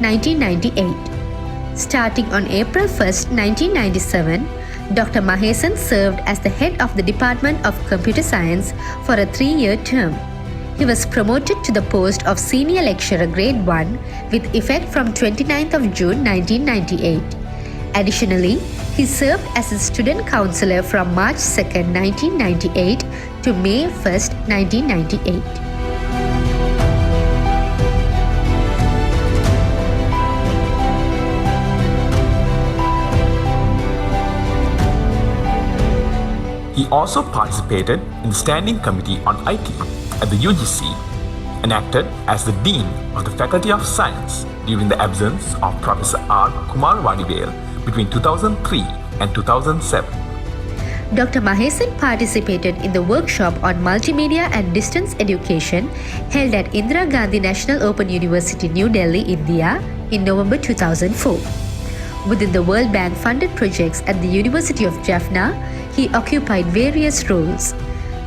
1998. Starting on April 1, 1997, Dr. Mahesan served as the head of the Department of Computer Science for a 3-year term. He was promoted to the post of Senior Lecturer Grade 1 with effect from 29th of June 1998. Additionally, he served as a student counselor from March 2, 1998 to May 1, 1998. He also participated in the Standing Committee on IT at the UGC and acted as the Dean of the Faculty of Science during the absence of Professor R. Kumar Vadivel between 2003 and 2007. Dr. Mahesan participated in the workshop on multimedia and distance education held at Indira Gandhi National Open University, New Delhi, India in November 2004. Within the World Bank funded projects at the University of Jaffna, he occupied various roles.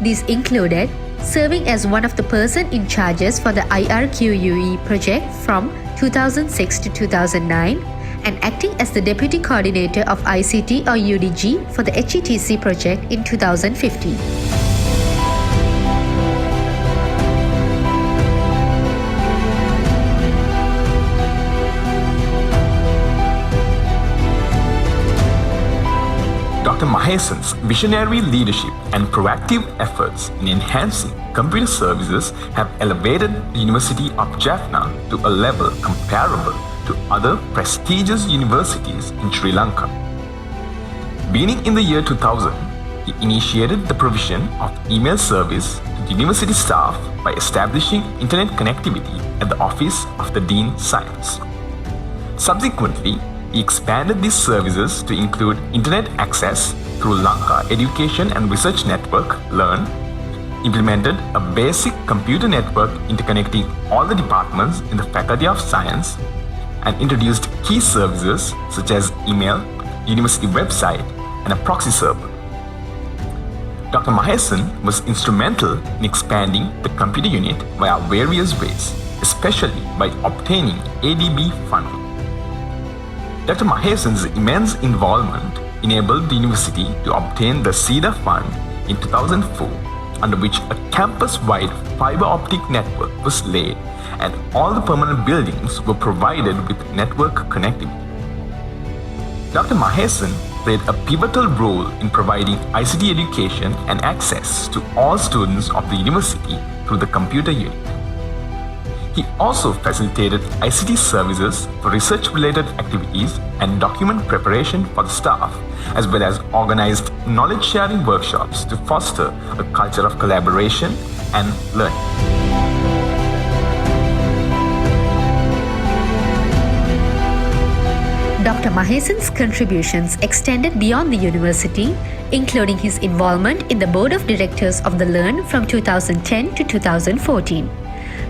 These included serving as one of the person in charges for the IRQUE project from 2006 to 2009 and acting as the Deputy Coordinator of ICT or UDG for the HETC project in 2015. Dr. Mahesan's visionary leadership and proactive efforts in enhancing computer services have elevated the University of Jaffna to a level comparable to other prestigious universities in Sri Lanka. Beginning in the year 2000, he initiated the provision of email service to the university staff by establishing internet connectivity at the Office of the Dean Science. Subsequently, he expanded these services to include internet access through Lanka Education and Research Network (LEARN), implemented a basic computer network interconnecting all the departments in the Faculty of Science, and introduced key services such as email, university website, and a proxy server. Dr. Mahesan was instrumental in expanding the computer unit via various ways, especially by obtaining ADB funding. Dr. Mahesan's immense involvement enabled the university to obtain the CEDA fund in 2004, under which a campus-wide fiber optic network was laid and all the permanent buildings were provided with network connectivity. Dr. Mahesan played a pivotal role in providing ICT education and access to all students of the university through the computer unit. He also facilitated ICT services for research-related activities and document preparation for the staff, as well as organized knowledge-sharing workshops to foster a culture of collaboration and learning. Dr. Mahesan's contributions extended beyond the university, including his involvement in the Board of Directors of the LEARN from 2010 to 2014.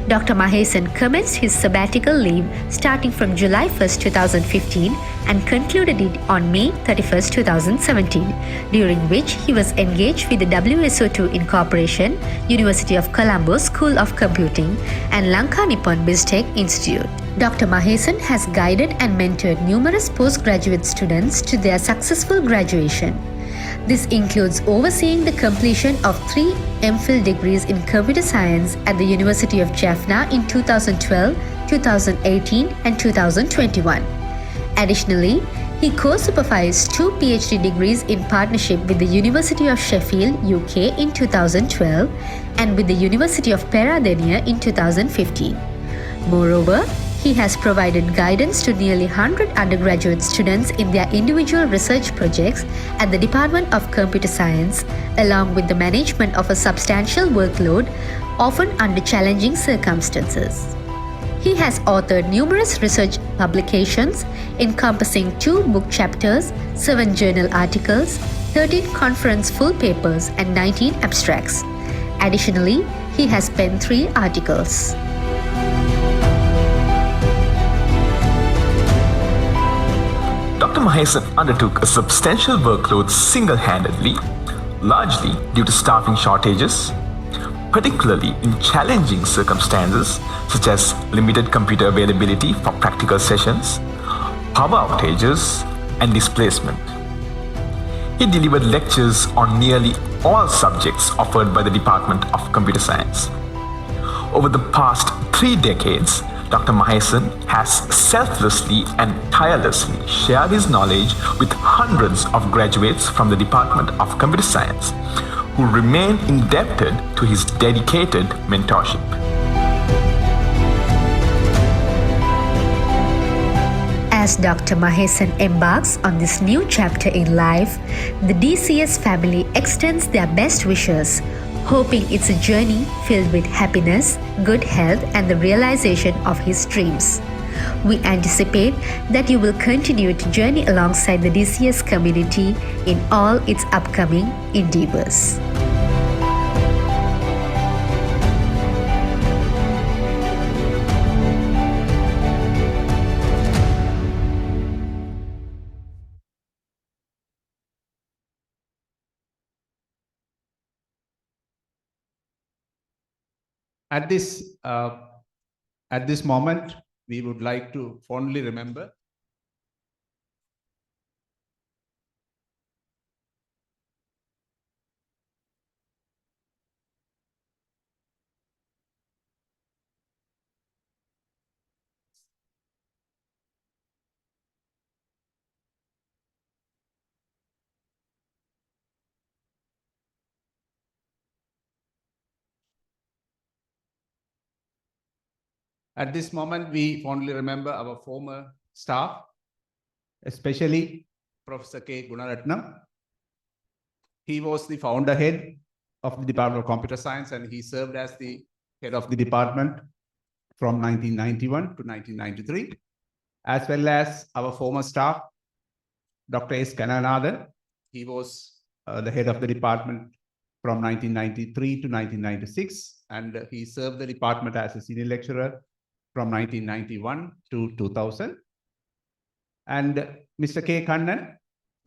Dr. Mahesan commenced his sabbatical leave starting from July 1, 2015 and concluded it on May 31, 2017, during which he was engaged with the WSO2 Incorporation, University of Colombo School of Computing, and Lanka Nippon BizTech Institute. Dr. Mahesan has guided and mentored numerous postgraduate students to their successful graduation. This includes overseeing the completion of 3 MPhil degrees in computer science at the University of Jaffna in 2012, 2018, and 2021. Additionally, he co-supervised 2 PhD degrees in partnership with the University of Sheffield, UK in 2012 and with the University of Peradeniya in 2015. Moreover, he has provided guidance to nearly 100 undergraduate students in their individual research projects at the Department of Computer Science, along with the management of a substantial workload, often under challenging circumstances. He has authored numerous research publications encompassing 2 book chapters, 7 journal articles, 13 conference full papers, and 19 abstracts. Additionally, he has penned 3 articles. Dr. Mahesan undertook a substantial workload single-handedly, largely due to staffing shortages, particularly in challenging circumstances such as limited computer availability for practical sessions, power outages, and displacement. He delivered lectures on nearly all subjects offered by the Department of Computer Science. Over the past 3 decades, Dr. Mahesan has selflessly and tirelessly shared his knowledge with hundreds of graduates from the Department of Computer Science who remain indebted to his dedicated mentorship. As Dr. Mahesan embarks on this new chapter in life, the DCS family extends their best wishes, hoping it's a journey filled with happiness, good health, and the realization of his dreams. We anticipate that you will continue to journey alongside the DCS community in all its upcoming endeavors. At this moment, we would like to fondly remember our former staff, especially Professor K. Gunaratnam. He was the founder head of the Department of Computer Science, and he served as the head of the department from 1991 to 1993, as well as our former staff, Dr. S. Kananathan. He was the head of the department from 1993 to 1996, and he served the department as a senior lecturer from 1991 to 2000. And Mr. K. Kannan,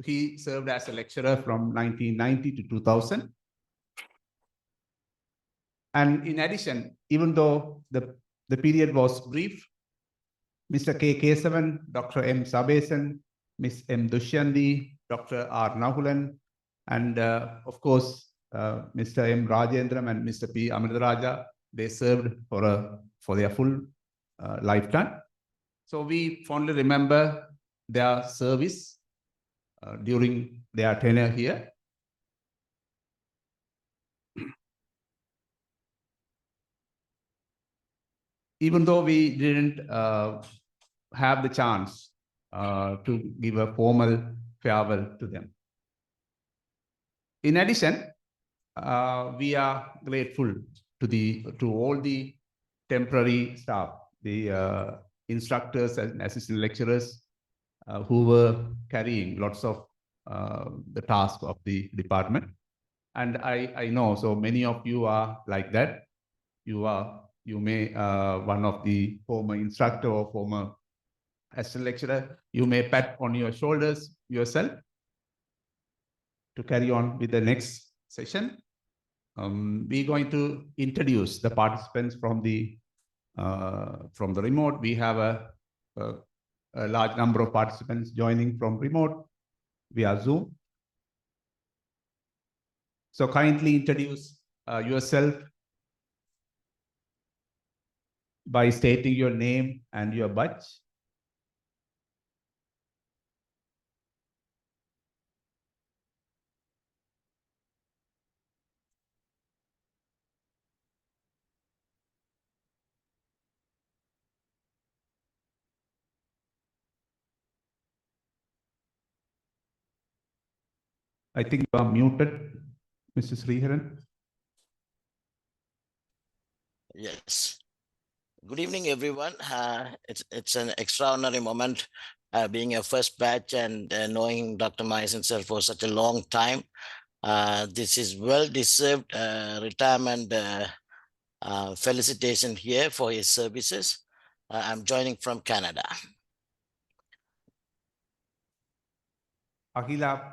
he served as a lecturer from 1990 to 2000. And in addition, even though the period was brief, Mr. K. Kesavan, Dr. M. Sabesan, Ms. M. Dushyandi, Dr. R. Nahulan, and of course, Mr. M. Rajendram and Mr. P. Amritaraja, they served for their full lifetime. So we fondly remember their service during their tenure here. Even though we didn't have the chance to give a formal farewell to them. In addition, we are grateful to all the temporary staff, the instructors and assistant lecturers who were carrying lots of the task of the department. And I know so many of you are like that. You may one of the former instructor or former assistant lecturer, you may pat on your shoulders yourself to carry on with the next session. We're going to introduce the participants from the remote. We have a large number of participants joining from remote via Zoom. So kindly introduce yourself by stating your name and your batch. I think you are muted, Mr. Sriharan. Yes. Good evening, everyone. It's an extraordinary moment being a first batch and knowing Dr. Mahesan sir for such a long time. This is well-deserved retirement felicitation here for his services. I'm joining from Canada. Akhila.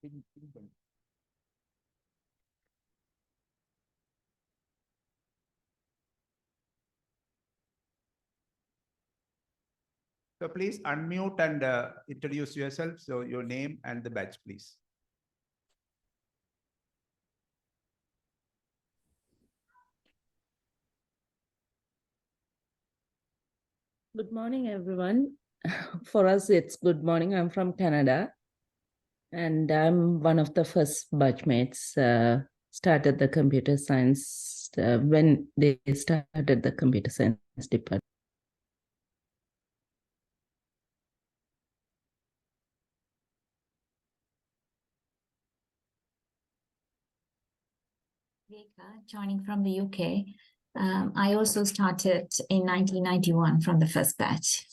So please unmute and introduce yourself. So your name and the batch, please. Good morning, everyone. For us, it's good morning. I'm from Canada, and I'm one of the first batchmates. Started the computer science when they started the computer science department. Joining from the UK. I also started in 1991 from the first batch.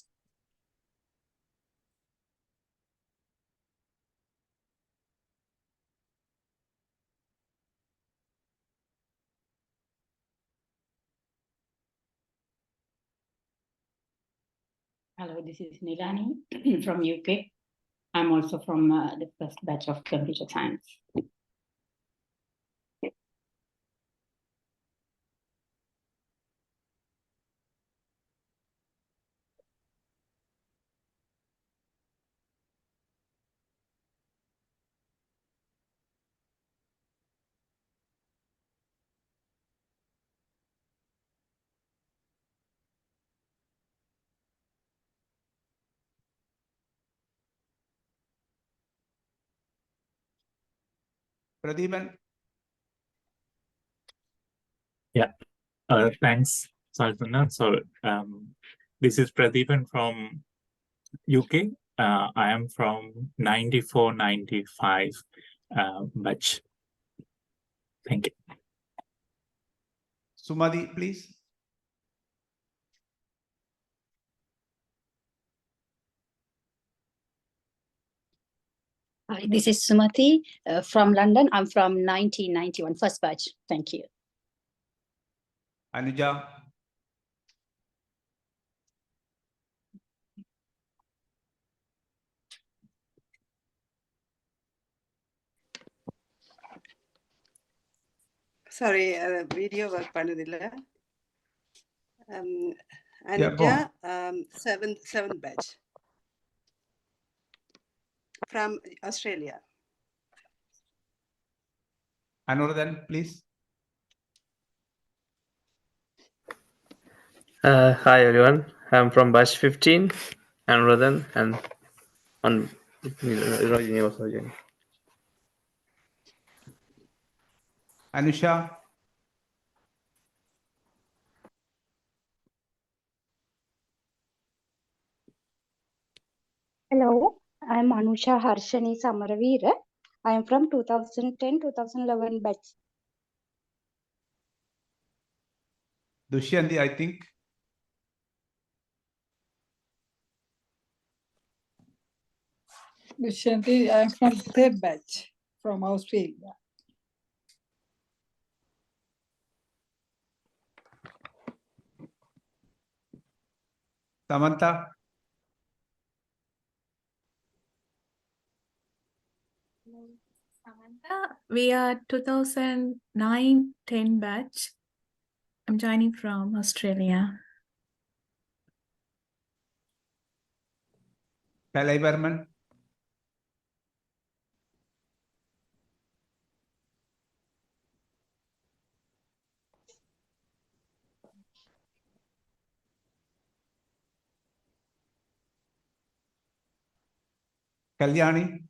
Hello, this is Nilani from UK. I'm also from the first batch of computer science. Pradeepan. Yeah, thanks, Saltana. So this is Pradeepan from UK. I am from 94-95 batch. Thank you. Sumadi, please. Hi, this is Sumati from London. I'm from 1991, first batch. Thank you. Anuja. Sorry, video work பண்ணதில்லை. Anuja, seventh batch from Australia. Anuradhan, please. Hi everyone, I'm from batch 15, Anuradhan, and on Rajini also joining. Anusha. Hello, I'm Anusha Harshani Samaravira. I am from 2010-2011 batch. Dushyanti, I think. Dushanti, I'm from third batch from Australia. Samantha. Samantha, we are 2009-10 batch. I'm joining from Australia. Kalaivarman. Kalyani.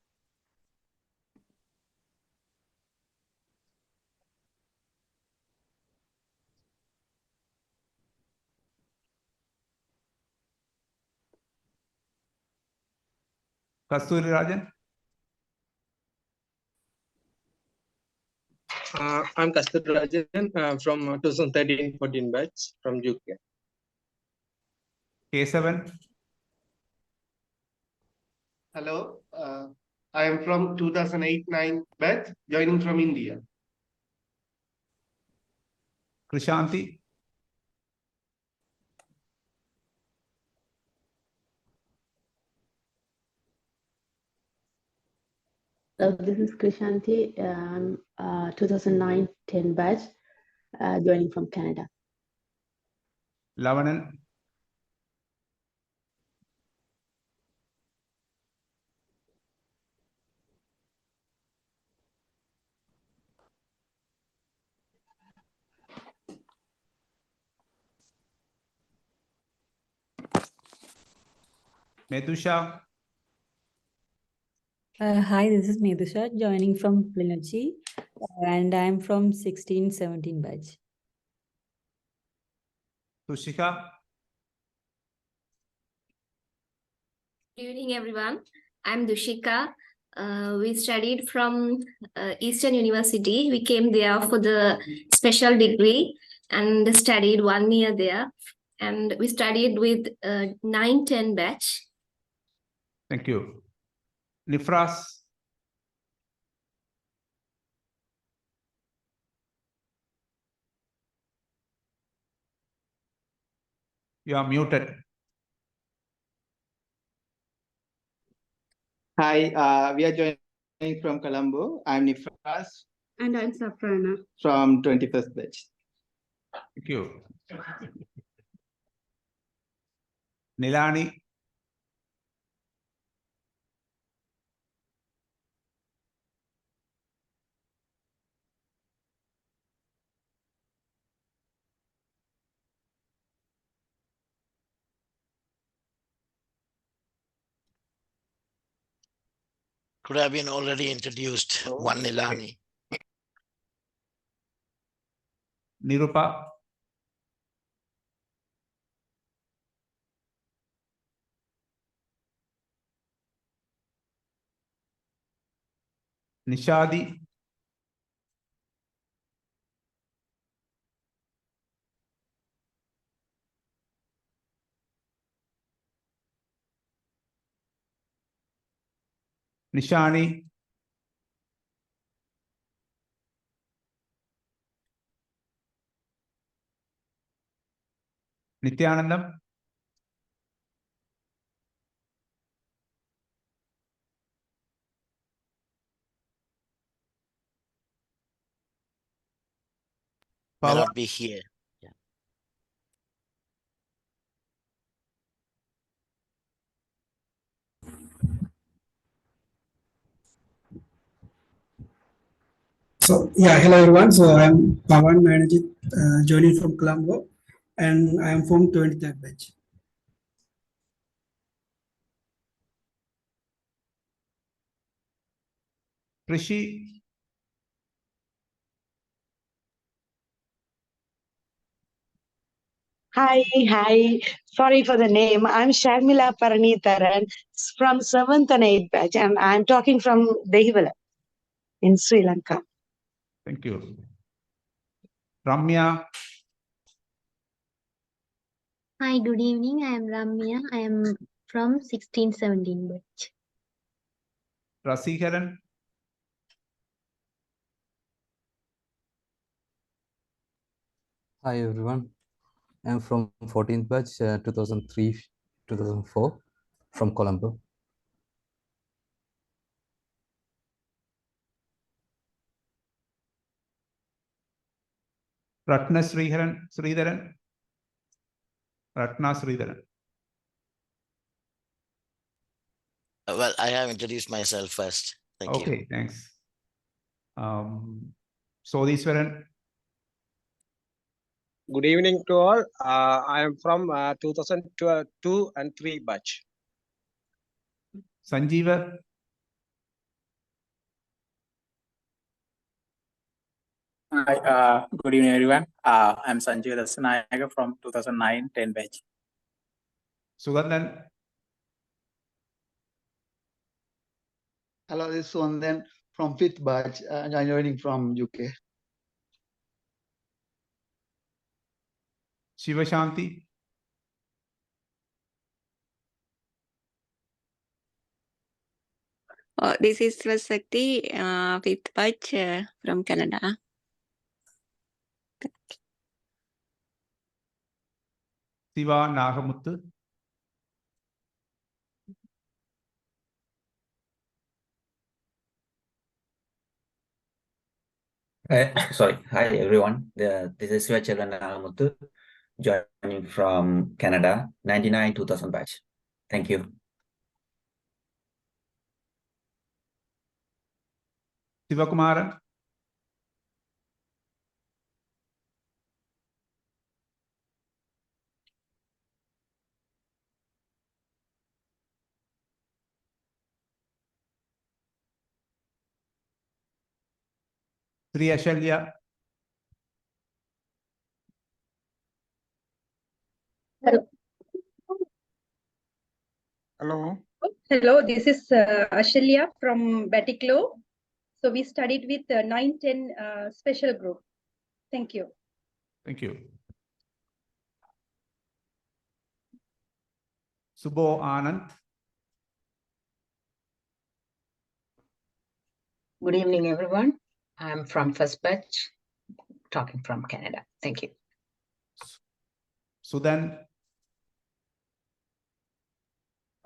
Kasturi Rajan. I'm Kasturi Rajan from 2013-14 batch from UK. Kesavan. Hello, I am from 2008-9 batch, joining from India. Krishanti. This is Krishanti. I'm 2009-10 batch, joining from Canada. Lavanan. Medusha. Hi, this is Medusha joining from Plenarchy, and I'm from 16-17 batch. Tushika. Good evening, everyone. I'm Dushika. We studied from Eastern University. We came there for the special degree and studied 1 year there. And we studied with 9-10 batch. Thank you. Nifras. You are muted. Hi, we are joining from Colombo. I'm Nifras. And I'm Safrana. From 21st batch. Thank you. Nilani. Could have been already introduced. One Nilani. Nirupa. Nishadi. Nishani. Nityanandam. May not be here. Yeah. So yeah, hello everyone. So I'm Pawan Manajit, joining from Colombo, and I am from 23rd batch. Rishi. Hi. Sorry for the name. I'm Sharmila Paranitharan from 7th and 8th batch, and I'm talking from Dehivala in Sri Lanka. Thank you. Ramya. Hi, good evening. I am Ramya. I am from 16-17 batch. Rasikaran. Hi everyone, I'm from 14th batch, 2003-2004 from Colombo. Ratna Sridharan. Ratna Sridharan. Well, I have introduced myself first. Thank you. Okay, thanks. Sodhiswaran. Good evening to all. I am from 2002 and 3 batch. Sanjeeva. Hi, good evening, everyone. I'm Sanjay Dasanayaga from 2009-10 batch. Sugandhan. Hello, this is Sugandhan from 5th batch. I'm joining from UK. Shivashanti. This is Svasakti, 5th batch from Canada. Siva Nagamuthu. Hi everyone. This is Sivacharan Alamuthu, joining from Canada, 99-2000 batch. Thank you. Sivakumaran. Sri Ashalya. Hello. Hello. Hello, this is Ashalya from Batiklo. So we studied with 910 special group. Thank you. Thank you. Subho Anand. Good evening, everyone. I'm from first batch, talking from Canada. Thank you. Sudan.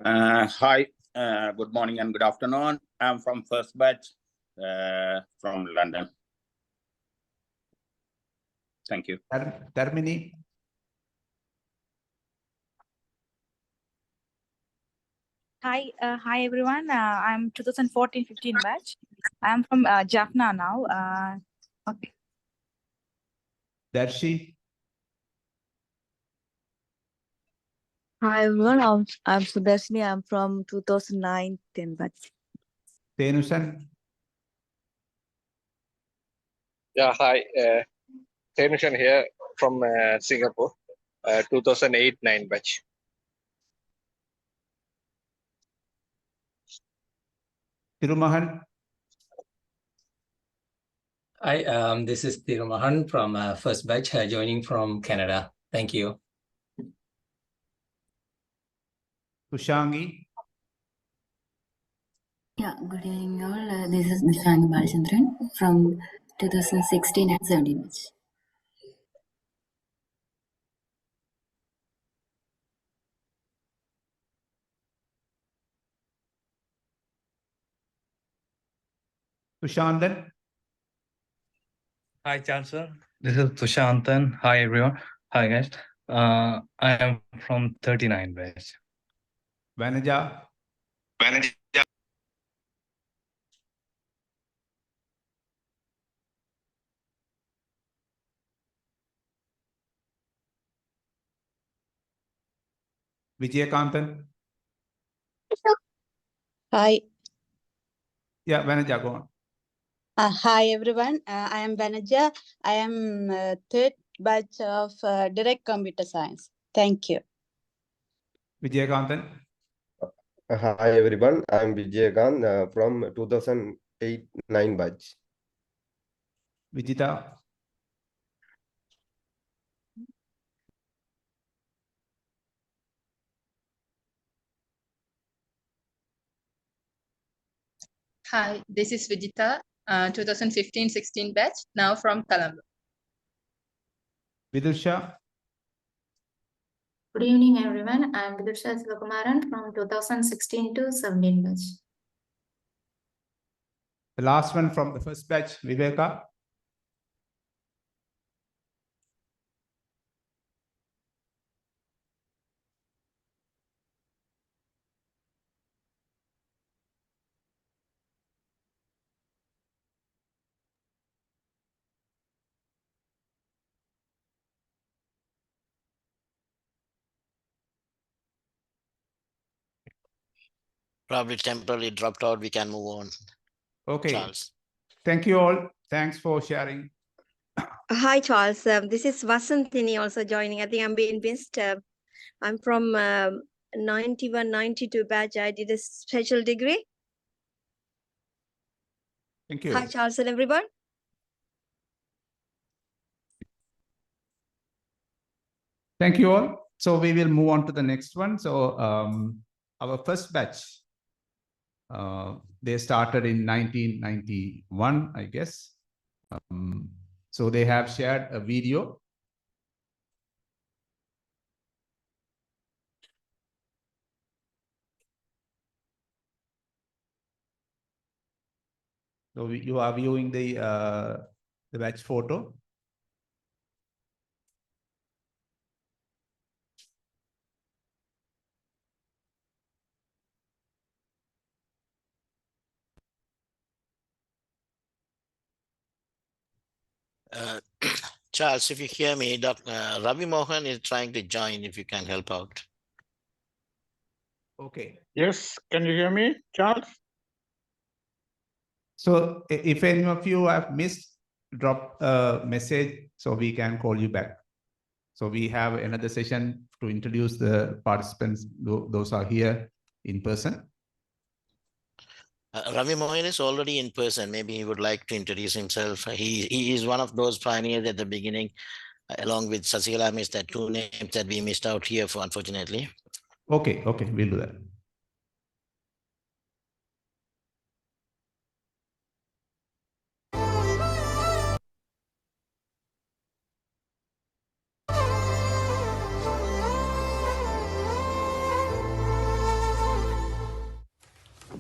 Hi, good morning and good afternoon. I'm from first batch from London. Thank you. Dharmini. Hi everyone. I'm 2014-15 batch. I'm from Jaffna now. Okay. Darshi. Hi everyone. I'm Sudarshini. I'm from 2009-10 batch. Tenusan. Yeah, hi. Felicitation here from Singapore, 2008-9 batch. Tirumahan. Hi, this is Thirumahan from first batch, joining from Canada. Thank you. Kushangi. Yeah, good evening all. This is Nishani Balachandran from 2016 and 17 batch. Tushandan. Hi, Chancellor. This is Tushantan. Hi, everyone. Hi, guys. I am from 39 batch. Vanaja. Vijayakantan. Hi. Yeah, Vanaja, go on. Hi everyone. I am Vanaja. I am third batch of direct computer science. Thank you. Vijayakantan. Hi everyone. I'm Vijayakant from 2008-9 batch. Vijita. Hi, this is Vijita, 2015-16 batch, now from Colombo. Vidursha. Good evening, everyone. I'm Vidursha Sivakumaran from 2016 to 17 batch. The last one from the first batch, Viveka. Probably temporarily dropped out. We can move on. Okay. Charles. Thank you all. Thanks for sharing. Hi, Charles. This is Vasantini also joining. I think I'm being missed. I'm from 91-92 batch. I did a special degree. Thank you. Hi, Charles and everyone. Thank you all. So we will move on to the next one. So our first batch, they started in 1991, I guess. So they have shared a video. So you are viewing the the batch photo. Charles, if you hear me, Dr. Ravi Mohan is trying to join, if you can help out. Okay. Yes, can you hear me, Charles? So if any of you have missed, drop a message so we can call you back. So we have another session to introduce the participants, those are here in person. Ravi Mohan is already in person. Maybe he would like to introduce himself. He is one of those pioneers at the beginning, along with Sasikala Miss, that two names that we missed out here for, unfortunately. Okay, we'll do that.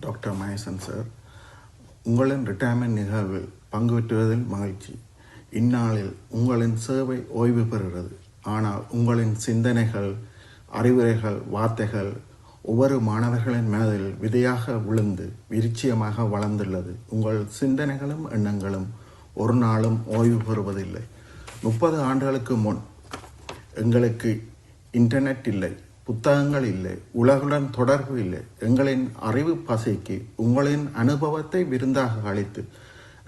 Doctor Mahesan sir, உங்களின் retirement நிகழ்வில் பங்கு பெற்றுவதில் மகிழ்ச்சி. இந்நாளில் உங்களின் சேவை ஓய்வு பெறுகிறது. ஆனால் உங்களின் சிந்தனைகள், அறிவுரைகள், வார்த்தைகள் ஒவ்வொரு மாணவர்களின் மனதில் விதையாக விழுந்து விருட்சியமாக வளர்ந்துள்ளது. உங்கள் சிந்தனைகளும் எண்ணங்களும் ஒரு நாளும் ஓய்வு பெறுவதில்லை. 30 ஆண்டுகளுக்கு முன் எங்களுக்கு இன்டர்நெட் இல்லை, புத்தகங்கள் இல்லை, உலகுடன் தொடர்பு இல்லை. எங்களின் அறிவு பசைக்கு உங்களின் அனுபவத்தை விருந்தாக அளித்து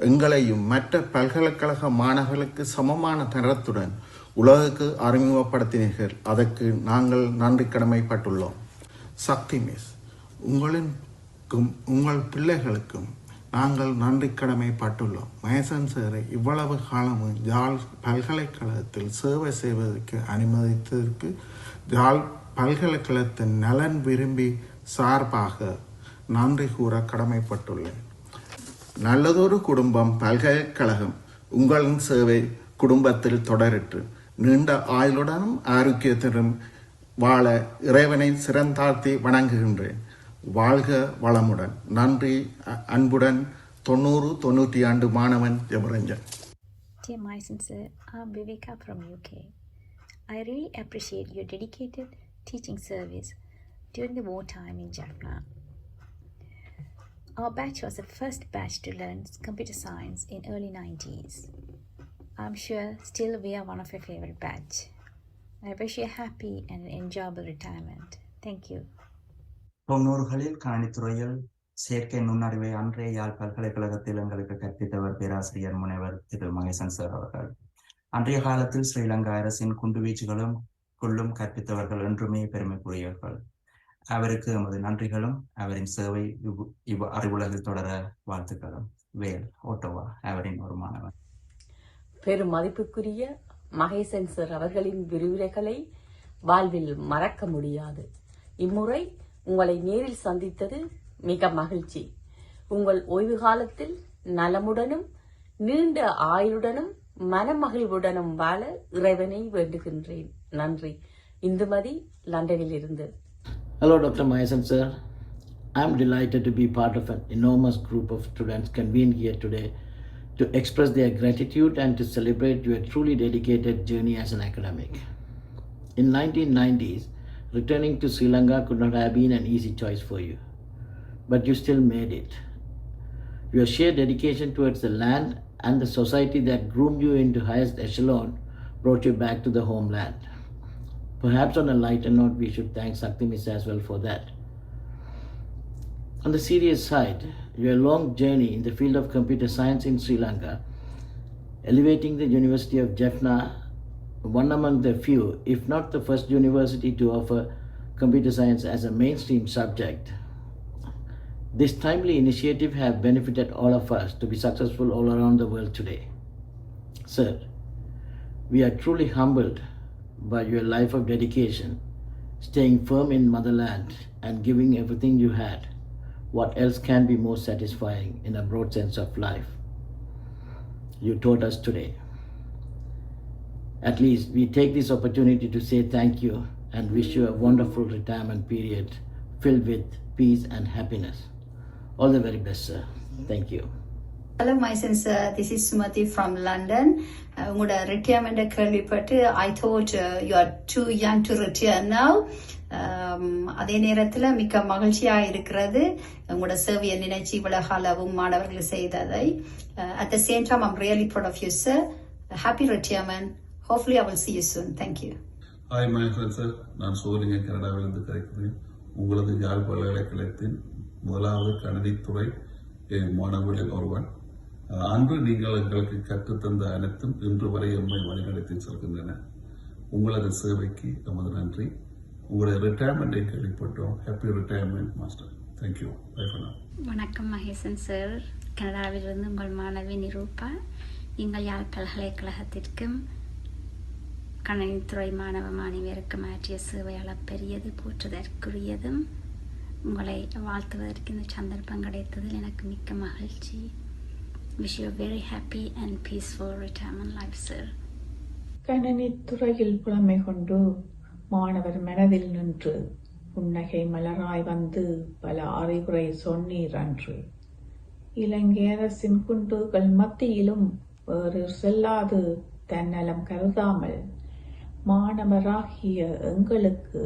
எங்களையும் மற்ற பல்கலைக்கழக மாணவர்களுக்கு சமமான தரத்துடன் உலகுக்கு அறிமுகப்படுத்தினீர்கள். அதற்கு நாங்கள் நன்றி கடமைப்பட்டுள்ளோம். சக்தி மிஸ், உங்களுக்கும் உங்கள் பிள்ளைகளுக்கும் நாங்கள் நன்றி கடமைப்பட்டுள்ளோம். மகேசன் சாரை இவ்வளவு காலமும் ஜாழ் பல்கலைக்கழகத்தில் சேவை செய்வதற்கு அனுமதித்ததற்கு ஜாழ் பல்கலைக்கழகத்தின் நலன் விரும்பி சார்பாக நன்றி கூற கடமைப்பட்டுள்ளேன். நல்லதொரு குடும்பம் பல்கலைக்கழகம் உங்களின் சேவை குடும்பத்தில் தொடரற்று நீண்ட ஆயுளுடனும் ஆரோக்கியத்துடன் வாழ இறைவனை சிறந்தாழ்த்தி வணங்குகின்றேன். வாழ்க வளமுடன். நன்றி. அன்புடன் 90-90 ஆண்டு மாணவன் ஜெபரஞ்சன். Dear Mahesan sir, I'm Viveka from UK. I really appreciate your dedicated teaching service during the wartime in Jaffna. Our batch was the first batch to learn computer science in early 90s. I'm sure still we are one of your favorite batch. I wish you a happy and an enjoyable retirement. Thank you. 90களில் கணினித்துறையில் செயற்கை நுண்ணறிவை அன்றைய யாழ் பல்கலைக்கழகத்தில் எங்களுக்கு கற்பித்தவர் பேராசிரியர் முனைவர் திரு Mahesan sir அவர்கள். அன்றைய காலத்தில் ஸ்ரீலங்கா அரசின் குண்டுவீச்சுகளும் கொள்ளும் கற்பித்தவர்கள் என்றுமே பெருமைக்குரியவர்கள். அவருக்கு எமது நன்றிகளும் அவரின் சேவை அறிவுலகில் தொடர வாழ்த்துக்களும். வேல், ஓட்டோவா, அவரின் ஒரு மாணவன். பெரும் மதிப்புக்குரிய மகேசன் சார் அவர்களின் விரிவுரைகளை வாழ்வில் மறக்க முடியாது. இம்முறை உங்களை நேரில் சந்தித்தது மிக மகிழ்ச்சி. உங்கள் ஓய்வு காலத்தில் நலமுடனும் நீண்ட ஆயுளுடனும் மனமகிழ்வுடனும் வாழ இறைவனை வேண்டுகின்றேன். நன்றி. இந்துமதி, லண்டனில் இருந்து. Hello, Dr. Mahesan sir. I'm delighted to be part of an enormous group of students convened here today to express their gratitude and to celebrate your truly dedicated journey as an academic. In 1990s, returning to Sri Lanka could not have been an easy choice for you, but you still made it. Your sheer dedication towards the land and the society that groomed you into highest echelon brought you back to the homeland. Perhaps on a lighter note, we should thank Sakti Miss as well for that. On the serious side, your long journey in the field of computer science in Sri Lanka, elevating the University of Jaffna, one among the few, if not the first university to offer computer science as a mainstream subject. This timely initiative has benefited all of us to be successful all around the world today. Sir, we are truly humbled by your life of dedication, staying firm in motherland and giving everything you had. What else can be more satisfying in a broad sense of life? You taught us today. At least we take this opportunity to say thank you and wish you a wonderful retirement period filled with peace and happiness. All the very best, sir. Thank you. Hello, my sensor. This is Sumati from London. உங்களோட ரிட்டையர்மெண்ட்டை கேள்விப்பட்டு I thought you are too young to retire now. அதே நேரத்தில் மிக்க மகிழ்ச்சியாக இருக்கிறது உங்களோட சேவையை நினைச்சு இவ்வளவு அளவும் மாணவர்கள் செய்ததை. At the same time, I'm really proud of you, sir. Happy retirement. Hopefully, I will see you soon. Thank you. Hi, Mahesan sir. நான் சோலிங்க கனடாவிலிருந்து கலைக்கிறேன். உங்களது யாழ் பல்கலைக்கழகத்தின் முதலாவது கணினித்துறை மாணவர்களில் ஒருவன். அன்று நீங்கள் எங்களுக்கு கற்றுத்தந்த அனைத்தும் இன்று வரை எம்மை வழிநடத்தி செல்கின்றன. உங்களது சேவைக்கு நமது நன்றி. உங்களுடைய ரிட்டையர்மெண்ட்டை கேள்விப்பட்டோம். Happy retirement master. Thank you. Bye for now. வணக்கம் மகேசன் சார். கனடாவிலிருந்து உங்கள் மாணவி நிரூபா. எங்கள் யாழ் பல்கலைக்கழகத்திற்கும் கணினித்துறை மாணவ மாணவியருக்கும் ஆற்றிய சேவை அளப்பெரியது, போற்றுதற்குரியதும். உங்களை வாழ்த்துவதற்கு இந்த சந்தர்ப்பம் கிடைத்ததில் எனக்கு மிக்க மகிழ்ச்சி. Wish you a very happy and peaceful retirement life, sir. கணினித்துறையில் புலமை கொண்டு மாணவர் மனதில் நின்று புன்னகை மலராய் வந்து பல அறிவுரை சொன்னீர் அன்று. இலங்கை அரசின் குண்டுகள் மத்தியிலும் வேறு செல்லாது தன்னலம் கருதாமல் மாணவராகிய எங்களுக்கு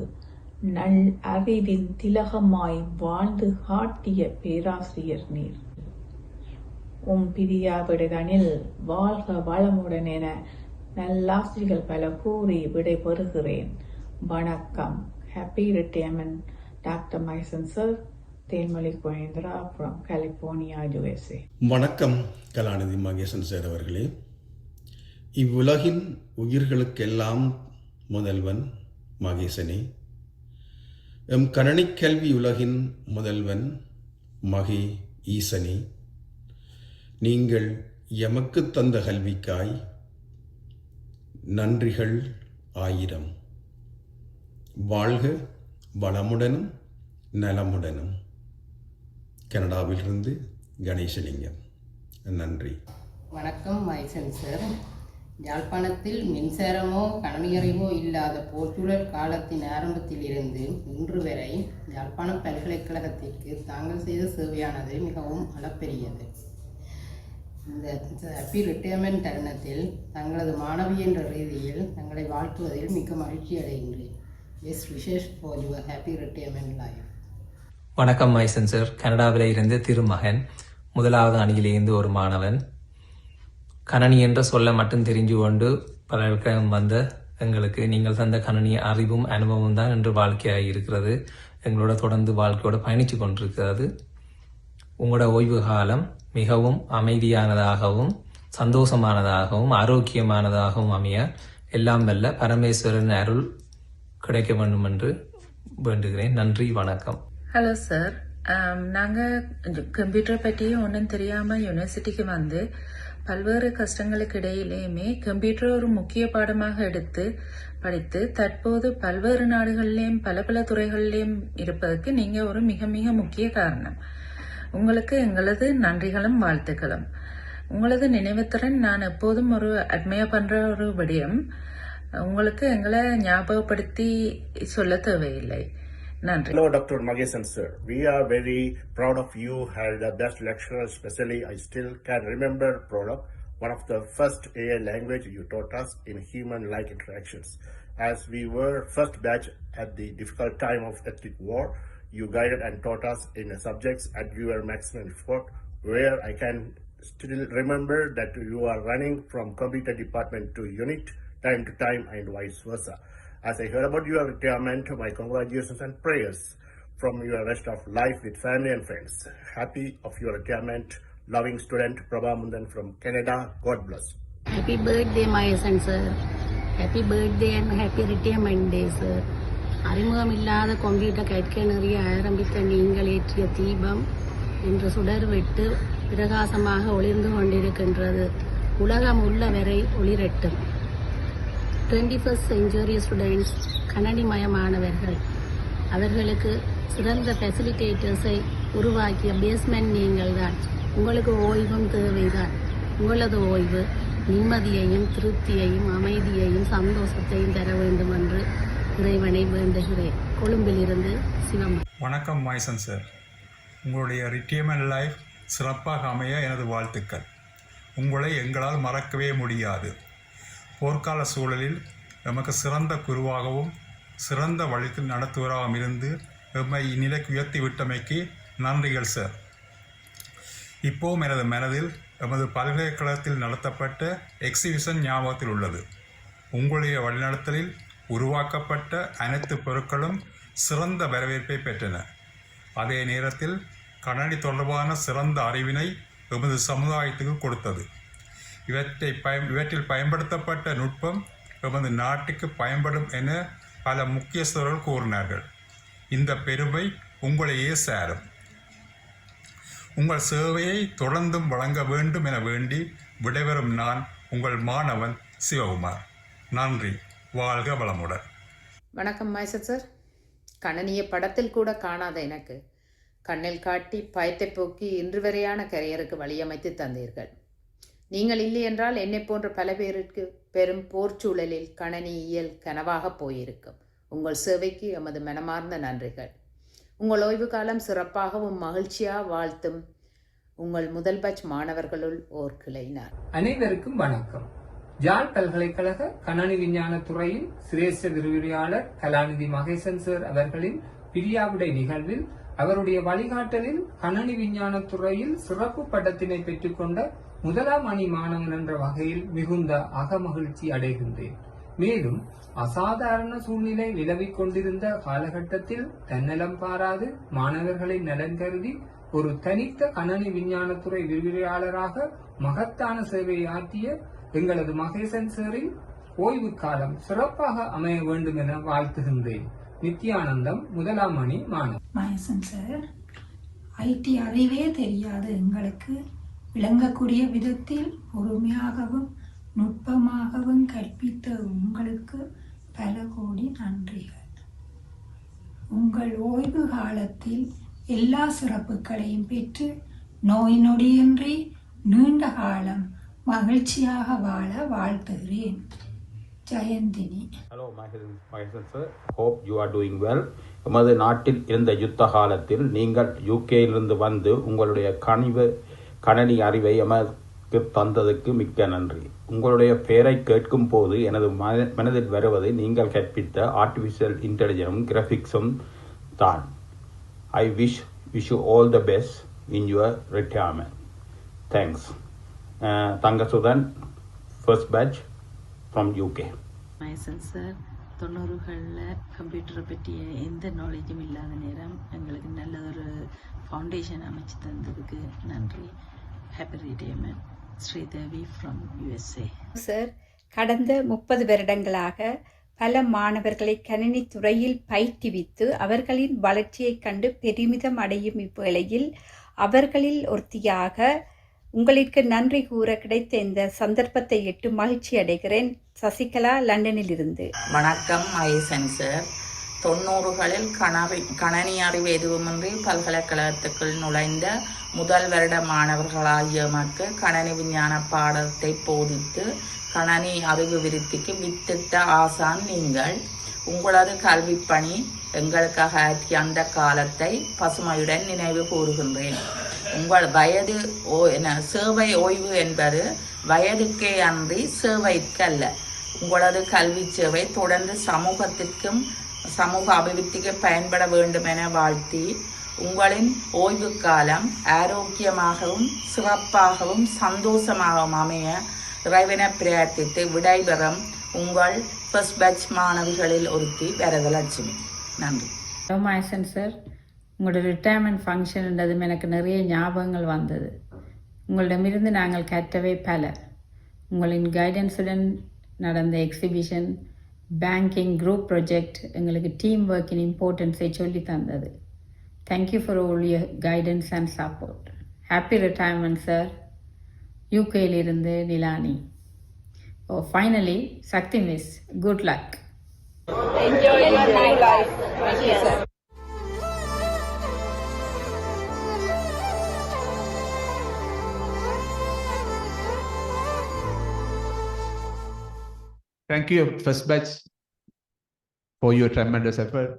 நல் அறிவின் திலகமாய் வாழ்ந்து காட்டிய பேராசிரியர் நீர். பிரியா விடைதனில் வாழ்க வளமுடன் என நல்லாசிரியர்கள் பல கூறி விடை பெறுகிறேன். வணக்கம். Happy retirement doctor Mahesan sir. Thenmozhi Koyanthira from California, USA. வணக்கம் கலாநிதி மகேசன் சார் அவர்களே. இவ்வுலகின் உயிர்களுக்கெல்லாம் முதல்வன் மகேசனே. எம் கணினிக் கல்வி உலகின் முதல்வன் மகே ஈசனே. நீங்கள் எமக்கு தந்த கல்விக்காய் நன்றிகள் ஆயிரம். வாழ்க வளமுடனும் நலமுடனும். கனடாவிலிருந்து கணேசலிங்கம். நன்றி. வணக்கம் மைசன் சார். யாழ்ப்பாணத்தில் மின்சாரமோ கணினியறிவோ இல்லாத போர்ச்சுகல் காலத்தின் ஆரம்பத்தில் இருந்து இன்று வரை யாழ்ப்பாணம் பல்கலைக்கழகத்திற்கு தாங்கள் செய்த சேவையானது மிகவும் அளப்பெரியது. இந்த ஹாப்பி ரிட்டையர்மெண்ட் தருணத்தில் தங்களது மாணவி என்ற ரீதியில் தங்களை வாழ்த்துவதில் மிக்க மகிழ்ச்சி அடைகின்றேன். Best wishes for your happy retirement life. வணக்கம் மைசன் சார். கனடாவில் இருந்து திருமகன். முதலாவது அணியிலிருந்து ஒரு மாணவன். கணனி என்ற சொல்ல மட்டும் தெரிஞ்சு கொண்டு பல்கலைக்கழகம் வந்த எங்களுக்கு நீங்கள் தந்த கணனி அறிவும் அனுபவம் தான் என்று வாழ்க்கையாக இருக்கிறது. எங்களோட தொடர்ந்து வாழ்க்கையோடு பயணித்து கொண்டிருக்கிறது. உங்களோட ஓய்வு காலம் மிகவும் அமைதியானதாகவும் சந்தோஷமானதாகவும் ஆரோக்கியமானதாகவும் அமைய எல்லாம் வல்ல பரமேஸ்வரன் அருள் கிடைக்க வேண்டும் என்று வேண்டுகிறேன். நன்றி, வணக்கம். Hello sir. நாங்கள் கம்ப்யூட்டர் பற்றி ஒன்றும் தெரியாமல் யூனிவர்சிட்டிக்கு வந்து பல்வேறு கஷ்டங்களுக்கு இடையிலேயுமே கம்ப்யூட்டர் ஒரு முக்கிய பாடமாக எடுத்து படித்து தற்போது பல்வேறு நாடுகளிலேயும் பல பல துறைகளிலேயும் இருப்பதற்கு நீங்கள் ஒரு மிக மிக முக்கிய காரணம். உங்களுக்கு எங்களது நன்றிகளும் வாழ்த்துக்களும். உங்களது நினைவுத்திறன் நான் எப்போதும் ஒரு அட்மையர் பண்ற ஒரு விடயம். உங்களுக்கு எங்களை ஞாபகப்படுத்தி சொல்ல தேவையில்லை. நன்றி. Hello, Dr. Mahesan sir. We are very proud of you. Had the best lecturer, especially I still can remember Prolog, one of the first AI language you taught us in human-like interactions. As we were first batch at the difficult time of ethnic war, you guided and taught us in subjects at your maximum effort, where I can still remember that you are running from computer department to unit time to time and vice versa. As I heard about your retirement, my congratulations and prayers from your rest of life with family and friends. Happy of your retirement. Loving student Prabha Mundan from Canada. God bless. Happy birthday, Mahesan sir. Happy birthday and happy retirement day, sir. அறிமுகம் இல்லாத computer கற்க நிறைய ஆரம்பித்த நீங்கள் ஏற்றிய தீபம் இன்று சுடர்விட்டு பிரகாசமாக ஒளிர்ந்து கொண்டிருக்கின்றது. உலகம் உள்ள வரை ஒளிரட்டும். 21st century students கணனிமயமானவர்கள். அவர்களுக்கு சிறந்த ஃபெசிலிட்டேட்டர்ஸை உருவாக்கிய பேஸ்மெண்ட் நீங்கள் தான். உங்களுக்கு ஓய்வும் தேவைதான். உங்களது ஓய்வு நிம்மதியையும் திருப்தியையும் அமைதியையும் சந்தோஷத்தையும் தர வேண்டும் என்று இறைவனை வேண்டுகிறேன். கொழும்பிலிருந்து சிவம். வணக்கம் மைசன் சார். உங்களுடைய ரிட்டையர்மெண்ட் லைஃப் சிறப்பாக அமைய எனது வாழ்த்துக்கள். உங்களை எங்களால் மறக்கவே முடியாது. போர்க்கால சூழலில் எமக்கு சிறந்த குருவாகவும் சிறந்த வழிக்கு நடத்துவராகவும் இருந்து எம்மை இந்நிலைக்கு உயர்த்தி விட்டமைக்கு நன்றிகள் சார். இப்போவும் எனது மனதில் எமது பல்கலைக்கழகத்தில் நடத்தப்பட்ட எக்ஸிபிஷன் ஞாபகத்தில் உள்ளது. உங்களுடைய வழிநடத்தலில் உருவாக்கப்பட்ட அனைத்து பொருட்களும் சிறந்த வரவேற்பை பெற்றன. அதே நேரத்தில் கணனி தொடர்பான சிறந்த அறிவினை எமது சமுதாயத்துக்கு கொடுத்தது. இவற்றில் பயன்படுத்தப்பட்ட நுட்பம் எமது நாட்டுக்கு பயன்படும் என பல முக்கியஸ்தர்கள் கூறினார்கள். இந்த பெருமை உங்களையே சாரும். உங்கள் சேவையை தொடர்ந்தும் வழங்க வேண்டும் என வேண்டி விடைபெறும் நான் உங்கள் மாணவன் சிவகுமார். நன்றி. வாழ்க வளமுடன். வணக்கம் மைசன் சார். கணனிய படத்தில் கூட காணாத எனக்கு கண்ணில் காட்டி பயத்தை போக்கி இன்று வரையான கரியருக்கு வழியமைத்து தந்தீர்கள். நீங்கள் இல்லை என்றால் என்னை போன்ற பல பேருக்கு பெரும் போர்ச்சூழலில் கணனியியல் கனவாக போயிருக்கும். உங்கள் சேவைக்கு எமது மனமார்ந்த நன்றிகள். உங்கள் ஓய்வு காலம் சிறப்பாகவும் மகிழ்ச்சியாக வாழ்த்தும் உங்கள் முதல் பேட்ச் மாணவர்களுள் ஓர் கிளையினார். அனைவருக்கும் வணக்கம். ஜாழ் பல்கலைக்கழக கணனி விஞ்ஞான துறையின் சிரேஷ்ட விரிவுரையாளர் கலாநிதி மகேசன் சார் அவர்களின் பிரியாவிடை நிகழ்வில் அவருடைய வழிகாட்டலில் கணனி விஞ்ஞான துறையில் சிறப்பு பட்டத்தினை பெற்றுக்கொண்ட முதலாம் அணி மாணவன் என்ற வகையில் மிகுந்த அகமகிழ்ச்சி அடைகின்றேன். மேலும் அசாதாரண சூழ்நிலை நிலவிக் கொண்டிருந்த காலகட்டத்தில் தன்னலம் பாராது மாணவர்களின் நலன் கருதி ஒரு தனித்த கணனி விஞ்ஞானத்துறை விரிவுரையாளராக மகத்தான சேவையை ஆற்றிய எங்களது மகேசன் சாரின் ஓய்வு காலம் சிறப்பாக அமைய வேண்டும் என வாழ்த்துகின்றேன். நித்யானந்தம், முதலாம் அணி மாணவன். மகேசன் சார், ஐடி அறிவே தெரியாது எங்களுக்கு விளங்கக்கூடிய விதத்தில் பொறுமையாகவும் நுட்பமாகவும் கற்பித்த உங்களுக்கு பல கோடி நன்றிகள். உங்கள் ஓய்வு காலத்தில் எல்லா சிறப்புகளையும் பெற்று நோய் நொடியின்றி நீண்ட காலம் மகிழ்ச்சியாக வாழ வாழ்த்துகிறேன். Jayanthini. Hello, Mahesan sir. Hope you are doing well. எமது நாட்டில் இருந்த யுத்த காலத்தில் நீங்கள் யூகேயிலிருந்து வந்து உங்களுடைய கணனி அறிவை எமக்கு தந்ததுக்கு மிக்க நன்றி. உங்களுடைய பெயரை கேட்கும் போது எனது மனதில் வருவது நீங்கள் கற்பித்த ஆர்டிஃபிஷியல் இன்டெலிஜென்ஸும் கிராஃபிக்ஸும் தான். I wish you all the best in your retirement. Thanks. Tangasudan, first batch from UK. Mahesan sir, 90களில் கம்ப்யூட்டரை பற்றிய எந்த நாலேஜும் இல்லாத நேரம் எங்களுக்கு நல்ல ஒரு ஃபவுண்டேஷன் அமைச்சு தந்ததுக்கு நன்றி. Happy retirement. Sridevi from USA. Sir, கடந்த 30 வருடங்களாக பல மாணவர்களை கணினி துறையில் பயிற்றுவித்து அவர்களின் வளர்ச்சியை கண்டு பெருமிதம் அடையும் இவ்வேளையில் அவர்களில் ஒருத்தியாக உங்களுக்கு நன்றி கூற கிடைத்த இந்த சந்தர்ப்பத்தை எட்டு மகிழ்ச்சி அடைகிறேன். சசிகலா, லண்டனில் இருந்து. வணக்கம் மகேசன் சார். 90களில் கணனி அறிவு எதுவுமின்றி பல்கலைக்கழகத்துக்குள் நுழைந்த முதல் வருட மாணவர்களாகிய மக்கள் கணனி விஞ்ஞான பாடத்தை போதித்து கணனி அறிவு விருத்திக்கு வித்திட்ட ஆசான் நீங்கள். உங்களது கல்வி பணி எங்களுக்காக ஆற்றிய அந்த காலத்தை பசுமையுடன் நினைவு கூறுகின்றேன். உங்கள் வயது சேவை ஓய்வு என்பது வயதுக்கே அன்றி சேவைக்கு அல்ல. உங்களது கல்வி சேவை தொடர்ந்து சமூகத்திற்கும் சமூக அபிவிருத்திக்கு பயன்பட வேண்டும் என வாழ்த்தி உங்களின் ஓய்வு காலம் ஆரோக்கியமாகவும் சிறப்பாகவும் சந்தோஷமாகவும் அமைய இறைவனை பிரார்த்தித்து விடைபெறும் உங்கள் ஃபர்ஸ்ட் பேட்ச் மாணவிகளில் ஒருத்தி வரதலட்சுமி. நன்றி. மகேசன் சார், உங்களோட ரிட்டையர்மெண்ட் ஃபங்க்ஷன்ன்றதும் எனக்கு நிறைய ஞாபகங்கள் வந்தது. உங்களிடமிருந்து நாங்கள் கற்றவை பல. உங்களின் கைடன்ஸுடன் நடந்த எக்ஸிபிஷன், பேங்கிங் குரூப் ப்ராஜெக்ட் எங்களுக்கு டீம் ஒர்க்கின் இம்பார்ட்டன்ஸை சொல்லி தந்தது. Thank you for all your guidance and support. Happy retirement sir. யூகேயிலிருந்து Nilani. Finally, Sakthi miss, good luck. Enjoy your life. Thank you, sir. Thank you, first batch, for your tremendous effort.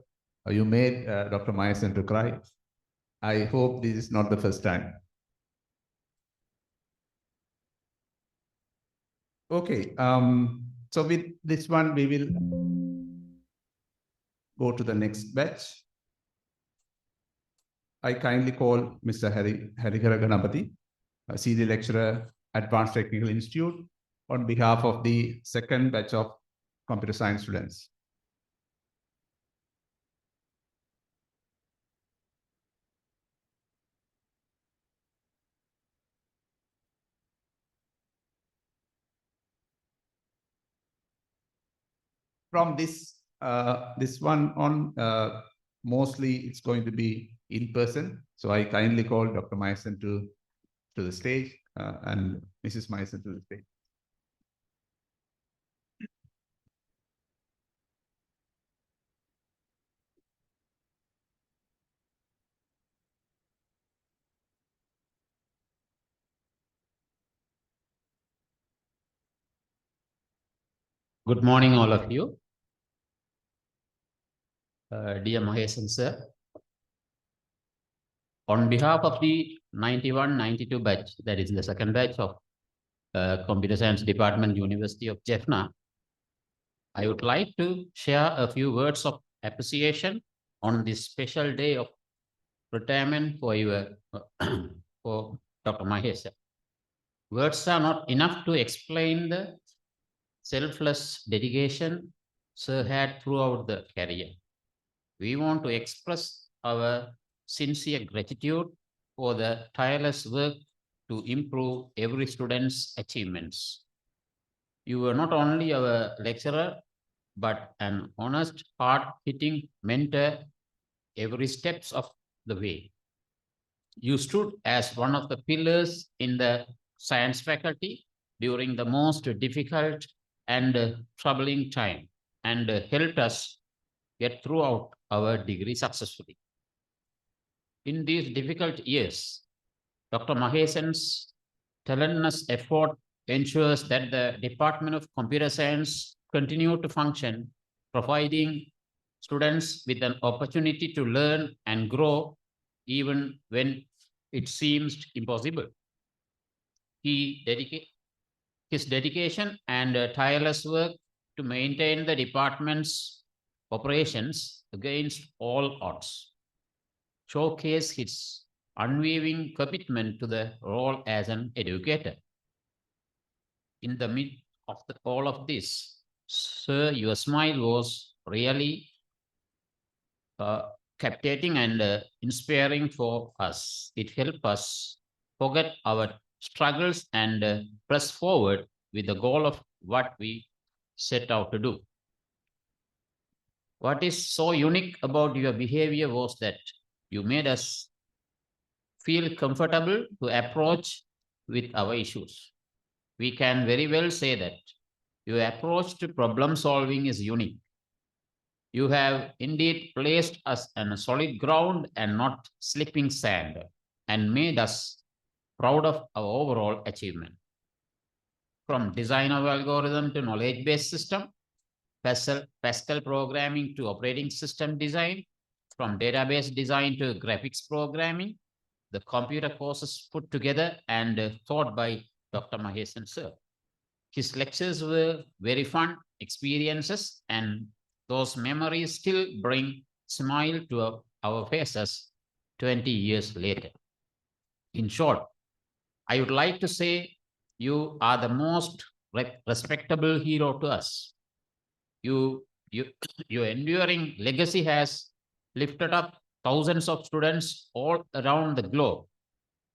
You made Dr. Mahesan to cry. I hope this is not the first time. Okay, so with this one, we will go to the next batch. I kindly call Mr. Harikara Ganapati, Senior Lecturer, Advanced Technical Institute, on behalf of the second batch of computer science students. From this one on, mostly it's going to be in person. So I kindly call Dr. Mahesan to the stage and Mrs. Mahesan to the stage. Good morning, all of you. Dear Mahesan sir, on behalf of the 91-92 batch, that is the second batch of Computer Science Department, University of Jaffna, I would like to share a few words of appreciation on this special day of retirement for for Dr. Mahesan. Words are not enough to explain the selfless dedication sir had throughout the career. We want to express our sincere gratitude for the tireless work to improve every student's achievements. You were not only our lecturer, but an honest, hard-hitting mentor every steps of the way. You stood as one of the pillars in the science faculty during the most difficult and troubling time, and helped us get throughout our degree successfully. In these difficult years, Dr. Mahesan's relentless effort ensures that the Department of Computer Science continue to function, providing students with an opportunity to learn and grow even when it seems impossible. His dedication and tireless work to maintain the department's operations against all odds showcase his unwavering commitment to the role as an educator. In the midst of all of this, sir, your smile was really captivating and inspiring for us. It helped us forget our struggles and press forward with the goal of what we set out to do. What is so unique about your behavior was that you made us feel comfortable to approach with our issues. We can very well say that your approach to problem solving is unique. You have indeed placed us on a solid ground and not slipping sand, and made us proud of our overall achievement. From design of algorithm to knowledge-based system, Pascal programming to operating system design, from database design to graphics programming, the computer courses put together and taught by Dr. Mahesan sir. His lectures were very fun experiences, and those memories still bring smile to our faces 20 years later. In short, I would like to say you are the most respectable hero to us. Your enduring legacy has lifted up thousands of students all around the globe.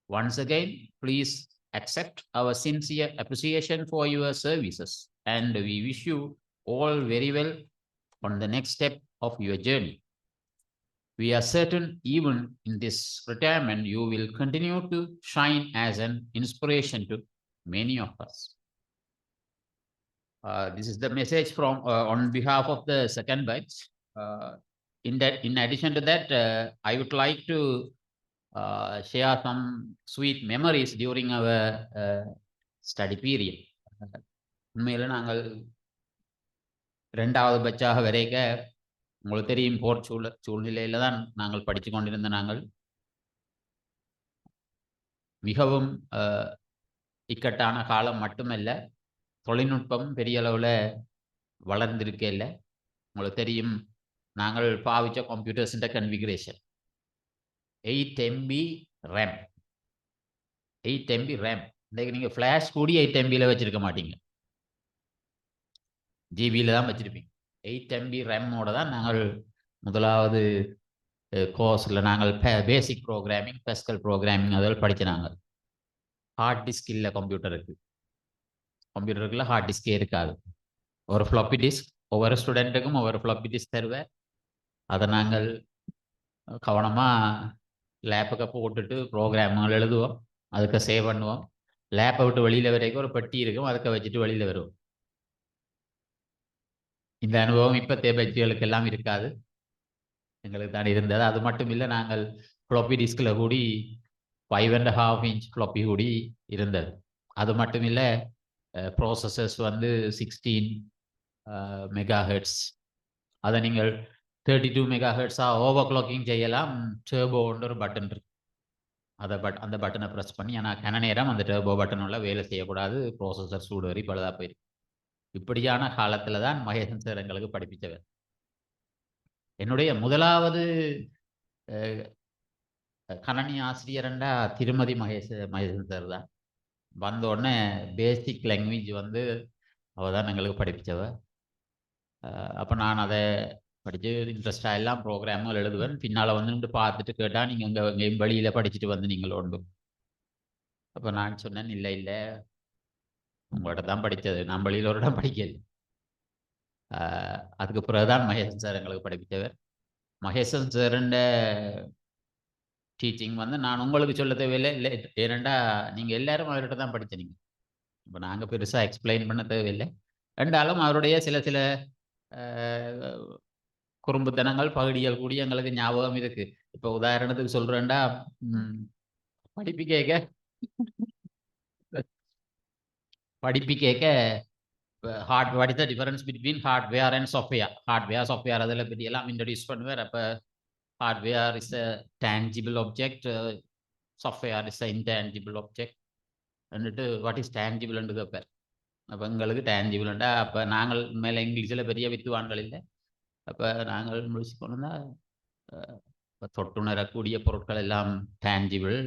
Once again, please accept our sincere appreciation for your services, and we wish you all very well on the next step of your journey. We are certain even in this retirement, you will continue to shine as an inspiration to many of us. This is the message from on behalf of the second batch. In addition to that, I would like to share some sweet memories during our study period. உண்மையில நாங்கள் இரண்டாவது பட்சாக வரைக்க உங்களுக்கு தெரியும் போர் சூழ்நிலையில தான் நாங்கள் படித்து கொண்டிருந்த நாங்கள் மிகவும் இக்கட்டான காலம் மட்டுமல்ல, தொழில்நுட்பம் பெரிய அளவில் வளர்ந்திருக்கே இல்லை. உங்களுக்கு தெரியும், நாங்கள் பாவிச்ச கம்ப்யூட்டர்ஸின் configuration 8 MB RAM. 8 MB RAM. இன்றைக்கு நீங்கள் ஃப்ளாஷ் கூடி 8 MBயில் வச்சுருக்க மாட்டீங்க, ஜிபியில் தான் வச்சுருப்பீங்க. 8 MB ரேமோட தான் நாங்கள் முதலாவது கோர்ஸில் நாங்கள் பேசிக் ப்ரோக்ராமிங், பெஸ்கல் ப்ரோக்ராமிங் அதில் படித்த நாங்கள். ஹார்ட் டிஸ்க் இல்லை கம்ப்யூட்டருக்குள்ள ஹார்ட் டிஸ்கே இருக்காது. ஒரு ஃப்ளாப்பி டிஸ்க், ஒவ்வொரு ஸ்டூடெண்ட்டுக்கும் ஒவ்வொரு ஃப்ளாப்பி டிஸ்க் தருவேன். அதை நாங்கள் கவனமாக லேப்புக்கு போட்டுட்டு ப்ரோக்ராம்கள் எழுதுவோம், அதுக்கு சேவ் பண்ணுவோம். லேப்பை விட்டு வெளியில் வரைக்கும் ஒரு பெட்டி இருக்கும், அதுக்கு வச்சுட்டு வெளியில் வருவோம். இந்த அனுபவம் இப்போ தேபட்சிகளுக்கு எல்லாம் இருக்காது, எங்களுக்கு தான் இருந்தது. அது மட்டும் இல்லை, நாங்கள் ஃப்ளாப்பி டிஸ்கில் கூடி 5.5 inch ஃப்ளாப்பி கூடி இருந்தது. அது மட்டும் இல்லை, ப்ராசஸர்ஸ் வந்து 16 மெகாஹெர்ட்ஸ். அதை நீங்கள் 32 மெகாஹெர்ட்ஸாக ஓவர் கிளாக்கிங் செய்யலாம். டர்போன்ற ஒரு பட்டன் இருக்கு, அந்த பட்டனை ப்ரெஸ் பண்ணி. ஆனால் கன நேரம் அந்த டர்போ பட்டனோட வேலை செய்யக்கூடாது, ப்ராசஸர் சூடு வரி பழுதாக போயிருக்கு. இப்படியான காலத்தில் தான் மகேசன் சார் எங்களுக்கு படிப்பித்தவர். என்னுடைய முதலாவது கணனி ஆசிரியர்ண்டா திருமதி மகேசன் சார் தான். வந்தோடனே பேசிக் லாங்குவேஜ் வந்து அவள் தான் எங்களுக்கு படிப்பித்தவ. அப்போ நான் அதை படித்து இன்ட்ரெஸ்டாக எல்லாம் ப்ரோக்ராமும் எழுதுவேன். பின்னால் வந்து பார்த்துட்டு கேட்டால், நீங்கள் எங்கேயும் வெளியில் படிச்சுட்டு வந்து நீங்கள் உண்டு. அப்போ நான் சொன்னேன், இல்லை உங்கள்கிட்ட தான் படித்தது, நான் வெளியில் ஒரு இடம் படிக்கல. அதுக்கு பிறகுதான் மகேசன் சார் எங்களுக்கு படிப்பித்தவர். மகேசன் சாருண்ட டீச்சிங் வந்து நான் உங்களுக்கு சொல்ல தேவையில்லை, இல்லை ஏனெண்டா நீங்கள் எல்லாரும் அவர்கிட்ட தான் படித்தீங்க. இப்போ நாங்கள் பெருசாக எக்ஸ்பிளைன் பண்ண தேவையில்லை. ரெண்டாலும் அவருடைய சில குறும்புத்தனங்கள், பகுதிகள் கூடி எங்களுக்கு ஞாபகம் இருக்கு. இப்போ உதாரணத்துக்கு சொல்கிறேன்டா, படிப்பு கேட்க what is the difference between hardware and software அதில் பற்றி எல்லாம் இன்ட்ரடியூஸ் பண்ணுவார். அப்போ hardware is a tangible object, software is a intangible object. வந்துட்டு வாட் இஸ் டேஞ்சிபிள்னு கேட்பார். அப்போ எங்களுக்கு டேஞ்சிபிள்ண்டா, அப்போ நாங்கள் மேலே இங்கிலீஷில் பெரிய வித்துவான்கள் இல்லை. அப்போ நாங்கள் முடிச்சு கொண்டு தொட்டுணரக்கூடிய பொருட்கள் எல்லாம் டேஞ்சிபிள்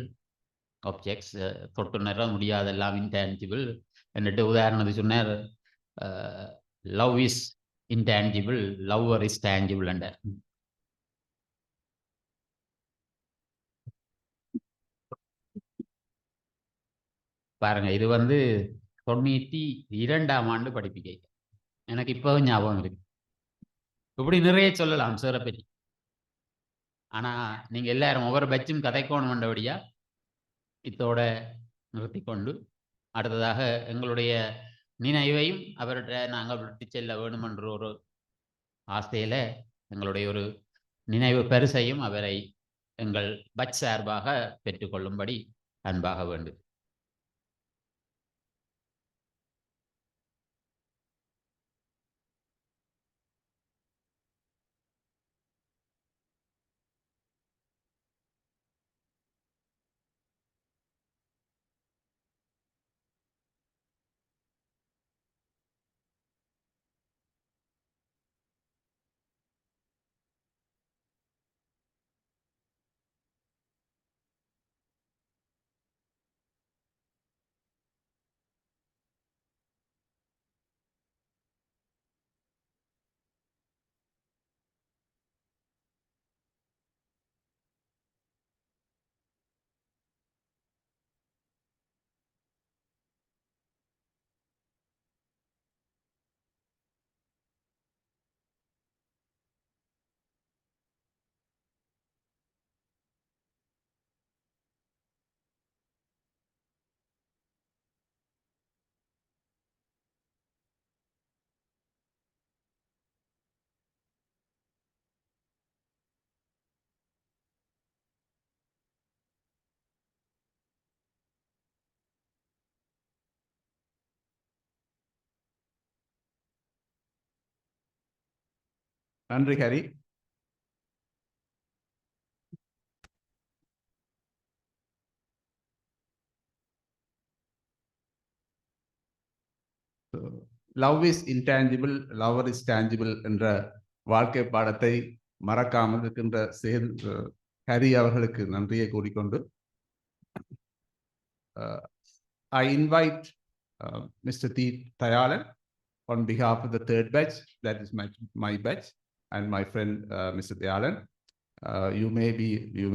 ஆப்ஜெக்ட்ஸ், தொட்டுணர முடியாதெல்லாம் இன்டேஞ்சிபிள். എന്നിട്ട് உதாரணத்துக்கு சொன்னார், love is intangible, lover is tangible என்றார். பாருங்க, இது வந்து 92ஆம் ஆண்டு படிப்பிக்கை. எனக்கு இப்போவும் ஞாபகம் இருக்கு. இப்படி நிறைய சொல்லலாம் சாரை பற்றி. ஆனால் நீங்கள் எல்லாரும் ஒவ்வொரு பட்சும் கதைக்கோணும் வேண்டபடியா இதோட நிறுத்தி கொண்டு அடுத்ததாக எங்களுடைய நினைவையும் அவர்கிட்ட நாங்கள் விட்டு செல்ல வேணுமென்ற ஒரு ஆசையில் எங்களுடைய ஒரு நினைவு பரிசையும் அவரை எங்கள் பட்ச் சார்பாக பெற்றுக்கொள்ளும்படி அன்பாக வேண்டும். நன்றி Hari. Love is intangible, lover is tangible என்ற வாழ்க்கை பாடத்தை மறக்காமல் இருக்கின்ற ஹரி அவர்களுக்கு நன்றியை கூறிக்கொண்டு I invite Mr. T. Tayalan on behalf of the third batch, that is my batch, and my friend Mr. Tayalan. You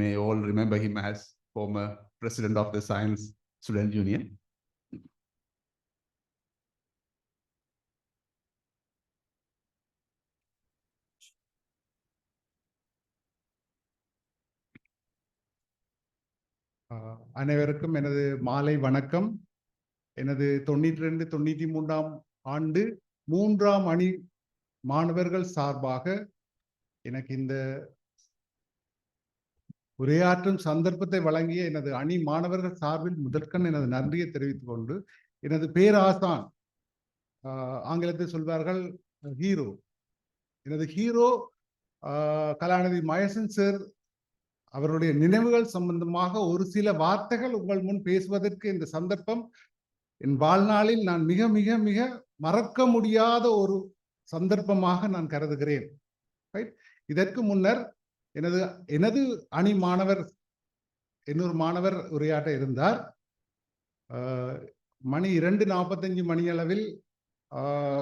may all remember him as former president of the Science Student Union. அனைவருக்கும் எனது மாலை வணக்கம். எனது 92-93 ஆண்டு 3ஆம் அணி மாணவர்கள் சார்பாக எனக்கு இந்த உரையாற்றும் சந்தர்ப்பத்தை வழங்கிய எனது அணி மாணவர்கள் சார்பில் முதற்கண் எனது நன்றியை தெரிவித்துக் கொண்டு, எனது பேராசான், ஆங்கிலத்தில் சொல்வார்கள் ஹீரோ, எனது ஹீரோ கலாநிதி மகேசன் சார் அவருடைய நினைவுகள் சம்பந்தமாக ஒரு சில வார்த்தைகள் உங்கள் முன் பேசுவதற்கு இந்த சந்தர்ப்பம் என் வாழ்நாளில் நான் மிக மிக மிக மறக்க முடியாத ஒரு சந்தர்ப்பமாக நான் கருதுகிறேன். இதற்கு முன்னர் எனது அணி மாணவர் இன்னொரு மாணவர் உரையாற்ற இருந்தார். மணி 2:45 மணியளவில்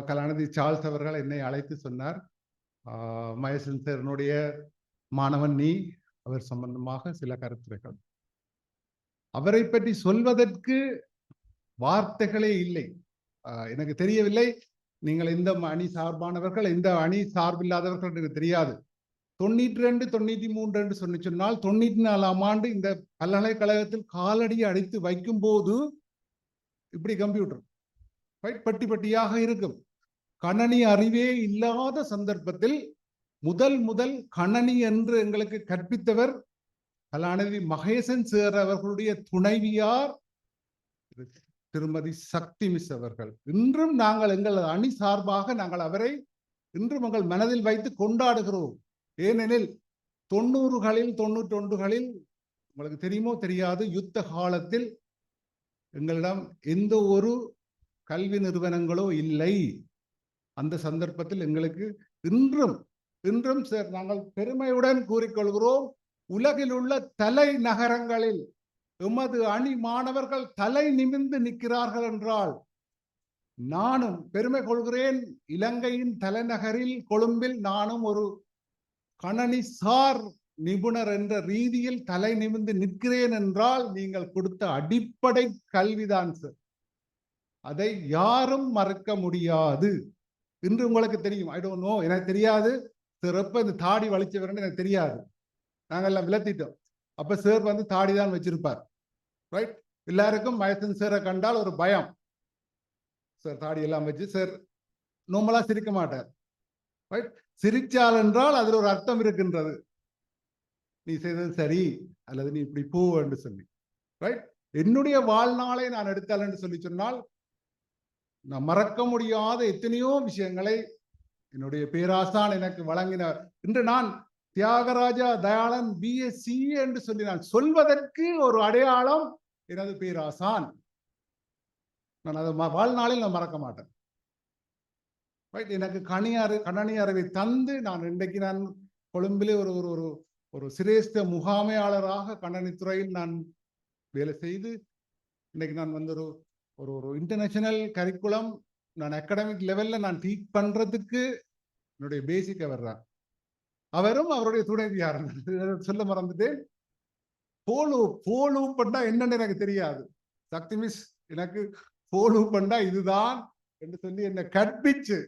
கலாநிதி சார்ல்ஸ் அவர்கள் என்னை அழைத்து சொன்னார், மகேசன் சார்னுடைய மாணவன் நீ, அவர் சம்பந்தமாக சில கருத்துரைகள். அவரை பற்றி சொல்வதற்கு வார்த்தைகளே இல்லை. எனக்கு தெரியவில்லை நீங்கள் இந்த அணி சார்பானவர்கள், இந்த அணி சார்பில்லாதவர்கள் எனக்கு தெரியாது. 92, 93 என்று சொன்னால் 94ஆம் ஆண்டு இந்த பல்கலைக்கழகத்தில் காலடி அடித்து வைக்கும் போது இப்படி கம்ப்யூட்டர் பட்டி பட்டியாக இருக்கும். கணனி அறிவே இல்லாத சந்தர்ப்பத்தில் முதல் கணனி என்று எங்களுக்கு கற்பித்தவர் கலாநிதி மகேசன் சார் அவர்களுடைய துணைவியார் திருமதி சக்தி மிஸ் அவர்கள். இன்றும் நாங்கள் எங்கள் அணி சார்பாக நாங்கள் அவரை இன்றும் எங்கள் மனதில் வைத்து கொண்டாடுகிறோம். ஏனெனில் 90களில் 91களில் உங்களுக்கு தெரியுமோ தெரியாது, யுத்த காலத்தில் எங்களிடம் எந்த ஒரு கல்வி நிறுவனங்களோ இல்லை. அந்த சந்தர்ப்பத்தில் எங்களுக்கு இன்றும் சார் நாங்கள் பெருமையுடன் கூறிக்கொள்கிறோம், உலகில் உள்ள தலைநகரங்களில் எமது அணி மாணவர்கள் தலை நிமிர்ந்து நிற்கிறார்கள் என்றால் நானும் பெருமை கொள்கிறேன். இலங்கையின் தலைநகரில் கொழும்பில் நானும் ஒரு கணனி சார் நிபுணர் என்ற ரீதியில் தலை நிமிர்ந்து நிற்கிறேன் என்றால் நீங்கள் கொடுத்த அடிப்படை கல்விதான் சார். அதை யாரும் மறக்க முடியாது. இன்று உங்களுக்கு தெரியும், ஐ டோன்ட் நோ, எனக்கு தெரியாது சிறப்ப இந்த தாடி வலிச்சவர்னு எனக்கு தெரியாது. நாங்கள் எல்லாம் விளத்திட்டோம். அப்ப சார் வந்து தாடி தான் வச்சிருப்பார். ரைட், எல்லாருக்கும் மகேசன் சாரை கண்டால் ஒரு பயம். சார் தாடி எல்லாம் வச்சு சார் நார்மலா சிரிக்க மாட்டார். ரைட், சிரிச்சால் என்றால் அதில் ஒரு அர்த்தம் இருக்கின்றது, நீ செய்தது சரி அல்லது நீ இப்படி போ என்று சொல்லி. ரைட், என்னுடைய வாழ்நாளை நான் எடுத்தால் என்று சொல்லி சொன்னால் நான் மறக்க முடியாத எத்தனையோ விஷயங்களை என்னுடைய பேராசான் எனக்கு வழங்கினார். இன்று நான் தியாகராஜா தயாளன் பிஎஸ்சி என்று சொல்லி நான் சொல்வதற்கு ஒரு அடையாளம் எனது பேராசான். நான் அதை வாழ்நாளில் நான் மறக்க மாட்டேன். ரைட், எனக்கு கணனி அறிவை தந்து நான் இன்றைக்கு நான் கொழும்பிலே ஒரு சிரேஷ்ட முகாமையாளராக கணனித்துறையில் நான் வேலை செய்து இன்றைக்கு நான் வந்து ஒரு இன்டர்நேஷனல் கரிக்குலம் நான் அகாடமிக் லெவல்ல நான் டீச் பண்றதுக்கு என்னுடைய பேசிக் அவர் தான். அவரும் அவருடைய துணைவியார் சொல்ல மறந்துட்டேன். போலூ பண்ணா என்னன்னு எனக்கு தெரியாது. சக்தி மிஸ் எனக்கு போலூ பண்ணா இதுதான் என்று சொல்லி என்னை கற்பிச்சு,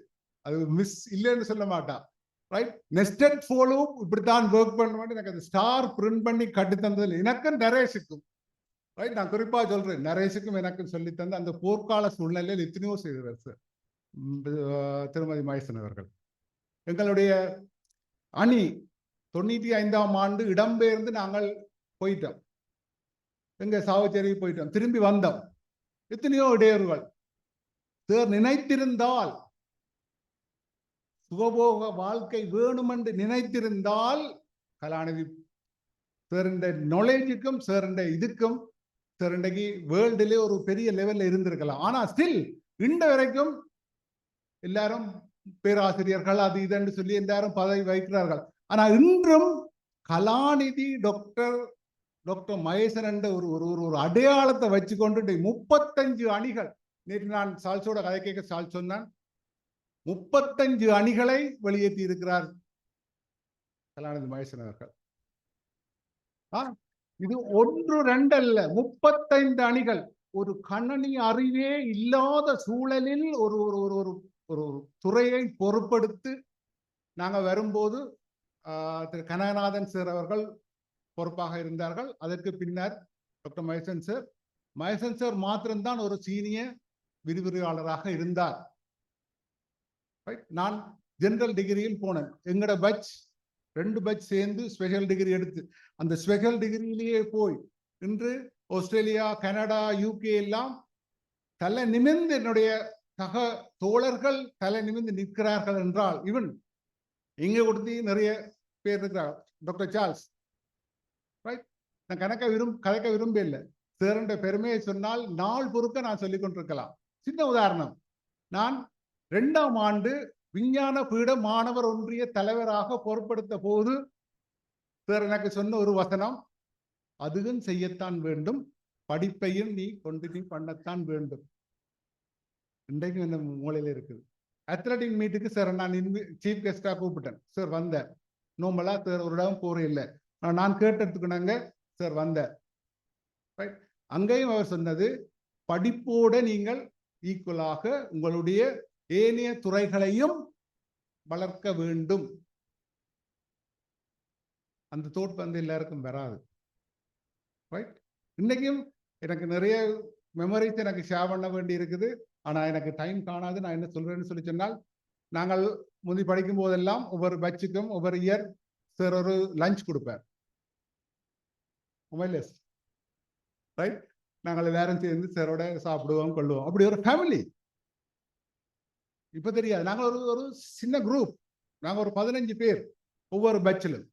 அது மிஸ் இல்லைன்னு சொல்ல மாட்டா. ரைட், நெஸ்டட் போலூ இப்படித்தான் ஒர்க் பண்ணுவேன் எனக்கு அந்த ஸ்டார் பிரிண்ட் பண்ணி கட்டி தந்ததில் எனக்கும் நரேஷுக்கும், ரைட், நான் குறிப்பா சொல்றேன், நரேஷுக்கும் எனக்கும் சொல்லி தந்த அந்த போர்க்கால சூழ்நிலையில் எத்தனையோ செய்தவர் சார் திருமதி மகேசன் அவர்கள். எங்களுடைய அணி 95ஆம் ஆண்டு இடம்பெயர்ந்து நாங்கள் போயிட்டோம், எங்க சாவச்சேரி போயிட்டோம், திரும்பி வந்தோம். எத்தனையோ இடையூறுகள். சார் நினைத்திருந்தால், சுகபோக வாழ்க்கை வேணும் என்று நினைத்திருந்தால் கலாநிதி சார் நாலேஜுக்கும் சார் இதுக்கும் சார் இன்றைக்கு வேர்ல்டிலே ஒரு பெரிய லெவல்ல இருந்திருக்கலாம். ஆனா ஸ்டில் இன்று வரைக்கும் எல்லாரும் பேராசிரியர்கள் அது இதுன்னு சொல்லி எல்லாரும் பதவி வகிக்கிறார்கள். ஆனா இன்றும் கலாநிதி டாக்டர் மகேசன் என்ற ஒரு அடையாளத்தை வச்சுக்கொண்டு 35 அணிகள், நேற்று நான் சால்ஸோட கதை கேட்க சால் சொன்னான், 35 அணிகளை வெளியேற்றி இருக்கிறார் கலாநிதி மகேசன் அவர்கள். இது 1 2 அல்ல, 35 அணிகள். ஒரு கணனி அறிவே இல்லாத சூழலில் ஒரு ஒரு ஒரு ஒரு துறையை பொறுப்படுத்தி நாங்க வரும்போது திரு கனகநாதன் சார் அவர்கள் பொறுப்பாக இருந்தார்கள். அதற்கு பின்னர் டாக்டர் மகேசன் சார் மாத்திரம்தான் ஒரு சீனியர் விரிவுரையாளராக இருந்தார். நான் ஜெனரல் டிகிரியில் போனேன். எங்கட பட்ச் 2 பட்ச் சேர்ந்து ஸ்பெஷல் டிகிரி எடுத்து அந்த ஸ்பெஷல் டிகிரியிலேயே போய் இன்று ஆஸ்திரேலியா, கனடா, UK எல்லாம் தலை நிமிர்ந்து என்னுடைய சக தோழர்கள் தலை நிமிர்ந்து நிற்கிறார்கள் என்றால், இவன் இங்க கொடுத்து நிறைய பேர் இருக்கிறார். டாக்டர் சார்ல்ஸ், ரைட், நான் கதைக்க விரும்ப இல்லை. சேரண்ட பெருமையை சொன்னால் நாள் பொறுக்க நான் சொல்லிக் கொண்டிருக்கலாம். சின்ன உதாரணம், நான் 2ஆம் ஆண்டு விஞ்ஞான பீட மாணவர் ஒன்றிய தலைவராக பொறுப்படுத்த போது சார் எனக்கு சொன்ன ஒரு வசனம், அதுவும் செய்யத்தான் வேண்டும், படிப்பையும் நீ கண்டினியூ பண்ணத்தான் வேண்டும். இன்றைக்கும் என்ன மூலையில இருக்குது. அத்லட்டிக் மீட்டுக்கு சார் நான் சீஃப் கெஸ்டா கூப்பிட்டேன். சார் வந்த நோம்பலா சார் ஒரு இடம் போற இல்லை, நான் கேட்டதுக்குனாங்க சார் வந்த. அங்கேயும் அவர் சொன்னது, படிப்போட நீங்கள் ஈக்குவலாக உங்களுடைய ஏனைய துறைகளையும் வளர்க்க வேண்டும். அந்த தோட் வந்து எல்லாருக்கும் வராது. ரைட், இன்னைக்கும் எனக்கு நிறைய மெமரிஸ் எனக்கு ஷேர் பண்ண வேண்டி இருக்குது. ஆனா எனக்கு டைம் காணாது. நான் என்ன சொல்றேன்னு சொல்லி சொன்னால், நாங்கள் முந்தி படிக்கும் போதெல்லாம் ஒவ்வொரு பட்சுக்கும் ஒவ்வொரு இயர் சார் ஒரு லஞ்ச் கொடுப்பார். ரைட், நாங்கள் எல்லாரும் சேர்ந்து சாரோட சாப்பிடுவோம் கொள்ளுவோம். அப்படி ஒரு ஃபேமிலி. இப்ப தெரியாது. நாங்கள் ஒரு சின்ன குரூப், நாங்க ஒரு 15 பேர் ஒவ்வொரு பேட்சிலும்.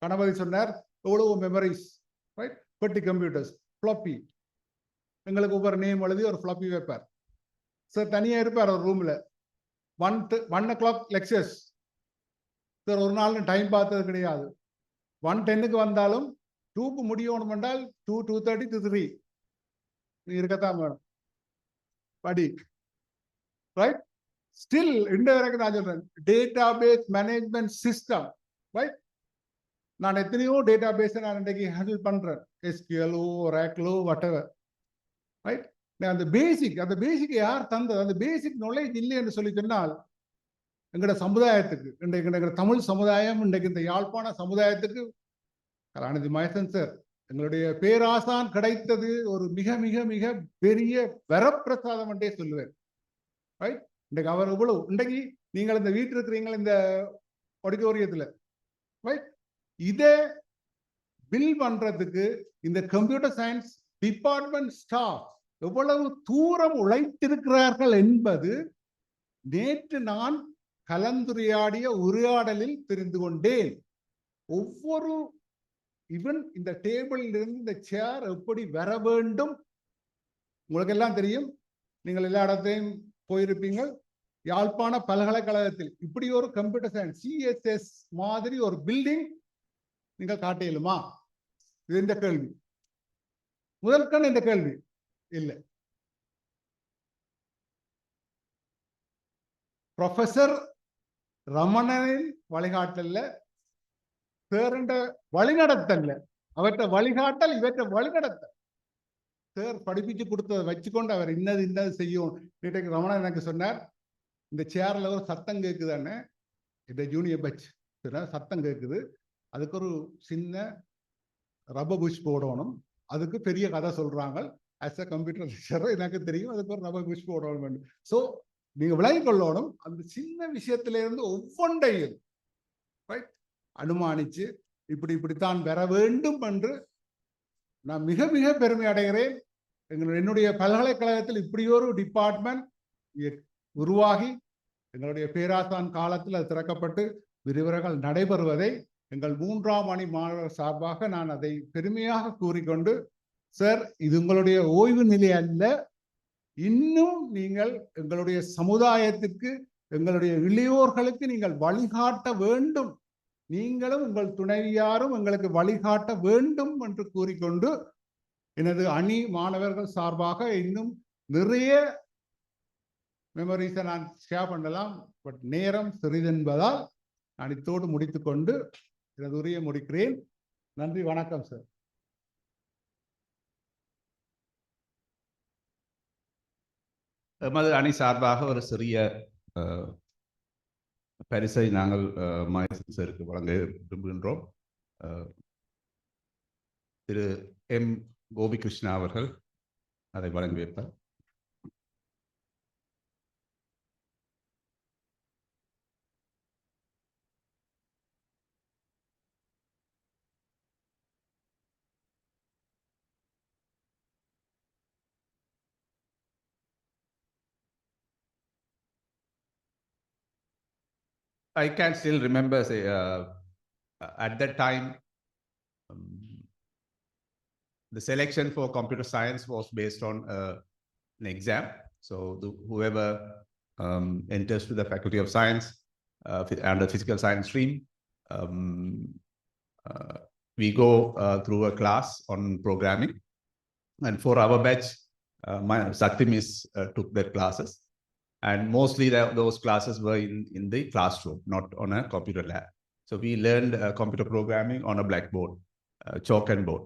கணபதி சொன்னார் எவ்வளவு மெமரிஸ், ரைட், 20 கம்ப்யூட்டர்ஸ், ஃப்ளாப்பி, எங்களுக்கு ஒவ்வொரு நேம் எழுதி ஒரு ஃப்ளாப்பி வைப்பார். சார் தனியா இருப்பார் ஒரு ரூம்ல. 1 o'clock லெக்சர்ஸ். சார் ஒரு நாள் டைம் பார்த்தது கிடையாது. 1:10 வந்தாலும் 2க்கு முடியணும் என்றால் 2:30 to 3 இருக்கத்தான் வேணும். படி, ரைட். ஸ்டில் இன்டைரக்ட் நான் சொல்றேன், டேட்டாபேஸ் மேனேஜ்மெண்ட் சிஸ்டம், ரைட். நான் எத்தனையோ டேட்டாபேஸ் நான் இன்றைக்கு ஹேண்டில் பண்றேன், SQL-ஓ Oracle-ஓ whatever, ரைட். அந்த பேசிக் யார் தந்தது? அந்த பேசிக் நாலேஜ் இல்லை என்று சொல்லி சொன்னால், எங்களோட சமுதாயத்துக்கு, இன்றைக்கு எங்களோட தமிழ் சமுதாயம், இன்றைக்கு இந்த யாழ்ப்பாண சமுதாயத்துக்கு கலாநிதி மகேசன் சார் எங்களுடைய பேராசான் கிடைத்தது ஒரு மிக மிக மிக பெரிய வரப்பிரசாதம் என்றே சொல்லுவேன். ரைட், இன்றைக்கு அவர் இவ்வளவு, இன்றைக்கு நீங்கள் இந்த வீட்டில் இருக்கிறீங்க இந்த ஆடிட்டோரியத்துல, ரைட், இதை பில் பண்றதுக்கு இந்த கம்ப்யூட்டர் சயின்ஸ் டிபார்ட்மெண்ட் ஸ்டாஃப் எவ்வளவு தூரம் உழைத்திருக்கிறார்கள் என்பது நேற்று நான் கலந்துரையாடிய உரையாடலில் தெரிந்து கொண்டேன். ஒவ்வொரு இவன் இந்த டேபிளில் இருந்து இந்த சேர் எப்படி வர வேண்டும் உங்களுக்கு எல்லாம் தெரியும். நீங்கள் எல்லா இடத்தையும் போயிருப்பீங்க. யாழ்ப்பாண பல்கலைக்கழகத்தில் இப்படி ஒரு கம்ப்யூட்டர் சயின்ஸ் CSS மாதிரி ஒரு பில்டிங் நீங்கள் காட்டியலுமா? இது இந்த கேள்வி. முதற்கண் இந்த கேள்வி இல்லை. ப்ரொஃபசர் ரமணனின் வழிகாட்டல்ல, சேரண்ட வழிநடத்தல்ல, அவற்றை வழிகாட்டல், இவற்றை வழிநடத்தல். சார் படிப்பிச்சு கொடுத்ததை வச்சுக்கொண்டு அவர் இன்னது செய்யும். நேற்றைக்கு ரமணன் எனக்கு சொன்னார், இந்த சேர்ல ஒரு சத்தம் கேட்குதானே, இந்த ஜூனியர் பட்ச் சத்தம் கேட்குது, அதுக்கு ஒரு சின்ன ரப்பர் புஷ் போடணும், அதுக்கு பெரிய கதை சொல்றாங்க. ஆஸ் அ கம்ப்யூட்டர் லெக்சரர் எனக்கு தெரியும், அதுக்கு ஒரு ரப்பர் புஷ் போடணும் வேண்டும். ஸோ நீங்க விளங்கி கொள்ளணும், அந்த சின்ன விஷயத்தில இருந்து ஒவ்வொன்றையும் அனுமானிச்சு இப்படித்தான் பெற வேண்டும் என்று நான் மிக மிக பெருமை அடைகிறேன். என்னுடைய பல்கலைக்கழகத்தில் இப்படி ஒரு டிபார்ட்மெண்ட் உருவாகி எங்களுடைய பேராசான் காலத்தில் அது திறக்கப்பட்டு விரிவுரைகள் நடைபெறுவதை எங்கள் 3ஆம் ஆண்டு மாணவர் சார்பாக நான் அதை பெருமையாக கூறிக்கொண்டு, சார் இது உங்களுடைய ஓய்வு நிலை அல்ல, இன்னும் நீங்கள் எங்களுடைய சமுதாயத்திற்கு, எங்களுடைய இளையோர்களுக்கு நீங்கள் வழிகாட்ட வேண்டும். நீங்களும் உங்கள் துணைவியாரும் எங்களுக்கு வழிகாட்ட வேண்டும் என்று கூறிக்கொண்டு எனது அணி மாணவர்கள் சார்பாக இன்னும் நிறைய மெமரிஸை நான் ஷேர் பண்ணலாம். பட் நேரம் சிறிதென்பதால் நான் இத்தோடு முடித்துக்கொண்டு எனது உரையை முடிக்கிறேன். நன்றி, வணக்கம் சார். எமது அணி சார்பாக ஒரு சிறிய பரிசை நாங்கள் மகேசன் சாருக்கு வழங்க விரும்புகின்றோம். திரு எம். கோபிகிருஷ்ணா அவர்கள் அதை வழங்கி வைப்பார். I can still remember, say, at that time, the selection for computer science was based on an exam. So whoever enters to the Faculty of Science under physical science stream, we go through a class on programming. And for our batch, Sakti Miss took their classes. And mostly those classes were in the classroom, not on a computer lab. So we learned computer programming on a blackboard, chalk and board.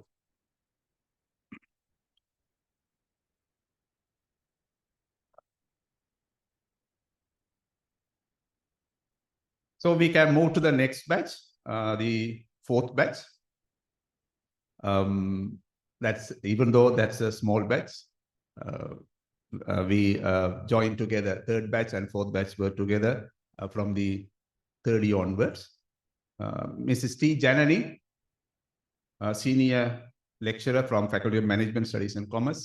So we can move to the next batch, the fourth batch. That's, even though that's a small batch, we joined together. Third batch and fourth batch were together from the 30 onwards. Mrs. T. Janani, senior lecturer from Faculty of Management Studies and Commerce.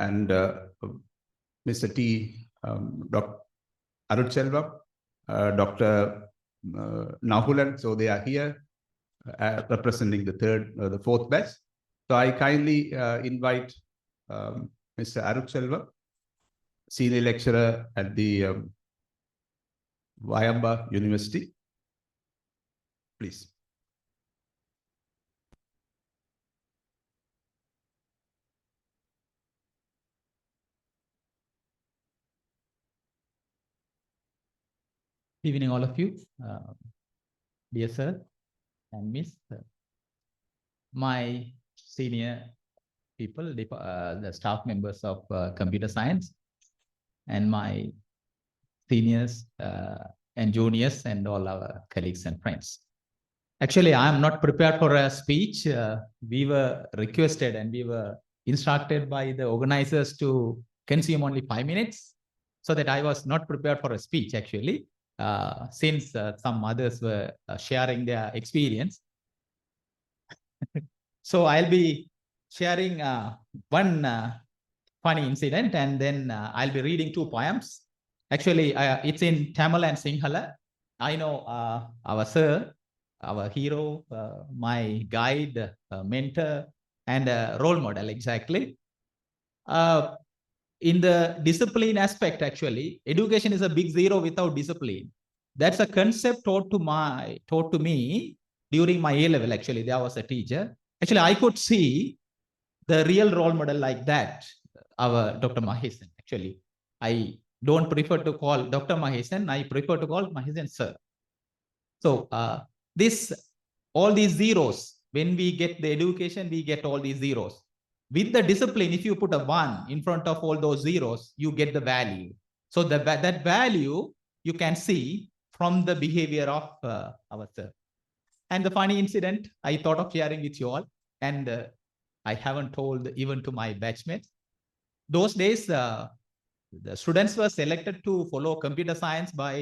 And Mr. T. Dr. Arutselvam, Dr. Nahulan, so they are here representing the fourth batch. So I kindly invite Mr. Arutselvam, senior lecturer at the Vayamba University. Please. Evening, all of you. Dear sir and miss, my senior people, the staff members of computer science, and my seniors and juniors and all our colleagues and friends. Actually, I am not prepared for a speech. We were requested and we were instructed by the organizers to consume only 5 minutes, so that I was not prepared for a speech actually. Since some others were sharing their experience. So I'll be sharing one funny incident, and then I'll be reading 2 poems. Actually, it's in Tamil and Sinhala. I know our sir, our hero, my guide, mentor, and role model, exactly. In the discipline aspect, actually, education is a big zero without discipline. That's a concept taught to me during my A-level. Actually, there was a teacher. Actually, I could see the real role model like that, our Dr. Mahesan. Actually, I don't prefer to call Dr. Mahesan. I prefer to call Mahesan sir. So all these zeros, when we get the education, we get all these zeros. With the discipline, if you put a 1 in front of all those zeros, you get the value. So that value you can see from the behavior of our sir. And the funny incident I thought of sharing with you all, and I haven't told even to my batchmates. Those days, the students were selected to follow computer science by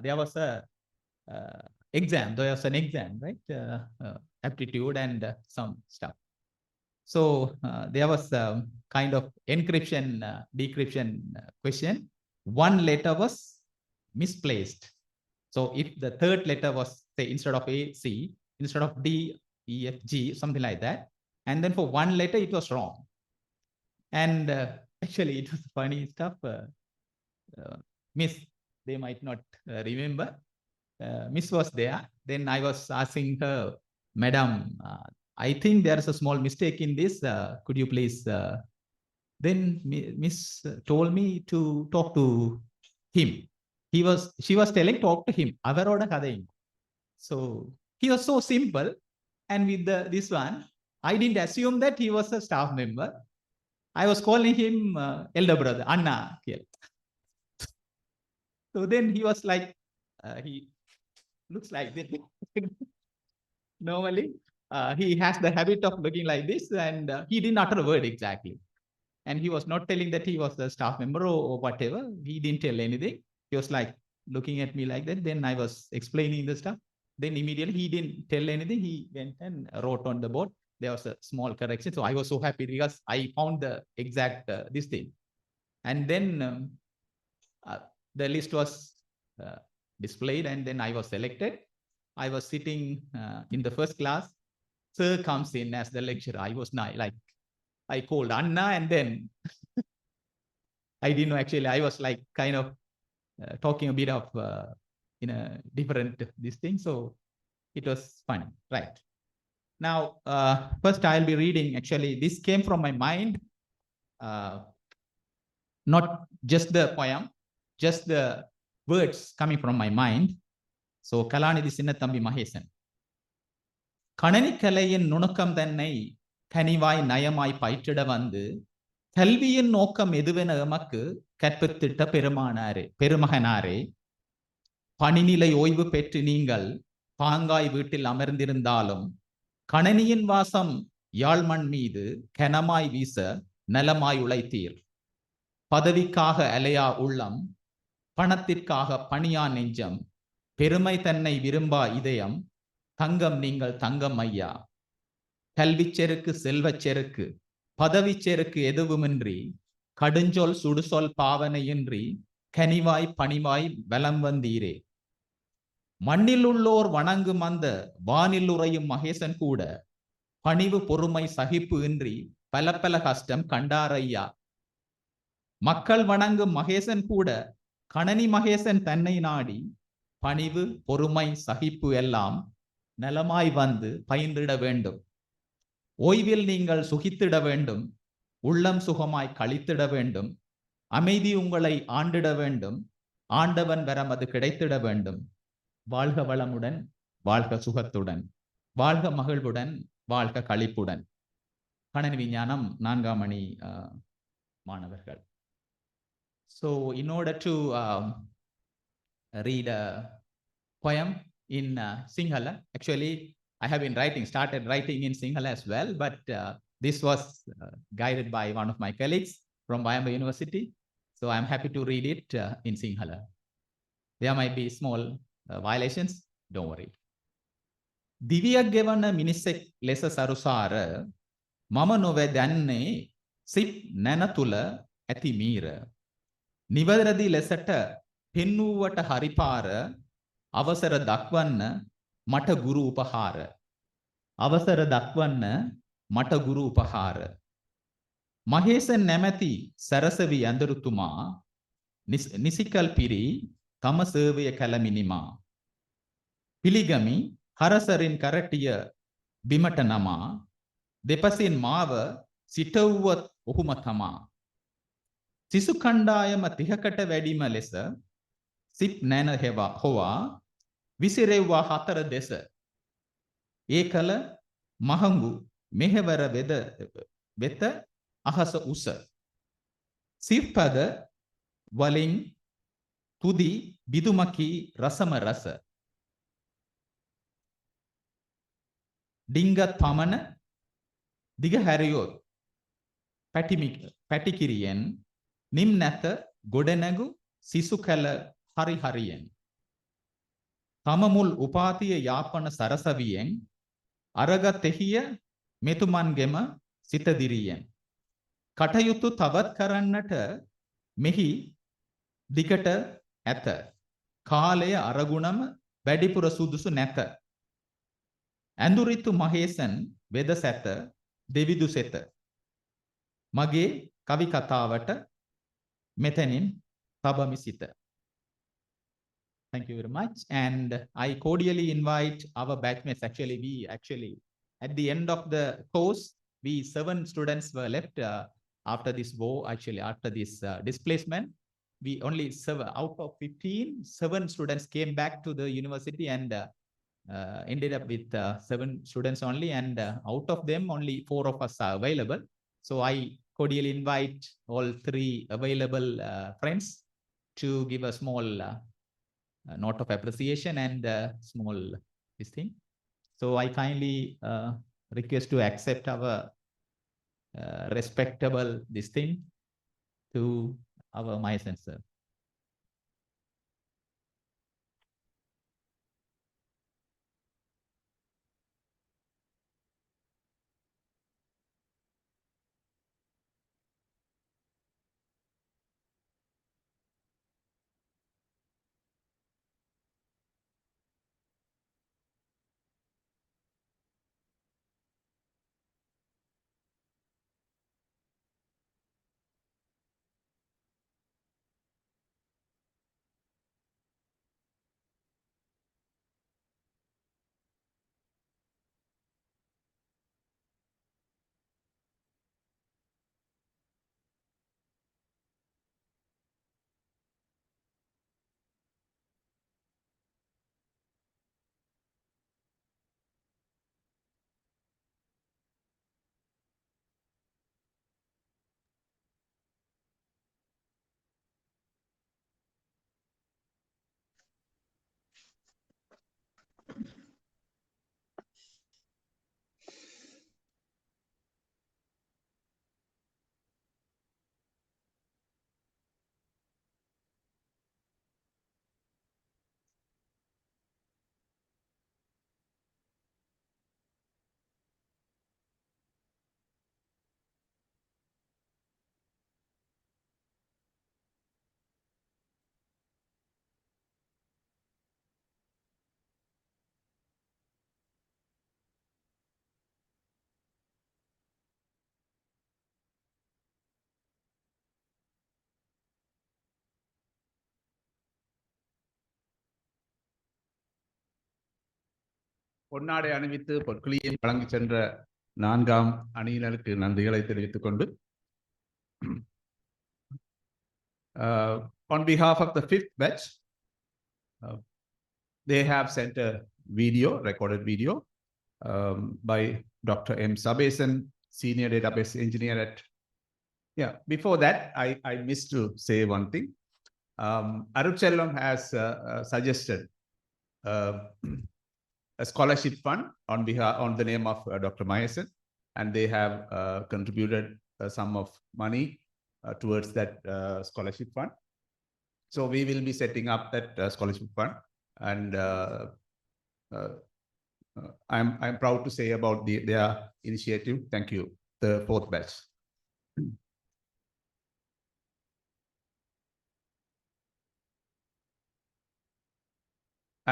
there was a exam. There was an exam, right? Aptitude and some stuff. So there was a kind of encryption, decryption question. One letter was misplaced. So if the third letter was, say, instead of A, C, instead of D, E, F, G, something like that, And then for one letter, it was wrong. And actually, it was funny stuff. Miss, they might not remember. Miss was there. Then I was asking her, Madam, I think there is a small mistake in this. Could you please? Then Miss told me to talk to him. She was telling talk to him. So he was so simple. And with this one, I didn't assume that he was a staff member. I was calling him elder brother, Anna. So then he was like, he looks like this. Normally, he has the habit of looking like this, and he didn't utter a word exactly. And he was not telling that he was a staff member or whatever. He didn't tell anything. He was like looking at me like that. Then I was explaining the stuff. Then immediately he didn't tell anything. He went and wrote on the board. There was a small correction. So I was so happy because I found the exact this thing. And then the list was displayed, and then I was selected. I was sitting in the first class. Sir comes in as the lecturer. I was like, I called Anna, and then I didn't know actually. I was like kind of talking a bit of in a different this thing. So it was funny, right? Now, first I'll be reading. Actually, this came from my mind, not just the poem, just the words coming from my mind. So Kalanidhi Sinnathambi Mahesan. கணனிக்கலையின் நுணுக்கம் தன்னை கனிவாய் நயமாய் பயிற்றிட வந்து கல்வியின் நோக்கம் எதுவென எமக்கு கற்பித்திட்ட பெருமகனாரே, பணிநிலை ஓய்வு பெற்று நீங்கள் பாங்காய் வீட்டில் அமர்ந்திருந்தாலும் கணனியின் வாசம் யாழ்மண் மீது கனமாய் வீச நலமாய் உழைத்தீர். பதவிக்காக அலையா உள்ளம், பணத்திற்காக பணியா நெஞ்சம், பெருமை தன்னை விரும்பா இதயம், தங்கம் நீங்கள் தங்கம் ஐயா. கல்விச் செருக்கு செல்வச் செருக்கு பதவிச் செருக்கு எதுவுமின்றி கடுஞ்சொல் சுடுசொல் பாவனையின்றி கனிவாய் பணிவாய் வலம் வந்தீரே. மண்ணில் உள்ளோர் வணங்கும் அந்த வானில் உறையும் மகேசன் கூட பணிவு பொறுமை சகிப்பு இன்றி பல பல கஷ்டம் கண்டாரையா. மக்கள் வணங்கும் மகேசன் கூட கணனி மகேசன் தன்னை நாடி பணிவு பொறுமை சகிப்பு எல்லாம் நலமாய் வந்து பயின்றிட வேண்டும். ஓய்வில் நீங்கள் சுகித்திட வேண்டும், உள்ளம் சுகமாய் கழித்திட வேண்டும், அமைதி உங்களை ஆண்டிட வேண்டும், ஆண்டவன் வரம் அது கிடைத்திட வேண்டும். வாழ்க வளமுடன், வாழ்க சுகத்துடன், வாழ்க மகிழ்வுடன், வாழ்க களிப்புடன். கணனி விஞ்ஞானம் 4ஆம் மணி மாணவர்கள். So in order to read a poem in Sinhala, actually I have been started writing in Sinhala as well, but this was guided by one of my colleagues from Bayamba University. So I'm happy to read it in Sinhala. There might be small violations, don't worry. Diviyak gevana minisek lesa sarusara mama nove danne sip nana tula ඇති මීර. නිවැරදි ලෙසට පෙන්වුවට හරිපාර අවසර දක්වන්න මට ගුරු උපහාර. අවසර දක්වන්න මට ගුරු උපහාර. මහේසන් නැමැති සරසවි ඇඳරුතුමා නිසිකල් පිරි තම සේවය කළ මිනිමා. පිළිගමි හරසරින් කරටිය බිමට නමා. දෙපසින් මාව සිටවුවත් ඔහුම තමා. සිසු කණ්ඩායම 30කට වැඩිම ලෙස සිප් නැන හොවා විසිරෙව්වා 4 දෙස. ඒ කල මහඟු මෙහෙවර වෙත අහස උස. සිප්පද වලින් තුදි බිදුමකි රසම රස. ඩිංගත් පමණ දිග හැරියොත් පැටිකිරියෙන් නිම් නැත ගොඩනැගු සිසු කැල හරි හරියෙන්. තම මුල් උපාතිය යාපන සරසවියෙන් අරගත් එහිය මෙතුමන්ගෙම සිතදිරියෙන්. කටයුතු තවත් කරන්නට මෙහි දිකට ඇත. කාලය අරගුණම වැඩිපුර සුදුසු නැත. ඇඳුරිතු මහේසන් වෙද සැත දෙවිදු සෙත මගේ කවි කතාවට මෙතනින් තබමි සිත. Thank you very much. And I cordially invite our batchmates. Actually, at the end of the course, 7 students were left after this war, after this displacement. We only 7 out of 15, 7 students came back to the university and ended up with 7 students only. And out of them, only 4 of us are available. So I cordially invite all 3 available friends to give a small note of appreciation and small this thing. So I kindly request to accept our respectable this thing to our Mahesan sir. பொன்னாடை அணிவித்து பொற்களியை வழங்கி சென்ற 4ஆம் அணியினருக்கு நன்றிகளை தெரிவித்துக் கொண்டு on behalf of the 5th batch, they have sent a recorded video by Dr. M. Sabesan, Senior Database Engineer at... before that, I missed to say one thing. Aruchellam has suggested a scholarship fund on the name of Dr. Mahesan, and they have contributed a sum of money towards that scholarship fund. So we will be setting up that scholarship fund, and I'm proud to say about their initiative. Thank you, the 4th batch.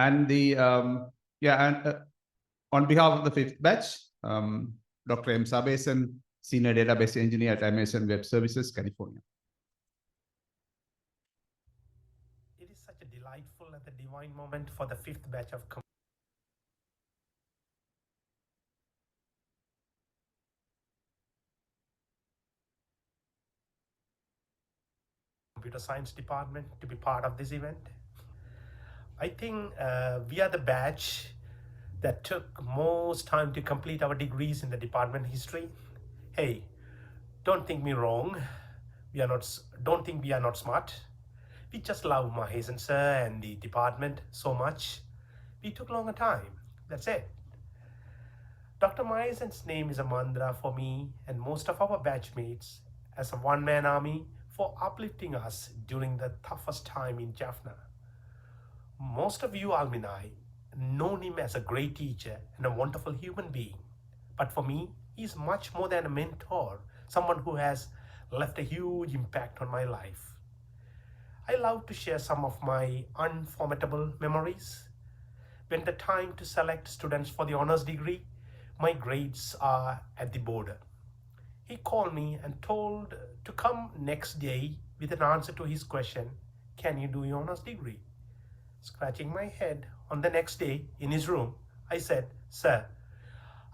And on behalf of the 5th batch, Dr. M. Sabesan, Senior Database Engineer at Mahesan Web Services, California. It is such a delightful and a divine moment for the 5th batch of Computer Science Department to be part of this event. I think we are the batch that took most time to complete our degrees in the department history. Hey, don't think me wrong. Don't think we are not smart. We just love Mahesan sir and the department so much. We took longer time. That's it. Dr. Mahesan's name is a mantra for me and most of our batchmates as a one-man army for uplifting us during the toughest time in Jaffna. Most of you alumni know him as a great teacher and a wonderful human being. But for me, he's much more than a mentor, someone who has left a huge impact on my life. I love to share some of my unforgettable memories. When the time to select students for the honors degree, My grades are at the border. He called me and told to come next day with an answer to his question, can you do your honors degree? Scratching my head, on the next day in his room, I said, sir,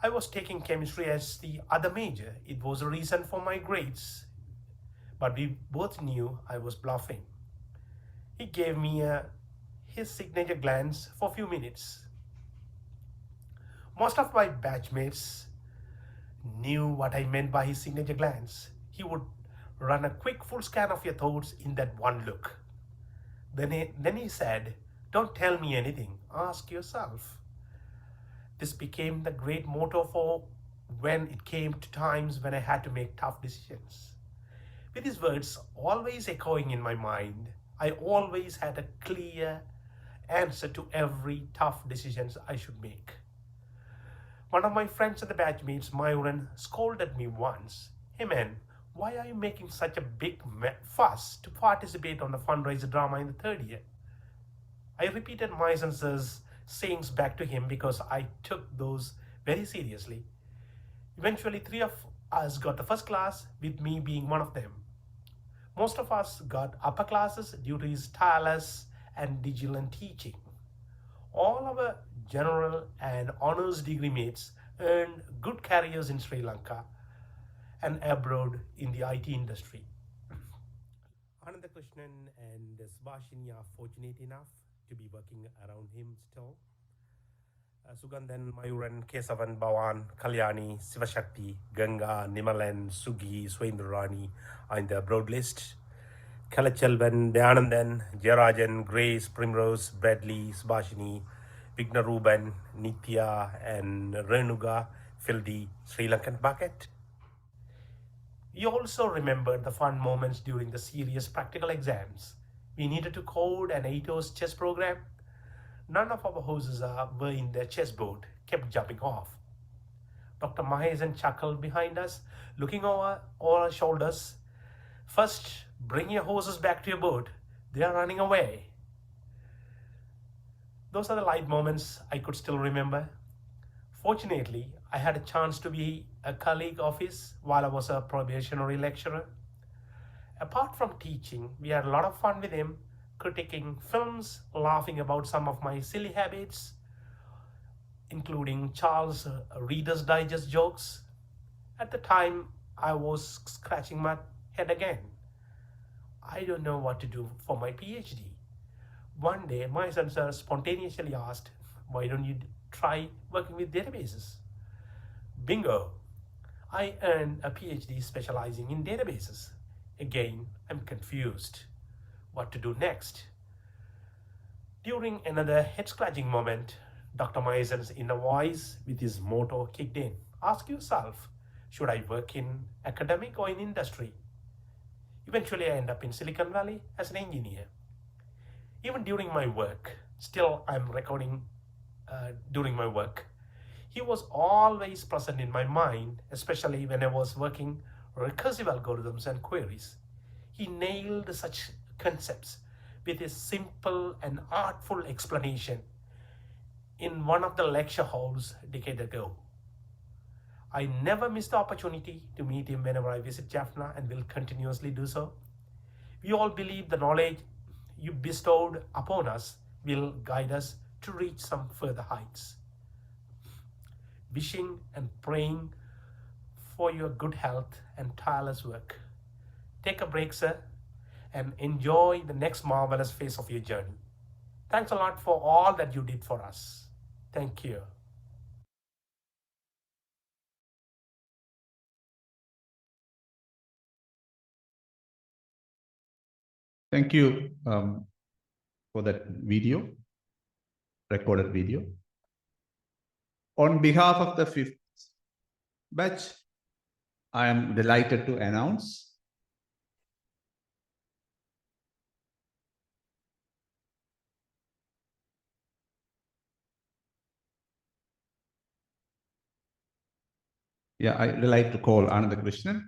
I was taking chemistry as the other major. It was a reason for my grades. But we both knew I was bluffing. He gave me his signature glance for a few minutes. Most of my batchmates knew what I meant by his signature glance. He would run a quick full scan of your thoughts in that one look. Then he said, don't tell me anything, ask yourself. This became the great motto for when it came to times when I had to make tough decisions. With his words always echoing in my mind, I always had a clear answer to every tough decision I should make. One of my friends at the batchmates, Mahesan, scolded me once. Hey man, why are you making such a big fuss to participate on the fundraiser drama in the third year? I repeated Mahesan's sayings back to him because I took those very seriously. Eventually, 3 of us got the first class, with me being one of them. Most of us got upper classes due to his tireless and vigilant teaching. All our general and honors degree mates earned good careers in Sri Lanka and abroad in the IT industry. Ananda Krishnan and Subhashini are fortunate enough to be working around him still. Sugandhan, Mayuran, Kesavan, Bhawan, Kalyani, Sivashakti, Ganga, Nimalan, Sugi, Swendrarani are in the abroad list. Kalachelvan, Dayanandan, Jayarajan, Grace, Primrose, Bradley, Subhashini, Vigna Ruben, Nitya, and Renuga fill the Sri Lankan bucket. We also remembered the fun moments during the serious practical exams. We needed to code an 8-hours chess program. None of our horses were in their chessboard, kept jumping off. Dr. Mahesan chuckled behind us, looking over our shoulders. First, bring your horses back to your boat. They are running away. Those are the light moments I could still remember. Fortunately, I had a chance to be a colleague of his while I was a probationary lecturer. Apart from teaching, we had a lot of fun with him, critiquing films, laughing about some of my silly habits, including Charles' Reader's Digest jokes. At the time, I was scratching my head again. I don't know what to do for my PhD. One day, my sensor spontaneously asked, why don't you try working with databases? Bingo! I earned a PhD specializing in databases. Again, I'm confused. What to do next? During another head-scratching moment, Dr. Mahesan's inner voice with his motto kicked in. Ask yourself, should I work in academic or in industry? Eventually, I end up in Silicon Valley as an engineer. Even during my work, still I'm recording during my work, he was always present in my mind, especially when I was working recursive algorithms and queries. He nailed such concepts with a simple and artful explanation in one of the lecture halls a decade ago. I never miss the opportunity to meet him whenever I visit Jaffna and will continuously do so. We all believe the knowledge you bestowed upon us will guide us to reach some further heights. Wishing and praying for your good health and tireless work. Take a break, sir, and enjoy the next marvelous phase of your journey. Thanks a lot for all that you did for us. Thank you. Thank you for that video, recorded video. On behalf of the 5th batch, I am delighted to announce I'd like to call Ananda Krishnan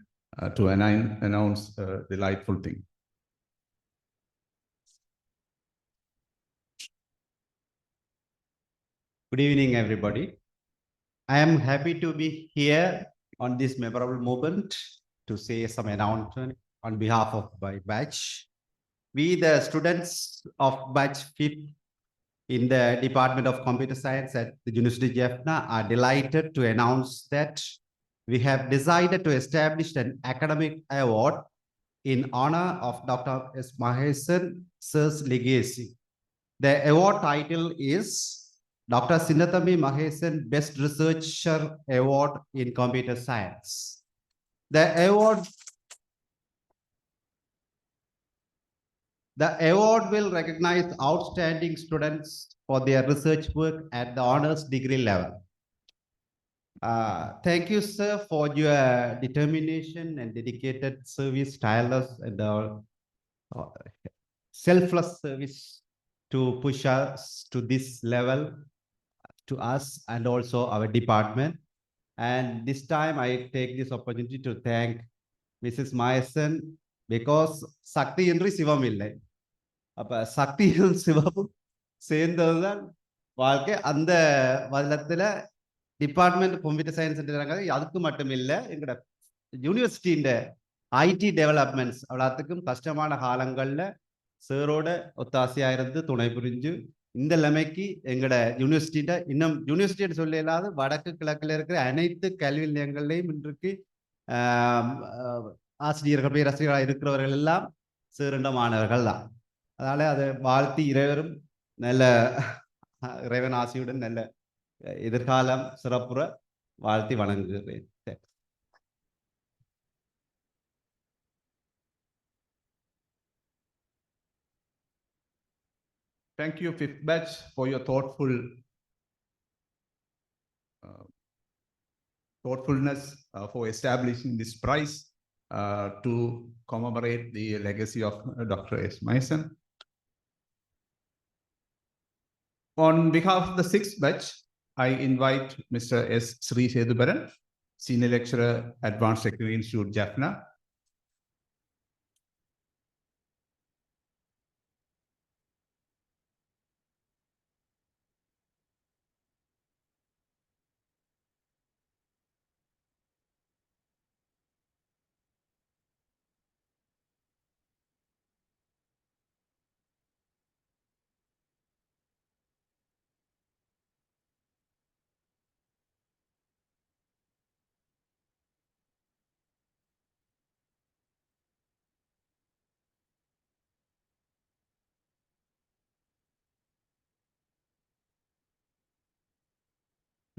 to announce a delightful thing. Good evening, everybody. I am happy to be here on this memorable moment to say some announcement on behalf of my batch. We, the students of batch 5th in the Department of Computer Science at the University of Jaffna, are delighted to announce that we have decided to establish an academic award in honor of Dr. S. Mahesan Sir's legacy. The award title is Dr. Sinatami Mahesan Best Researcher Award in Computer Science. The award will recognize outstanding students for their research work at the honors degree level. Thank you, sir, for your determination and dedicated service, tireless and selfless service to push us to this level, to us and also our department. And this time I take this opportunity to thank Mrs. Mahesan because Sakti Indri Sivam illai. அப்ப சக்தியும் சிவமும் சேர்ந்ததுதான் வாழ்க்கை. அந்த வருடத்துல department computer science அதுக்கு மட்டும் இல்லை, எங்களோட யூனிவர்சிட்டியின் ஐடி டெவலப்மெண்ட்ஸ் அவ்வளோத்துக்கும் கஷ்டமான காலங்களில் சேரோட ஒத்தாசையாக இருந்து துணை புரிஞ்சு இந்த நிலைமைக்கு எங்களோட யூனிவர்சிட்டியிட்ட இன்னும் யூனிவர்சிட்டின்னு சொல்ல இல்லாத வடக்கு கிழக்கில் இருக்கிற அனைத்து கல்வி நிலையங்கள்லையும் இன்றைக்கு ஆசிரியர்கள் பேராசிரியர்களாக இருக்கிறவர்கள் எல்லாம் சேருண்ட மாணவர்கள் தான். அதனால அதை வாழ்த்தி இறைவரும் நல்ல இறைவன் ஆசியுடன் நல்ல எதிர்காலம் சிறப்புற வாழ்த்தி வணங்குகிறேன். Thank you, fifth batch, for your thoughtfulness for establishing this prize to commemorate the legacy of Dr. S. Mahesan. On behalf of the sixth batch, I invite Mr. S. Sri Sedubaran, Senior Lecturer, Advanced Secondary Institute, Jaffna.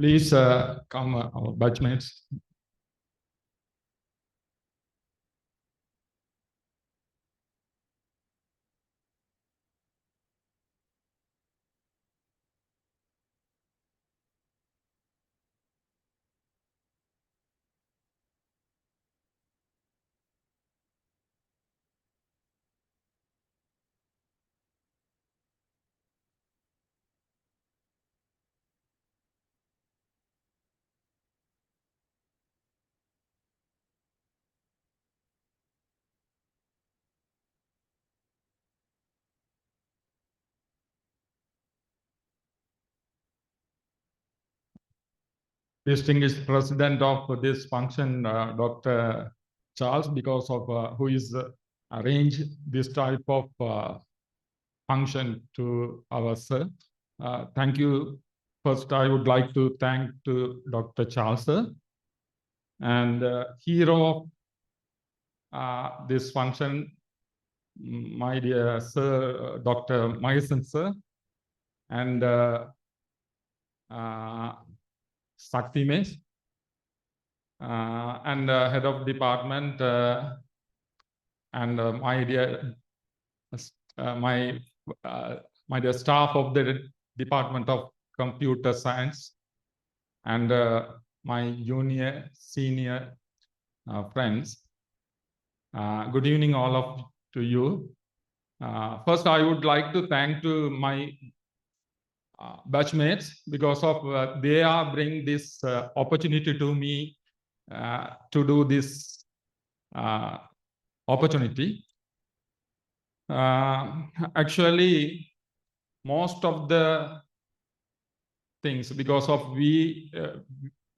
Please come, our batchmates. Distinguished president of this function, Dr. Charles, because of who is arranged this type of function to our sir. Thank you. First, I would like to thank to Dr. Charles, sir, and hero of this function, my dear sir, Dr. Mahesan, sir, and Sakti Mesh, and head of department, and my dear my dear staff of the Department of Computer Science, and my junior, senior friends. Good evening, all of to you. First, I would like to thank to my batchmates because of they are bring this opportunity to me to do this opportunity. Actually, most of the things because of we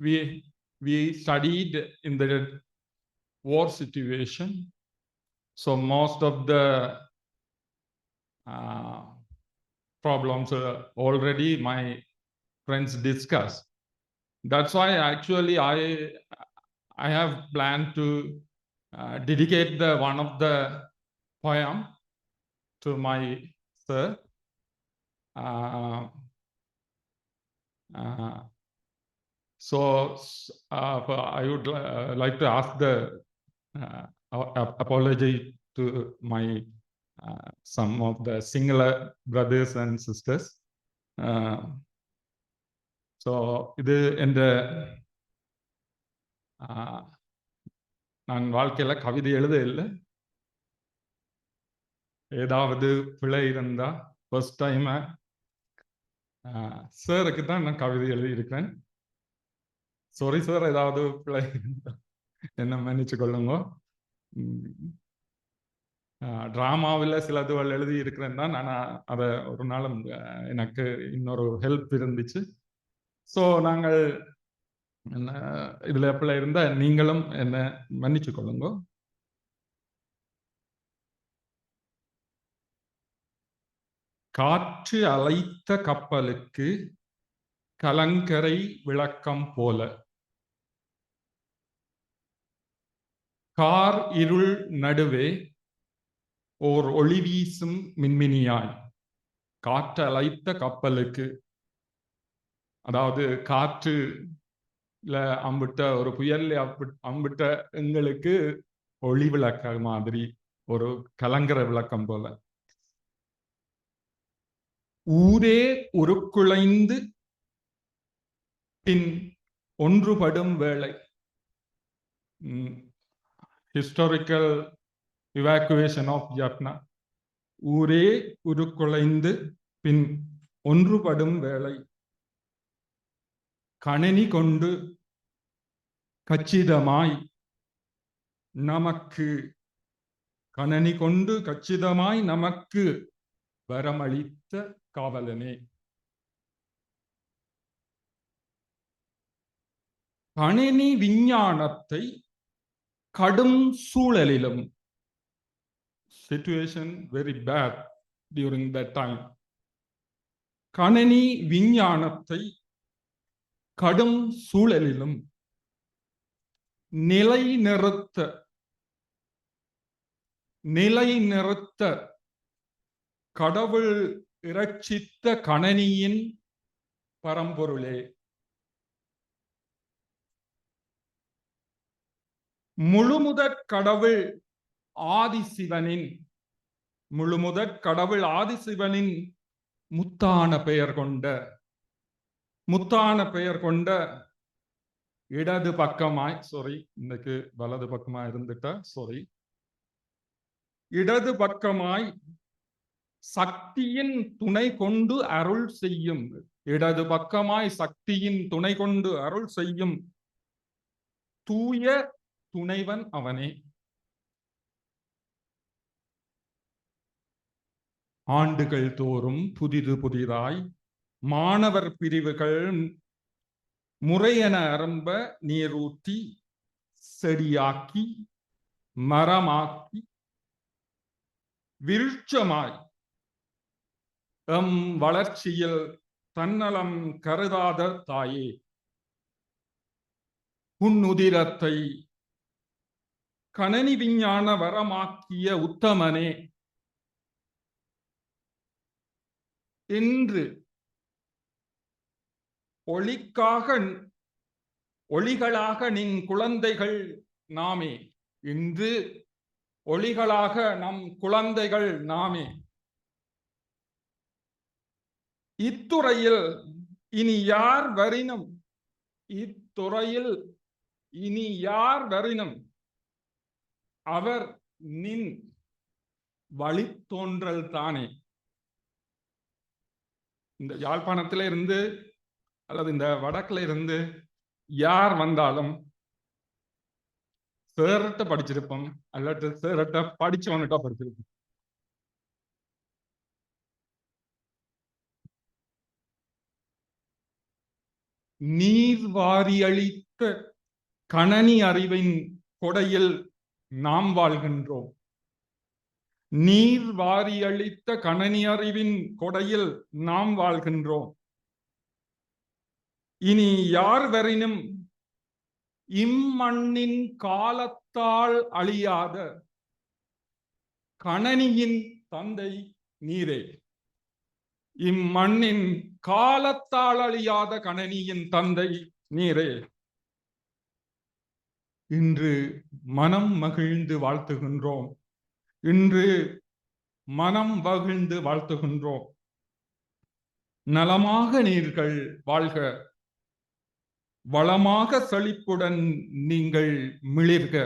we studied in the war situation. So most of the problems already my friends discussed. That's why actually I have planned to dedicate one of the poem to my sir. So I would like to ask the apology to my some of the singular brothers and sisters. So இது என்ற நான் வாழ்க்கையில கவிதை எழுத இல்லை. ஏதாவது பிழை இருந்தா ஃபர்ஸ்ட் டைம் சாருக்கு தான் நான் கவிதை எழுதியிருக்கேன். சாரி சார், ஏதாவது பிழை என்ன மன்னிச்சு கொள்ளுங்க. ட்ராமாவில் சிலதுகள் எழுதி இருக்கிறேன் தான், ஆனால் அதை ஒரு நாளும் எனக்கு இன்னொரு ஹெல்ப் இருந்துச்சு. ஸோ நாங்கள் இதில் பிள்ளை இருந்தால் நீங்களும் என்ன மன்னிச்சு கொள்ளுங்க. காற்று அலைத்த கப்பலுக்கு கலங்கரை விளக்கம் போல, கார் இருள் நடுவே ஓர் ஒளி வீசும் மின்மினியாய். காற்று அலைத்த கப்பலுக்கு, அதாவது காற்றுல அம்பிட்ட ஒரு புயல்ல அம்பிட்ட எங்களுக்கு ஒளி விளக்க மாதிரி, ஒரு கலங்கர விளக்கம் போல. ஊரே உருக்குலைந்து பின் ஒன்றுபடும் வேளை. Historical evacuation of Jaffna. ஊரே உருக்குலைந்து பின் ஒன்றுபடும் வேளை, கணினி கொண்டு கச்சிதமாய் நமக்கு, கணனி கொண்டு கச்சிதமாய் நமக்கு வரமளித்த காவலனே. கணினி விஞ்ஞானத்தை கடும் சூழலிலும், situation very bad during that time, கணினி விஞ்ஞானத்தை கடும் சூழலிலும் நிலைநிறுத்த கடவுள் இரட்சித்த கணனியின் பரம்பொருளே. முழுமுதற் கடவுள் ஆதிசிவனின், முழுமுதற் கடவுள் ஆதிசிவனின் முத்தான பெயர் கொண்ட இடது பக்கமாய், சாரி இன்னைக்கு வலது பக்கமாய் இருந்துட்டா சாரி, இடது பக்கமாய் சக்தியின் துணை கொண்டு அருள் செய்யும், இடது பக்கமாய் சக்தியின் துணை கொண்டு அருள் செய்யும் தூய துணைவன் அவனே. ஆண்டுகள் தோறும் புதிதாய் மாணவர் பிரிவுகள் முறையென அரும்ப நீரூற்றி செடியாக்கி மரமாக்கி விருட்சமாய் எம் வளர்ச்சியில் தன்னலம் கருதாத தாயே, உன்னுதிரத்தை கணனி விஞ்ஞான வரமாக்கிய உத்தமனே, இன்று ஒளிகளாக நின் குழந்தைகள் நாமே, இன்று ஒளிகளாக நம் குழந்தைகள் நாமே. இத்துறையில் இனி யார் வரினும், இத்துறையில் இனி யார் வரினும் அவர் நின் வழித்தோன்றல் தானே. இந்த யாழ்ப்பாணத்தில இருந்து அல்லது இந்த வடக்குல இருந்து யார் வந்தாலும் சேரட்ட படிச்சிருப்போம், அல்லது சேரட்ட படிச்சவன்கிட்ட படிச்சிருப்போம். நீர் வாரியளித்த கணனி அறிவின் கொடையில் நாம் வாழ்கின்றோம். நீர் வாரியளித்த கணனி அறிவின் கொடையில் நாம் வாழ்கின்றோம். இனி யார் வரினும் இம்மண்ணின் காலத்தால் அழியாத கணனியின் தந்தை நீரே. இம்மண்ணின் காலத்தால் அழியாத கணனியின் தந்தை நீரே. இன்று மனம் மகிழ்ந்து வாழ்த்துகின்றோம். இன்று மனம் மகிழ்ந்து வாழ்த்துகின்றோம். நலமாக நீர்கள் வாழ்க, வளமாக செழிப்புடன் நீங்கள் மிளிர்க.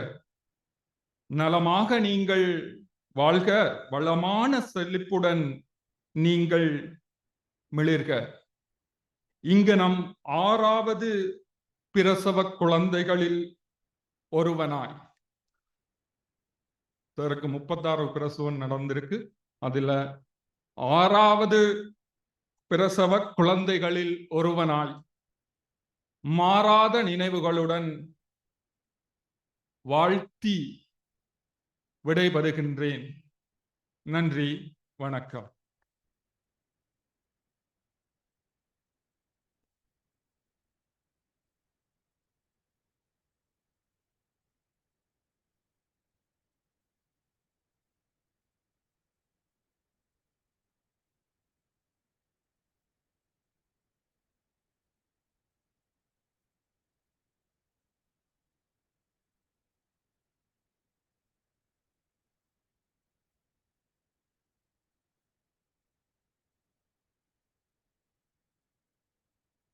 நலமாக நீங்கள் வாழ்க, வளமான செழிப்புடன் நீங்கள் மிளிர்க. இங்கு நம் 6வது பிரசவ குழந்தைகளில் ஒருவனாய், இதற்கு 36 பிரசவம் நடந்திருக்கு. அதுல 6வது பிரசவ குழந்தைகளில் ஒருவனாய் மாறாத நினைவுகளுடன் வாழ்த்தி விடைபெறுகின்றேன். நன்றி, வணக்கம்.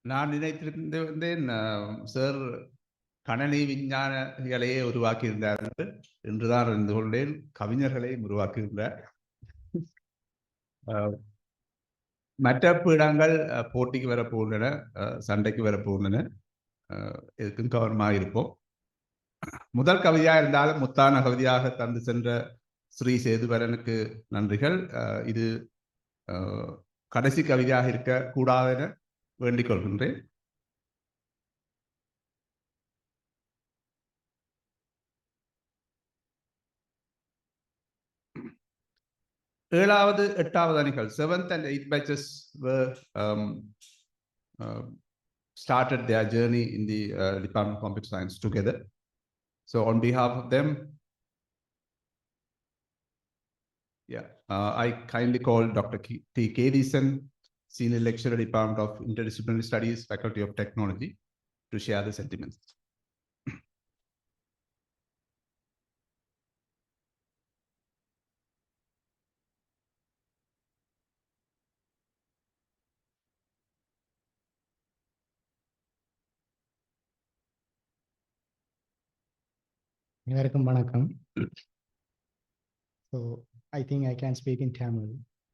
நான் நினைத்திருந்தேன் சார் கணனி விஞ்ஞானிகளையே உருவாக்கியிருந்தார்கள் என்றுதான் அறிந்து கொண்டேன். கவிஞர்களையும் உருவாக்குகின்றார். மற்ற பீடங்கள் போட்டிக்கு வரப்போகின்றன, சண்டைக்கு வரப்போகின்றன. எதுக்கும் கவனமாக இருப்போம். முதல் கவிதையாக இருந்தாலும் முத்தான கவிதையாக தந்து சென்ற ஸ்ரீ சேதுவரனுக்கு நன்றிகள். இது கடைசி கவிதையாக இருக்க கூடாதென வேண்டிக் கொள்கின்றேன். ஏழாவது 8வது அணிகள் 7th and 8th batches were started their journey in the Department of Computer Science together. So on behalf of them, I kindly call Dr. T. Kedeson, Senior Lecturer, Department of Interdisciplinary Studies, Faculty of Technology, to share the sentiments. அனைவருக்கும் வணக்கம். So I think I can speak in Tamil.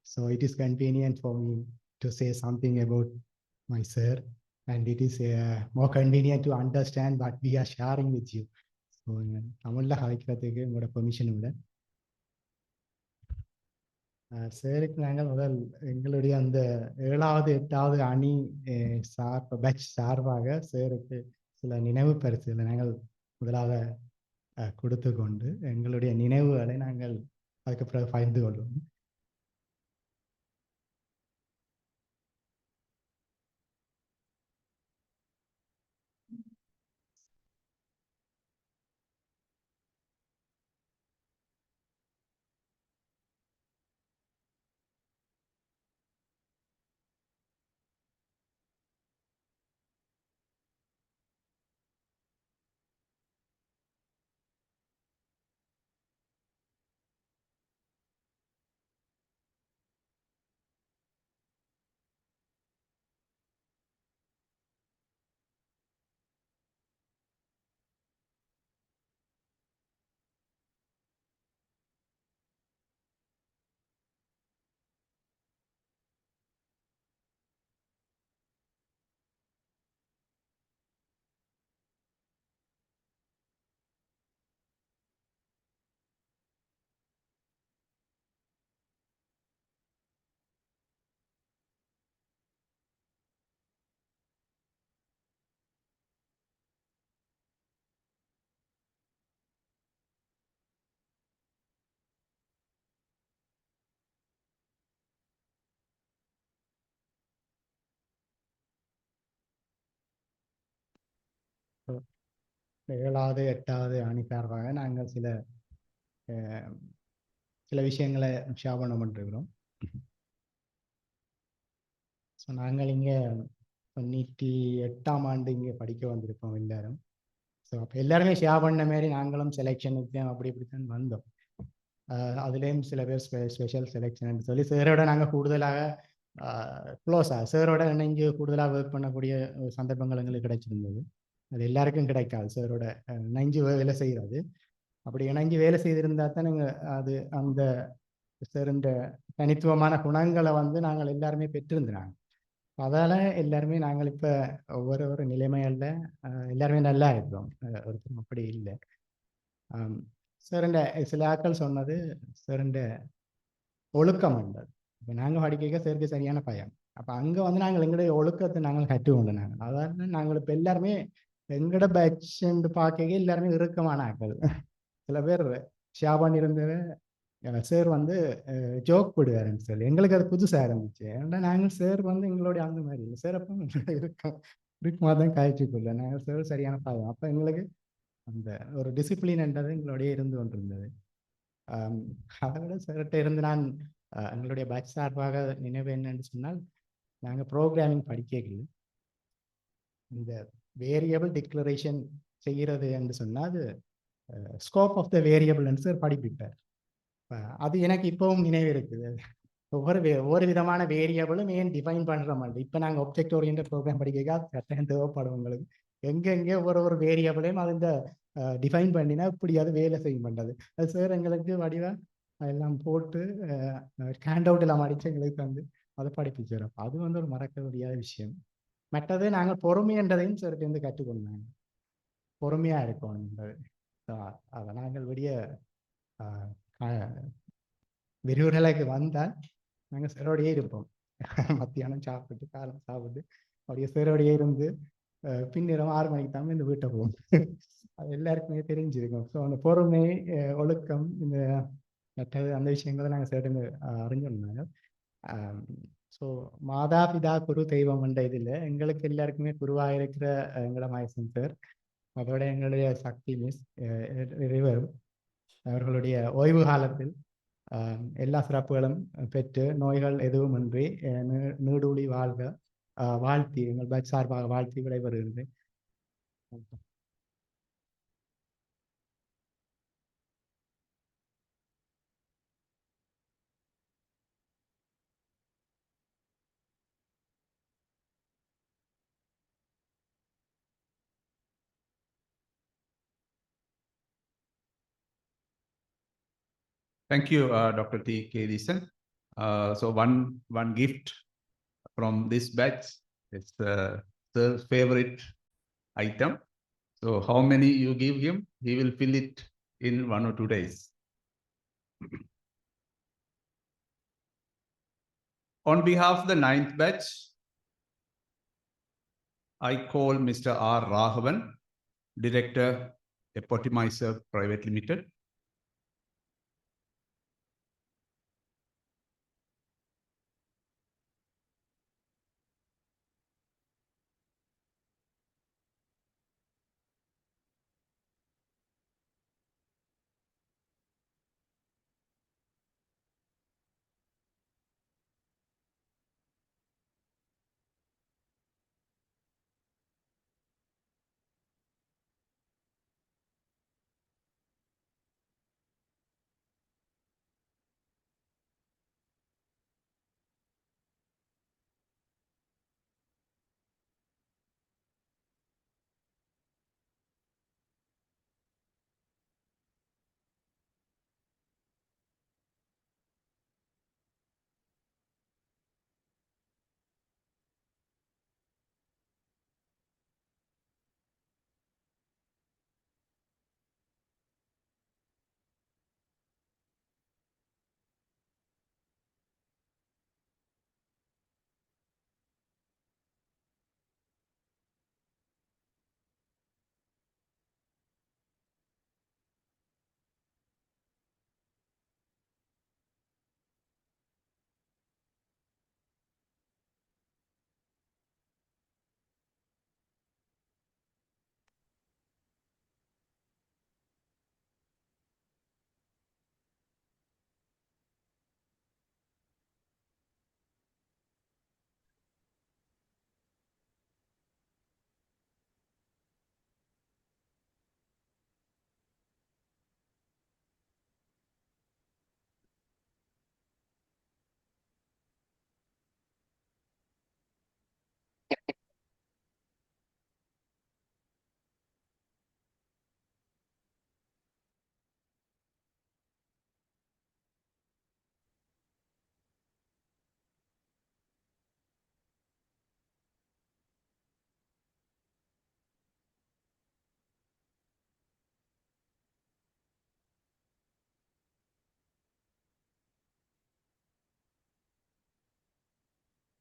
So it is convenient for me to say something about my sir, and it is more convenient to understand what we are sharing with you. So தமிழ்ல கலைக்கிறதுக்கு உங்களோட permission விட சாருக்கு நாங்கள் முதல் எங்களுடைய அந்த 7வது 8வது அணி பேட்ச் சார்பாக சாருக்கு சில நினைவு பரிசுகளை நாங்கள் முதலாக கொடுத்து கொண்டு எங்களுடைய நினைவுகளை நாங்கள் அதுக்கு பிறகு பகிர்ந்து கொள்வோம். 7வது 8வது அணி சார்பாக நாங்கள் சில விஷயங்களை ஷேர் பண்ண பண்ணிருக்கிறோம். ஸோ நாங்கள் இங்கே 98ஆம் ஆண்டு இங்கே படிக்க வந்திருப்போம் எல்லாரும். ஸோ அப்போ எல்லாருமே ஷேர் பண்ண மாரி நாங்களும் செலெக்ஷனுக்கு அப்படி இப்படித்தான் வந்தோம். அதுலேயும் சில பேர் ஸ்பெஷல் செலெக்ஷன் சொல்லி சேரோட நாங்கள் கூடுதலாக க்ளோஸாக சேரோட இணைஞ்சு கூடுதலாக ஒர்க் பண்ணக்கூடிய சந்தர்ப்பங்கள் எங்களுக்கு கிடைச்சிருந்தது. அது எல்லாருக்கும் கிடைக்காது சேரோட இணைஞ்சு வேலை செய்கிறது. அப்படி இணைஞ்சு வேலை செய்திருந்தா தான் நாங்கள் அது அந்த சேருந்த தனித்துவமான குணங்களை நாங்கள் எல்லாருமே பெற்றிருந்தாங்க. அதால் எல்லாருமே நாங்கள் இப்போ ஒவ்வொரு நிலைமைகளில் எல்லாருமே நல்லா இருக்கிறோம். ஒருத்தரும் அப்படி இல்லை. சேருண்ட சில ஆட்கள் சொன்னது சேருண்ட ஒழுக்கம் உண்டது. இப்போ நாங்கள் படிக்க சேருக்கு சரியான பயம். அப்போ அங்கே நாங்கள் எங்களுடைய ஒழுக்கத்தை நாங்கள் கற்றுக்கொண்டு நாங்கள் அதாவது நாங்கள் இப்போ எல்லாருமே எங்களோட பேட்ச் பார்க்க எல்லாருமே இறுக்கமான ஆட்கள். சில பேர் ஷேர் பண்ணியிருந்தது சார் ஜோக் போடுவாருன்னு சொல்லி எங்களுக்கு அது புதுசாக இருந்துச்சு. ஏன்னா நாங்கள் சார் எங்களுடைய அந்த மாதிரி இல்லை. சார் அப்போ இருக்குமா தான் காய்ச்சிக்குள்ள நாங்கள் சார் சரியான பாவம். அப்போ எங்களுக்கு அந்த ஒரு டிசிப்ளின்ன்றது எங்களுடைய இருந்து கொண்டிருந்தது. அதை விட சார்கிட்ட இருந்து நான் எங்களுடைய பேட்ச் சார்பாக நினைவு என்னன்னு சொன்னால், நாங்கள் ப்ரோக்ராமிங் படிக்கல. இந்த வேரியபிள் டிக்ளரேஷன் செய்கிறது என்று சொன்னால் அது ஸ்கோப் ஆஃப் த வேரியபிள்னு சார் படிப்பிட்டார். அது எனக்கு இப்பவும் நினைவு இருக்குது. ஒவ்வொரு விதமான வேரியபிளும் ஏன் டிஃபைன் பண்ணுற மாதிரி இப்போ நாங்கள் ஒப்ஜெக்ட் ஓரியன்ட் ப்ரோக்ராம் படிக்க கட்டாயம் தேவைப்படும் உங்களுக்கு. எங்கெங்கே ஒரு வேரியபிளையும் அது இந்த டிஃபைன் பண்ணினா இப்படி அது வேலை செய்யும் பண்ணுறது. அது சார் எங்களுக்கு வடிவாக எல்லாம் போட்டு ஹேண்ட் அவுட் எல்லாம் அடித்து எங்களுக்கு அதை படிப்பிச்சிடும். அது ஒரு மறக்க முடியாத விஷயம். மற்றது நாங்கள் பொறுமைன்றதையும் சார்கிட்ட கற்றுக்கொண்டாங்க. பொறுமையாக இருக்கணுன்றது. அதை நாங்கள் விரிவுரைக்கு வந்தால் நாங்கள் சிறோடையே இருப்போம். மத்தியானம் சாப்பிட்டு காலம் சாப்பிட்டு அப்படியே சிறோடையே இருந்து பின்னிரம் 6 மணிக்கு தான் இந்த வீட்டை போவோம். அது எல்லாருக்குமே தெரிஞ்சிருக்கும். ஸோ அந்த பொறுமை ஒழுக்கம் இந்த மற்றது அந்த விஷயங்களை நாங்கள் சேர்ந்து அறிஞ்சிருந்தாங்க. ஸோ மாதா பிதா குரு தெய்வம் என்ற இதில் எங்களுக்கு எல்லாருக்குமே குருவாக இருக்கிற எங்களோட மகேசன் சார், அதோட எங்களுடைய சக்தி மிஸ் இருவரும் அவர்களுடைய ஓய்வு காலத்தில் எல்லா சிறப்புகளும் பெற்று நோய்கள் எதுவுமின்றி நீடூழி வாழ்க வாழ்த்தி எங்கள் பேட்ச் சார்பாக வாழ்த்தி விடைபெறுகின்றேன். Thank you, Dr. T. K. Deason. So one gift from this batch is the favorite item. So how many you give him, he will fill it in 1 or 2 days. On behalf of the 9th batch, I call Mr. R. Raghavan, Director, Epotimizer Private Limited.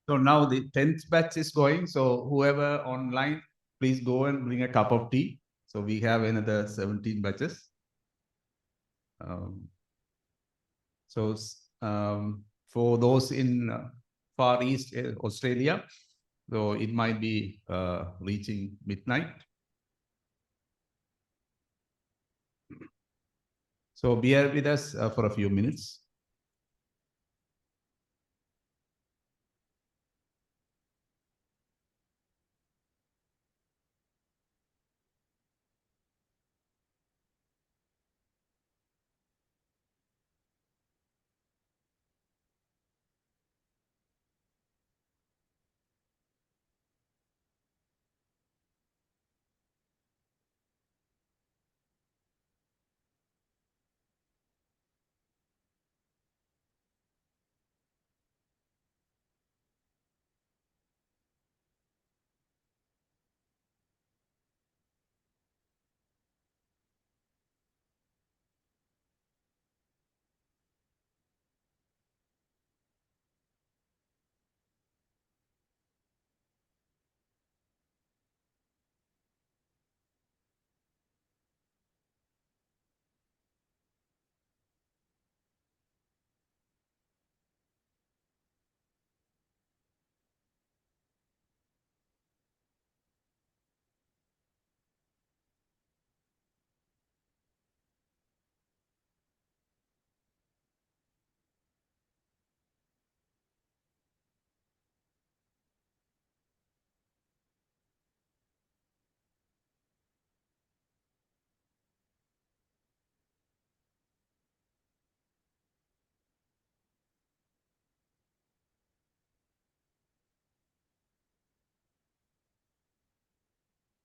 So now the 10th batch is going. So whoever online, please go and bring a cup of tea. So we have another 17 batches. So for those in Far East Australia, so it might be reaching midnight. So bear with us for a few minutes.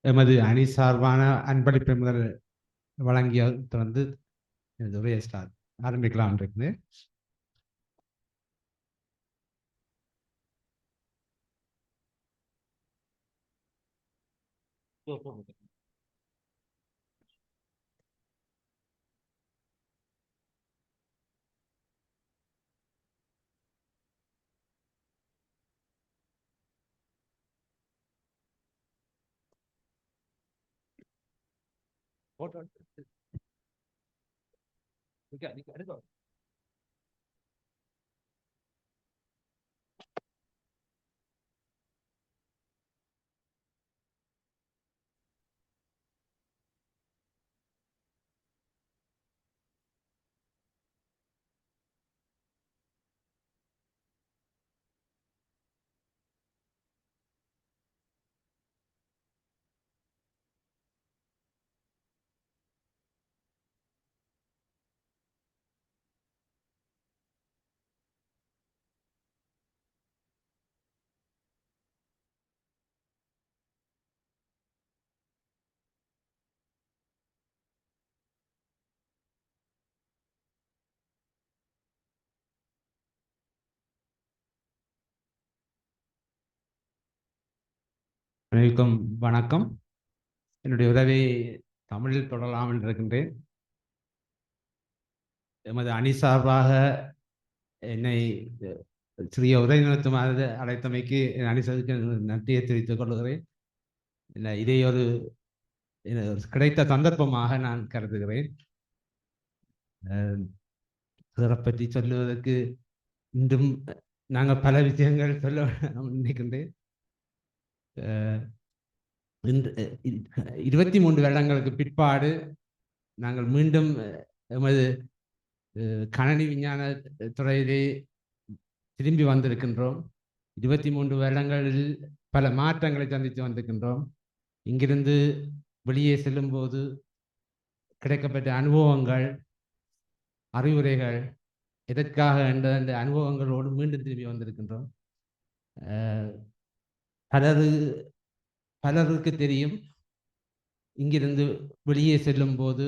எமது அணி சார்பான அன்பளிப்பை முதல் வழங்கிய தொடர்ந்து எனது உரையை ஆரம்பிக்கலாம் இருக்குது. அனைவருக்கும் வணக்கம். என்னுடைய உதவி தமிழில் தொடரலாம் என்று இருக்கின்றேன். எமது அணி சார்பாக என்னை சிறிய உரை நிறுத்தமாக அழைத்தமைக்கு என் அணி சார்க்கு நன்றியை தெரிவித்துக் கொள்கிறேன். இதை ஒரு கிடைத்த சந்தர்ப்பமாக நான் கருதுகிறேன். இதனை பற்றி சொல்லுவதற்கு இன்றும் நாங்கள் பல விஷயங்கள் சொல்ல நினைக்கின்றேன். 23 வருடங்களுக்கு பிற்பாடு நாங்கள் மீண்டும் எமது கணனி விஞ்ஞான துறையிலே திரும்பி வந்திருக்கின்றோம். 23 வருடங்களில் பல மாற்றங்களை சந்தித்து வந்திருக்கின்றோம். இங்கிருந்து வெளியே செல்லும்போது கிடைக்கப்பட்ட அனுபவங்கள், அறிவுரைகள், எதற்காக என்ற அந்த அனுபவங்களோடு மீண்டும் திரும்பி வந்திருக்கின்றோம். பலருக்கு தெரியும், இங்கிருந்து வெளியே செல்லும் போது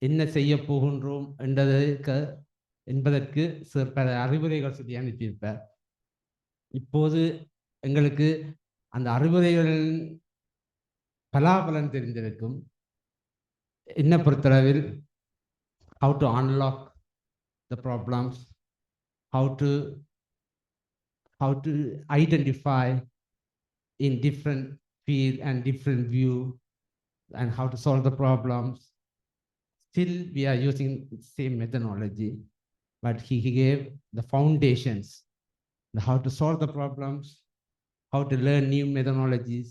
என்ன செய்ய போகின்றோம் என்பதற்கு பல அறிவுரைகள் சொல்லி அனுப்பியிருப்பார். இப்போது எங்களுக்கு அந்த அறிவுரைகளின் பலாபலன் தெரிந்திருக்கும். என்ன பொறுத்தளவில் how to unlock the problems, how how to identify in different field and different view, and how to solve the problems. Still, we are using the same methodology, but he gave the foundations, how to solve the problems, how to learn new methodologies.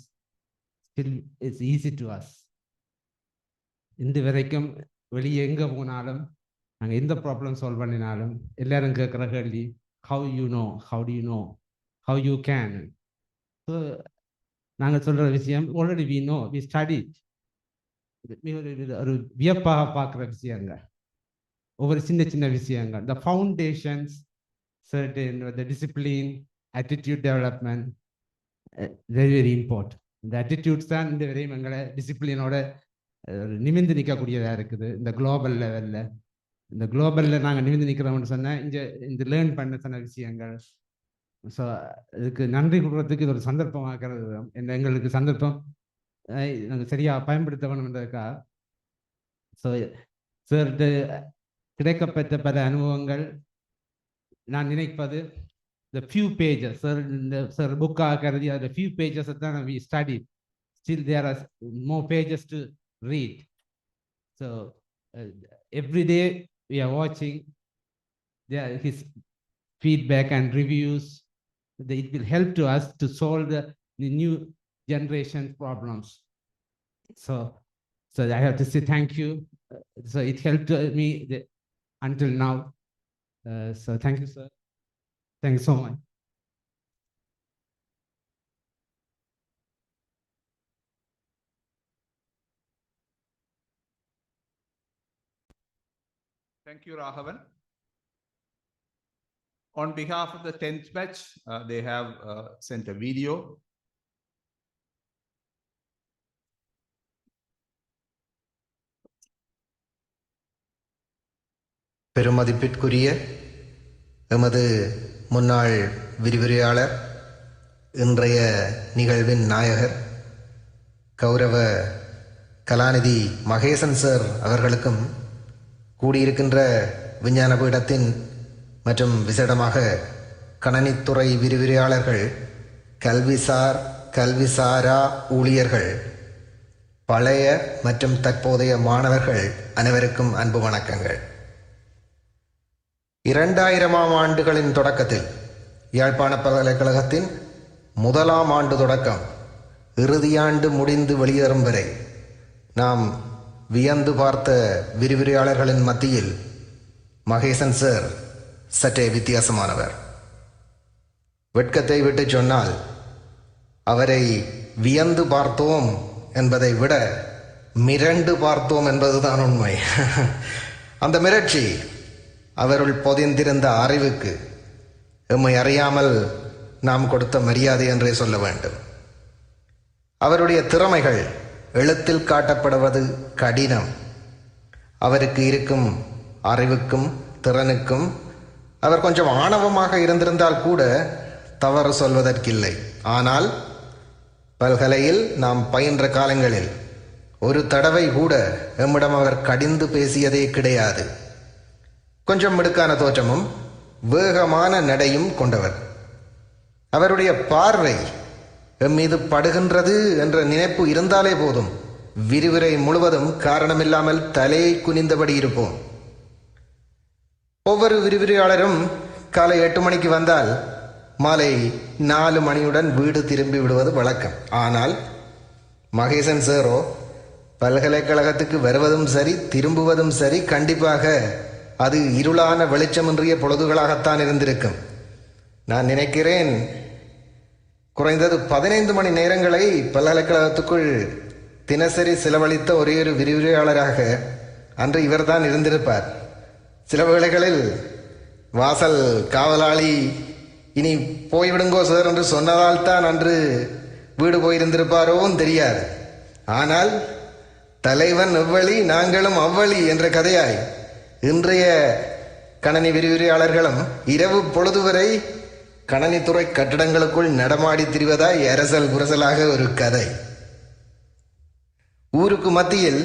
Still, it's easy to us. இந்த வரைக்கும் வெளியே எங்கே போனாலும் நாங்கள் எந்த problem solve பண்ணினாலும் எல்லாரும் கேட்குற கேள்வி, how you know, how do you know, how you can. So நாங்கள் சொல்கிற விஷயம் already we know, we study. ஒரு வியப்பாக பார்க்குற விஷயங்கள், ஒவ்வொரு சின்ன சின்ன விஷயங்கள், the foundations, certain the discipline, attitude development, very very important. இந்த attitudes தான் இந்த வரையும் எங்களை டிசிப்ளினோட நிமிந்து நிற்கக்கூடியதாக இருக்குது. இந்த குளோபல் லெவலில், இந்த குளோபலில் நாங்கள் நிமிந்து நிற்கிறோம்னு சொன்னால் இந்த லேர்ன் பண்ண சொன்ன விஷயங்கள். ஸோ இதுக்கு நன்றி கொடுக்குறதுக்கு இது ஒரு சந்தர்ப்பமாகிறது. எங்களுக்கு சந்தர்ப்பம் நாங்கள் சரியாக பயன்படுத்த வேணும்ன்றதுக்காக. ஸோ சார்ட்டு கிடைக்கப்பட்ட பல அனுபவங்கள், நான் நினைப்பது the few pages, sir book-ஆக கருதி அதில் few pages தான் we studied. Still there are more pages to read. So every day we are watching his feedback and reviews. It will help to us to solve the new generation problems. So I have to say thank you. So it helped me until now. So thank you, sir. Thank you so much. Thank you, Rahavan. On behalf of the 10th batch, they have sent a video. பெருமதிப்பிற்குரிய எமது முன்னாள் விரிவுரையாளர், இன்றைய நிகழ்வின் நாயகர் கௌரவ கலாநிதி Mahesan sir அவர்களுக்கும், கூடியிருக்கின்ற விஞ்ஞான பீடத்தின் மற்றும் விசேடமாக கணனித்துறை விரிவுரையாளர்கள், கல்விசார் கல்விசாரா ஊழியர்கள், பழைய மற்றும் தற்போதைய மாணவர்கள் அனைவருக்கும் அன்பு வணக்கங்கள். 2000ஆம் ஆண்டுகளின் தொடக்கத்தில் யாழ்ப்பாண பல்கலைக்கழகத்தின் முதலாம் ஆண்டு தொடக்கம் இறுதியாண்டு முடிந்து வெளியேறும் வரை நாம் வியந்து பார்த்த விரிவுரையாளர்களின் மத்தியில் மகேசன் சார் சற்றே வித்தியாசமானவர். வெட்கத்தை விட்டு சொன்னால் அவரை வியந்து பார்த்தோம் என்பதை விட மிரண்டு பார்த்தோம் என்பதுதான் உண்மை. அந்த மிரட்சி அவருள் பொதிந்திருந்த அறிவுக்கு எம்மை அறியாமல் நாம் கொடுத்த மரியாதை என்றே சொல்ல வேண்டும். அவருடைய திறமைகள் எழுத்தில் காட்டப்படுவது கடினம். அவருக்கு இருக்கும் அறிவுக்கும் திறனுக்கும் அவர் கொஞ்சம் ஆணவமாக இருந்திருந்தால் கூட தவறு சொல்வதற்கில்லை. ஆனால் பல்கலையில் நாம் பயின்ற காலங்களில் ஒரு தடவை கூட எம்மிடம் அவர் கடிந்து பேசியதே கிடையாது. கொஞ்சம் மிடுக்கான தோற்றமும் வேகமான நடையும் கொண்டவர். அவருடைய பார்வை எம் மீது படுகின்றது என்ற நினைப்பு இருந்தாலே போதும், விரிவுரை முழுவதும் காரணமில்லாமல் தலையை குனிந்தபடி இருப்போம். ஒவ்வொரு விரிவுரையாளரும் காலை 8 மணிக்கு வந்தால் மாலை 4 மணியுடன் வீடு திரும்பி விடுவது வழக்கம். ஆனால் மகேசன் சாரோ பல்கலைக்கழகத்துக்கு வருவதும் சரி திரும்புவதும் சரி கண்டிப்பாக அது இருளான வெளிச்சமின்றிய பொழுதுகளாகத்தான் இருந்திருக்கும். நான் நினைக்கிறேன் குறைந்தது 15 மணி நேரங்களை பல்கலைக்கழகத்துக்குள் தினசரி செலவழித்த ஒரே ஒரு விரிவுரையாளராக அன்று இவர்தான் இருந்திருப்பார். சில வேளைகளில் வாசல் காவலாளி இனி போய்விடுங்கோ சார் என்று சொன்னதால் தான் அன்று வீடு போயிருந்திருப்பாரோவும் தெரியாது. ஆனால் தலைவன் எவ்வளி நாங்களும் அவ்வளி என்ற கதையாய் இன்றைய கணனி விரிவுரையாளர்களும் இரவு பொழுது வரை கணனித்துறை கட்டடங்களுக்குள் நடமாடி திரிவதாய் அரசல் புரசலாக ஒரு கதை. ஊருக்கு மத்தியில்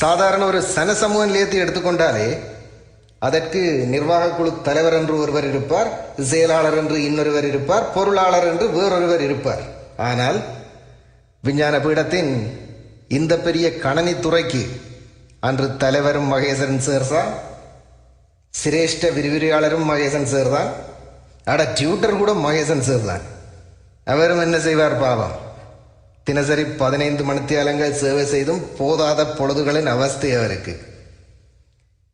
சாதாரண ஒரு சனசமூக நிலையத்தை எடுத்துக்கொண்டாலே அதற்கு நிர்வாக குழு தலைவர் என்று ஒருவர் இருப்பார், செயலாளர் என்று இன்னொருவர் இருப்பார், பொருளாளர் என்று வேறொருவர் இருப்பார். ஆனால் விஞ்ஞான பீடத்தின் இந்த பெரிய கணனித்துறைக்கு அன்று தலைவரும் மகேசன் சார் தான், சிரேஷ்ட விரிவுரையாளரும் மகேசன் சார் தான், டியூட்டர் கூட மகேசன் சார் தான். அவரும் என்ன செய்வார் பாவம், தினசரி 15 மணித்தியாலங்கள் சேவை செய்தும் போதாத பொழுதுகளின் அவஸ்தை அவருக்கு.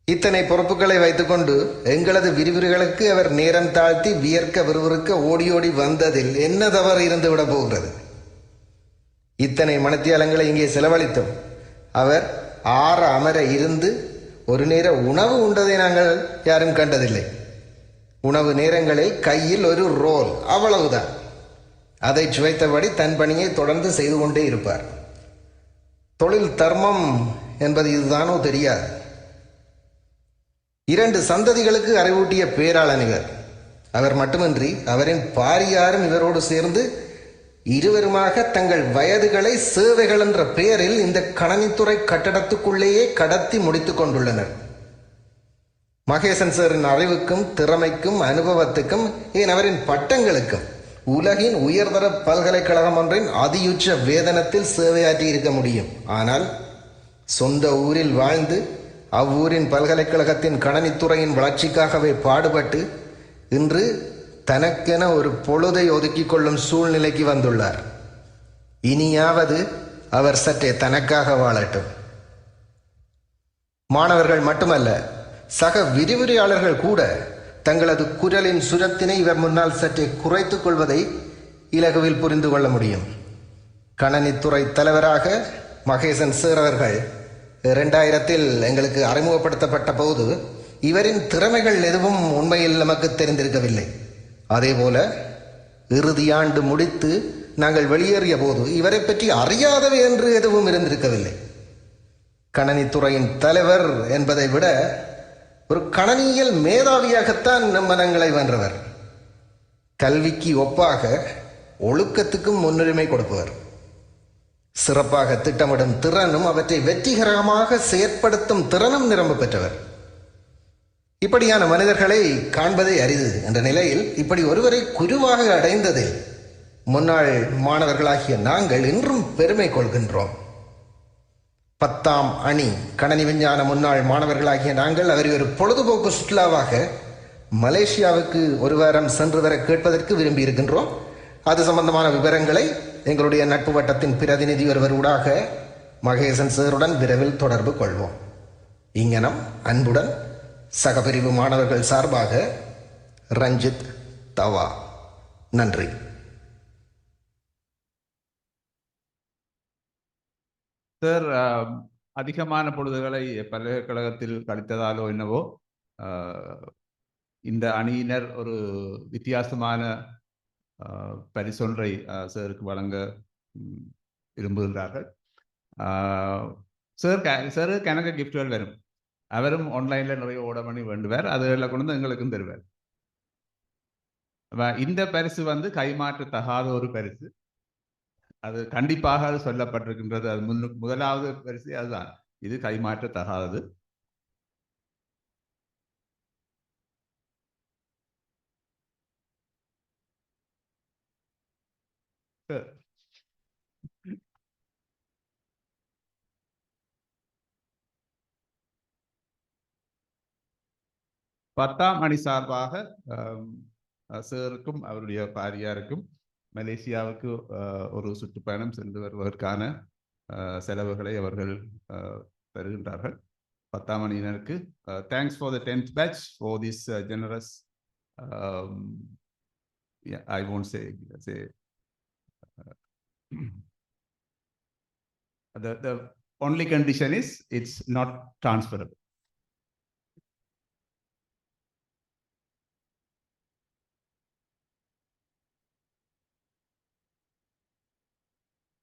இத்தனை பொறுப்புகளை வைத்துக்கொண்டு எங்களது விரிவுரைகளுக்கு அவர் நேரம் தாழ்த்தி வியர்க்க விறுவிறுக்க ஓடி ஓடி வந்ததில் என்ன தவறு இருந்து விட போகிறது? இத்தனை மணித்தியாலங்களை இங்கே செலவழித்தோம். அவர் ஆற அமர இருந்து ஒரு நேர உணவு உண்டதை நாங்கள் யாரும் கண்டதில்லை. உணவு நேரங்களில் கையில் ஒரு ரோல், அவ்வளவுதான். அதை சுவைத்தபடி தன் பணியை தொடர்ந்து செய்து கொண்டே இருப்பார். தொழில் தர்மம் என்பது இதுதானோ தெரியாது. 2 சந்ததிகளுக்கு அறிவூட்டிய பேராளன் இவர். அவர் மட்டுமின்றி அவரின் பாரியாரும் இவரோடு சேர்ந்து இருவருமாக தங்கள் வயதுகளை சேவைகள் என்ற பெயரில் இந்த கணனித்துறை கட்டடத்துக்குள்ளேயே கடத்தி முடித்துக் கொண்டுள்ளனர். மகேசன் சாரின் அறிவுக்கும் திறமைக்கும் அனுபவத்துக்கும், ஏன் அவரின் பட்டங்களுக்கும் உலகின் உயர்தர பல்கலைக்கழகம் ஒன்றின் அதியுச்ச வேதனத்தில் சேவையாற்றி இருக்க முடியும். ஆனால் சொந்த ஊரில் வாழ்ந்து அவ்வூரின் பல்கலைக்கழகத்தின் கணனித்துறையின் வளர்ச்சிக்காகவே பாடுபட்டு இன்று தனக்கென ஒரு பொழுதை ஒதுக்கிக் கொள்ளும் சூழ்நிலைக்கு வந்துள்ளார். இனியாவது அவர் சற்றே தனக்காக வாழட்டும். மாணவர்கள் மட்டுமல்ல, சக விரிவுரையாளர்கள் கூட தங்களது குரலின் சுரத்தினை இவர் முன்னால் சற்றே குறைத்துக் கொள்வதை இலகுவில் புரிந்து கொள்ள முடியும். கணனித்துறை தலைவராக மகேசன் சார் அவர்கள் 2000 எங்களுக்கு அறிமுகப்படுத்தப்பட்ட போது இவரின் திறமைகள் எதுவும் உண்மையில் நமக்கு தெரிந்திருக்கவில்லை. அதேபோல இறுதியாண்டு முடித்து நாங்கள் வெளியேறிய போது இவரை பற்றி அறியாதவை என்று எதுவும் இருந்திருக்கவில்லை. கணனித்துறையின் தலைவர் என்பதை விட ஒரு கணனியல் மேதாவியாகத்தான் நம் மனங்களை வென்றவர். கல்விக்கு ஒப்பாக ஒழுக்கத்துக்கும் முன்னுரிமை கொடுப்பவர். சிறப்பாக திட்டமிடும் திறனும் அவற்றை வெற்றிகரமாக செயற்படுத்தும் திறனும் நிரம்ப பெற்றவர். இப்படியான மனிதர்களை காண்பதே அரிது என்ற நிலையில் இப்படி ஒருவரை குருவாக அடைந்ததில் முன்னாள் மாணவர்களாகிய நாங்கள் இன்றும் பெருமை கொள்கின்றோம். 10ஆம் அணி கணனி விஞ்ஞான முன்னாள் மாணவர்களாகிய நாங்கள் அவரை ஒரு பொழுதுபோக்கு சுற்றுலாவாக மலேசியாவுக்கு ஒரு வாரம் சென்று வர கேட்பதற்கு விரும்பி இருக்கின்றோம். அது சம்பந்தமான விவரங்களை எங்களுடைய நட்பு வட்டத்தின் பிரதிநிதி ஒருவர் ஊடாக மகேசன் சாருடன் விரைவில் தொடர்பு கொள்வோம். இங்கனம் அன்புடன் சகபிரிவு மாணவர்கள் சார்பாக ரஞ்சித் தவா. நன்றி. சார், அதிகமான பொழுதுகளை பல்கலைக்கழகத்தில் கழித்ததாலோ என்னவோ இந்த அணியினர் ஒரு வித்தியாசமான பரிசொன்றை சாருக்கு வழங்க விரும்புகின்றார்கள். சாருக்கு எனக்கு கிஃப்ட்கள் வரும். அவரும் ஆன்லைனில் நிறைய ஓட பண்ணி வேண்டுவார். அதில் கொண்டு வந்து எங்களுக்கும் தருவார். இந்த பரிசு வந்து கைமாற்றத்தகாத ஒரு பரிசு. அது கண்டிப்பாக அது சொல்லப்பட்டிருக்கின்றது. அது முதலாவது பரிசு அதுதான். இது கைமாற்றத்தகாதது. சார், பத்தாம் அணி சார்பாக சாருக்கும் அவருடைய பாரியாருக்கும் மலேசியாவுக்கு ஒரு சுற்றுப்பயணம் சென்று வருவதற்கான செலவுகளை அவர்கள் தருகின்றார்கள். 10ஆம் அணியினருக்கு thanks for the 10th batch for this generous I won't say the only condition is it's not transferable.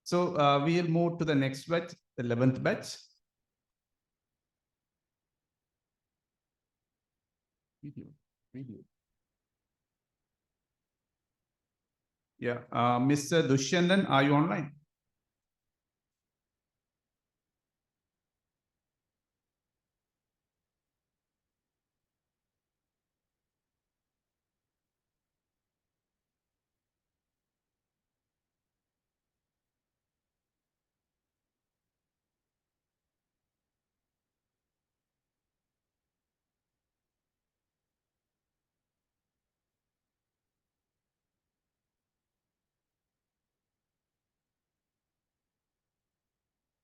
So we'll move to the next batch, the 11th batch. Video. Yeah, Mr. Dushyandan, are you online?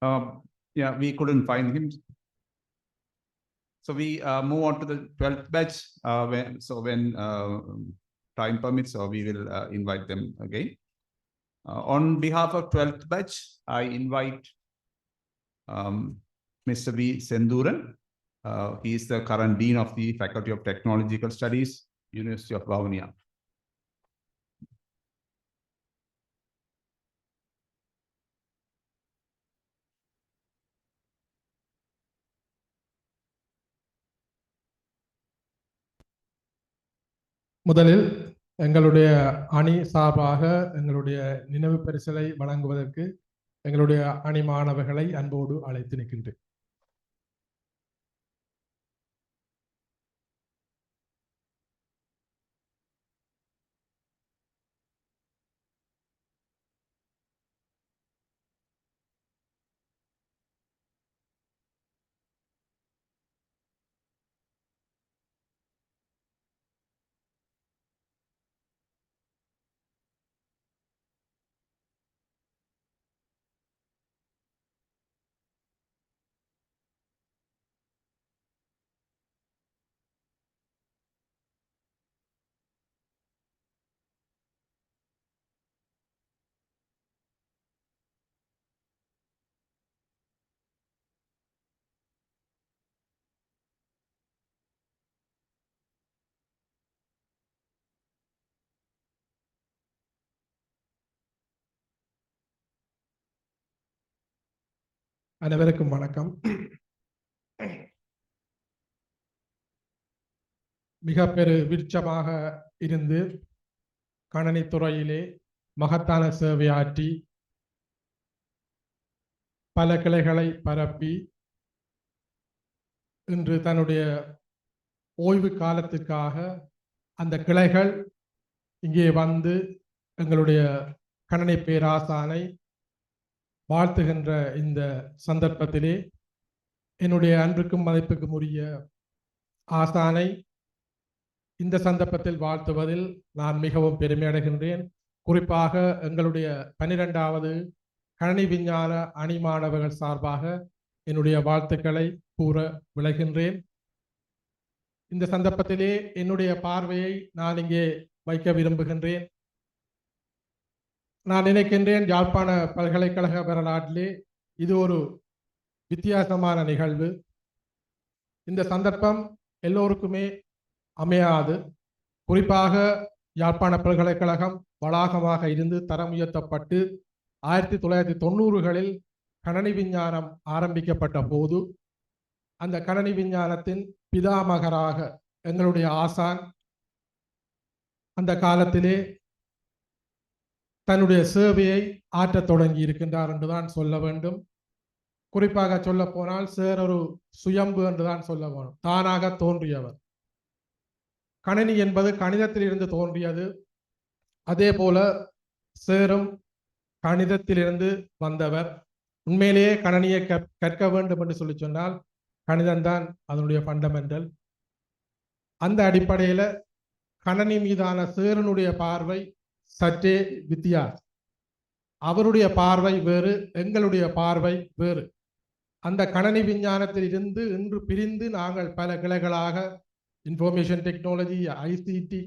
Yeah, we couldn't find him. So we move on to the 12th batch. When time permits, so we will invite them again. On behalf of 12th batch, I invite Mr. V. Senduran. He is the current Dean of the Faculty of Technological Studies, University of Vavuniya. முதலில் எங்களுடைய அணி சார்பாக எங்களுடைய நினைவு பரிசலை வழங்குவதற்கு எங்களுடைய அணி மாணவர்களை அன்போடு அழைத்து நிற்கின்றேன். அனைவருக்கும் வணக்கம். மிக பெரு விருட்சமாக இருந்து கணனித்துறையிலே மகத்தான சேவையாற்றி பல கிளைகளை பரப்பி இன்று தன்னுடைய ஓய்வு காலத்துக்காக அந்த கிளைகள் இங்கே வந்து எங்களுடைய கணனி பேராசானை வாழ்த்துகின்ற இந்த சந்தர்ப்பத்திலே என்னுடைய அன்புக்கும் மதிப்புக்கும் உரிய ஆசானை இந்த சந்தர்ப்பத்தில் வாழ்த்துவதில் நான் மிகவும் பெருமை அடைகின்றேன். குறிப்பாக எங்களுடைய 12வது கணனி விஞ்ஞான அணி மாணவர்கள் சார்பாக என்னுடைய வாழ்த்துக்களை கூற விளைகின்றேன். இந்த சந்தர்ப்பத்திலே என்னுடைய பார்வையை நான் இங்கே வைக்க விரும்புகின்றேன். நான் நினைக்கின்றேன் யாழ்ப்பாண பல்கலைக்கழக வரலாற்றிலே இது ஒரு வித்தியாசமான நிகழ்வு. இந்த சந்தர்ப்பம் எல்லோருக்குமே அமையாது. குறிப்பாக யாழ்ப்பாண பல்கலைக்கழகம் வளாகமாக இருந்து தரம் உயர்த்தப்பட்டு 1990களில் கணனி விஞ்ஞானம் ஆரம்பிக்கப்பட்ட போது அந்த கணனி விஞ்ஞானத்தின் பிதாமகராக எங்களுடைய ஆசான் அந்த காலத்திலே தன்னுடைய சேவையை ஆற்றத் தொடங்கி இருக்கின்றார் என்றுதான் சொல்ல வேண்டும். குறிப்பாக சொல்ல போனால் சேர் ஒரு சுயம்பு என்றுதான் சொல்ல வேண்டும். தானாக தோன்றியவர். கணினி என்பது கணிதத்தில் இருந்து தோன்றியது. அதே போல சேரும் கணிதத்திலிருந்து வந்தவர். உண்மையிலேயே கணினியை கற்க வேண்டும் என்று சொல்லி சொன்னால் கணிதம்தான் அதனுடைய ஃபண்டமெண்டல். அந்த அடிப்படையில் கணினி மீதான சேரனுடைய பார்வை சற்றே வித்தியாசம். அவருடைய பார்வை வேறு, எங்களுடைய பார்வை வேறு. அந்த கணனி விஞ்ஞானத்தில் இருந்து இன்று பிரிந்து நாங்கள் பல கிளைகளாக information technology, ICT,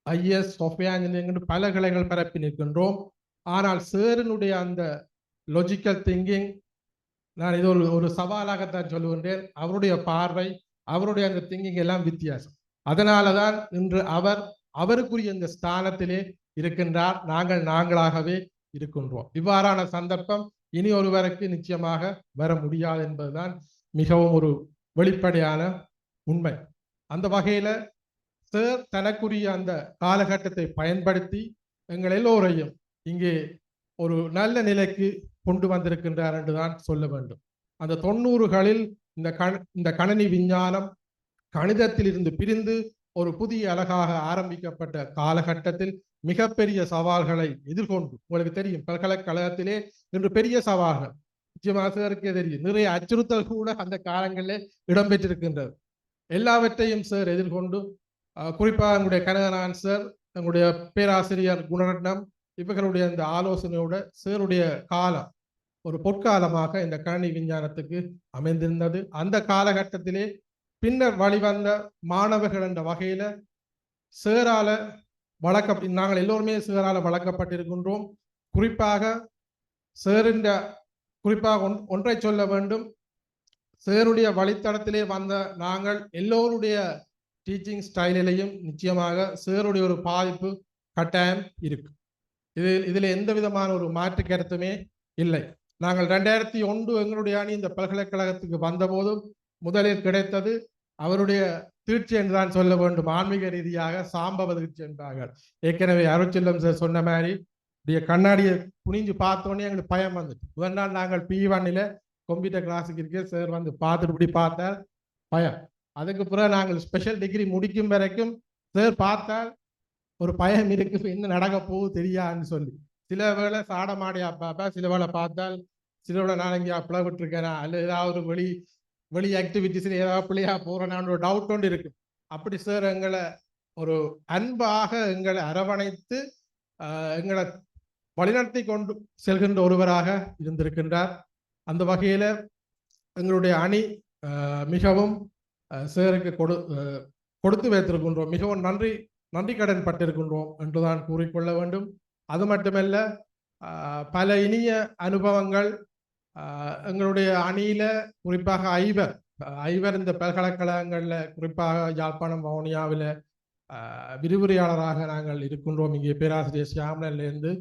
IS, software engineering பல கிளைகள் பரப்பி நிற்கின்றோம். ஆனால் சேரனுடைய அந்த லாஜிக்கல் திங்கிங், நான் இது ஒரு சவாலாகத்தான் சொல்லுகின்றேன். அவருடைய பார்வை, அவருடைய அந்த திங்கிங் எல்லாம் வித்தியாசம். அதனால தான் இன்று அவருக்குரிய இந்த ஸ்தானத்திலே இருக்கின்றார். நாங்களாகவே இருக்கின்றோம். இவ்வாறான சந்தர்ப்பம் இனி ஒருவருக்கு நிச்சயமாக வர முடியாது என்பதுதான் மிகவும் ஒரு வெளிப்படையான உண்மை. அந்த வகையில சார் தனக்குரிய அந்த காலகட்டத்தை பயன்படுத்தி எங்கள் எல்லோரையும் இங்கே ஒரு நல்ல நிலைக்கு கொண்டு வந்திருக்கின்றார் என்றுதான் சொல்ல வேண்டும். அந்த 90களில் இந்த கணினி விஞ்ஞானம் கணிதத்தில் இருந்து பிரிந்து ஒரு புதிய அழகாக ஆரம்பிக்கப்பட்ட காலகட்டத்தில் மிகப்பெரிய சவால்களை எதிர்கொண்டு, உங்களுக்கு தெரியும் பல்கலைக்கழகத்திலே இன்று பெரிய சவால்கள் நிச்சயமாக தெரியும். நிறைய அச்சுறுத்தல் கூட அந்த காலங்களிலே இடம்பெற்றிருக்கின்றது. எல்லாவற்றையும் சார் எதிர்கொண்டு, குறிப்பாக எங்களுடைய கனகரான் சார், எங்களுடைய பேராசிரியர் குணரட்னம், இவர்களுடைய இந்த ஆலோசனையோட சேருடைய காலம் ஒரு பொற்காலமாக இந்த கணினி விஞ்ஞானத்துக்கு அமைந்திருந்தது. அந்த காலகட்டத்திலே பின்னர் வழிவந்த மாணவர்கள் என்ற வகையில சேரால நாங்கள் எல்லோருமே சேரால வளர்க்கப்பட்டிருக்கின்றோம். குறிப்பாக சேரின் குறிப்பாக ஒன்றை சொல்ல வேண்டும், சேருடைய வழித்தடத்திலே வந்த நாங்கள் எல்லோருடைய டீச்சிங் ஸ்டைலிலையும் நிச்சயமாக சேருடைய ஒரு பாதிப்பு கட்டாயம் இருக்கு. இதில் எந்த விதமான ஒரு மாற்று கருத்துமே இல்லை. நாங்கள் 2001 எங்களுடைய அணி இந்த பல்கலைக்கழகத்துக்கு வந்தபோது முதலில் கிடைத்தது அவருடைய தீட்சி என்றுதான் சொல்ல வேண்டும். ஆன்மீக ரீதியாக சாம்பவ தீட்சி என்றார்கள். ஏற்கனவே அருட்செல்லம் சார் சொன்ன மாதிரி கண்ணாடியை குனிஞ்சு பார்த்தோன்னே எங்களுக்கு பயம் வந்துட்டு. முதல் நாள் நாங்கள் P1 கம்ப்யூட்டர் கிளாஸுக்கு இருக்கே சார் வந்து பார்த்துட்டு இப்படி பார்த்தால் பயம். அதுக்கு பிறகு நாங்கள் ஸ்பெஷல் டிகிரி முடிக்கும் வரைக்கும் சார் பார்த்தால் ஒரு பயம் இருக்கு, என்ன நடக்க போகுது தெரியாதுன்னு சொல்லி. சில வேளை சாடமாடியா பார்ப்பா, சில வேளை பார்த்தால் சில வேளை நான் எங்கேயா பிளவிட்டுருக்கேனா அல்ல ஏதாவது ஒரு வெளி ஆக்டிவிட்டிஸில் ஏதாவது பிள்ளையா போகிறேனான்னு ஒரு டவுட் ஒன்று இருக்கு. அப்படி சார் எங்களை ஒரு அன்பாக எங்களை அரவணைத்து எங்களை வழிநடத்தி கொண்டு செல்கின்ற ஒருவராக இருந்திருக்கின்றார். அந்த வகையில் எங்களுடைய அணி மிகவும் சேருக்கு கொடுத்து வைத்திருக்கின்றோம். மிகவும் நன்றி கடன் பட்டிருக்கின்றோம் என்றுதான் கூறிக்கொள்ள வேண்டும். அது மட்டுமல்ல, பல இனிய அனுபவங்கள் எங்களுடைய அணியில குறிப்பாக ஐவர் இந்த பல்கலைக்கழகங்களில் குறிப்பாக யாழ்ப்பாணம் வவுனியாவில் விரிவுரையாளராக நாங்கள் இருக்கின்றோம். இங்கே பேராசிரியர் சியாமனிலிருந்து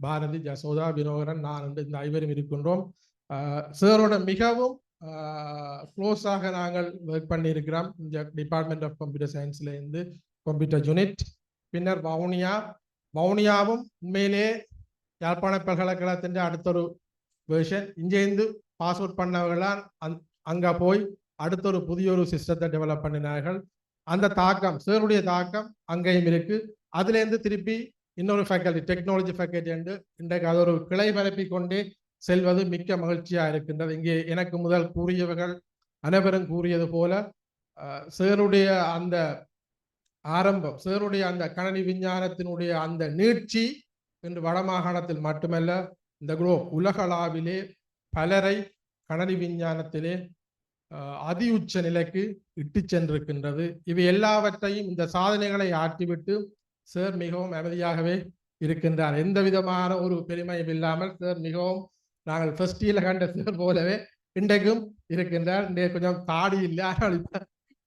பாரதி, ஜசோதா, வினோகரன், நான் இந்த ஐவரும் இருக்கின்றோம். சாரோட மிகவும் க்ளோஸாக நாங்கள் ஒர்க் பண்ணியிருக்கிறோம். இந்த டிபார்ட்மெண்ட் ஆஃப் கம்ப்யூட்டர் சயின்ஸ்லேருந்து கம்ப்யூட்டர் யூனிட், பின்னர் வவுனியாவும் உண்மையிலே யாழ்ப்பாண பல்கலைக்கழகத்தின் அடுத்தொரு வேர்ஷன். இங்கேருந்து பாஸ் அவுட் பண்ணவர்களால் அங்கே போய் அடுத்த ஒரு புதிய ஒரு சிஸ்டத்தை டெவலப் பண்ணினார்கள். அந்த தாக்கம், சேருடைய தாக்கம் அங்கேயும் இருக்கு. அதுலேருந்து திருப்பி இன்னொரு ஃபேக்கல்டி, டெக்னாலஜி ஃபேக்கல்டி என்று இன்றைக்கு அது ஒரு கிளை பரப்பி கொண்டே செல்வது மிக்க மகிழ்ச்சியாக இருக்கின்றது. இங்கே எனக்கு முதல் கூறியவர்கள் அனைவரும் கூறியது போல சேருடைய அந்த ஆரம்பம், சேருடைய அந்த கணினி விஞ்ஞானத்தினுடைய அந்த நீட்சி இன்று வடமாகாணத்தில் மட்டுமல்ல, இந்த உலகளாவிலே பலரை கணினி விஞ்ஞானத்திலே அதி உச்ச நிலைக்கு இட்டு சென்றிருக்கின்றது. இவை எல்லாவற்றையும் இந்த சாதனைகளை ஆற்றிவிட்டு சார் மிகவும் அமைதியாகவே இருக்கின்றார். எந்த விதமான ஒரு பெருமையும் இல்லாமல் சார் மிகவும், நாங்கள் ஃபர்ஸ்ட் இயர்ல கண்ட சார் போலவே இன்றைக்கும் இருக்கின்றார். இன்றைக்கு கொஞ்சம் தாடி இல்லை, ஆனால்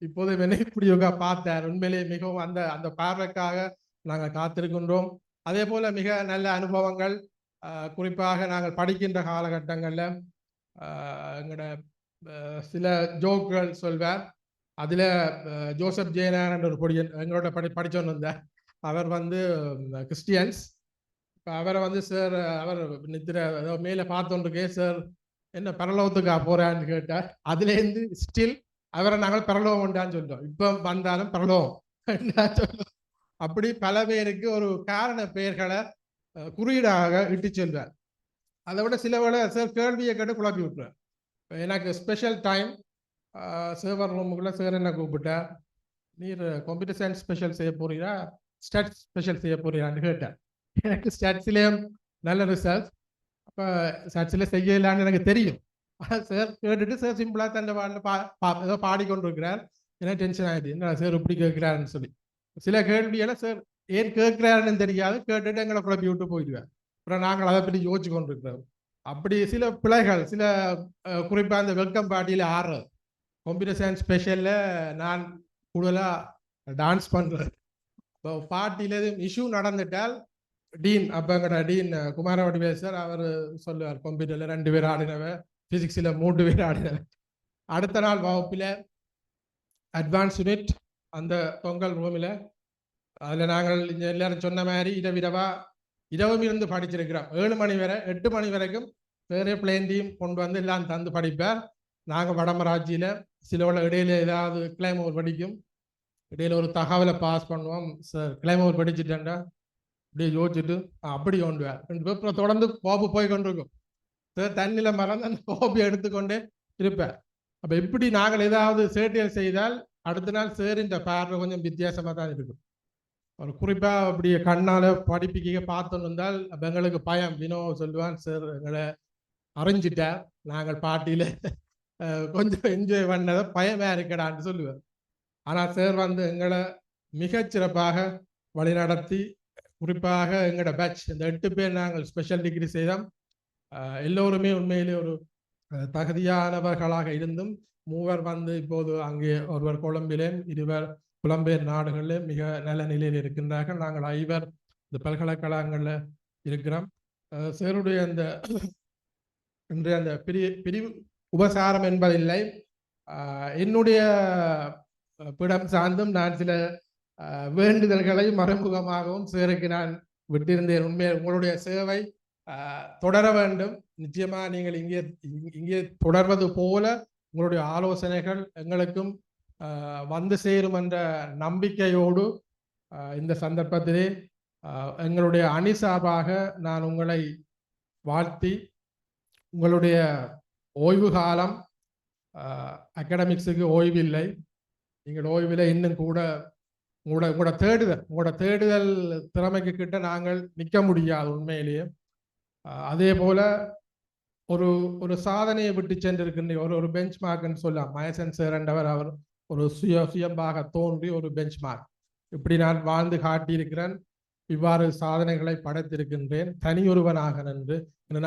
இப்போது இப்படியோக பார்த்தார். உண்மையிலே மிகவும் அந்த பார்வைக்காக நாங்கள் காத்திருக்கின்றோம். அதே போல மிக நல்ல அனுபவங்கள், குறிப்பாக நாங்கள் படிக்கின்ற காலகட்டங்களில் எங்களோட சில ஜோக்குகள் சொல்வார். அதில் ஜோசப் ஜெயனார் என்ற ஒரு பொடியன் எங்களோட படித்தோன்னு இருந்தார். அவர் வந்து கிறிஸ்டியன்ஸ். இப்போ அவரை வந்து சார் அவர் நித்திர மேலே பார்த்தோன்றிருக்கே, சார் என்ன பரலோகத்துக்கா போகிறான்னு கேட்டார். அதுலேருந்து ஸ்டில் அவரை நாங்கள் பரலோகம் உண்டான்னு சொல்லிட்டோம். இப்போ வந்தாலும் பரலோகம் சொல்லுவோம். அப்படி பல பேருக்கு ஒரு காரண பெயர்களை குறியீடாக இட்டு செல்வார். அதை விட சில வேளை சார் கேள்வியை கேட்டு குழப்பி விட்டுருவார். எனக்கு ஸ்பெஷல் டைம் சேவர் ரூமுக்குள்ளே சார் என்ன கூப்பிட்டா, நீர் கம்ப்யூட்டர் சயின்ஸ் ஸ்பெஷல் செய்ய போறீரா ஸ்டாட்ஸ் ஸ்பெஷல் செய்ய போறீரான்னு கேட்டேன். எனக்கு ஸ்டாட்ஸ்லேயும் நல்ல ரிசல்ட், அப்போ ஸ்டாட்ஸில் செய்யலான்னு எனக்கு தெரியும். சார் கேட்டுட்டு சார் சிம்பிளாக தன்னை ஏதோ பாடிக்கொண்டிருக்கிறார். எனக்கு டென்ஷன் ஆகிடுது, என்ன சார் இப்படி கேட்குறாருன்னு சொல்லி. சில கேள்வியெல்லாம் சார் ஏன் கேட்குறாருன்னு தெரியாது, கேட்டுட்டு எங்களை குழப்பி விட்டு போயிடுவேன். அப்புறம் நாங்கள் அதை பற்றி யோசிச்சு கொண்டிருக்கிறோம். அப்படி சில பிழைகள், சில குறிப்பாக அந்த வெல்கம் பார்ட்டியில் ஆடுறது, கம்ப்யூட்டர் சயின்ஸ் ஸ்பெஷலில் நான் கூடுதலாக டான்ஸ் பண்ணுறது. இப்போ பார்ட்டியில் எதுவும் இஷ்யூ நடந்துட்டால் டீன், அப்போ எங்கட டீன் குமாரவடிவேல் சார் அவர் சொல்லுவார், கம்ப்யூட்டரில் 2 பேர் ஆடினவன், ஃபிசிக்ஸில் 3 பேர் ஆடினவன். அடுத்த நாள் வகுப்பில் அட்வான்ஸ் யூனிட் அந்த பொங்கல் ரூமில், அதில் நாங்கள் எல்லாரும் சொன்ன மாதிரி இரவும் இருந்து படிச்சிருக்கிறோம். 7 மணி வரை 8 மணி வரைக்கும் வேறு பிளேன் கொண்டு வந்து எல்லாம் தந்து படிப்பார். நாங்கள் வடமராட்சியில் சில இடையில ஏதாவது கிளைம் ஓவர் படிக்கும், இடையில ஒரு தகவலை பாஸ் பண்ணுவோம். சார் கிளைம் ஓவர் படிச்சுட்டேன்டா அப்படியே யோசிச்சுட்டு அப்படி கொண்டுவார். 2 பேர் தொடர்ந்து கோப்பு போய் கொண்டிருக்கும். சார் தண்ணியில் மறந்து அந்த கோப்பையை எடுத்துக்கொண்டே இருப்பார். அப்போ இப்படி நாங்கள் ஏதாவது சேட்டியல் செய்தால் அடுத்த நாள் சேரின்ற பார்வை கொஞ்சம் வித்தியாசமாக தான் இருக்கும். ஒரு குறிப்பாக அப்படியே கண்ணால் படிப்பிக்க பார்த்தோன்னு இருந்தால் அப்போ எங்களுக்கு பயம். வினோ சொல்லுவான், சார் எங்களை அறிஞ்சிட்டார். நாங்கள் பாட்டியில் கொஞ்சம் என்ஜாய் பண்ணதை பயமாக இருக்கடான்னு சொல்லுவார். ஆனால் சார் வந்து எங்களை மிகச்சிறப்பாக வழிநடத்தி, குறிப்பாக எங்களோட பேட்ச் இந்த 8 பேர் நாங்கள் ஸ்பெஷல் டிகிரி செய்தோம். எல்லோருமே உண்மையிலே ஒரு தகுதியானவர்களாக இருந்தும் 3 வந்து இப்போது அங்கே ஒருவர் கொழும்பிலேயும் 2 புலம்பெயர் நாடுகளில் மிக நல்ல நிலையில் இருக்கின்றார்கள். நாங்கள் 5 இந்த பல்கலைக்கழகங்களில் இருக்கிறோம். சேருடைய அந்த இன்றைய அந்த பிரிவு உபசாரம் என்பதில்லை, என்னுடைய பிடம் சார்ந்தும் நான் சில வேண்டுதல்களை மறைமுகமாகவும் சேருக்கு நான் விட்டிருந்தேன். உண்மையை உங்களுடைய சேவை தொடர வேண்டும். நிச்சயமாக நீங்கள் இங்கே தொடர்வது போல உங்களுடைய ஆலோசனைகள் எங்களுக்கும் வந்து சேரும் என்ற நம்பிக்கையோடு இந்த சந்தர்ப்பத்திலே எங்களுடைய அணி சார்பாக நான் உங்களை வாழ்த்தி, உங்களுடைய ஓய்வு காலம் அகாடமிக்ஸுக்கு ஓய்வில்லை, நீங்கள் ஓய்வில் இன்னும் கூட உங்களோட தேடுதல் திறமைக்கு கிட்ட நாங்கள் நிற்க முடியாது உண்மையிலேயே. அதே போல ஒரு ஒரு சாதனையை விட்டு சென்றிருக்கின்ற ஒரு பெஞ்ச் மார்க்னு சொல்லலாம். மயசன் சார் என்றவர் அவர் ஒரு சுயம்பாக தோன்றி ஒரு பெஞ்ச் மார்க், இப்படி நான் வாழ்ந்து காட்டியிருக்கிறேன், இவ்வாறு சாதனைகளை படைத்திருக்கின்றேன் தனியொருவனாக நின்று.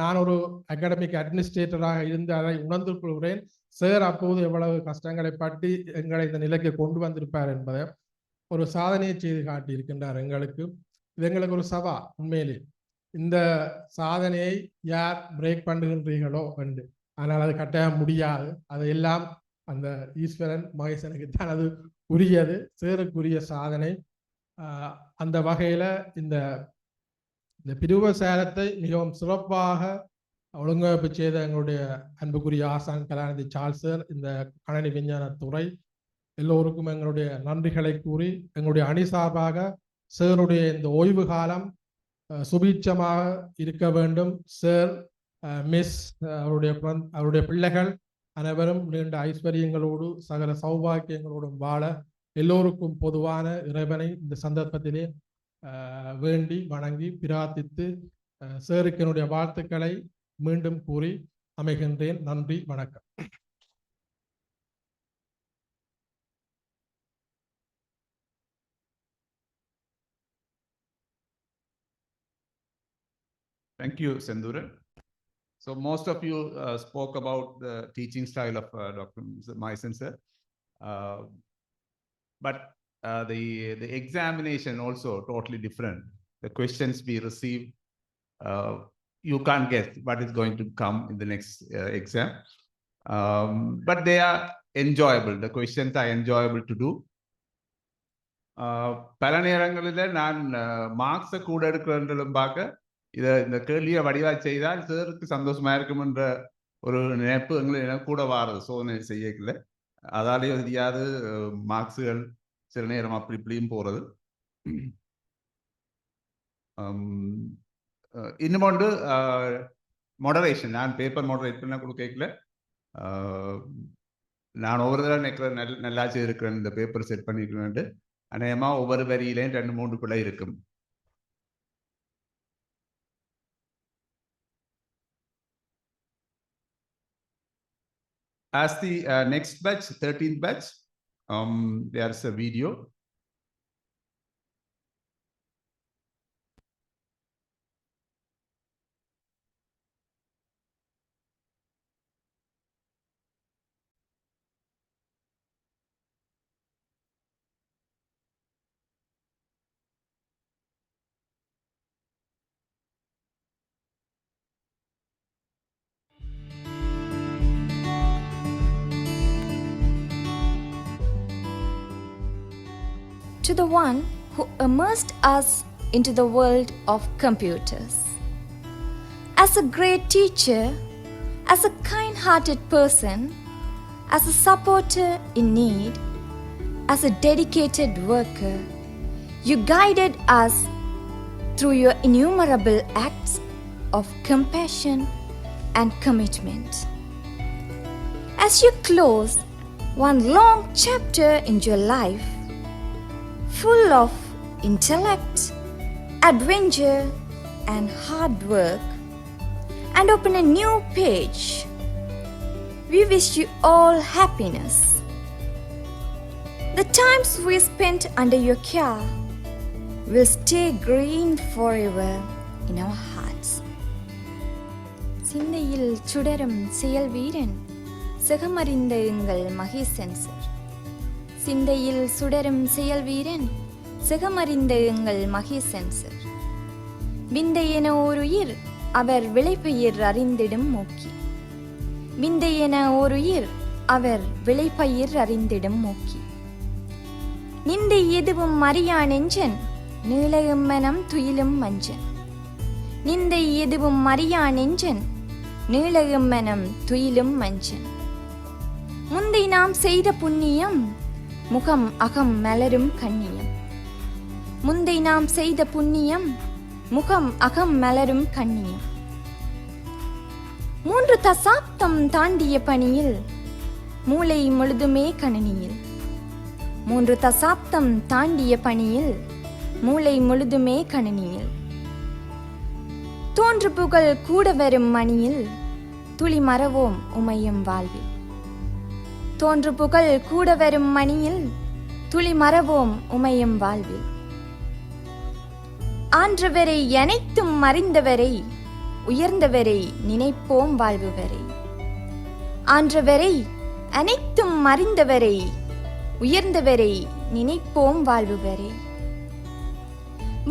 நான் ஒரு அகாடமிக் அட்மினிஸ்ட்ரேட்டராக இருந்து அதை உணர்ந்து கொள்கிறேன். சார் அப்போது எவ்வளவு கஷ்டங்களை பற்றி எங்களை இந்த நிலைக்கு கொண்டு வந்திருப்பார் என்பதை ஒரு சாதனையை செய்து காட்டியிருக்கின்றார் எங்களுக்கு. இது எங்களுக்கு ஒரு சவா உண்மையிலே. இந்த சாதனையை யார் பிரேக் பண்ணுகின்றீர்களோ என்று, ஆனால் அது கட்டாயம் முடியாது. அதையெல்லாம் அந்த ஈஸ்வரன் மகேசனுக்கு தான் அது உரியது, சேருக்குரிய சாதனை. அந்த வகையில் இந்த பிரிவுசாரத்தை மிகவும் சிறப்பாக ஒழுங்கமைப்பு செய்த எங்களுடைய அன்புக்குரிய ஆசான் கலாநிதி சார்ல்ஸ் சார், இந்த கணனி விஞ்ஞான துறை எல்லோருக்கும் எங்களுடைய நன்றிகளை கூறி, எங்களுடைய அணி சார்பாக சேருடைய இந்த ஓய்வு காலம் சுபீட்சமாக இருக்க வேண்டும். சார், மிஸ், அவருடைய பிள்ளைகள் அனைவரும் நீண்ட ஐஸ்வர்யங்களோடு சகல சௌபாக்கியங்களோடும் வாழ எல்லோருக்கும் பொதுவான இறைவனை இந்த சந்தர்ப்பத்திலே வேண்டி வணங்கி பிரார்த்தித்து சேருக்கு என்னுடைய வாழ்த்துக்களை மீண்டும் கூறி அமைகின்றேன். நன்றி, வணக்கம். Thank you, Senduran. So most of you spoke about the teaching style of Dr. Mahesan sir. But the examination also totally different. The questions we receive, you can't guess what is going to come in the next exam. But they are enjoyable. The questions are enjoyable to do. பல நேரங்களில் நான் மார்க்ஸை கூட எடுக்கிறேன் பார்க்க இந்த கேள்வியை வடிவாக செய்தால் சாருக்கு சந்தோஷமா இருக்கும் என்ற ஒரு நினைப்பு எனக்கு கூட வாரது சோதனை செய்யல. அதாலேயே தெரியாது மார்க்ஸுகள் சில நேரம் அப்படி இப்படியும் போறது. இன்னும் ஒன்று மாடரேஷன். நான் பேப்பர் மாடரேட் பண்ண கூட கேட்கல. நான் ஒவ்வொரு தடவை நினைக்கிறேன் நல்லாச்சு இருக்கிறேன், இந்த பேப்பர் செட் பண்ணிருக்கேன். அநேகமா ஒவ்வொரு வரியிலையும் 2-3 பிள்ளை இருக்கும். As the next batch, 13th batch, there's a video. To the one who immersed us into the world of computers. As a great teacher, as a kind-hearted person, as a supporter in need, as a dedicated worker, you guided us through your innumerable acts of compassion and commitment. As you closed one long chapter in your life, full of intellect, adventure, and hard work, and open a new page. We wish you all happiness. The times we spent under your care will stay green forever in our hearts. சிந்தையில் சுடரும் செயல் வீரன் சுகமறிந்த எங்கள் Mahesan sir. சிந்தையில் சுடரும் செயல் வீரன் சுகமறிந்த எங்கள் மகேசன் சார். விந்தையென ஓருயிர் அவர் விளைபயிர் அறிந்திடும் மூக்கி. விந்தையென ஓருயிர் அவர் விளைபயிர் அறிந்திடும் மூக்கி. நிந்தை எதுவும் அறியா நெஞ்சன் நீளையும் மனம் துயிலும் மஞ்சன். நிந்தை எதுவும் அறியா நெஞ்சன் நீளையும் மனம் துயிலும் மஞ்சன். முந்தை நாம் செய்த புண்ணியம் முகம் அகம் மலரும் கண்ணியம். முந்தை நாம் செய்த புண்ணியம் முகம் அகம் மலரும் கண்ணியம். 3 தசாப்தம் தாண்டிய பணியில் மூளை முழுதுமே கணினியில். 3 தசாப்தம் தாண்டிய பணியில் மூளை முழுதுமே கணினியில். தோன்று புகழ் கூட வரும் மணியில் துளி மறவோம் உமையும் வாழ்வில். தோன்று புகழ் கூட வரும் மணியில் துளி மறவோம் உமையும் வாழ்வில். ஆன்றவரை அனைத்தும் அறிந்தவரை உயர்ந்தவரை நினைப்போம் வாழ்வு வரை. ஆன்றவரை அனைத்தும் அறிந்தவரை உயர்ந்தவரை நினைப்போம் வாழ்வு வரை.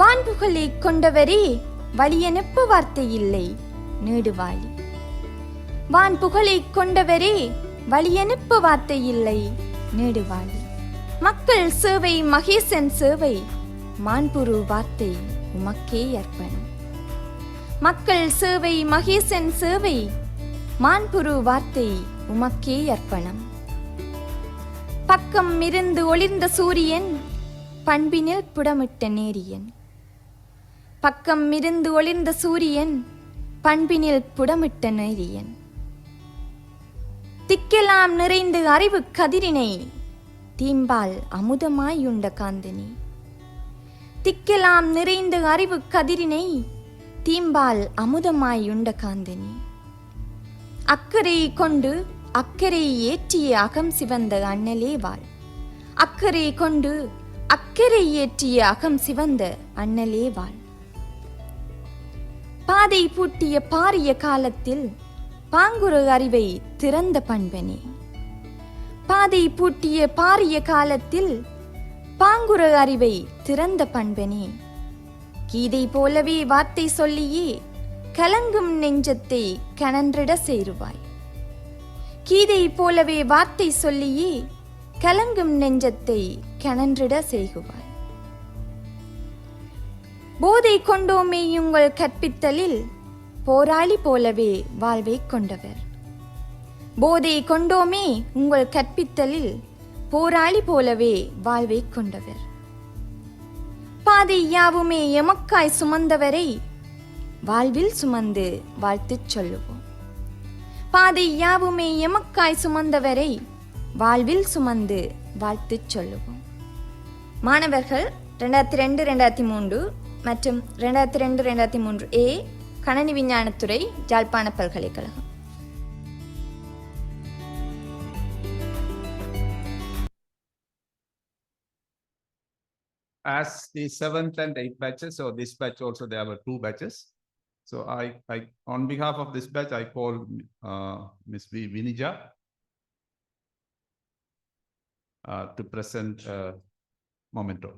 வான்புகழை கொண்டவரே வழியனுப்பு வார்த்தை இல்லை நீடுவாழி. வான்புகழை கொண்டவரே வழியனுப்பு வார்த்தை இல்லை நீடுவாழி. மக்கள் சேவை மகேசன் சேவை மாண்புரு வார்த்தை உமக்கே அர்ப்பணம். மக்கள் சேவை மகேசன் சேவை மாண்புரு வார்த்தை உமக்கே அர்ப்பணம். பக்கம் இருந்து ஒளிர்ந்த சூரியன் பண்பினில் புடமிட்ட நேரியன். பக்கம் இருந்து ஒளிர்ந்த சூரியன் பண்பினில் புடமிட்ட நேரியன். திக்கெல்லாம் நிறைந்து அறிவு கதிரினை தீம்பால் அமுதமாயுண்ட காந்தினி. திக்கெல்லாம் நிறைந்து அறிவு கதிரினை தீம்பால் அமுதமாயுண்ட காந்தினி. அக்கறை கொண்டு அக்கறை ஏற்றிய அகம் சிவந்த அண்ணலே வாழ். அக்கறை கொண்டு அக்கறை ஏற்றிய அகம் சிவந்த அண்ணலே வாழ். பாதை பூட்டிய பாரிய காலத்தில் பாங்குரு அறிவை திறந்த பண்பனே. பாதை பூட்டிய பாரிய காலத்தில் பாங்குரு அறிவை திறந்த பண்பனே. கீதை போலவே வார்த்தை சொல்லியே கலங்கும் நெஞ்சத்தை கனன்றிட சேருவாய். கீதை போலவே வார்த்தை சொல்லியே கலங்கும் நெஞ்சத்தை கனன்றிட செய்குவாய். போதை கொண்டோமே உங்கள் கற்பித்தலில் போராளி போலவே வாழ்வை கொண்டவர். போதை கொண்டோமே உங்கள் கற்பித்தலில் போராளி போலவே வாழ்வை கொண்டவர். பாதை யாவுமே எமக்காய் சுமந்தவரை வாழ்வில் சுமந்து வாழ்த்துச் சொல்லுவோம். பாதை யாவுமே எமக்காய் சுமந்தவரை வாழ்வில் சுமந்து வாழ்த்துச் சொல்லுவோம். மாணவர்கள் 2002-2003 மற்றும் 2002-2003 A கணனி விஞ்ஞானத்துறை யாழ்ப்பாண பல்கலைக்கழகம். As the 7th and 8th batches, so this batch also there were 2 batches. So I on behalf of this batch, I call Ms. Vinija to present memento.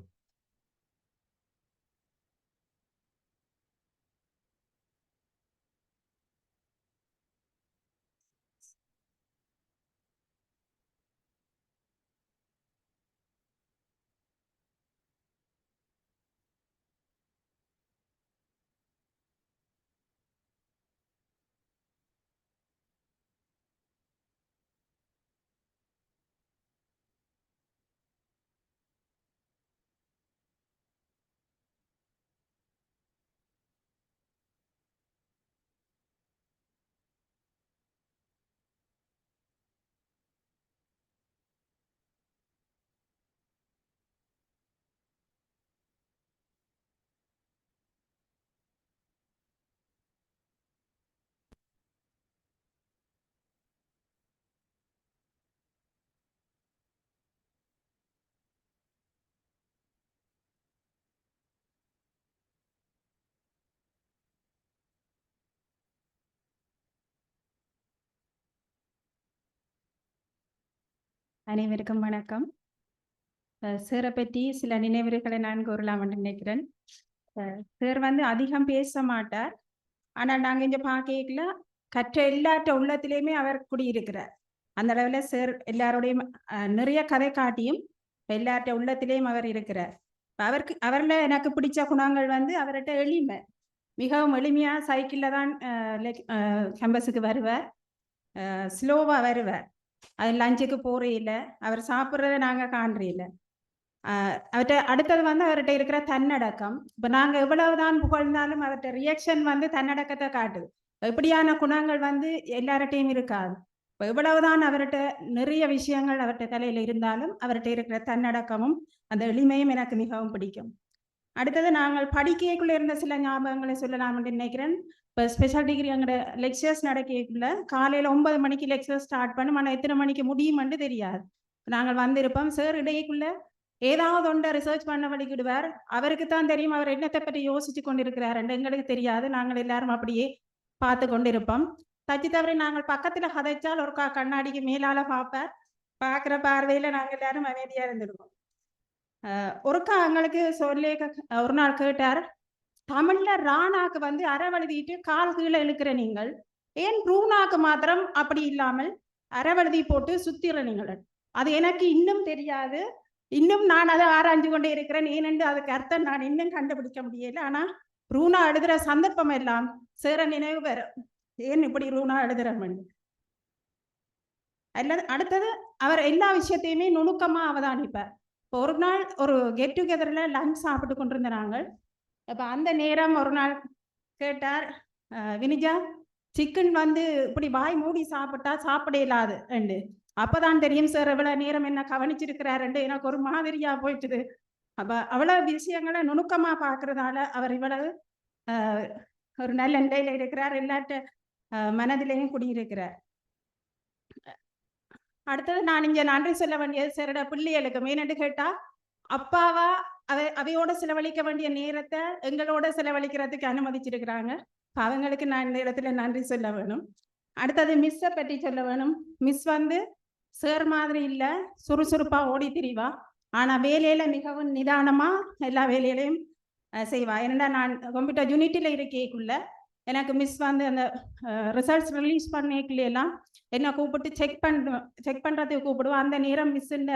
அனைவருக்கும் வணக்கம். சாரை பற்றி சில நினைவுகளை நான் கூறலாம்னு நினைக்கிறேன். சார் வந்து அதிகம் பேச மாட்டார். ஆனால் நாங்கள் இங்கே பார்க்கல கற்ற எல்லாற்ற உள்ளத்திலையுமே அவர் குடியிருக்கிறார். அந்த அளவில் சார் எல்லாரோடையும் நிறைய கதை காட்டியும் எல்லாற்ற உள்ளத்திலையும் அவர் இருக்கிறார். அவரில் எனக்கு பிடிச்ச குணங்கள் வந்து அவர்கிட்ட எளிமை, மிகவும் எளிமையாக சைக்கிளில் தான் கேம்பஸுக்கு வருவார், ஸ்லோவாக வருவார். அது லஞ்சுக்கு போகிறே இல்லை, அவர் சாப்பிட்றத நாங்கள் காண்றே இல்லை. அவர்கிட்ட அடுத்தது வந்து அவர்கிட்ட இருக்கிற தன்னடக்கம். இப்போ நாங்கள் எவ்வளவுதான் புகழ்ந்தாலும் அவர்கிட்ட ரியாக்ஷன் வந்து தன்னடக்கத்தை காட்டுது. எப்படியான குணங்கள் வந்து எல்லார்ட்டையும் இருக்காது. இப்போ எவ்வளவுதான் அவர்கிட்ட நிறைய விஷயங்கள் அவர்கிட்ட தலையில் இருந்தாலும் அவர்கிட்ட இருக்கிற தன்னடக்கமும் அந்த எளிமையும் எனக்கு மிகவும் பிடிக்கும். அடுத்தது நாங்கள் படிக்கக்குள்ளே இருந்த சில ஞாபகங்களை சொல்லலாம்னு நினைக்கிறேன். இப்போ ஸ்பெஷல் டிகிரி அங்கே லெக்சர்ஸ் நடக்கக்குள்ள காலையில் 9 மணிக்கு லெக்சர் ஸ்டார்ட் பண்ணும், ஆனால் எத்தனை மணிக்கு முடியுமென்று தெரியாது. நாங்கள் வந்திருப்போம், சார் இடையக்குள்ள ஏதாவது ஒன்றை ரிசர்ச் பண்ண வழிக்கிடுவார். அவருக்கு தான் தெரியும் அவர் என்னத்தை பற்றி யோசிச்சு கொண்டிருக்கிறார் என்று எங்களுக்கு தெரியாது. நாங்கள் எல்லாரும் அப்படியே பார்த்து கொண்டிருப்போம். தச்சு தவறி நாங்கள் பக்கத்தில் கதைச்சால் ஒரு கண்ணாடிக்கு மேலால பார்ப்பார். பார்க்குற பார்வையில் நாங்கள் எல்லாரும் அமைதியாக இருந்துடுவோம். ஒருக்கா எங்களுக்கு சொல்லி ஒரு நாள் கேட்டார், தமிழ்ல ராணாக்கு வந்து அறவழுதிட்டு கால் கீழே இழுக்கிற நீங்கள், ஏன் ரூனாக்கு மாத்திரம் அப்படி இல்லாமல் அறவழுதி போட்டு சுத்திர நீங்கள்? அது எனக்கு இன்னும் தெரியாது. இன்னும் நான் அதை ஆராய்ஞ்சு கொண்டே இருக்கிறேன். ஏனென்று அதுக்கு அர்த்தம் நான் இன்னும் கண்டுபிடிக்க முடியல. ஆனால் ரூனா எழுதுகிற சந்தர்ப்பம் எல்லாம் சேர நினைவு வரும், ஏன் இப்படி ரூனா எழுதுறமன். அல்லது அடுத்தது அவர் எல்லா விஷயத்தையுமே நுணுக்கமாக அவதானிப்பார். இப்போ ஒரு நாள் ஒரு கெட் டுகெதரில் லஞ்ச் சாப்பிட்டு கொண்டிருந்த நாங்கள். அப்போ அந்த நேரம் ஒரு நாள் கேட்டார், வினிஜா சிக்கன் வந்து இப்படி வாய் மூடி சாப்பிட்டா சாப்பிட இல்லாது ரெண்டு. அப்போதான் தெரியும் சார் எவ்வளவு நேரம் என்ன கவனிச்சிருக்கிறாருண்டு. எனக்கு ஒரு மாதிரியா போயிட்டுது. அப்போ அவ்வளவு விஷயங்களை நுணுக்கமா பார்க்கறதால அவர் இவ்வளவு ஒரு நல்ல நிலையில இருக்கிறார், எல்லாட்ட மனதிலையும் குடியிருக்கிறார். அடுத்தது நான் இங்க நன்றி சொல்ல வேண்டியது சாரோட பிள்ளைகளுக்கு. மெயினட்டு கேட்டா அப்பாவா அவையோட செலவழிக்க வேண்டிய நேரத்தை எங்களோட செலவழிக்கிறதுக்கு அனுமதிச்சிருக்கிறாங்க. அவங்களுக்கு நான் இந்த இடத்துல நன்றி சொல்ல வேணும். அடுத்தது மிஸ்ஸை பற்றி சொல்ல வேணும். மிஸ் வந்து சார் மாதிரி இல்லை, சுறுசுறுப்பா ஓடி திரிவா. ஆனால் வேலையில மிகவும் நிதானமா எல்லா வேலையிலையும் செய்வா. ஏன்னா நான் கம்ப்யூட்டர் யூனிட்டில் இருக்கேக்குள்ள எனக்கு மிஸ் வந்து அந்த ரிசல்ட்ஸ் ரிலீஸ் பண்ணிக்கலாம் என்னை கூப்பிட்டு செக் பண்ணுறதுக்கு கூப்பிடுவோம். அந்த நேரம் மிஸ்ஸுன்ற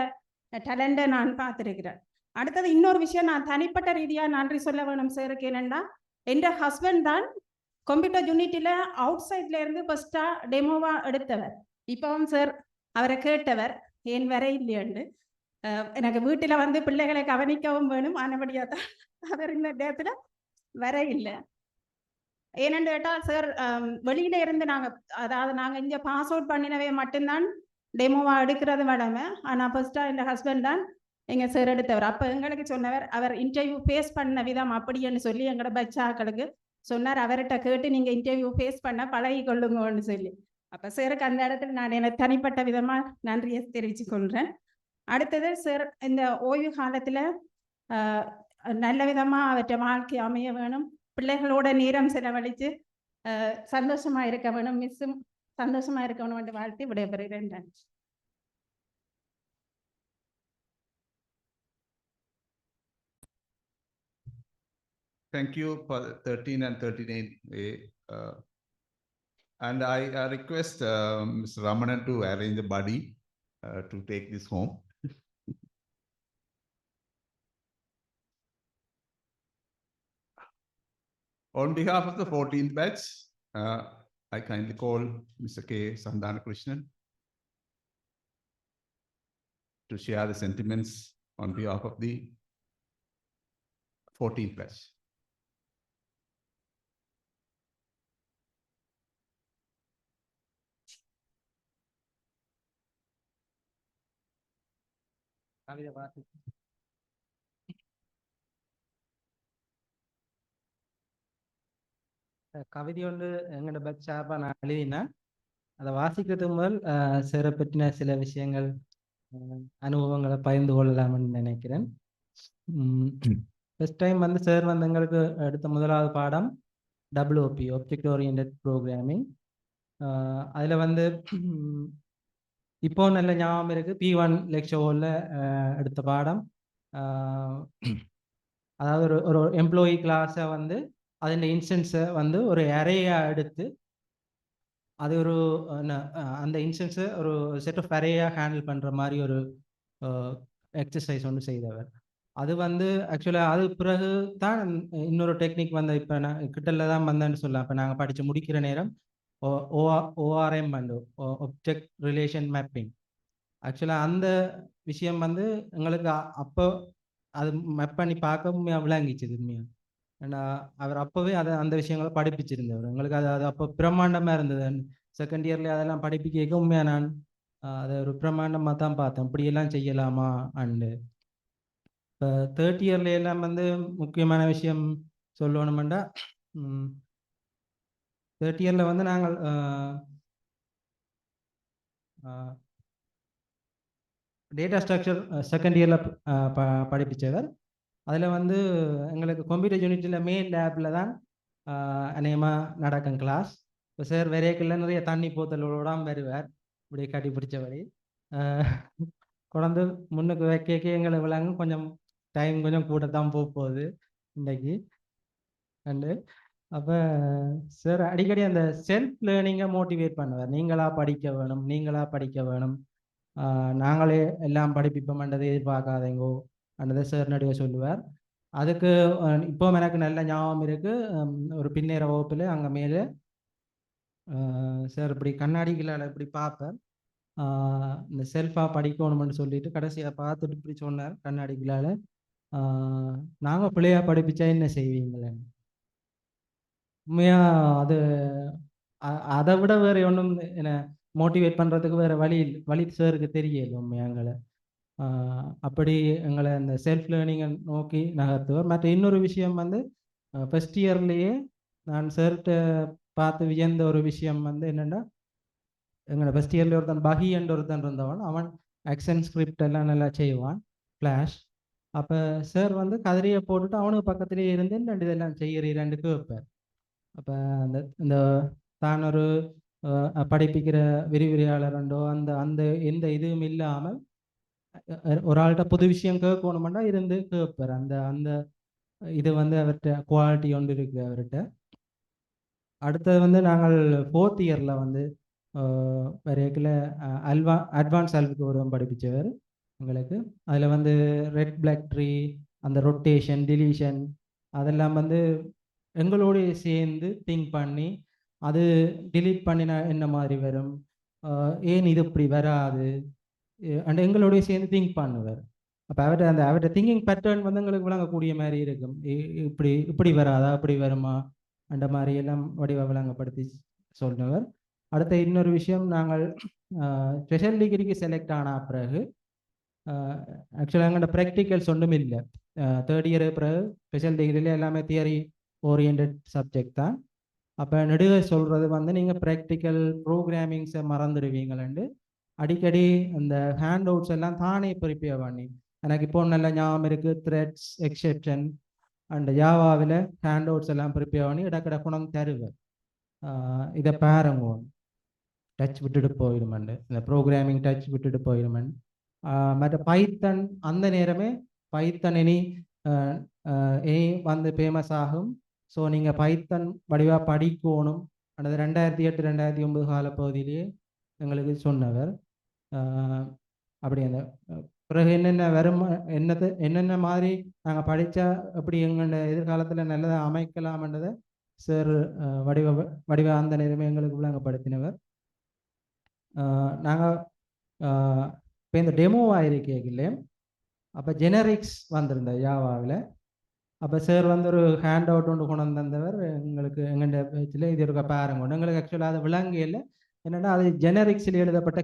டேலண்ட்டை நான் பார்த்துருக்கிறேன். அடுத்தது இன்னொரு விஷயம் நான் தனிப்பட்ட ரீதியாக நன்றி சொல்ல வேணும் சாருக்கு. என்னென்னா என் ஹஸ்பண்ட் தான் கம்ப்யூட்டர் யூனிட்டில் அவுட் சைட்ல இருந்து ஃபர்ஸ்ட்டாக டெமோவாக எடுத்தவர். இப்போவும் சார் அவரை கேட்டவர் ஏன் வர இல்லையாண்டு. எனக்கு வீட்டில் வந்து பிள்ளைகளை கவனிக்கவும் வேணும், ஆனபடியாக தான் அவர் இந்த இடத்துல வர இல்லை. ஏனென்று கேட்டால் சார் வெளியில இருந்து நாங்கள் இங்கே பாஸ் அவுட் பண்ணினவே மட்டும்தான் டெமோவாக எடுக்கிறது வளமை. ஆனால் ஃபர்ஸ்ட்டாக எங்கள் ஹஸ்பண்ட் தான் எங்கள் சார் எடுத்தவர். அப்போ எங்களுக்கு சொன்னவர், அவர் இன்டர்வியூ ஃபேஸ் பண்ண விதம் அப்படின்னு சொல்லி எங்களோட பச்சாக்களுக்கு சொன்னார், அவர்கிட்ட கேட்டு நீங்கள் இன்டர்வியூ ஃபேஸ் பண்ண பழகி கொள்ளுங்கன்னு சொல்லி. அப்போ சாருக்கு அந்த இடத்துல நான் எனக்கு தனிப்பட்ட விதமாக நன்றியை தெரிவித்து கொள்கிறேன். அடுத்தது சார் இந்த ஓய்வு காலத்தில் நல்ல விதமாக அவற்றை வாழ்க்கை அமைய வேணும், பிள்ளைகளோட நேரம் செலவழித்து சந்தோஷமாக இருக்க வேணும், மிஸ்ஸும் சந்தோஷமாக இருக்க வேணும் என்று வாழ்த்து விடைபெறுகிறேன். Thank you for 13 and 39A. And I request Mr. Ramanan to arrange a buddy to take this home. On behalf of the 14th batch, I kindly call Mr. K. Sandana Krishnan to share the sentiments on behalf of the 14th batch. கவிதை ஒன்று எங்களோட பட்ச சார்பாக நான் எழுதினேன். அதை வாசிக்கிறதுக்கு முதல் சாரை பற்றின சில விஷயங்கள் அனுபவங்களை பகிர்ந்து கொள்ளலாம்னு நினைக்கிறேன். ஃபர்ஸ்ட் டைம் வந்து சார் வந்து எங்களுக்கு எடுத்த முதலாவது பாடம் WOP, ஆப்ஜெக்ட் ஓரியன்டட் ப்ரோக்ராமிங். அதில் வந்து இப்போ நல்ல ஞாபகம் இருக்கு. P1 லெக்சர்ல எடுத்த பாடம், அதாவது ஒரு எம்ப்ளாயி கிளாஸை வந்து அதன் இன்ஸ்டன்ஸை வந்து ஒரு அரேயா எடுத்து அது ஒரு அந்த இன்ஸ்டன்ஸை ஒரு செட் ஆஃப் அரேயா ஹேண்டில் பண்ணுற மாதிரி ஒரு எக்ஸசைஸ் ஒன்று செய்தவர். அது வந்து ஆக்சுவலாக அது பிறகு தான் இன்னொரு டெக்னிக் வந்து இப்போ நான் கிட்டல தான் வந்தேன்னு சொல்லலாம். இப்போ நாங்கள் படித்து முடிக்கிற நேரம் ORM வந்து ஒப்ஜெக்ட் ரிலேஷன் மேப்பிங். ஆக்சுவலாக அந்த விஷயம் வந்து எங்களுக்கு அப்போ அது மேப் பண்ணி பார்க்க உண்மையாக விளங்கிச்சுது உண்மையாக. ஏன்னா அவர் அப்போவே அந்த விஷயங்களை படிப்பிச்சிருந்தவர் எங்களுக்கு. அது அப்போ பிரம்மாண்டமாக இருந்தது. செகண்ட் இயர்லேயே அதெல்லாம் படிப்பிக்க உண்மையாக நான் அதை ஒரு பிரம்மாண்டமாக தான் பார்த்தேன், இப்படியெல்லாம் செய்யலாமா அண்டு. இப்போ தேர்ட் இயர்ல எல்லாம் வந்து முக்கியமான விஷயம் சொல்லணுமெண்டா, தேர்ட் இயரில் வந்து நாங்கள் டேட்டா ஸ்ட்ரக்சர் செகண்ட் இயரில் படிப்பிச்சவர். அதில் வந்து எங்களுக்கு கம்ப்யூட்டர் யூனிட்டில் மெயின் லேபில் தான் அநேகமாக நடக்கும் கிளாஸ். இப்போ சார் வரையக்குள்ள நிறைய தண்ணி போத்தலோடாமல் வருவார், இப்படி கட்டி பிடிச்சபடி கொண்டு முன்னுக்கு வைக்க எங்களை விளங்கும். கொஞ்சம் டைம் கொஞ்சம் கூட தான் போகுது இன்றைக்கு அண்டு. அப்போ சார் அடிக்கடி அந்த செல்ஃப் லேர்னிங்கை மோட்டிவேட் பண்ணுவார். நீங்களாக படிக்க வேணும், நீங்களாக படிக்க வேணும், நாங்களே எல்லாம் படிப்பிப்போம்ன்றதை எதிர்பார்க்காதேங்கோ அன்றதை சார் நடுவே சொல்லுவார். அதுக்கு இப்போ எனக்கு நல்ல ஞாபகம் இருக்குது. ஒரு பின்னேற வகுப்பில் அங்கே மேலே சார் இப்படி கண்ணாடிகளால் இப்படி பார்ப்பேன், இந்த செல்ஃபாக படிக்கணும்னு சொல்லிட்டு கடைசியாக பார்த்துட்டு இப்படி சொன்னார் கண்ணாடிகளால், நாங்கள் பிள்ளையாக படிப்பிச்சா என்ன செய்வீங்களே. உண்மையாக அது அதை விட வேறு ஒன்றும் என்ன மோட்டிவேட் பண்ணுறதுக்கு வேறு வழி சாருக்கு தெரியல உண்மையாக எங்களை. அப்படி எங்களை அந்த செல்ஃப் லேர்னிங்கை நோக்கி நகர்த்துவார். மற்ற இன்னொரு விஷயம் வந்து ஃபஸ்ட் இயர்லேயே நான் சார்கிட்ட பார்த்து வியந்த ஒரு விஷயம் வந்து என்னென்னா, எங்களை ஃபஸ்ட் இயரில் ஒருத்தன் பஹி என்ற ஒருத்தன் இருந்தவன், அவன் ஆக்ஷன் ஸ்கிரிப்ட் எல்லாம் நல்லா செய்வான், ஃப்ளாஷ். அப்போ சார் வந்து கதிரியை போட்டுட்டு அவனுக்கு பக்கத்துலேயே இருந்து ரெண்டு இதெல்லாம் செய்கிறீரெண்டுக்கு வைப்பார். அப்போ இந்த தான் ஒரு படிப்பிக்கிற விரிவுரையாளருண்டோ அந்த எந்த இதுவும் இல்லாமல் ஒரு ஆள்கிட்ட புது விஷயம் கேட்கணுமெண்டா இருந்து கேட்பார். அந்த இது வந்து அவர்கிட்ட குவாலிட்டி ஒன்று இருக்குது அவர்கிட்ட. அடுத்தது வந்து நாங்கள் ஃபோர்த் இயரில் வந்து வரையக்கில் அட்வான்ஸ் ஆல்வுக்கு ஒருவன் படிப்பிச்சவர் எங்களுக்கு. அதில் வந்து ரெட் பிளாக் ட்ரீ, அந்த ரொட்டேஷன் டிலீஷன் அதெல்லாம் வந்து எங்களோடு சேர்ந்து திங்க் பண்ணி அது டிலீட் பண்ணினா என்ன மாதிரி வரும், ஏன் இது இப்படி வராது அண்ட் எங்களோடய சேர்ந்து திங்க் பண்ணுவார். அப்போ அவர்கிட்ட திங்கிங் பேட்டர்ன் வந்து எங்களுக்கு விளங்கக்கூடிய மாதிரி இருக்கும். இப்படி வராதா, இப்படி வருமா அந்த மாதிரி எல்லாம் வடிவ விளங்கப்படுத்தி சொன்னவர். அடுத்த இன்னொரு விஷயம், நாங்கள் ஸ்பெஷல் டிகிரிக்கு செலக்ட் ஆன பிறகு ஆக்சுவலாக எங்களோட ப்ராக்டிக்கல்ஸ் ஒன்றும் இல்லை. தேர்ட் இயர் பிறகு ஸ்பெஷல் டிகிரியில் எல்லாமே தியரி ஓரியன்ட் சப்ஜெக்ட் தான். அப்போ நெடுக சொல்கிறது வந்து நீங்கள் ப்ராக்டிக்கல் ப்ரோக்ராமிங்ஸை மறந்துடுவீங்களேண்டு அடிக்கடி அந்த ஹேண்ட் அவுட்ஸ் எல்லாம் தானே ப்ரிப்பேர் பண்ணி, எனக்கு இப்போ நல்ல ஞாபகம் இருக்குது, த்ரெட்ஸ் எக்ஸெப்ஷன் அண்ட் ஜாவாவில் ஹேண்ட் அவுட்ஸ் எல்லாம் ப்ரிப்பேர் பண்ணி இடக்கிட குணம் தருவேன். இதை பாருங்க, டச் விட்டுட்டு போயிடுமெண்டு, இந்த ப்ரோக்ராமிங் டச் விட்டுட்டு போயிடுமெண்டு. மற்ற பைத்தன் அந்த நேரமே பைத்தன் இனி வந்து ஃபேமஸ் ஆகும். ஸோ நீங்கள் பைத்தன் வடிவாக படிக்கணும் அல்லது 2008 2009 காலப்பகுதியிலேயே எங்களுக்கு சொன்னவர். அப்படி அந்த பிறகு என்னென்ன வரும் என்னென்ன மாதிரி நாங்கள் படித்தா எப்படி எங்களோட எதிர்காலத்தில் நல்லதாக அமைக்கலாம்ன்றதை சார் வடிவ அந்த நேரமே எங்களுக்கு விளங்கப்படுத்தினவர். நாங்கள் இப்போ இந்த டெமோ ஆயிருக்கீங்களே, அப்போ ஜெனரிக்ஸ் வந்திருந்த ஜாவாவில். அப்போ சார் வந்து ஒரு ஹேண்ட் அவுட் ஒன்று கொண்டு வந்தவர் எங்களுக்கு. எங்கள்ட பேச்சில் இது இருக்க பாருங்க, எங்களுக்கு ஆக்சுவலாக அது விளங்கியில் என்னென்னா அது ஜெனரிக்ஸில் எழுதப்பட்ட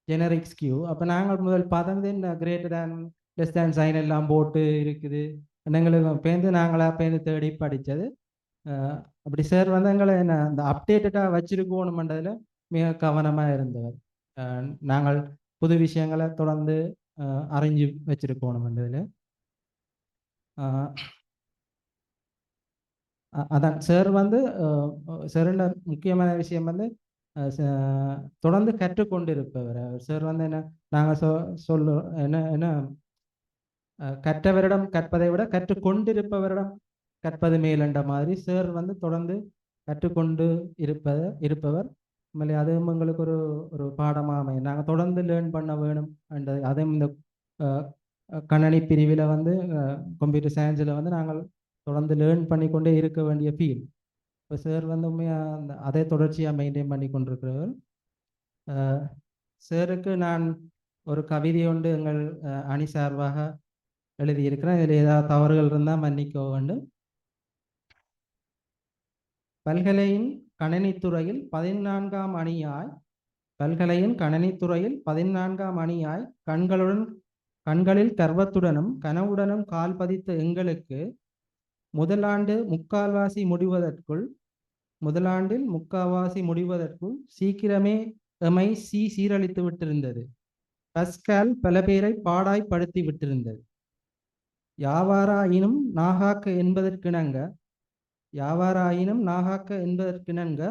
ஜெனரிக்ஸ் கியூ. அப்போ நாங்கள் முதல் பார்த்தது என்ன greater than less than sign எல்லாம் போட்டு இருக்குது. எங்களுக்கு பேருந்து நாங்களாக பேருந்து தேடி படித்தது. அப்படி சார் வந்து எங்களை என்ன அந்த அப்டேட்டடாக வச்சிருக்கணுமென்றதில் மிக கவனமாக இருந்தவர். நாங்கள் புது விஷயங்களை தொடர்ந்து அறிஞ்சு வச்சிருக்கணுமென்றதில். அதான் சார் வந்து சார்ன்ற முக்கியமான விஷயம் வந்து தொடர்ந்து கற்றுக்கொண்டிருப்பவர் சார் வந்து என்ன நாங்கள் சொல்லுவோம் என்ன என்ன கற்றவரிடம் கற்பதை விட கற்றுக்கொண்டிருப்பவரிடம் கற்பது மேலென்ற மாதிரி சார் வந்து தொடர்ந்து கற்றுக்கொண்டு இருப்பவர் உண்மையிலே அதுவும் எங்களுக்கு ஒரு ஒரு பாடமாக அமையும். நாங்கள் தொடர்ந்து லேர்ன் பண்ண வேணும் என்ற அதுவும் இந்த கணனி பிரிவில் வந்து கம்ப்யூட்டர் சயின்ஸில் வந்து நாங்கள் தொடர்ந்து லேர்ன் பண்ணிக்கொண்டே இருக்க வேண்டிய ஃபீல். இப்போ சார் வந்து உண்மையாக அந்த அதே தொடர்ச்சியாக மெயின்டைன் பண்ணி கொண்டிருக்கிறவர். சாருக்கு நான் ஒரு கவிதை ஒன்று எங்கள் அணி சார்பாக எழுதியிருக்கிறேன். இதில் ஏதாவது தவறுகள் இருந்தால் மன்னிக்க வேண்டும். பல்கலையின் கணினித்துறையில் 14ஆம் அணியாய் பல்கலையின் கணினித்துறையில் 14ஆம் அணியாய் கண்களில் கர்வத்துடனும் கனவுடனும் கால் பதித்த எங்களுக்கு முதலாண்டில் முக்கால்வாசி முடிவதற்குள் சீக்கிரமே எமை சீரழித்து விட்டிருந்தது. பஸ்கால் பல பேரை பாடாய்படுத்தி விட்டிருந்தது. யாவாராயினும் நாகாக்க என்பதற்கிணங்க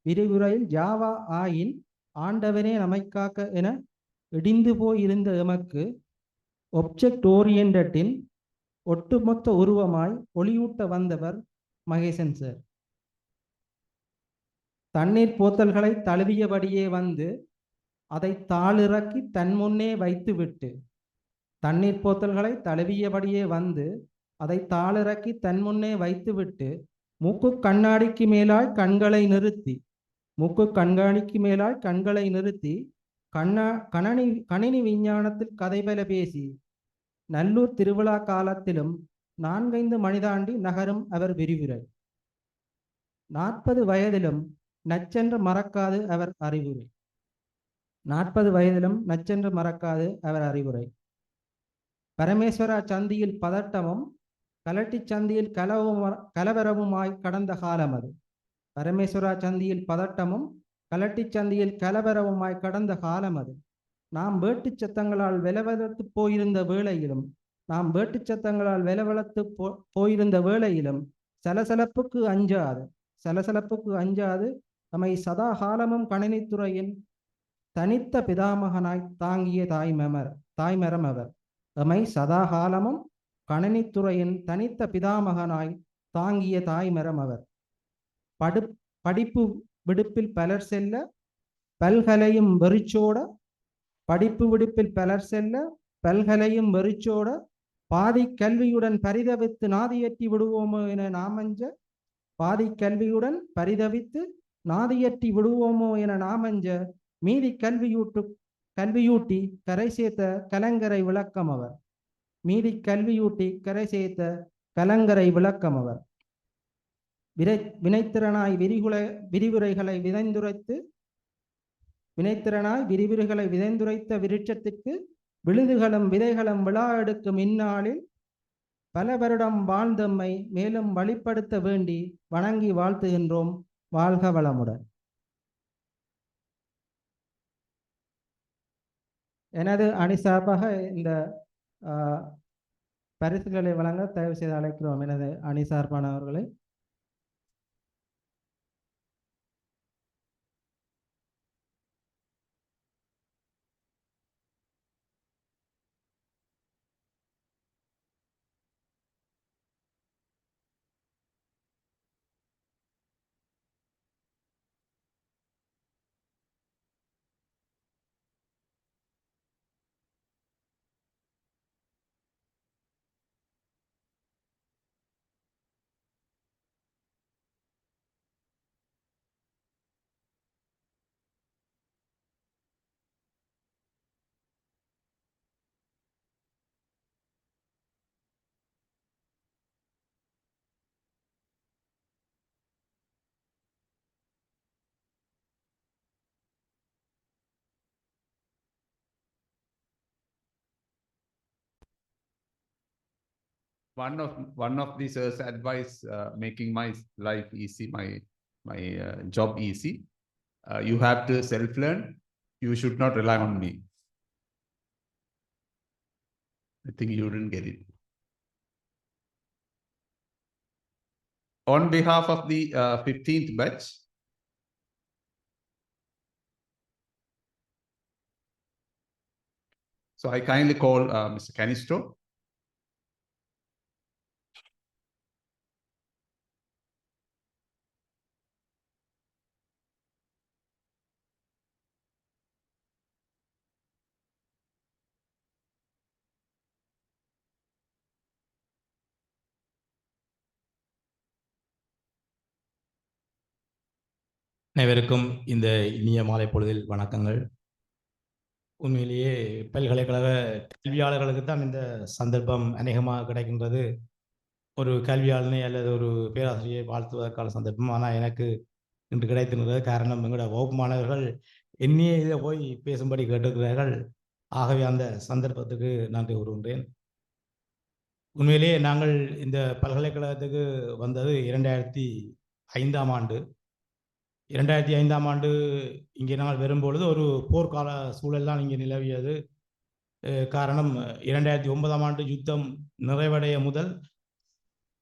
விரிவுரையில் யாவா ஆயின் ஆண்டவனே நமைக்காக்க என இடிந்து போயிருந்த எமக்கு ஒப்ஜெக்ட் ஓரியன்டின் ஒட்டுமொத்த உருவமாய் ஒளியூட்ட வந்தவர் மகேசன் சார். தண்ணீர் போத்தல்களை தழுவியபடியே வந்து அதை தாளிறக்கி தன் முன்னே வைத்துவிட்டு மூக்கு கண்ணாடிக்கு மேலாய் கண்களை நிறுத்தி கணினி விஞ்ஞானத்தில் கதைபல பேசி நல்லூர் திருவிழா காலத்திலும் 4-5 மணிதாண்டி நகரும் அவர் விரிவுரை. 40 வயதிலும் நச்சென்று மறக்காது அவர் அறிவுரை. பரமேஸ்வரா சந்தியில் பதட்டமும் கலட்டி சந்தியில் கலவரமுமாய் கடந்த காலம் அது. நாம் வேட்டுச் சத்தங்களால் வெலவெலத்து போயிருந்த வேளையிலும் சலசலப்புக்கு அஞ்சாது நம்மை சதா காலமும் கணினித்துறையின் தனித்த பிதாமகனாய் தாங்கிய தாய்மரம் அவர். படிப்பு விடுப்பில் பலர் செல்ல பல்கலையும் வெறிச்சோட பாதி கல்வியுடன் பரிதவித்து நாதியற்றி விடுவோமோ என நாமஞ்ச மீதி கல்வியூட்டி கரை சேர்த்த கலங்கரை விளக்கம் அவர். வினைத்திறனாய் விரிவுரைகளை விதைந்துரைத்த விருட்சத்திற்கு விழுதுகளும் விதைகளும் விழா எடுக்கும் இந்நாளில் பல வருடம் வாழ்ந்தம்மை மேலும் வழிப்படுத்த வேண்டி வணங்கி வாழ்த்துகின்றோம். வாழ்க வளமுடன். எனது அணி சார்பாக இந்த பரிசுகளை வழங்க தயவு செய்து அழைக்கிறோம் எனது அணி சார்பானவர்களை. One of the sir's advice, making my life easy, my job easy. You have to self-learn. You should not rely on me. I think you didn't get it. On behalf of the 15th batch, So I kindly call Mr. Canisto. அனைவருக்கும் இந்த இனிய மாலை பொழுதில் வணக்கங்கள். உண்மையிலேயே பல்கலைக்கழக கல்வியாளர்களுக்கு தான் இந்த சந்தர்ப்பம் அநேகமாக கிடைக்கின்றது. ஒரு கல்வியாளனை அல்லது ஒரு பேராசிரியை வாழ்த்துவதற்கான சந்தர்ப்பம். ஆனால் எனக்கு இன்று கிடைத்திருந்தது. காரணம், எங்களோட வகுப்பு மாணவர்கள் என்னையே இதில் போய் பேசும்படி கேட்டிருக்கிறார்கள். ஆகவே அந்த சந்தர்ப்பத்துக்கு நன்றி கூறுகின்றேன். உண்மையிலேயே நாங்கள் இந்த பல்கலைக்கழகத்துக்கு வந்தது 2005ஆம் ஆண்டு. 2005ஆம் ஆண்டு இங்கே நாங்கள் வரும்பொழுது ஒரு போர்க்கால சூழல் தான் இங்கே நிலவியது. காரணம், 2009ஆம் ஆண்டு யுத்தம் நிறைவடைய முதல்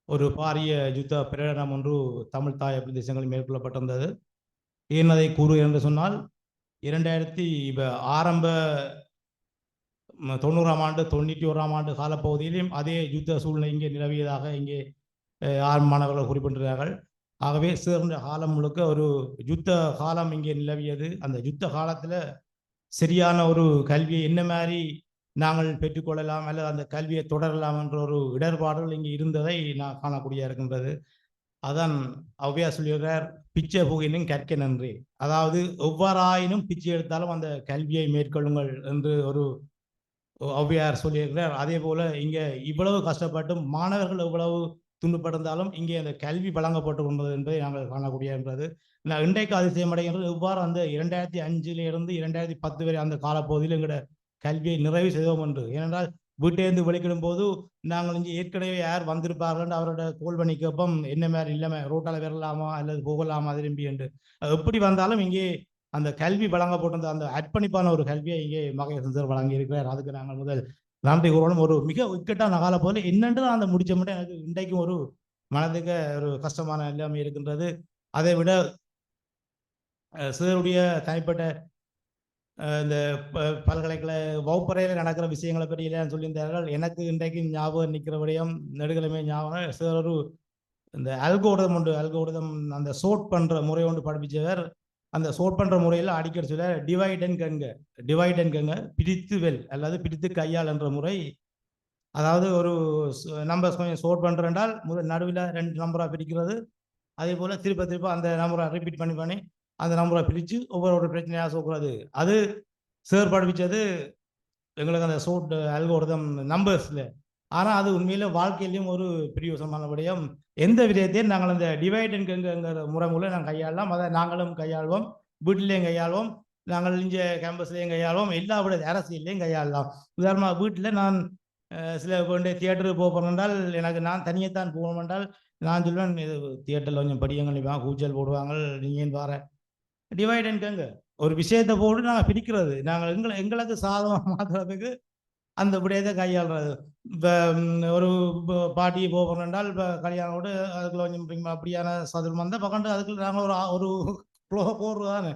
ஒரு பாரிய யுத்த பிரகடனம் ஒன்று தமிழ் தாய பிரதேசங்களில் மேற்கொள்ளப்பட்டிருந்தது. ஏன் அதை கூறு என்று சொன்னால், 2000 ஆரம்ப 90ஆம் ஆண்டு 91ஆம் ஆண்டு காலப்பகுதியிலும் அதே யுத்த சூழ்நிலை இங்கே நிலவியதாக இங்கே மாணவர்கள் குறிப்பிட்டிருக்கிறார்கள். ஆகவே சேர்ந்த காலம் முழுக்க ஒரு யுத்த காலம் இங்கே நிலவியது. அந்த யுத்த காலத்தில் சரியான ஒரு கல்வியை என்ன மாதிரி நாங்கள் பெற்றுக்கொள்ளலாம் அல்லது அந்த கல்வியை தொடரலாம் என்ற ஒரு இடர்பாடுகள் இங்கே இருந்ததை நான் காணக்கூடிய இருக்கின்றது. அதான் ஔவையார் சொல்லுகிறார், பிச்சை புகினும் கற்க நன்றி. அதாவது எவ்வாறாயினும் பிச்சை எடுத்தாலும் அந்த கல்வியை மேற்கொள்ளுங்கள் என்று ஒரு ஔவையார் சொல்லியிருக்கிறார். அதே போல இங்கே இவ்வளவு கஷ்டப்பட்டும் மாணவர்கள் எவ்வளவு துன்பப்பட்டிருந்தாலும் இங்கே அந்த கல்வி வழங்கப்பட்டு கொண்டது என்பதை நாங்கள் காணக்கூடிய என்பது. நான் இன்றைக்கு அதிசயம் அடைகின்றது, எவ்வாறு அந்த 2005 2010 வரை அந்த காலப்பகுதியில் எங்களோட கல்வியை நிறைவு செய்தோம் என்று. ஏனென்றால் வீட்டிலிருந்து வெளிக்கிடும் போது நாங்கள் இங்கே ஏற்கனவே யார் வந்திருப்பார்கள் அவரோட கோல் பண்ணி கேட்போம், என்ன மாதிரி இல்லாமல் ரோட்டால் வரலாமா அல்லது போகலாமா திரும்பி என்று. எப்படி வந்தாலும் இங்கே அந்த கல்வி வழங்கப்பட்டிருந்த அந்த அர்ப்பணிப்பான ஒரு கல்வியை இங்கே மகேசன் சார் வழங்கி இருக்கிறார். அதுக்கு நாங்கள் முதல் நன்றி கூறணும். ஒரு மிக இக்கட்டான கால போல என்னென்று அந்த முடிச்ச மட்டும் எனக்கு இன்றைக்கும் ஒரு மனதுக்கு ஒரு கஷ்டமான எல்லாமே இருக்கின்றது. அதை விட சாருடைய தனிப்பட்ட இந்த பல்கலைக்கழக வகுப்பறையில் நடக்கிற விஷயங்களை பற்றி இல்லைன்னு சொல்லியிருந்தார்கள். எனக்கு இன்றைக்கு ஞாபகம் நிற்கிற விடயம் நெடுகிழமை ஞாபகம். சார் ஒரு இந்த அல்கோரிதம் அந்த சோர்ட் பண்ணுற முறை ஒன்று படிப்பிச்சவர். அந்த சோர்ட் பண்ணுற முறையில் அடிக்கடி சொல்ல டிவைட் அண்ட் கங்க பிரித்து வெல் அல்லது பிரித்து கையால் என்ற முறை. அதாவது ஒரு நம்பர்ஸ் கொஞ்சம் சோர்ட் பண்ணுறேன்றால் முதல் நடுவில் 2 நம்பராக பிரிக்கிறது. அதே போல் திருப்ப அந்த நம்பரை ரிப்பீட் பண்ணி அந்த நம்பரை பிரித்து ஒவ்வொரு பிரச்சனையாக சொல்கிறது. அது சார் படிப்பிச்சது எங்களுக்கு அந்த சோர்ட் அல்கோரிதம் நம்பர்ஸில். ஆனால் அது உண்மையில் வாழ்க்கையிலையும் ஒரு பிரியோசனமான விடயம். எந்த விதத்தையும் நாங்கள் அந்த டிவைட் அண்ட் கங்குங்கிற முறை மூலம் நாங்கள் கையாளலாம். அதை நாங்களும் கையாள்வோம், வீட்டிலையும் கையாள்வோம், நாங்கள் இங்கே கேம்பஸ்லேயும் கையாள்வோம், எல்லா விட அரசியல்லையும் கையாளலாம். உதாரணமாக வீட்டில் நான் சில தியேட்டருக்கு போகிறோம் என்றால் எனக்கு நான் தனியைத்தான் போகணும் என்றால் நான் சொல்லுவேன், இது தியேட்டரில் கொஞ்சம் படியங்கள் கூச்சல் போடுவாங்க, நீங்கள் பாரு டிவைட் அண்ட் கங்கு ஒரு விஷயத்தை போட்டு நாங்கள் பிரிக்கிறது. நாங்கள் எங்களுக்கு சாதகமாக மாற்றுறதுக்கு அந்த விடயத்தை கையாளுறது. இப்போ ஒரு பாட்டியை போகிறோம் என்றால் இப்போ கல்யாணோடு அதுக்குள்ள கொஞ்சம் அப்படியான சதுரம் வந்தால் பக்கண்டு அதுக்குள்ள நாங்கள் ஒரு போடுறது தானே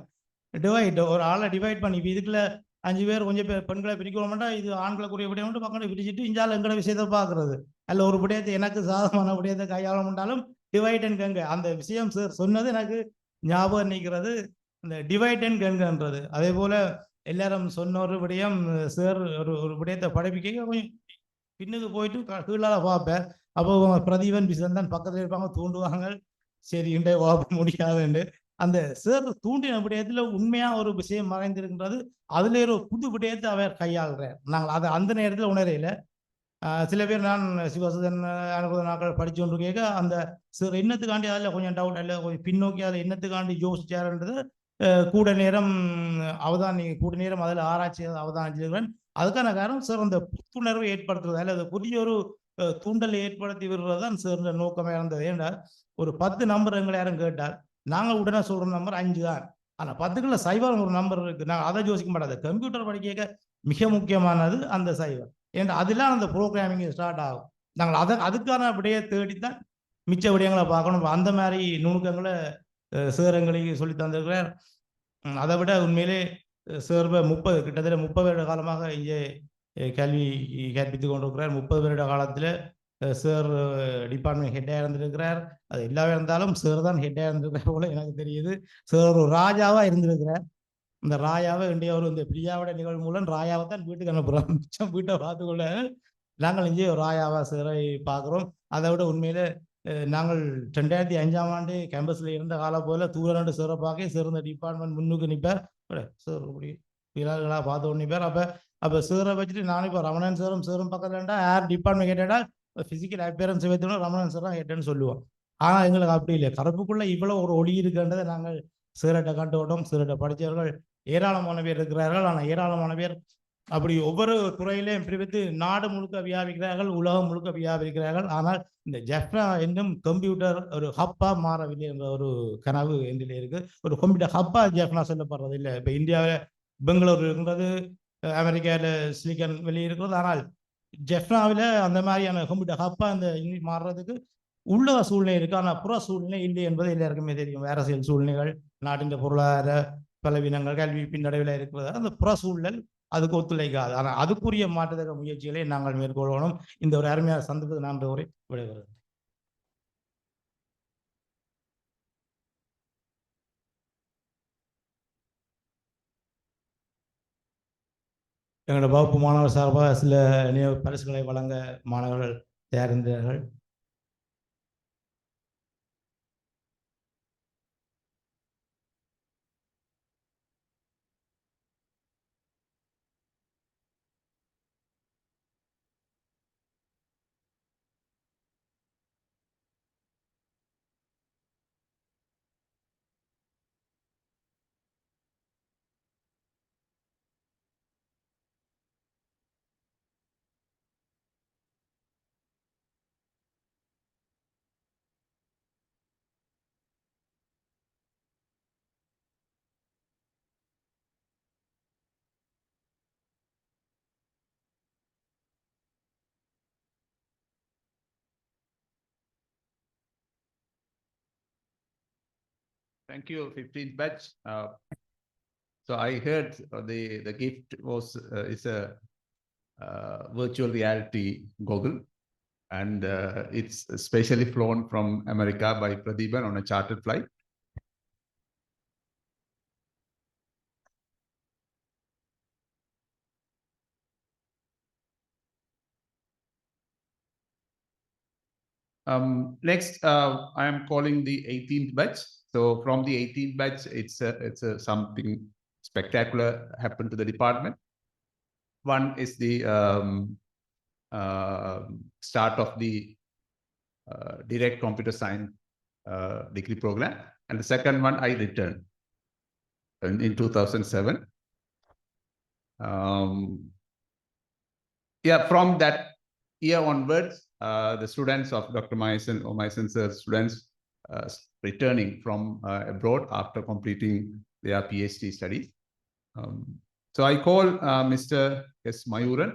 டிவைட். ஒரு ஆளை டிவைட் பண்ணி இப்போ இதுக்குள்ள 5 பேர் கொஞ்சம் பேர் பெண்களை பிரிக்கணும்னா இது ஆண்களுக்குரிய விடயம் மட்டும் பக்கண்டு பிரிச்சுட்டு இஞ்சால் எங்களோட விஷயத்தை பார்க்குறது. அல்ல ஒரு விடயத்தை எனக்கு சாதகமான விடயத்தை கையாளமுண்டாலும் டிவைட் அண்ட் கங்கு அந்த விஷயம் சார் சொன்னது எனக்கு ஞாபகம் நிற்கிறது, இந்த டிவைட் அண்ட் கங்குன்றது. அதே போல் எல்லாரும் சொன்ன ஒரு விடயம், சார் ஒரு விடயத்தை படிப்பிக்க கொஞ்சம் பின்னுக்கு போயிட்டு கீழால் பார்ப்பேன். அப்போ பிரதீபன் பிசன் தான் பக்கத்தில் இருப்பாங்க, தூண்டுவாங்க, சரி இன்றைய பார்க்க முடியாதுண்டு. அந்த சார் தூண்டின விடயத்தில் உண்மையாக ஒரு விஷயம் மறைந்திருக்கின்றது. அதில் ஒரு புது விடயத்தை அவர் கையாளுறார். நாங்கள் அதை அந்த நேரத்தில் உணரையில் சில பேர் நான் சிவசுதன் அனுபவ நாட்கள் படித்து கொண்டு கேட்க அந்த சார் என்னத்துக்காண்டி அதில் கொஞ்சம் டவுட் இல்லை, கொஞ்சம் பின்னோக்கி அதில் என்னத்துக்காண்டி யோசிச்சாருன்றது கூட நேரம் அதில் ஆராய்ச்சி அவதானிச்சிருக்கிறேன். அதுக்கான காரணம் சார் அந்த புத்துணர்வை ஏற்படுத்துறது அல்லது புதிய ஒரு தூண்டலை ஏற்படுத்தி விடுறது தான் சார் நோக்கமாக இருந்தது. ஏன்னா ஒரு 10 நம்பர் எங்களை யாரும் கேட்டால் நாங்கள் உடனே சொல்கிற நம்பர் 5 தான். ஆனால் 10க்குள்ள சைவர் ஒரு நம்பர் இருக்குது. நாங்கள் அதை யோசிக்க மாட்டாது. கம்ப்யூட்டர் படிக்க மிக முக்கியமானது அந்த சைவர். ஏன்னா அதெல்லாம் அந்த ப்ரோக்ராமிங் ஸ்டார்ட் ஆகும். நாங்கள் அதுக்கான விடையை தேடித்தான் மிச்ச விடயங்களை பார்க்கணும். அந்த மாதிரி நுணுக்கங்களை சார் எங்களுக்கு சொல்லி தந்திருக்கிறார். அதை விட உண்மையிலே சார் கிட்டத்தட்ட 30 வருட காலமாக இங்கே கல்வி கற்பித்து கொண்டிருக்கிறார். 30 வருட காலத்தில் சார் டிபார்ட்மெண்ட் ஹெட்டாக இருந்திருக்கிறார். அது எல்லாமே இருந்தாலும் சார் தான் ஹெட்டாக இருந்திருக்கிற போல எனக்கு தெரியுது. சார் ஒரு ராஜாவாக இருந்திருக்கிறார். இந்த ராயாவை இன்றைய ஒரு இந்த பிரியாவோட நிகழ்வு மூலம் ராயாவை தான் வீட்டுக்கு அனுப்புகிறோம். மிச்சம் வீட்டை பார்த்துக்கொள்ள நாங்கள் இங்கே ஒரு ராயாவா சாரை பார்க்குறோம். அதை விட உண்மையில் நாங்கள் 2005ஆம் ஆண்டு கேம்பஸில் இருந்த காலம் போல தூரண்டு சாரை பார்க்க சிறந்த டிபார்ட்மெண்ட் முன்னுக்கு நிற்பார். சார் இப்படி பிள்ளைகளாக பார்த்து கொண்டு நிற்பார். அப்போ சாரை வச்சுட்டு நானும் இப்போ ரமணன் சாரும் பக்கத்துலண்டா யார் டிபார்ட்மெண்ட் கேட்டா ஃபிசிக்கல் அப்பியரன்ஸ் வைத்தோம்னா ரமணன் சார் தான் கேட்டேன்னு சொல்லுவோம். ஆனால் எங்களுக்கு அப்படி இல்லை. கருப்புக்குள்ளே இவ்வளோ ஒரு ஒளி இருக்குன்றதை நாங்கள் சீரட்டை கண்டுவிட்டோம். சீரட்டை படித்தவர்கள் ஏராளமான பேர் இருக்கிறார்கள். ஆனால் ஏராளமான பேர் அப்படி ஒவ்வொரு துறையிலையும் பிரிவித்து நாடு முழுக்க வியாபிக்கிறார்கள், உலகம் முழுக்க வியாபிக்கிறார்கள். ஆனால் இந்த ஜெஃப்னா என்னும் கம்ப்யூட்டர் ஒரு ஹப்பா மாறவில்லை என்ற ஒரு கனவு எந்தில் இருக்கு. ஒரு கம்ப்யூட்டர் ஹப்பா ஜெஃப்னா சொல்லப்படுறது இல்லை. இப்போ இந்தியாவில் பெங்களூர் இருக்கிறது, அமெரிக்காவில் சிலிக்கன் வெளியே இருக்கிறது. ஆனால் ஜெஃப்னாவில் அந்த மாதிரியான கம்ப்யூட்டர் ஹப்பா அந்த மாறுறதுக்கு உள்ள சூழ்நிலை இருக்கு. ஆனால் புற சூழ்நிலை இல்லை என்பது எல்லாருக்குமே தெரியும். அரசியல் சூழ்நிலைகள், நாட்டின் பொருளாதார பலவீனங்கள், கல்வி பின்னடைவில் இருக்கிறது. அந்த புற சூழல் அதுக்கு ஒத்துழைக்காது. ஆனால் அதுக்குரிய மாற்றுதக முயற்சிகளை நாங்கள் மேற்கொள்ளணும். இந்த ஒரு அருமையான சந்தர்ப்பத்தை நான் ஒரு விடைபெறுகிறேன். எங்களோட வகுப்பு மாணவர் சார்பாக சில பரிசுகளை வழங்க மாணவர்கள் தயாரிந்தார்கள். Thank you, 15th batch. So I heard the gift was is a virtual reality goggle, and it's specially flown from America by Pradeepan on a chartered flight. Next, I am calling the 18th batch. So from the 18th batch, it's something spectacular happened to the department. One is the start of the direct computer science degree program, and the second one I returned in 2007. Yeah, from that year onwards, the students of Dr. Mahesan or Mahesan sir's students returning from abroad after completing their PhD studies. So I call Mr. S. Mayuran,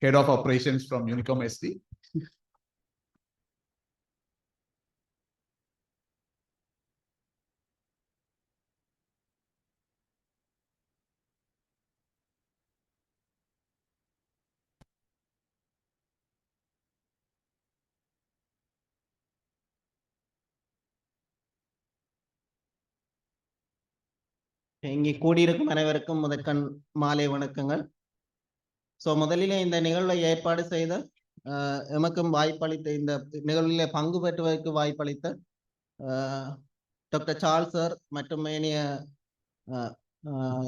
Head of Operations from Unicom SD. இங்கே கூடியிருக்கும் அனைவருக்கும் முதற்கண் மாலை வணக்கங்கள். So முதலிலே இந்த நிகழ்வை ஏற்பாடு செய்த எமக்கும் வாய்ப்பளித்த, இந்த நிகழ்விலே பங்கு பெற்றுவதற்கு வாய்ப்பளித்த டாக்டர் சார்ல்ஸ் சார் மற்றும் ஏனைய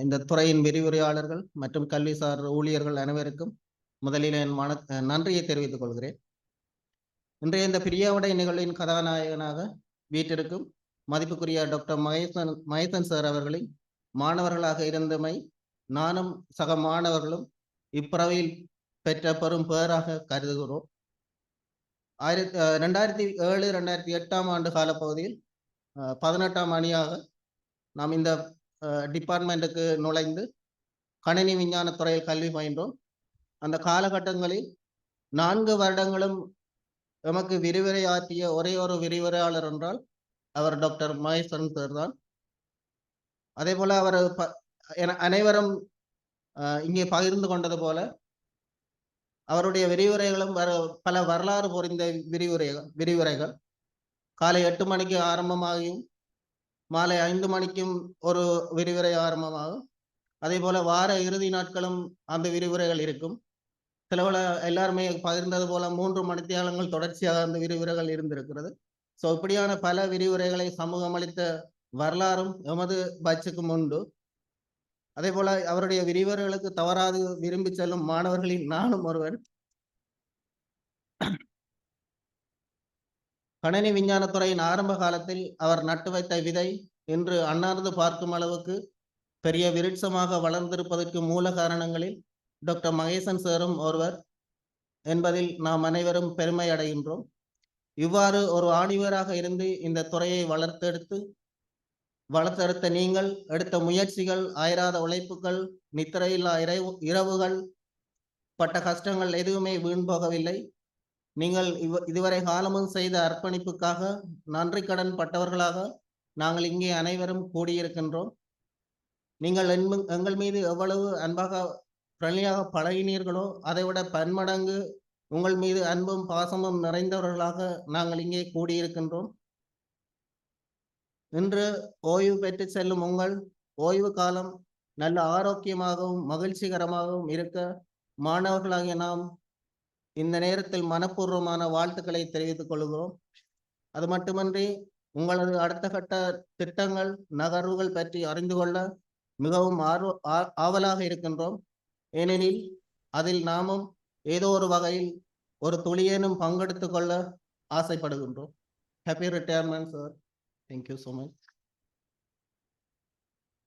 இந்த துறையின் விரிவுரையாளர்கள் மற்றும் கல்விசார் ஊழியர்கள் அனைவருக்கும் முதலில் என் நன்றியை தெரிவித்துக் கொள்கிறேன். இன்றைய இந்த பிரியாவுடை நிகழ்வின் கதாநாயகனாக வீட்டிற்கும் மதிப்புக்குரிய டாக்டர் மகேசன் சார் அவர்களின் மாணவர்களாக இருந்தமை நானும் சக மாணவர்களும் இப்பிறவியில் பெற்ற பெரும் பேராக கருதுகிறோம். 2007-2008 ஆண்டு காலப்பகுதியில் 18ஆம் அணியாக நாம் இந்த டிபார்ட்மெண்ட்டுக்கு நுழைந்து கணினி விஞ்ஞான துறையில் கல்வி பயின்றோம். அந்த காலகட்டங்களில் 4 வருடங்களும் எமக்கு விரிவுரை ஆற்றிய ஒரே ஒரு விரிவுரையாளர் என்றால் அவர் டாக்டர் மகேசன் சார் தான். அதே போல அவர் அனைவரும் இங்கே பகிர்ந்து கொண்டது போல அவருடைய விரிவுரைகளும் பல வரலாறு பொறிந்த விரிவுரைகள் காலை 8 மணிக்கு ஆரம்பமாகியும் மாலை 5 மணிக்கும் ஒரு விரிவுரை ஆரம்பமாகும். அதே போல வார இறுதி நாட்களும் அந்த விரிவுரைகள் இருக்கும். சிலவள எல்லாருமே பகிர்ந்தது போல 3 மணித்தியாலங்கள் தொடர்ச்சியாக அந்த விரிவுரைகள் இருந்திருக்கிறது. ஸோ இப்படியான பல விரிவுரைகளை சமூகம் அளித்த வரலாறும் எமது பட்சுக்கும் உண்டு. அதே போல அவருடைய விரிவுரைகளுக்கு தவறாது விரும்பி செல்லும் மாணவர்களின் நானும் ஒருவர். கணினி விஞ்ஞானத்துறையின் ஆரம்ப காலத்தில் அவர் நட்டு வைத்த விதை இன்று அன்னார்ந்து பார்க்கும் அளவுக்கு பெரிய விருட்சமாக வளர்ந்திருப்பதற்கு மூல காரணங்களில் டாக்டர் மகேசன் சாரும் ஒருவர் என்பதில் நாம் அனைவரும் பெருமை அடைகின்றோம். இவ்வாறு ஒரு ஆணிவராக இருந்து இந்த துறையை வளர்த்தெடுத்த நீங்கள் எடுத்த முயற்சிகள், அயராத உழைப்புகள், நித்திரையில்லா இரவுகள், பட்ட கஷ்டங்கள் எதுவுமே வீண் போகவில்லை. நீங்கள் இதுவரை காலமும் செய்த அர்ப்பணிப்புக்காக நன்றி கடன் பட்டவர்களாக நாங்கள் இங்கே அனைவரும் கூடியிருக்கின்றோம். நீங்கள் எங்கள் மீது எவ்வளவு அன்பாக ஃப்ரெண்ட்லியாக பழகினீர்களோ அதைவிட பன்மடங்கு உங்கள் மீது அன்பும் பாசமும் நிறைந்தவர்களாக நாங்கள் இங்கே கூடியிருக்கின்றோம். இன்று ஓய்வு பெற்று செல்லும் உங்கள் ஓய்வு காலம் நல்ல ஆரோக்கியமாகவும் மகிழ்ச்சிகரமாகவும் இருக்க மாணவர்களாகிய நாம் இந்த நேரத்தில் மனப்பூர்வமான வாழ்த்துக்களை தெரிவித்துக் கொள்கிறோம். அது மட்டுமன்றி உங்களது அடுத்த கட்ட திட்டங்கள், நகர்வுகள் பற்றி அறிந்து கொள்ள மிகவும் ஆவலாக இருக்கின்றோம். ஏனெனில் அதில் நாமும் ஏதோ ஒரு வகையில் ஒரு துளியேனும் பங்கெடுத்துக் கொள்ள ஆசைப்படுகின்றோம். Happy retirement sir. Thank you so much.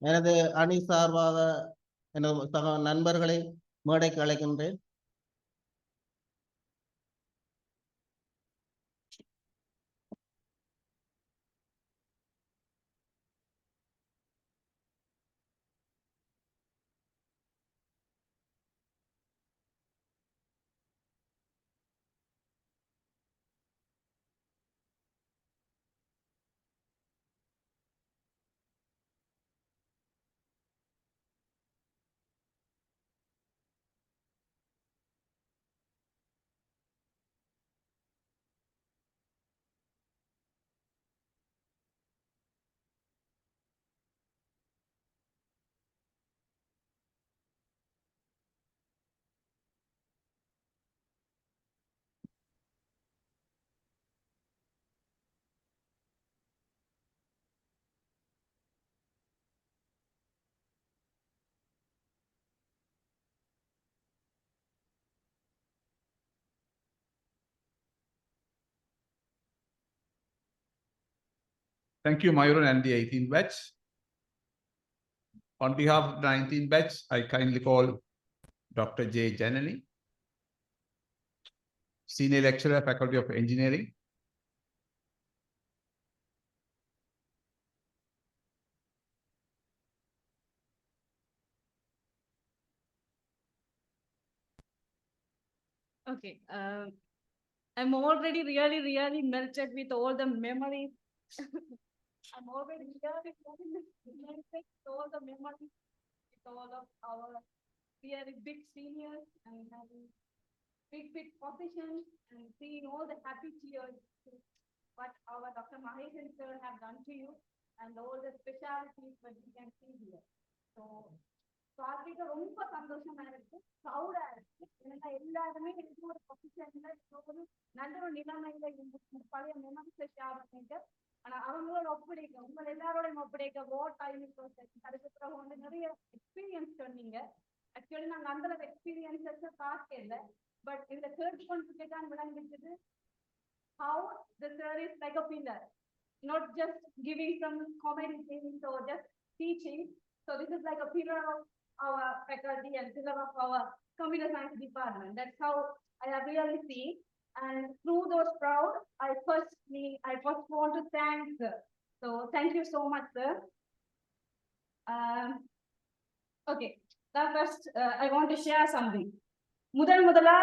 எனது அணி சார்பாக எனது சக நண்பர்களை மேடைக்கு அழைக்கின்றேன். Thank you, Mayuran and the 18th batch. On behalf of the 19th batch, I kindly call Dr. J. Janani, Senior Lecturer, Faculty of Engineering. Okay, I'm already really melted with all the memories. I'm already really melted with all the memories, with all of our really big seniors and having big positions and seeing all the happy tears what our Dr. Mahesan sir have done to you and all the specialities that we can see here. So பார்த்துட்டு ரொம்ப சந்தோஷமா இருக்கு, ப்ரௌடா இருக்கு. ஏன்னா எல்லாருமே எனக்கு ஒரு பொசிஷன்ல ஒரு நல்ல ஒரு நிலைமையில பழைய மெமரிஸை ஷேர் பண்ணிட்டு, ஆனா அவங்களோட ஒப்படைக்க உங்களை எல்லாரோடையும் ஒப்படைக்க வோட் டைம் அதுக்கப்புறம் வந்து நிறைய எக்ஸ்பீரியன்ஸ் சொன்னீங்க. ஆக்சுவலி நாங்கள் அந்த அளவு எக்ஸ்பீரியன்ஸஸ் பார்க்க இல்லை, பட் இதுல கேட்டுக்கொண்டு தான் விளங்கிச்சது how the sir is like a pillar, not just giving some comedy things or just teaching. So this is like a pillar of our faculty and pillar of our computer science department. That's how I have really seen. And through those proud, I first want to thank sir. So thank you so much, sir. Okay, now first I want to share something. முதலா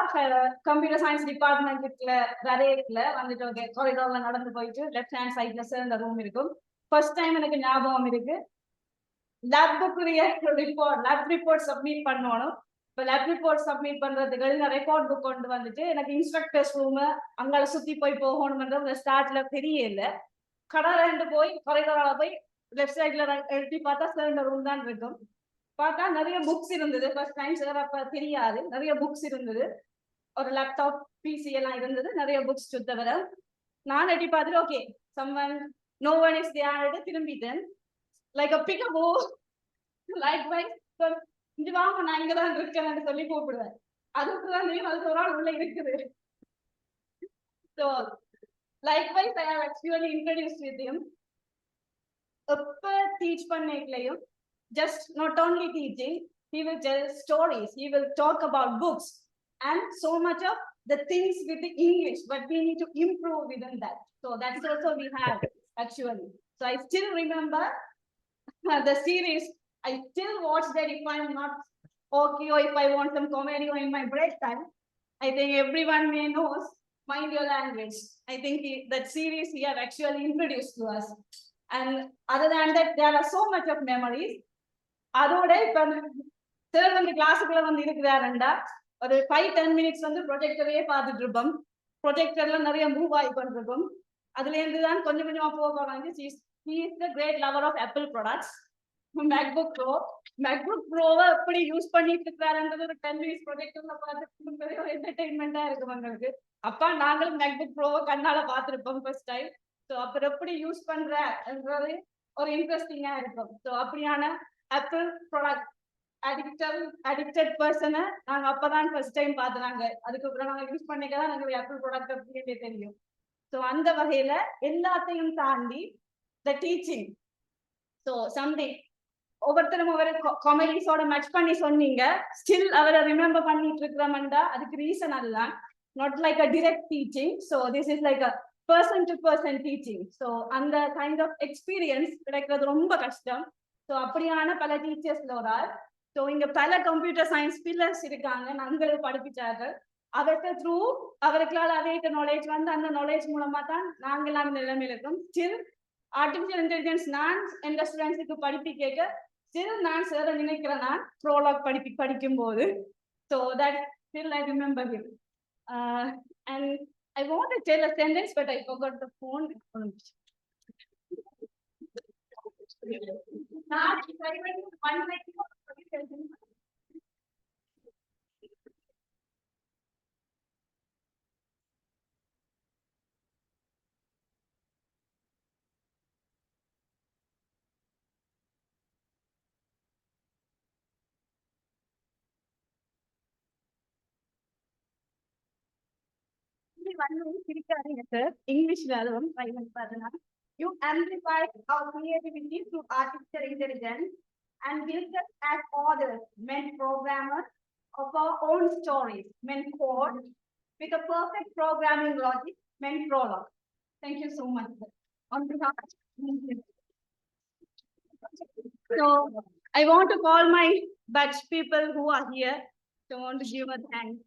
computer science டிபார்ட்மெண்ட்ல வரையில வந்துட்டு காரிடார்ல நடந்து போயிட்டு left hand சைட்ல சேர்ந்த room இருக்கும். First time எனக்கு ஞாபகம் இருக்கு, லேப் புக்குரிய லேப் ரிப்போர்ட் சப்மிட் பண்ணணும். இப்போ லேப் ரிப்போர்ட் சப்மிட் பண்றதுக்கு நான் ரெக்கார்ட் புக் கொண்டு வந்துட்டு எனக்கு இன்ஸ்ட்ரக்டர்ஸ் ரூம் அங்கால சுத்தி போய் போகணும்ன்ற ஸ்டார்ட்ல தெரியல. கடை போய் கொரைடோரால போய் லெஃப்ட் சைட்ல எழுதி பார்த்தா சார் ரூம் தான் இருக்கும். பார்த்தா நிறைய புக்ஸ் இருந்தது. ஃபர்ஸ்ட் டைம் சார் அப்ப தெரியாது. நிறைய புக்ஸ் இருந்தது. ஒரு லேப்டாப் பிசி எல்லாம் இருந்தது. நிறைய புக்ஸ் தவிர நான் எட்டி பார்த்துட்டு okay someone no one is there திரும்பிட்டேன். Like a peekaboo likewise இங்க வாங்க நான் இங்க தான் இருக்கேன்னு சொல்லி கூப்பிடுவேன். அதுக்குதான் நீ அது ஒரு ஆள் உள்ள இருக்குது. So likewise I have actually introduced with him. Teach பண்ணையிலையும் just not only teaching, he will tell stories, he will talk about books and so much of the things with the English, but we need to improve within that. So that's also we have actually. So I still remember the series. I still watch that if I'm not okay or if I want some comedy or in my break time. I think everyone may knows Mind Your Language. I think that series he have actually introduced to us. And other than that, there are so much of memories. அதோட இப்ப sir வந்து கிளாஸுக்குள்ள வந்து இருக்கிறாருண்டா ஒரு 5-10 minutes வந்து ப்ரொஜெக்டரையே பார்த்துட்டு இருப்போம். ப்ரொஜெக்டர்ல நிறைய move ஆகி கொண்டிருக்கும். அதுல இருந்து தான் கொஞ்சம் கொஞ்சமா போக he is the great lover of Apple products. MacBook Pro-வை எப்படி யூஸ் பண்ணிட்டு இருக்கிறாருன்றது ஒரு 10 மினிட்ஸ் ப்ரொஜெக்டர்ல பார்த்து என்டர்டைன்மெண்டா இருக்கும் எங்களுக்கு. அப்பா நாங்களும் MacBook Pro-வை கண்ணால பார்த்திருப்போம் ஃபர்ஸ்ட் டைம். ஸோ அப்புறம் எப்படி யூஸ் பண்றன்றது ஒரு இன்ட்ரெஸ்டிங்கா இருக்கும். ஸோ அப்படியான ஆப்பிள் ப்ராடக்ட் அடிக்டட் பர்சனை நாங்க அப்பதான் ஃபர்ஸ்ட் டைம் பார்த்துனாங்க. அதுக்கப்புறம் நாங்க யூஸ் பண்ணிக்கதான் நாங்க ஆப்பிள் ப்ராடக்ட் அப்படியே தெரியும். ஸோ அந்த வகையில எல்லாத்தையும் தாண்டி த டீச்சிங். ஸோ சம்திங் ஒவ்வொருத்தரும் ஒவ்வொரு காமெடிஸோட மேட்ச் பண்ணி சொன்னீங்க. ஸ்டில் அவரை ரிமெம்பர் பண்ணிட்டு இருக்கிறோம்டா அதுக்கு ரீசன் அல்ல. Not like a direct teaching. So this is like a person to person teaching. So அந்த கைண்ட் ஆஃப் எக்ஸ்பீரியன்ஸ் கிடைக்கிறது ரொம்ப கஷ்டம். ஸோ அப்படியான பல டீச்சர்ஸ்ல ஒரு ஆள். ஸோ இங்க பல கம்ப்யூட்டர் சயின்ஸ் பில்லர்ஸ் இருக்காங்க. நாங்களும் படிப்பிச்சாங்க. அவருக்கு த்ரூ அவருக்களால் அவைட்ட நாலேஜ் வந்து அந்த நாலேஜ் மூலமா தான் நாங்களாம் நிலைமையில இருக்கோம். ஸ்டில் ஆர்டிபிஷியல் இன்டெலிஜென்ஸ் நான் எந்த ஸ்டூடெண்ட்ஸுக்கு படிக்க ஸ்டில் நான் சேர நினைக்கிறேன். நான் ப்ரோலாக் படிக்கும் போது. So that still I remember him. And I want to tell a sentence, but I forgot the phone. English relevant. You amplify our creativity through artificial intelligence and build us as authors, meant programmers of our own stories, meant code, with a perfect programming logic, meant Prolog. Thank you so much, sir. On behalf so I want to call my batch people who are here. So I want to give a thanks.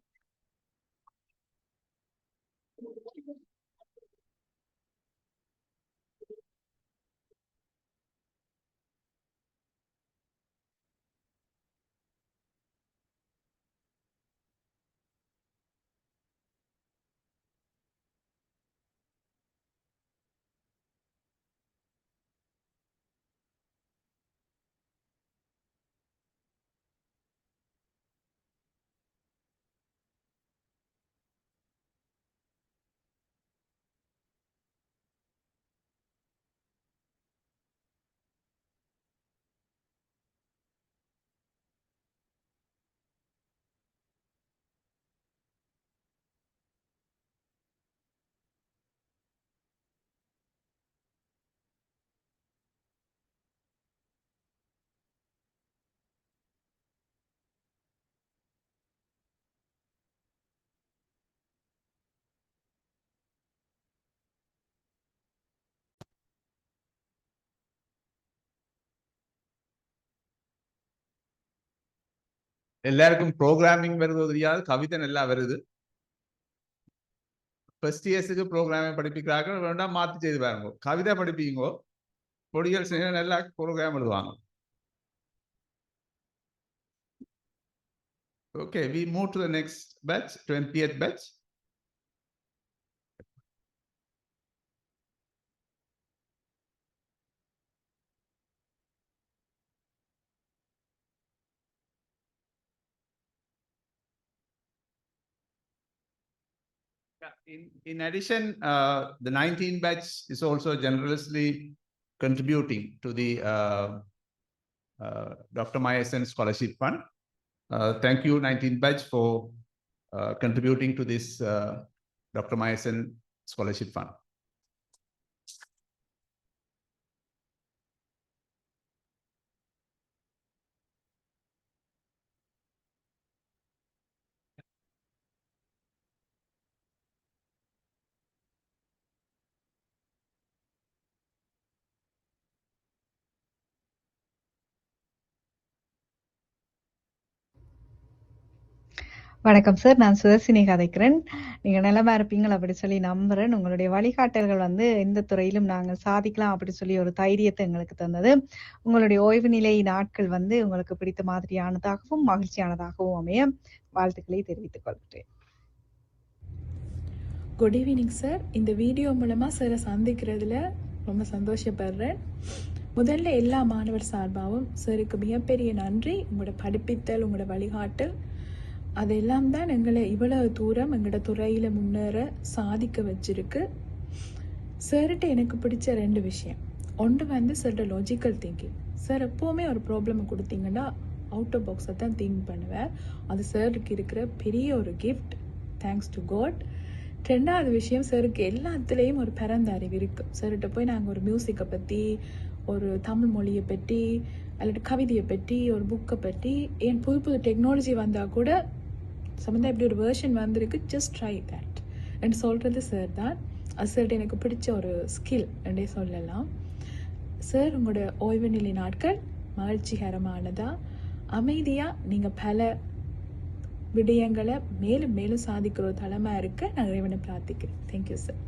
எல்லாருக்கும் programming வருது தெரியாது, கவிதை நல்லா வருது. First இயர்ஸுக்கு programming படிப்பிக்கிறார்கள், வேண்டாம் மாற்றி செய்து பாருங்க. கவிதை படிப்பீங்கோ, பொடிகள் செய்ய நல்லா ப்ரோக்ராம் எழுதுவாங்க. Okay, we move to the next batch, 20th batch. In addition, the 19 batch is also generously contributing to the Dr. Mahesan Scholarship Fund. Thank you, 19 batch, for contributing to this Dr. Mahesan Scholarship Fund. வணக்கம் sir. நான் சுதர்சினி கதைக்கிறேன். நீங்க நலமா இருப்பீங்கள் அப்படி சொல்லி நம்புறேன். உங்களுடைய வழிகாட்டல்கள் வந்து எந்த துறையிலும் நாங்கள் சாதிக்கலாம் அப்படி சொல்லி ஒரு தைரியத்தை எங்களுக்கு தந்தது. உங்களுடைய ஓய்வு நிலை நாட்கள் வந்து உங்களுக்கு பிடித்த மாதிரியானதாகவும் மகிழ்ச்சியானதாகவும் அமைய வாழ்த்துக்களை தெரிவித்துக் கொள்கிறேன். Good evening sir. இந்த வீடியோ மூலமாக சாரை சந்திக்கிறதுல ரொம்ப சந்தோஷப்படுறேன். முதல்ல எல்லா மாணவர் சார்பாகவும் சாருக்கு மிகப்பெரிய நன்றி. உங்களோட படிப்பித்தல், உங்களோட வழிகாட்டல் அதெல்லாம் தான் எங்களை இவ்வளவு தூரம் எங்களோட துறையில் முன்னேற சாதிக்க வச்சிருக்கு. சார்கிட்ட எனக்கு பிடிச்ச 2 விஷயம். ஒன்று வந்து சார்ட லாஜிக்கல் திங்கிங். சார் எப்போவுமே ஒரு ப்ராப்ளமை கொடுத்தீங்கன்னா அவுட் ஆஃப் பாக்ஸை தான் திங்க் பண்ணுவேன். அது சாருக்கு இருக்கிற பெரிய ஒரு கிஃப்ட். Thanks to God. 2வது விஷயம், சாருக்கு எல்லாத்துலேயும் ஒரு பிறந்த அறிவு இருக்குது. சார்கிட்ட போய் நாங்கள் ஒரு மியூசிக்கை பற்றி, ஒரு தமிழ் மொழியை பற்றி, அல்லது கவிதையை பற்றி, ஒரு புக்கை பற்றி, ஏன் புது புது டெக்னாலஜி வந்தால் கூட சம்மந்தம் இப்படி ஒரு வேர்ஷன் வந்திருக்கு, ஜஸ்ட் ட்ரை தட் என்று சொல்கிறது சார் தான். அது சார்ட்டு எனக்கு பிடிச்ச ஒரு ஸ்கில் என்றே சொல்லலாம். சார், உங்களோட ஓய்வு நிலை நாட்கள் மகிழ்ச்சிகரமானதா, அமைதியாக நீங்கள் பல விடயங்களை மேலும் மேலும் சாதிக்கிற ஒரு தளமாக இருக்க நான் இறைவனை பிரார்த்திக்கிறேன். Thank you sir.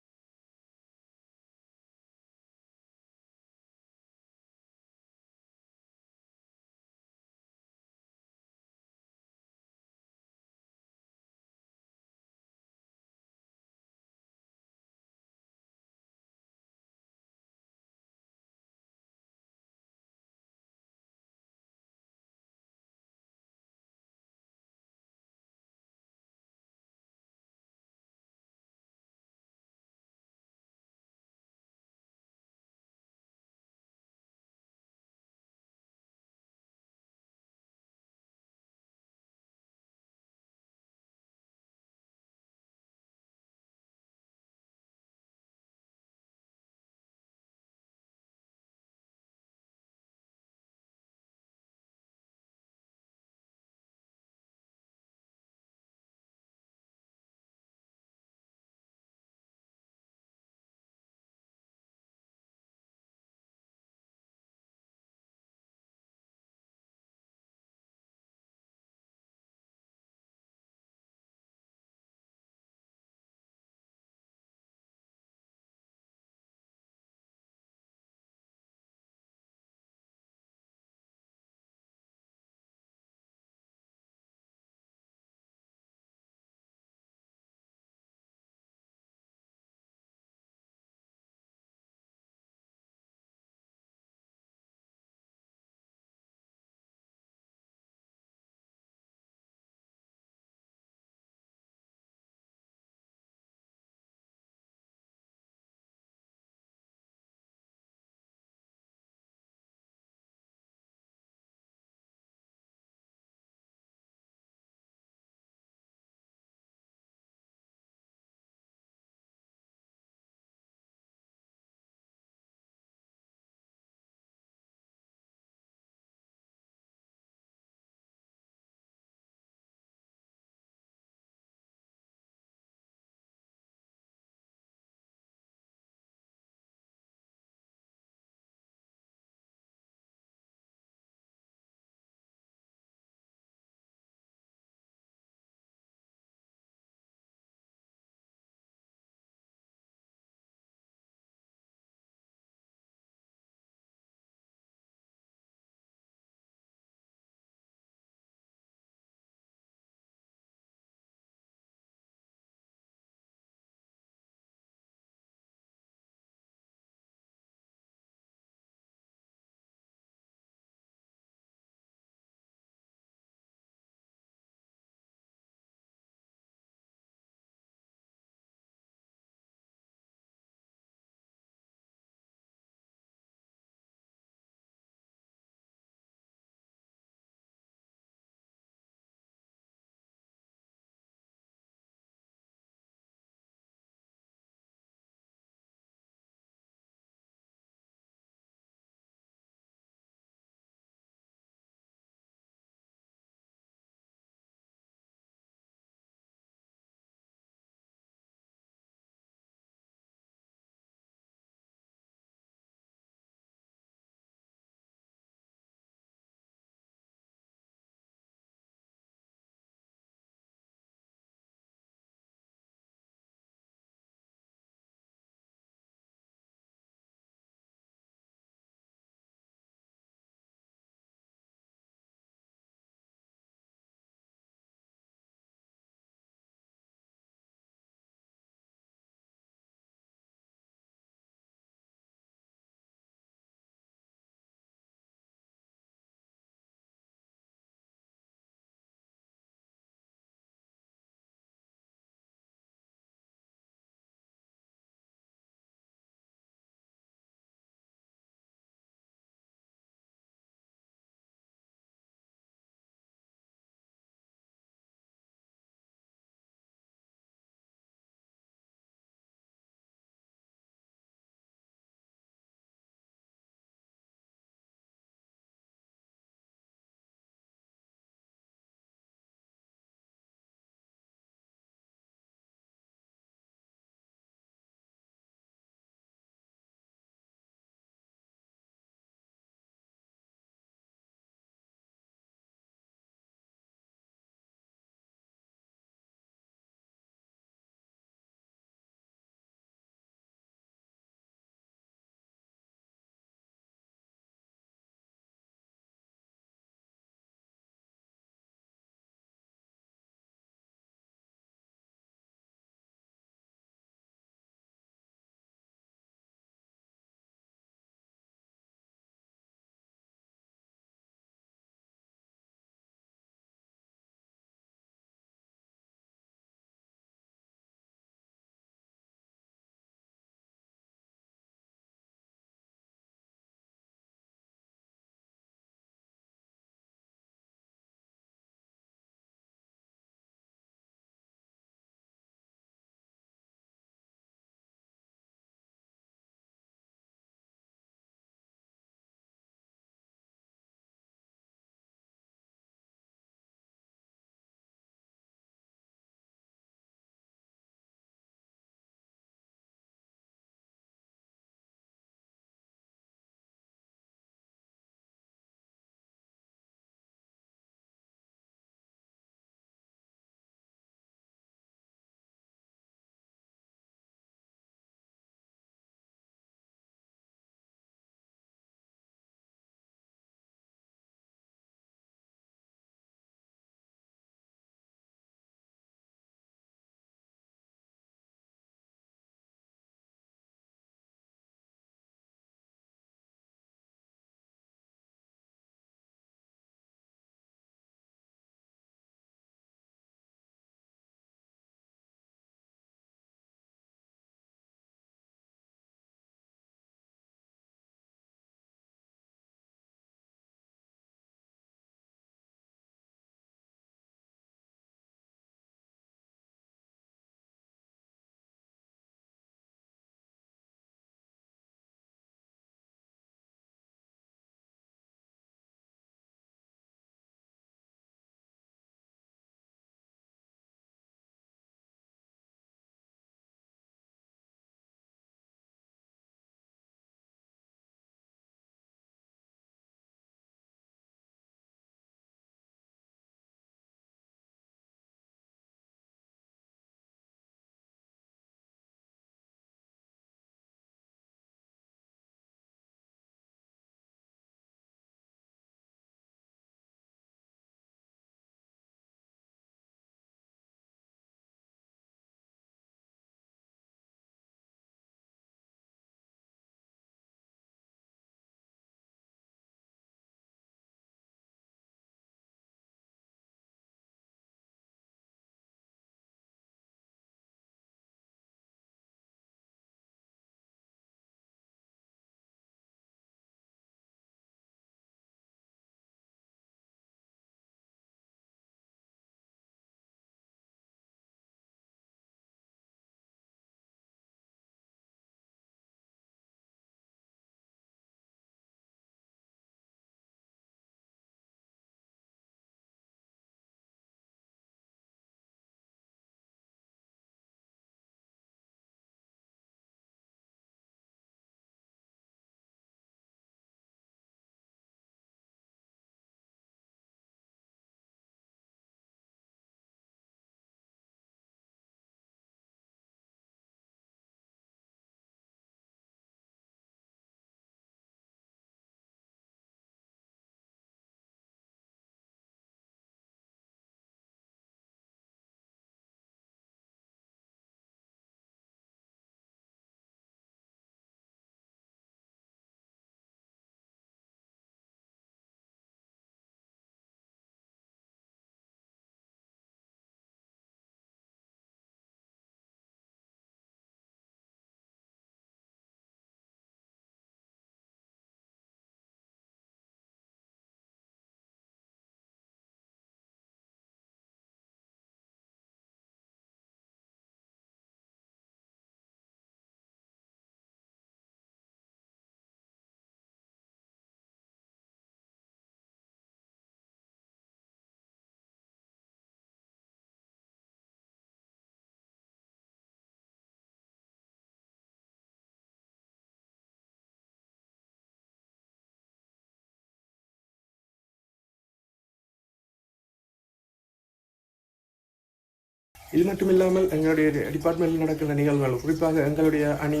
இது மட்டும் இல்லாமல் எங்களுடைய டிபார்ட்மெண்ட்டில் நடக்கிற நிகழ்வுகள், குறிப்பாக எங்களுடைய அணி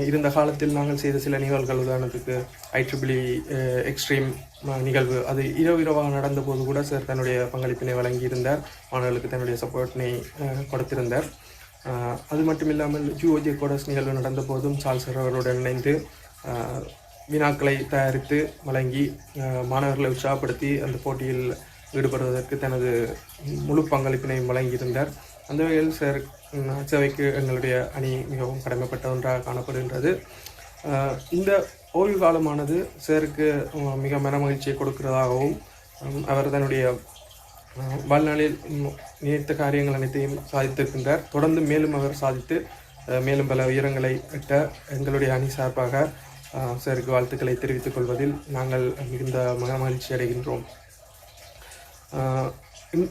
இருந்த காலத்தில் நாங்கள் செய்த சில நிகழ்வுகள், உதாரணத்துக்கு IEEE எக்ஸ்ட்ரீம் நிகழ்வு, அது இரவாக நடந்த போது கூட சார் தன்னுடைய பங்களிப்பினை வழங்கியிருந்தார், மாணவர்களுக்கு தன்னுடைய சப்போர்ட்டினை கொடுத்திருந்தார். அது மட்டும் இல்லாமல் UOJ கோடஸ் நிகழ்வு நடந்த போதும் சார்ல்ஸ் சார் அவர்களுடன் இணைந்து வினாக்களை தயாரித்து வழங்கி மாணவர்களை உற்சாகப்படுத்தி அந்த போட்டியில் ஈடுபடுவதற்கு தனது முழு பங்களிப்பினையும் வழங்கியிருந்தார். அந்த வகையில் சார் சேவைக்கு எங்களுடைய அணி மிகவும் கடமைப்பட்ட ஒன்றாக காணப்படுகின்றது. இந்த ஓய்வு காலமானது சாருக்கு மிக மனமகிழ்ச்சியை கொடுக்கிறதாகவும், அவர் தன்னுடைய வாழ்நாளில் நினைத்த காரியங்கள் அனைத்தையும் சாதித்திருக்கின்றார். தொடர்ந்து மேலும் அவர் சாதித்து மேலும் பல உயரங்களை எட்ட எங்களுடைய அணி சார்பாக சாருக்கு வாழ்த்துக்களை தெரிவித்துக் கொள்வதில் நாங்கள் மிகுந்த மகிழ்ச்சி அடைகின்றோம்.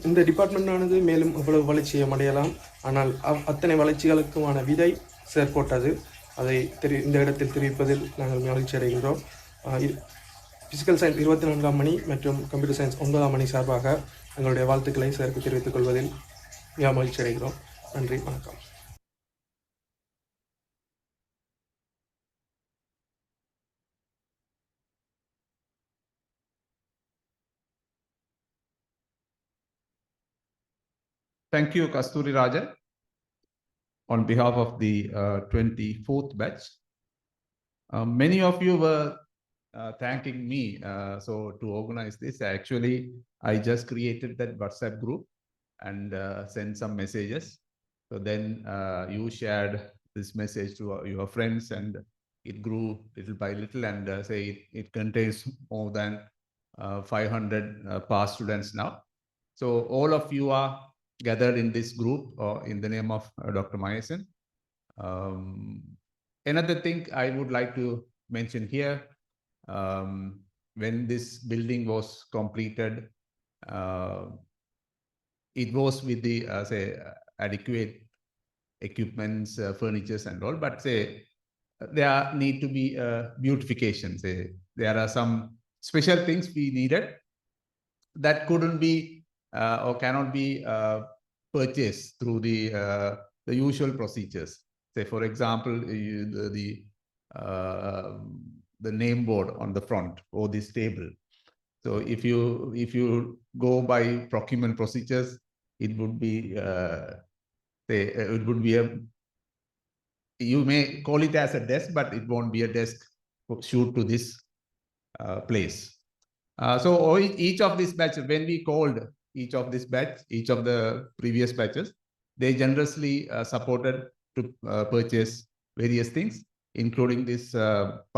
இந்த டிபார்ட்மெண்டானது மேலும் எவ்வளவு வளர்ச்சியை அடையலாம், ஆனால் அத்தனை வளர்ச்சிகளுக்குமான விதை சார் போட்டது. அதை இந்த இடத்தில் தெரிவிப்பதில் நாங்கள் மகிழ்ச்சி அடைகின்றோம். பிசிக்கல் சயின்ஸ் 24ஆம் மணி மற்றும் கம்ப்யூட்டர் சயின்ஸ் 9ஆம் மணி சார்பாக எங்களுடைய வாழ்த்துக்களை சாருக்கு தெரிவித்துக் கொள்வதில் மிக மகிழ்ச்சி அடைகிறோம். நன்றி, வணக்கம். Thank you, Kasturi Rajan. On behalf of the 24th batch, many of you were thanking me to organize this. Actually, I just created that WhatsApp group and sent some messages. So then you shared this message to your friends, and it grew little by little, and it contains more than 500 past students now. So all of you are gathered in this group in the name of Dr. Mahesan. Another thing I would like to mention here, when this building was completed, it was with the adequate equipments, furnitures and all, but there need to be beautification. There are some special things we needed that couldn't be or cannot be purchased through the usual procedures. Say, for example, the name board on the front or this table. So if you go by procurement procedures, it would be you may call it as a desk, but it won't be a desk shoot to this place. So each of these batches, when we called each of this batch, each of the previous batches, they generously supported to purchase various things, including this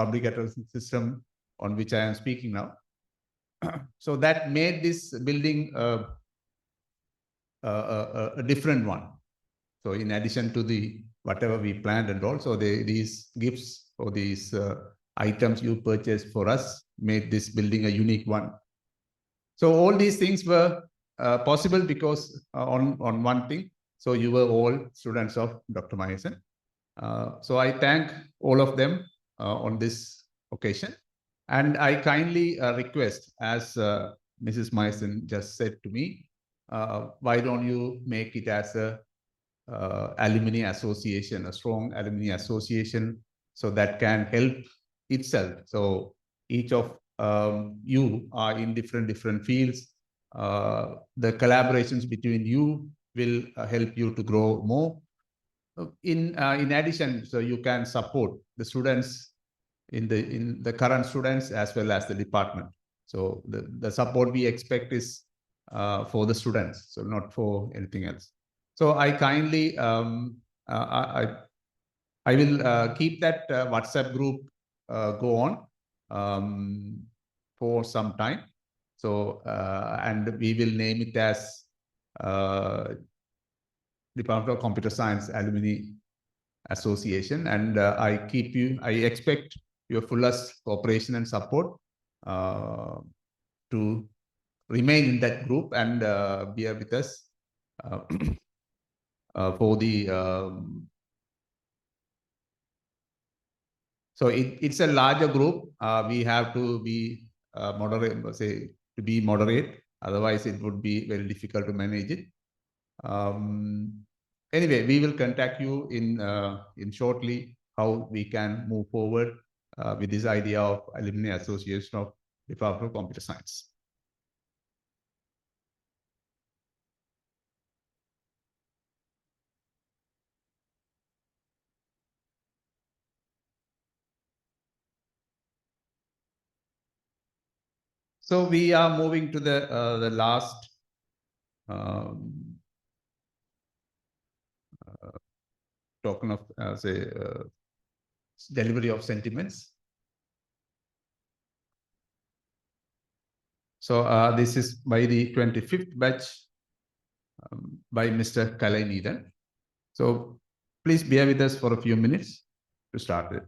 public address system on which I am speaking now. So that made this building a different one. So in addition to the whatever we planned and all, so these gifts or these items you purchased for us made this building a unique one. So all these things were possible because on one thing, so you were all students of Dr. Mahesan. So I thank all of them on this occasion, and I kindly request, as Mrs. Mahesan just said to me, why don't you make it as a alumni association, a strong alumni association, so that can help itself. So each of you are in different fields. The collaborations between you will help you to grow more. In addition, so you can support the students in the current students as well as the department. So the support we expect is for the students, so not for anything else. So I kindly I will keep that WhatsApp group go on for some time. So and we will name it as Department of Computer Science Alumni Association, and I expect your fullest cooperation and support to remain in that group and be with us for the so it's a larger group. We have to be to be moderate, otherwise it would be very difficult to manage it. anyway, we will contact you in shortly how we can move forward with this idea of Alumni Association of Department of Computer Science. So we are moving to the last token of delivery of sentiments. So this is by the 25th batch by Mr. Kalai Needan. So please bear with us for a few minutes to start it.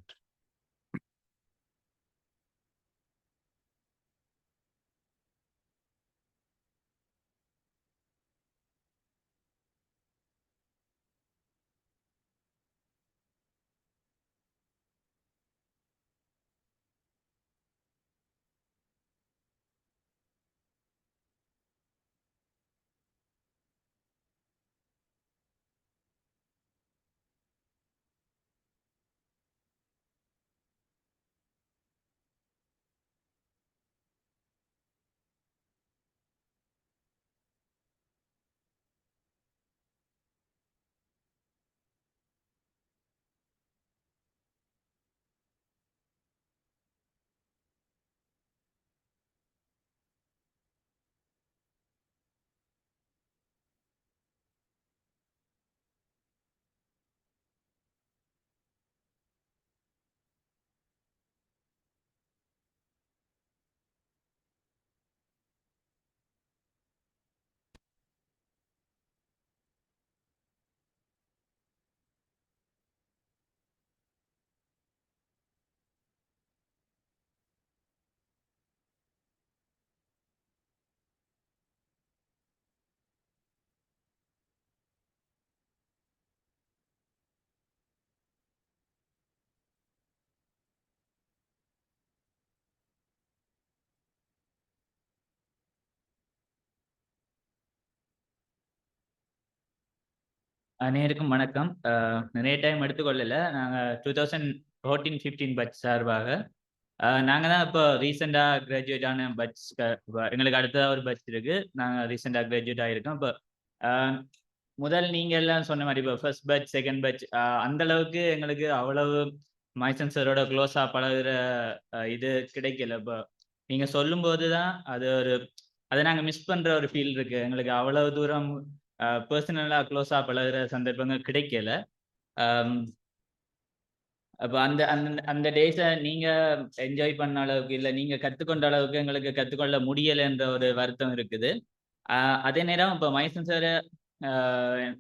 அனைவருக்கும் வணக்கம். நிறைய time எடுத்துக்கொள்ளல. நாங்கள் 2014-15 batch சார்பாக நாங்கள் தான் இப்போ ரீசெண்டாக graduate ஆன பட்ச். எங்களுக்கு அடுத்ததாக ஒரு பட்ச் இருக்கு. நாங்கள் ரீசெண்டாக கிராஜுவேட் ஆகிருக்கோம். இப்போ முதல் நீங்கள் எல்லாம் சொன்ன மாதிரி இப்போ ஃபர்ஸ்ட் பட்ச் செகண்ட் பட்ச் அந்த அளவுக்கு எங்களுக்கு அவ்வளவு மைசன் சாரோட க்ளோஸாக பழகுற இது கிடைக்கல. இப்போ நீங்கள் சொல்லும்போது தான் அதை நாங்கள் மிஸ் பண்ணுற ஒரு ஃபீல் இருக்கு. எங்களுக்கு அவ்வளவு தூரம் பர்சனலாக க்ளோஸாக பழகுற சந்தர்ப்பங்கள் கிடைக்கல. அப்போ அந்த அந்த அந்த டேஸை நீங்கள் என்ஜாய் பண்ண அளவுக்கு இல்லை நீங்கள் கற்றுக்கொண்ட அளவுக்கு எங்களுக்கு கற்றுக்கொள்ள முடியலைன்ற ஒரு வருத்தம் இருக்குது. அதே நேரம் இப்போ மைசன் சார்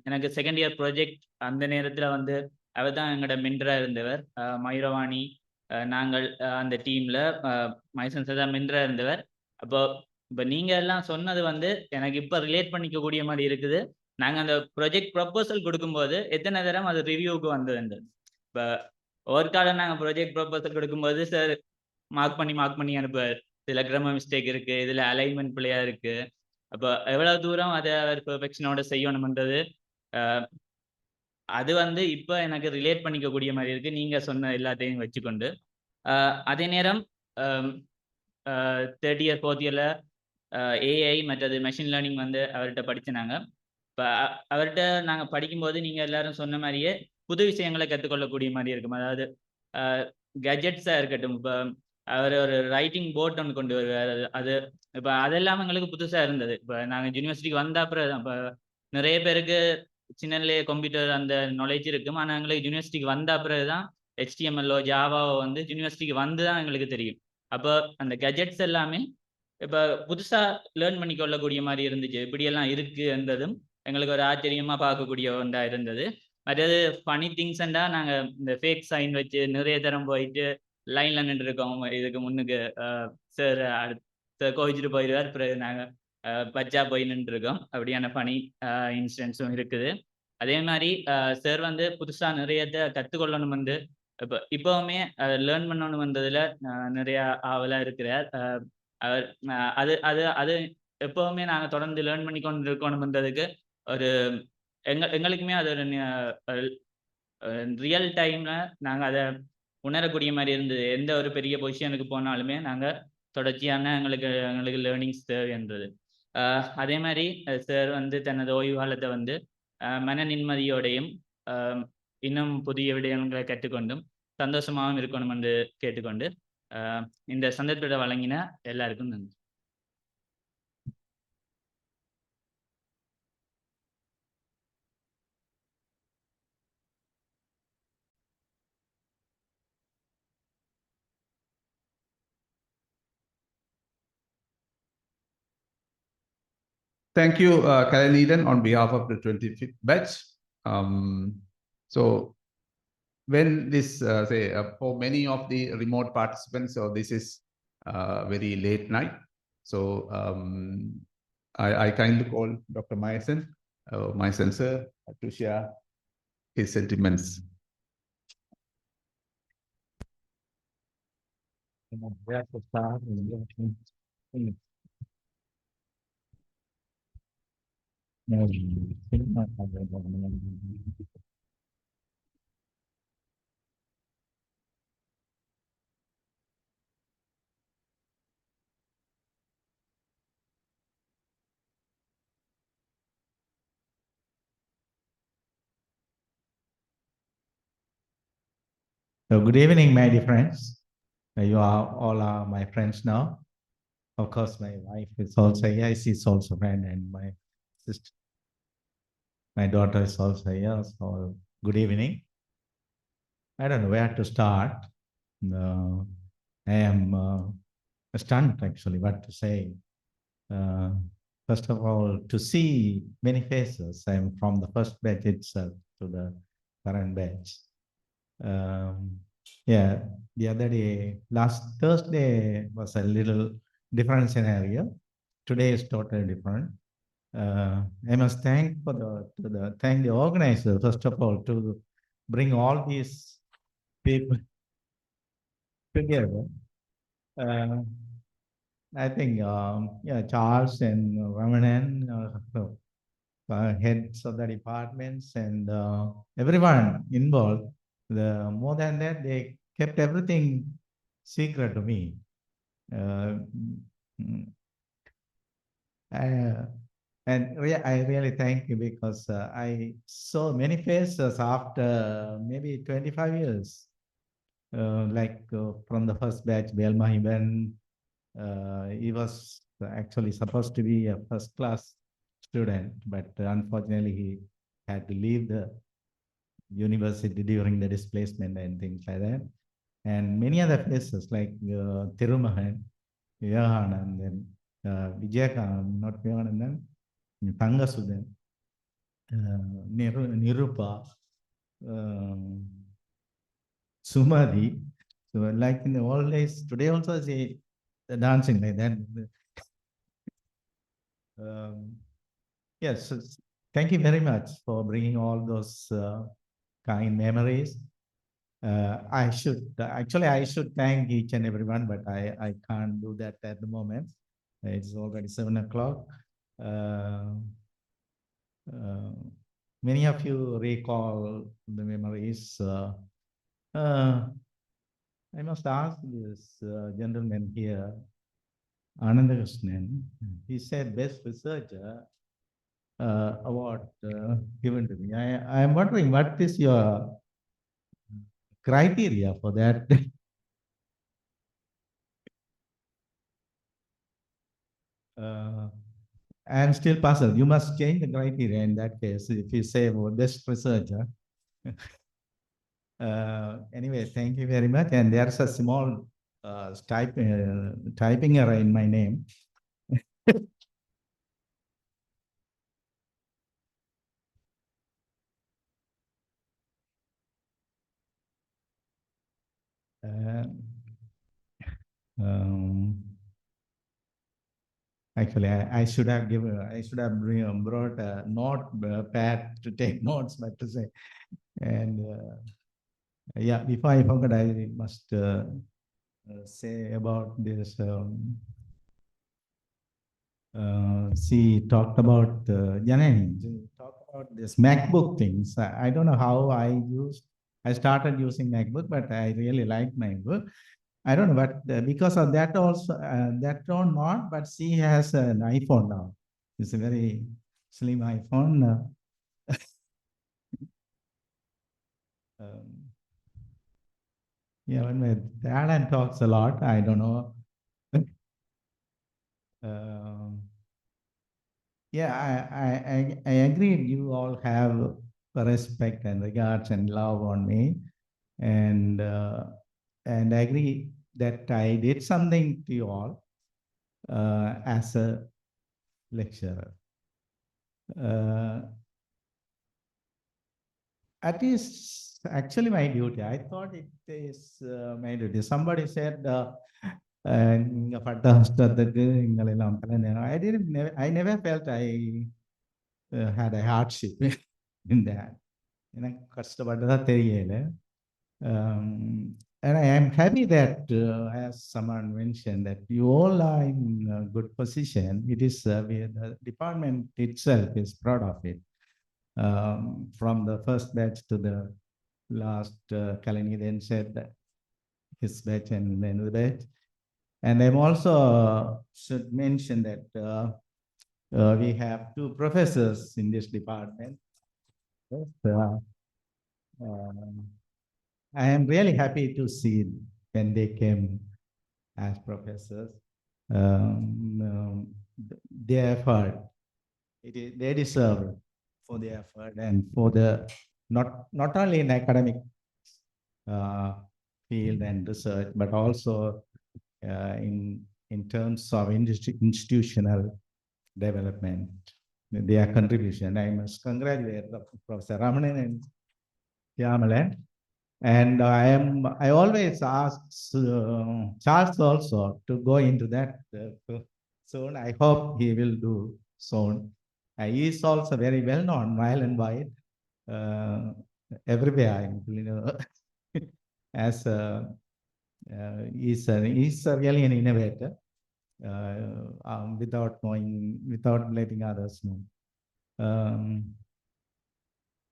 எனக்கு செகண்ட் இயர் ப்ராஜெக்ட் அந்த நேரத்தில் வந்து அவர் தான் எங்களோட மென்டராக இருந்தவர். மயூரவாணி நாங்கள் அந்த டீமில் மைசன் சார் தான் மென்டராக இருந்தவர். அப்போ இப்போ நீங்கள் எல்லாம் சொன்னது வந்து எனக்கு இப்போ ரிலேட் பண்ணிக்கக்கூடிய மாதிரி இருக்குது. நாங்கள் அந்த ப்ராஜெக்ட் ப்ரப்போசல் கொடுக்கும்போது எத்தனை தரம் அது ரிவ்யூவுக்கு வந்தது. இப்போ ஒரு காலம் நாங்கள் ப்ராஜெக்ட் ப்ரப்போசல் கொடுக்கும்போது சார் மார்க் பண்ணி அனுப்புவார். சில கிராமர் மிஸ்டேக் இருக்குது, இதில் அலைன்மெண்ட் பிள்ளையாக இருக்குது. அப்போ எவ்வளோ தூரம் அதை அவர் பெர்ஃபெக்ஷனோட செய்யணும்ன்றது அது வந்து இப்போ எனக்கு ரிலேட் பண்ணிக்கக்கூடிய மாதிரி இருக்குது நீங்கள் சொன்ன எல்லாத்தையும் வச்சுக்கொண்டு. அதே நேரம் தேர்ட் இயர் ஃபோர்த் இயரில் ஏஐ மற்றது மெஷின் லேர்னிங் வந்து அவர்கிட்ட படிச்சுனாங்க. இப்போ அவர்கிட்ட நாங்கள் படிக்கும்போது நீங்கள் எல்லாரும் சொன்ன மாதிரியே புது விஷயங்களை கற்றுக்கொள்ளக்கூடிய மாதிரி இருக்கும். அதாவது கெஜெட்ஸாக இருக்கட்டும். இப்போ அவர் ஒரு ரைட்டிங் போர்ட் ஒன்று கொண்டு வருவார். அது இப்போ அதெல்லாம் எங்களுக்கு புதுசாக இருந்தது. இப்போ நாங்கள் யூனிவர்சிட்டிக்கு வந்த அப்புறம் தான் இப்போ நிறைய பேருக்கு சின்னலே கம்ப்யூட்டர் அந்த நாலேஜ் இருக்கும். ஆனால் எங்களுக்கு யூனிவர்சிட்டிக்கு வந்த அப்புறம் தான் HTML ஜாவாவோ வந்து யூனிவர்சிட்டிக்கு வந்து தான் எங்களுக்கு தெரியும். அப்போ அந்த கெஜெட்ஸ் எல்லாமே இப்போ புதுசாக லேர்ன் பண்ணி கொள்ளக்கூடிய மாதிரி இருந்துச்சு. இப்படியெல்லாம் இருக்குன்றதும் எங்களுக்கு ஒரு ஆச்சரியமாக பார்க்கக்கூடிய ஒன்றாக இருந்தது. அதாவது ஃபனி திங்ஸ்ண்டா நாங்கள் இந்த ஃபேக் சைன் வச்சு நிறைய தரம் போயிட்டு லைனில் நின்றுருக்கோம். இதுக்கு முன்னுக்கு சார் கோவிச்சுட்டு போயிடுவார், பிறகு நாங்கள் பச்சா போய் நின்றுருக்கோம். அப்படியான ஃபனி இன்சிடென்ட்ஸும் இருக்குது. அதே மாதிரி சார் வந்து புதுசாக நிறையத்தை கற்றுக்கொள்ளணும் வந்து இப்போவுமே லேர்ன் பண்ணணும் வந்ததில் நிறையா ஆவலாக இருக்கிறார். அவர் அது அது அது எப்போவுமே நாங்கள் தொடர்ந்து லேர்ன் பண்ணி கொண்டு இருக்கணும்ன்றதுக்கு ஒரு எங்களுக்குமே அது ஒரு ரியல் டைம்ல நாங்கள் அதை உணரக்கூடிய மாதிரி இருந்தது. எந்த ஒரு பெரிய பொசிஷனுக்கு போனாலுமே நாங்கள் தொடர்ச்சியான எங்களுக்கு லேர்னிங்ஸ் தேவைன்றது. அதே மாதிரி சார் வந்து தனது ஓய்வு காலத்தை வந்து மன நிம்மதியோடையும் இன்னும் புதிய விடயங்களை கற்றுக்கொண்டும் சந்தோஷமாகவும் இருக்கணும் என்று கேட்டுக்கொண்டு இந்த சந்தர்ப்பத்தை வழங்கின எல்லாருக்கும் நன்றி. Thank you, Karen Eden, on behalf of the 25th batch. So when this, for many of the remote participants, so this is very late night. So I kindly call Dr. Mahesan sir, to share his sentiments. So good evening, my dear friends. You are all are my friends now. Of course, my wife is also here. She's also a friend, and my sister, my daughter is also here. So good evening. I don't know where to start. I am stunned, actually, what to say. First of all, to see many faces. I'm from the first batch itself to the current batch. Yeah, the other day, last Thursday was a little different scenario. Today is totally different. I must thank the organizer, first of all, to bring all these people together. I think Charles and Ramanan, heads of the departments, and everyone involved. More than that, they kept everything secret to me. I really thank you, because I saw many faces after maybe 25 years. From the first batch, Mahesan, he was actually supposed to be a first class student, but unfortunately he had to leave the university during the displacement and things like that. And many other places like Tirumahan, Yohanan, then Vijayakan, not Yohanan, Tangasudan, Nirupa, Sumadi. So like in the old days, today also the dancing like that. Yes, thank you very much for bringing all those kind memories. I should thank each and everyone, but I can't do that at the moment. It's already 7 o'clock. Many of you recall the memories. I must ask this gentleman here, Anandakrishnan. He said best researcher award given to me. I am wondering, what is your criteria for that? I am still puzzled. You must change the criteria in that case if you say best researcher. Anyway, thank you very much. And there's a small typing error in my name. Actually, I should have brought a notepad to take notes, but to say, and yeah, before I forget, I must say about this. She talked about Janani. Talked about this MacBook things. I don't know how I started using MacBook, but I really like MacBook. I don't know, but because of that also, that or not, but she has an iPhone now. It's a very slim iPhone. Yeah, when Alan talks a lot, I don't know. Yeah, I agree. You all have respect and regards and love on me, and I agree that I did something to you all as a lecturer. It is actually my duty. I thought it is my duty. Somebody said, I never felt I had a hardship in that. And I am happy that, as someone mentioned, that you all are in a good position. It is the department itself is proud of it. From the first batch to the last, Kalani then said that his batch and then the batch. And I'm also should mention that we have 2 professors in this department. I am really happy to see when they came as professors. Their effort, they deserve for their effort and for the not only in academic field and research, but also in terms of institutional development, their contribution. I must congratulate Professor Ramanan and Yamalan. And I always ask Charles also to go into that soon. I hope he will do soon. He is also very well known, mile and wide, everywhere, as he's really an innovator, without letting others know.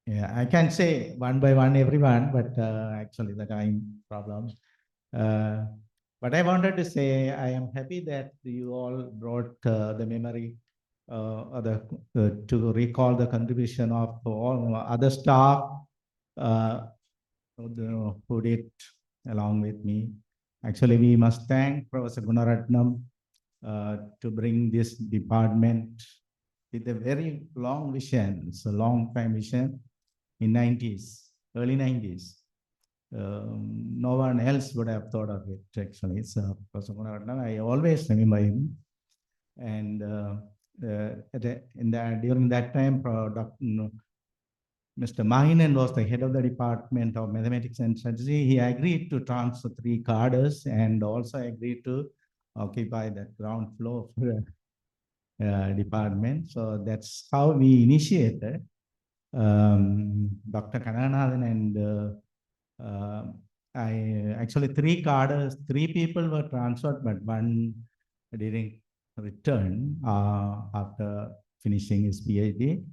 Yeah, I can say one by one everyone, but actually the time problems. But I wanted to say I am happy that you all brought the memory to recall the contribution of all other staff who did along with me. Actually, we must thank Professor Gunaratnam to bring this department with a very long vision. It's a long time vision in early 90s. No one else would have thought of it, actually. It's Professor Gunaratnam. I always remember him. And during that time, Mr. Mahesan was the head of the Department of Mathematics and Strategy. He agreed to transfer 3 cadres and also agreed to occupy the ground floor of the department. So that's how we initiated. Dr. Kananathan and I actually 3 cadres, 3 people were transferred, but one didn't return after finishing his PhD.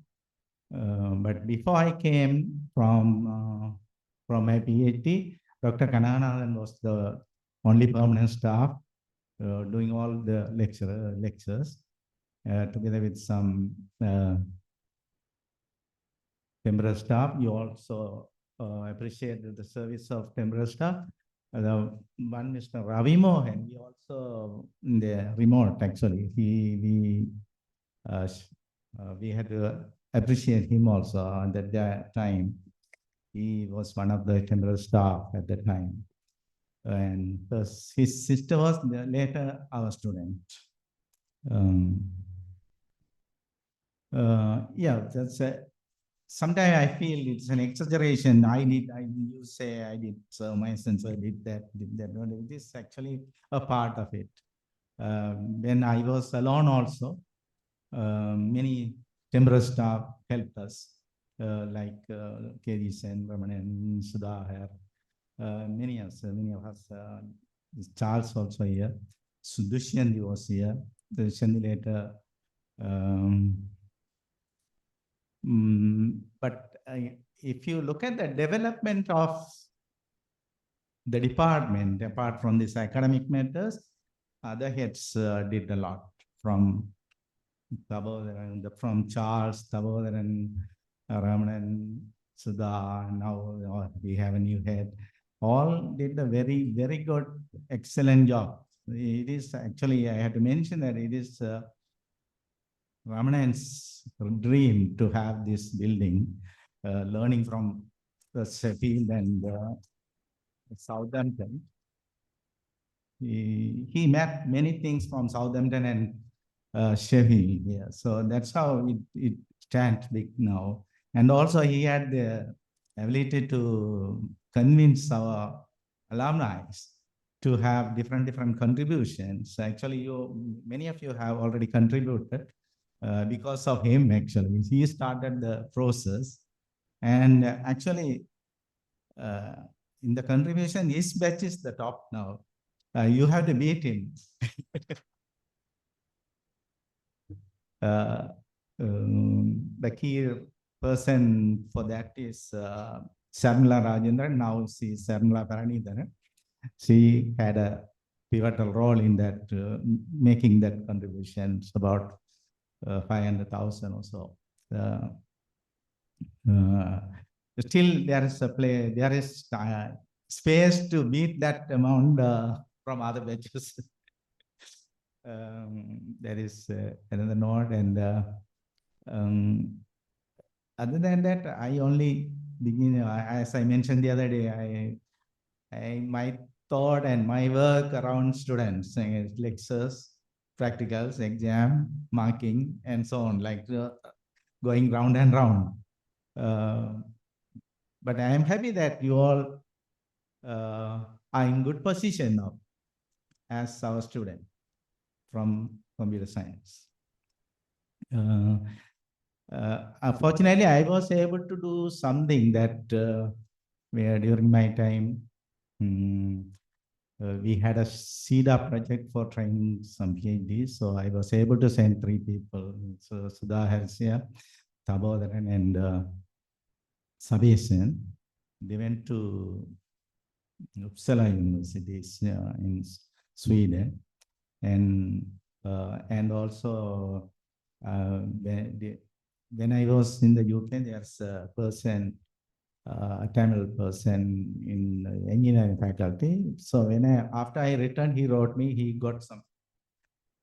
But before I came from my PhD, Dr. Kananathan was the only permanent staff doing all the lectures together with some temporary staff. You also appreciated the service of temporary staff. The one Mr. Ravi Mohan, he also in the remote actually. We had to appreciate him also at that time. He was one of the temporary staff at that time. And his sister was later our student. Yeah, that's sometimes I feel it's an exaggeration. You say I did so, my sensor did that. No, it is actually a part of it. When I was alone also, many temporary staff helped us, like K.D. Sen, Ramanan, Sudhakar, many of us, Charles also here, Dushyant was here, Dushyant later But if you look at the development of the department, apart from these academic matters, other heads did a lot from Charles, Tabodharan, Ramanan, Sudha, now we have a new head. All did a very, very good, excellent job. It is actually, I have to mention that it is Ramanan's dream to have this building, learning from the Sheffield and Southampton. He met many things from Southampton and Sheffield. Yeah. So that's how it stands big now. And also he had the ability to convince our alumni to have different contributions. Actually, many of you have already contributed because of him. Actually, he started the process, and actually, in the contribution, his batch is the top now. You have to beat him. The key person for that is Sharmila Rajendran. Now she's Sharmila Paranidharan. She had a pivotal role in that, making that contributions, about 500,000 or so. Still, there is space to beat that amount from other batches. There is another note, and other than that, I only begin, as I mentioned the other day, my thought and my work around students, lectures, practicals, exam, marking, and so on, like going round and round. But I am happy that you all are in good position now as our student from computer science. Unfortunately, I was able to do something that where during my time, we had a CEDA project for training some PhDs. So I was able to send 3 people. So Sudha has here, Tabodharan and Mahesan. They went to Uppsala universities in Sweden. And also when I was in the UK, there's a person, a Tamil person in engineering faculty. So after I returned, he wrote me, he got some,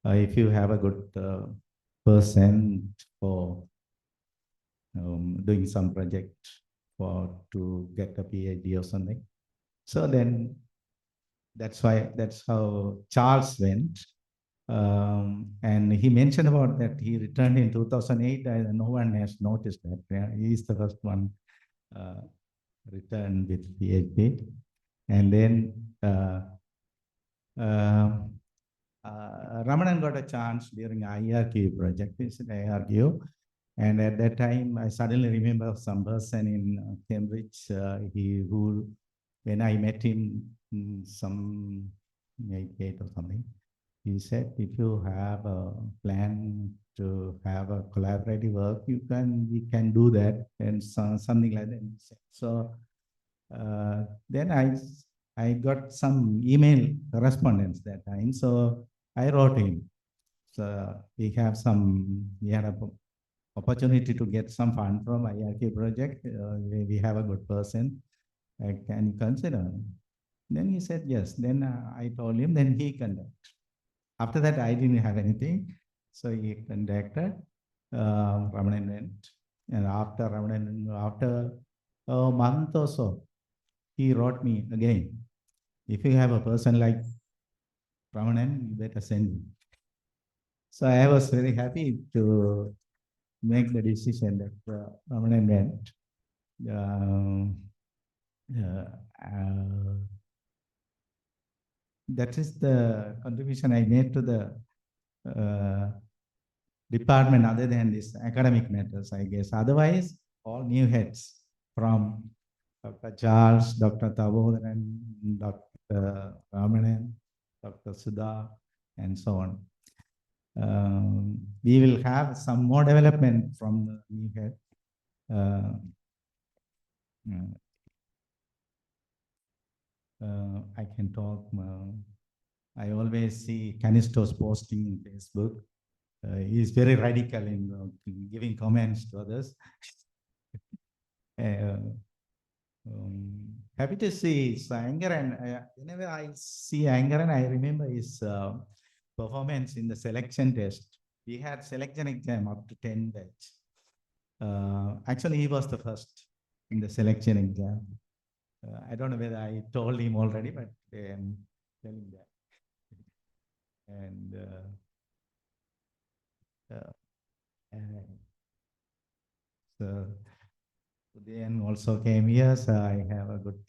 if you have a good person for doing some project to get a PhD or something. So then that's how Charles went. And he mentioned about that he returned in 2008. No one has noticed that. Yeah, he is the first one returned with PhD. And then Ramanan got a chance during IRQ project. It's an IRQ. And at that time, I suddenly remember some person in Cambridge, when I met him in some 88 or something, he said, if you have a plan to have a collaborative work, we can do that, and something like that. So then I got some email correspondence that time. So I wrote him. So we had an opportunity to get some fund from IRQ project. We have a good person. Can you consider? Then he said yes. Then I told him. Then he conducted. After that, I didn't have anything. So he conducted. Ramanan went. And after Ramanan, after a month or so, he wrote me again. If you have a person like Ramanan, you better send me. So I was very happy to make the decision that Ramanan went. That is the contribution I made to the department, other than this academic matters, I guess. Otherwise, all new heads from Dr. Charles, Dr. Tabodharan, Dr. Ramanan, Dr. Sudha, and so on. We will have some more development from the new head. uh, I can talk. I always see Canisto's posting in Facebook. He is very radical in giving comments to others. Happy to see his anger, and whenever I see anger, and I remember his performance in the selection test. We had selection exam up to 10 batch. Actually, he was the first in the selection exam. I don't know whether I told him already, but I'm telling that. And so then also came here, so I have a good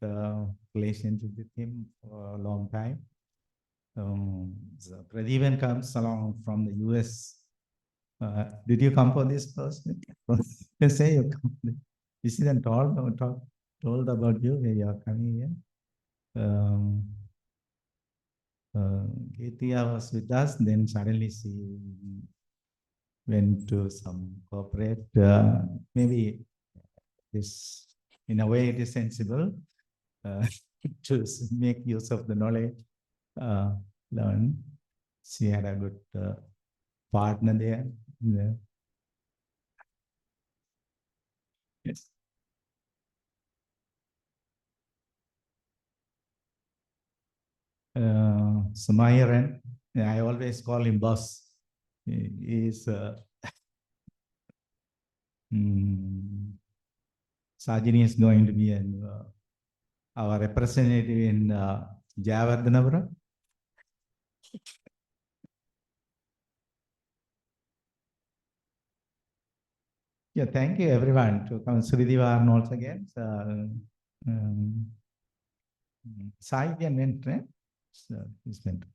relationship with him for a long time. So Pradeepan comes along from the US. Did you come for this person? You say you come. This isn't told about you where you are coming here. Ketia was with us, then suddenly she went to some corporate. Maybe this, in a way, it is sensible to make use of the knowledge learned. She had a good partner there. Yeah. Yes. Mahesan, I always call him boss. He is Sajini is going to be our representative in Javardhanapura. Yeah, thank you everyone to come. Sridhivaran also again. Sai can went, right? So he's went.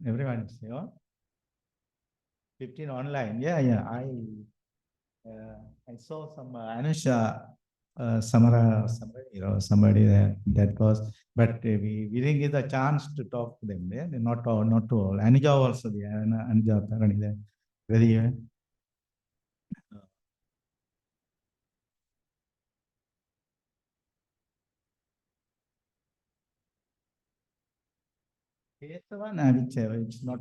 Everyone is here. 15 online. Yeah. I saw some Anusha Samara, somebody that was, but we didn't get the chance to talk to them there. Not to all. Anuja also there. Anuja apparently there. Very. Case one, it's not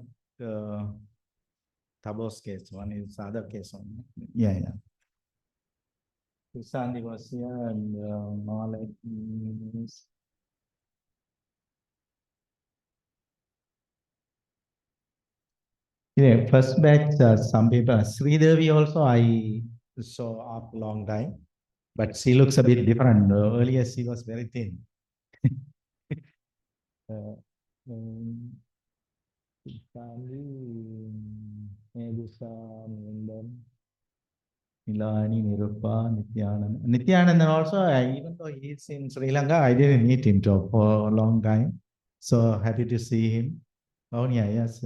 Tabo's case. One is other case one. Yeah. Sandi was here and Malek. Yeah, first batch, some people, Sridevi also I saw up long time, but she looks a bit different. Earlier she was very thin. Milani, Nirupa, Nityananda. Nityananda also, even though he's in Sri Lanka, I didn't meet him for a long time. So happy to see him. Oh yeah, yes.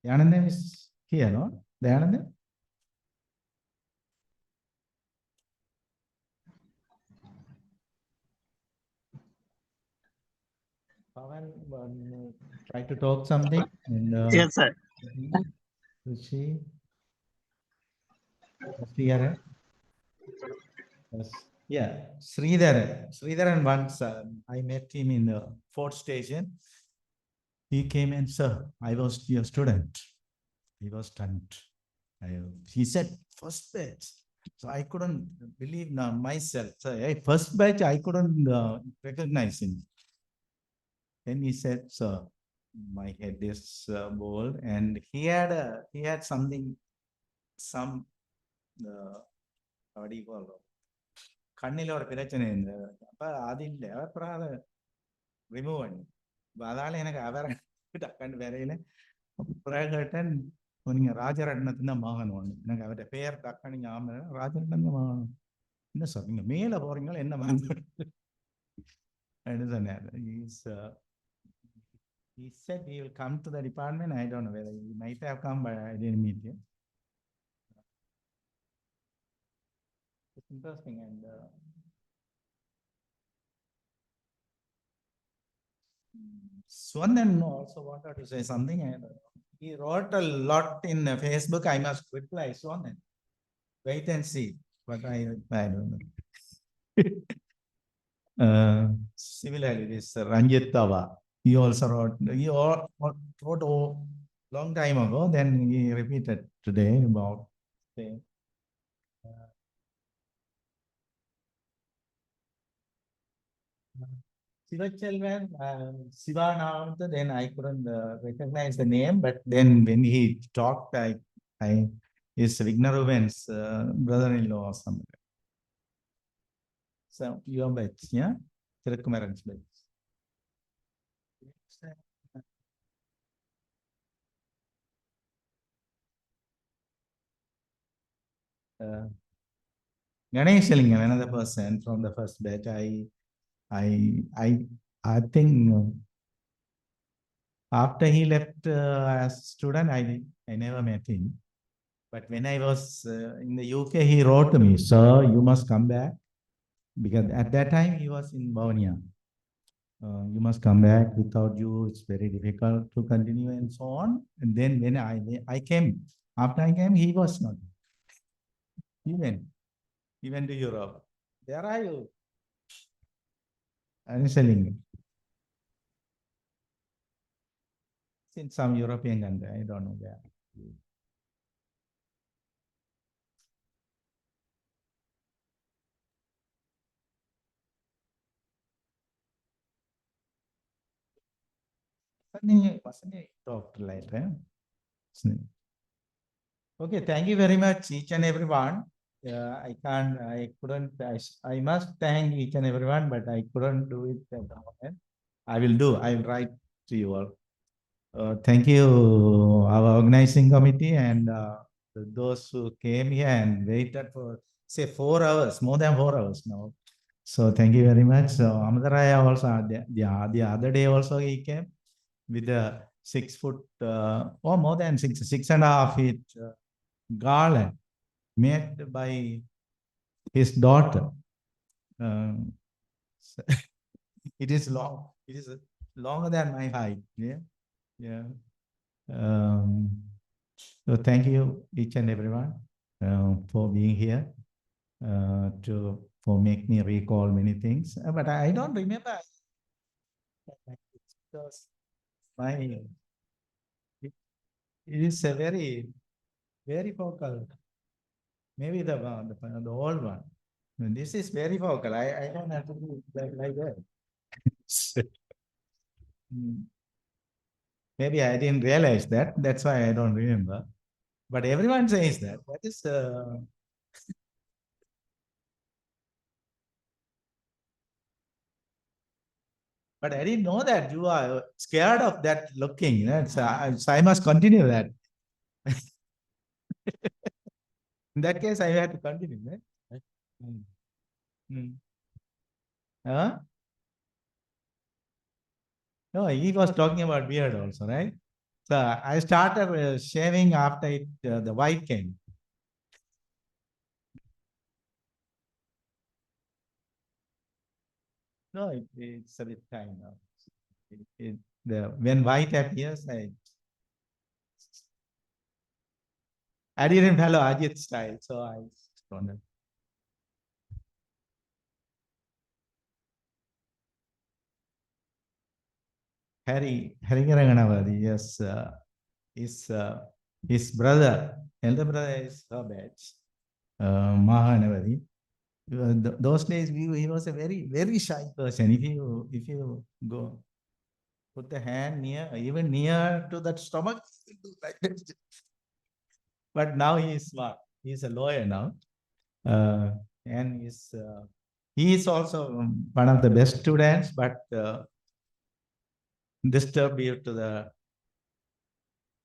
Dayananda is here, no? Dayananda? Pawan, try to talk something. And, yes, sir. Is she here? Yes. Yeah, Sridharan once I met him in the Fort Station. He came and sir, I was your student. He was stunned. He said, first batch. So I couldn't believe myself. So, first batch, I couldn't recognize him. Then he said, sir, my head is bald. And he had something, what do you call it? கண்ணில ஒரு பிரச்சனை இருந்தது. அப்ப அது இல்லை, அப்புறம் அதை remove பண்ணி. அதால எனக்கு அவரை டக்குன்னு வரையில அப்புறம் கேட்டேன், நீங்க ராஜரட்னத்தின் தான் மகன் ஒண்ணு. எனக்கு அவருடைய பெயர் டக்குன்னு ஞாபகம், ராஜரட்னம் தான் மகன். என்ன சார் நீங்க மேல போறீங்களா என்ன மகன் சொன்னார். He said he will come to the department. I don't know whether he might have come, but I didn't meet him. It's interesting. And Swanan also wanted to say something. I don't know. He wrote a lot in Facebook. I must reply Swanan. Wait and see. But I don't know. Similarly, this Ranjit Tava. He also wrote. Wrote a long time ago. Then he repeated today about saying. Sivachelvan, Sivanavanta, then I couldn't recognize the name, but then when he talked, I is Vignaruven's brother-in-law or something. So your batch, yeah? Thirukkumaran's batch. Ganeshalingam, another person from the first batch. I think after he left as a student, I never met him. But when I was in the UK, he wrote to me, "Sir, you must come back." Because at that time, he was in Borneo. You must come back. Without you, it's very difficult to continue and so on. And then when I came, after I came, he was not. He went to Europe. Where are you? I'm selling it. It's in some European country. I don't know where. Wasn't he talked later? Okay, thank you very much, each and everyone. I must thank each and everyone, but I couldn't do it at the moment. I will write to you all. Thank you, our organizing committee, and those who came here and waited for, say, 4 hours, more than 4 hours now. So thank you very much. So Amadaraya also, the other day also he came with a 6 foot, or more than 6.5 feet garland made by his daughter. It is long. It is longer than my height. Yeah, yeah. So thank you, each and everyone, for being here. For make me recall many things, but I don't remember. Because it is a very, very focal. Maybe the old one. This is very focal. I don't have to do like that. Maybe I didn't realize that. That's why I don't remember. But everyone says that. That is. But I didn't know that you are scared of that looking. So I must continue that. In that case, I had to continue. Right? Huh? No, he was talking about beard also, right? So I started shaving after the white came. No, it's a bit time now. When white appears, I didn't follow Ajit's style, so I don't know. Hari Garanavadi, yes, his brother, elder brother is her batch, Mahanavadi. Those days, he was a very, very shy person. If you go put the hand even near to that stomach, like that. But now he is smart. He is a lawyer now, and he is also one of the best students, but disturbed due to the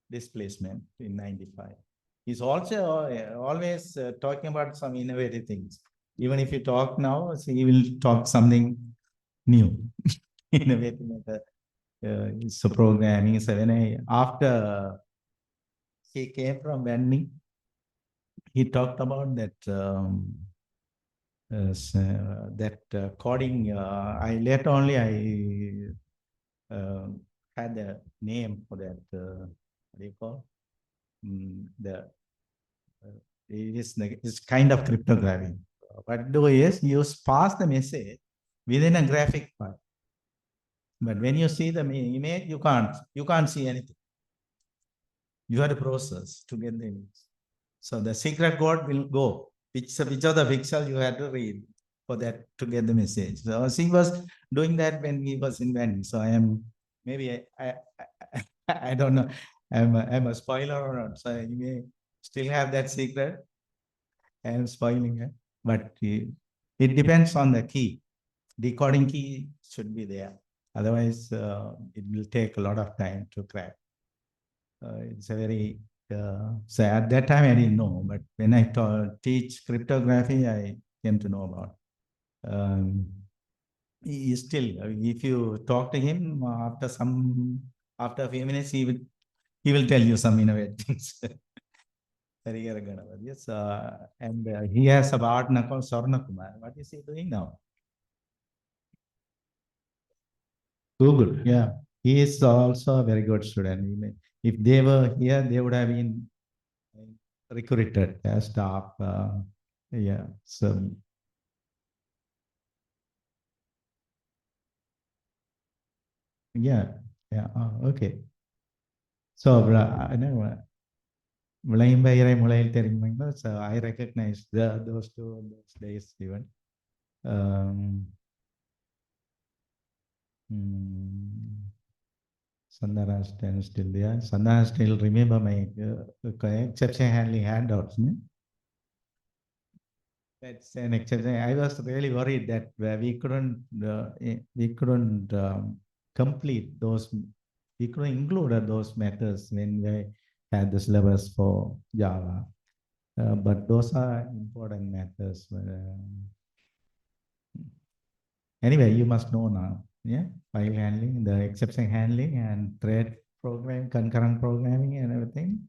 displacement in '95. He's also always talking about some innovative things. Even if you talk now, he will talk something new, innovative. So programming. So after he came from Wendy, he talked about that coding. I later only had a name for that. What do you call? It's kind of cryptography. What do is you pass the message within a graphic file. But when you see the image, you can't see anything. You have to process to get the image. So the secret code will go. Which of the pixel you had to read for that to get the message. So he was doing that when he was inventing. So I don't know. I'm a spoiler or not. So you may still have that secret. I am spoiling it. But it depends on the key. Decoding key should be there. Otherwise, it will take a lot of time to crack. It's a very, so at that time I didn't know, but when I teach cryptography, I came to know about. He is still, if you talk to him after a few minutes, he will tell you some innovative things. Yes, and he has a partner called Sorna Kumar. What is he doing now? Google, yeah. He is also a very good student. If they were here, they would have been recruited as staff. Yeah, so yeah, okay. So I know. So I recognize those days even. Sandhara still there. Sandhara still remember my exception handling handouts. That's an exception. I was really worried that we couldn't complete those. We couldn't include those methods when we had the syllabus for Java. But those are important methods. Anyway, you must know now. Yeah, file handling, the exception handling, and thread programming, concurrent programming, and everything.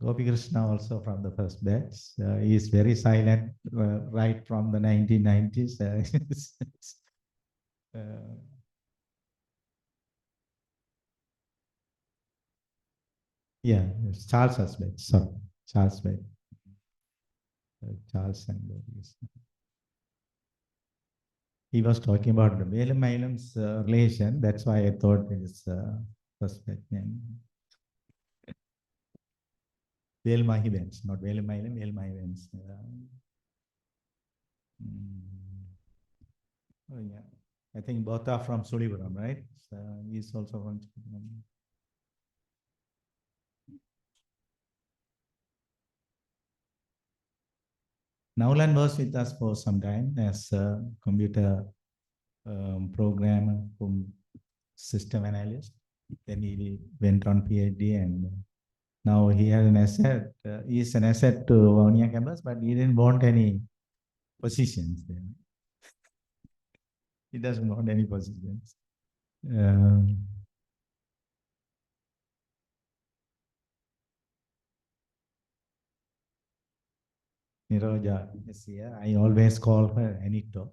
Gopi Krishna also from the first batch. He is very silent right from the 1990s. Yeah, it's Charles' batch. Sorry, Charles' batch. Charles and Gopi Krishna. He was talking about the Velum Mailam's relation. That's why I thought it is first batch name. Velmahi Bench, not Velum Mailam, Velmahi Bench. Oh, yeah. I think both are from Sulipuram, right? So he's also from Sulipuram. Naulan was with us for some time as a computer programmer, system analyst. Then he went on PhD and now he has an asset. He is an asset to Vavuniya campus, but he didn't want any positions there. He doesn't want any positions. Niroja is here. I always call her Anito,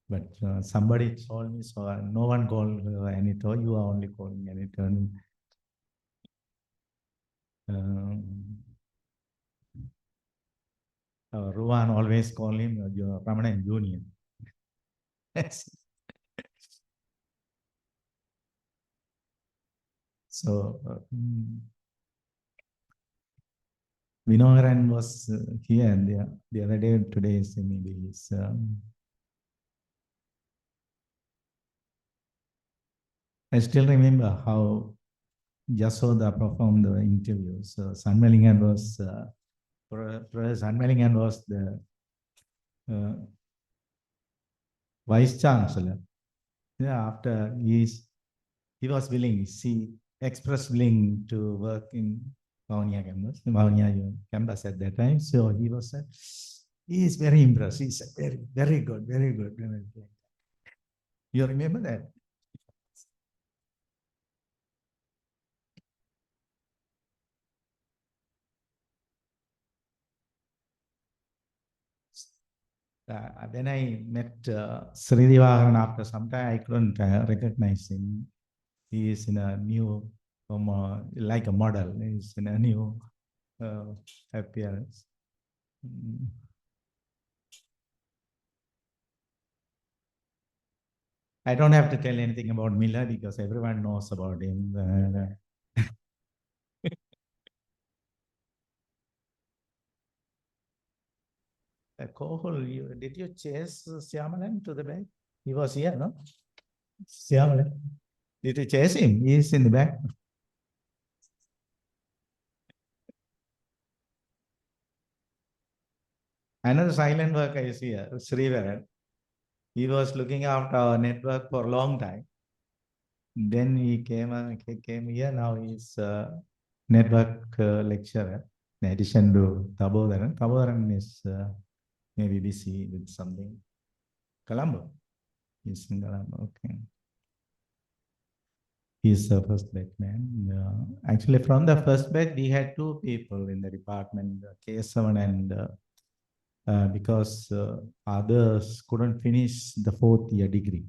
but somebody told me, so no one called her Anito. You are only calling Anito. Ruan always call him Ramanan Junior. So Vinoharan was here and the other day, today is maybe is I still remember how Jasoda performed the interview. So Sanmalingan was Professor Sanmalingan was the Vice Chancellor. Yeah, after he was willing, he expressed willing to work in Vavuniya campus at that time. So he was he is very impressed. He said, very good, very good. You remember that? When I met Sridivagaran after some time, I couldn't recognize him. He is in a new, like a model. He is in a new appearance. I don't have to tell anything about Miller because everyone knows about him. Kohol, did you chase Syamalan to the back? He was here, no? Syamalan. Did you chase him? He is in the back. Another silent worker is here, Srivaran. He was looking after our network for a long time. Then he came here. Now he's a network lecturer in addition to Tabodaran. Tabodaran is maybe busy with something. Colombo. He's in Colombo. Okay. He's the first batch man. Actually, from the first batch, we had two people in the department, K7 and because others couldn't finish the 4th year degree.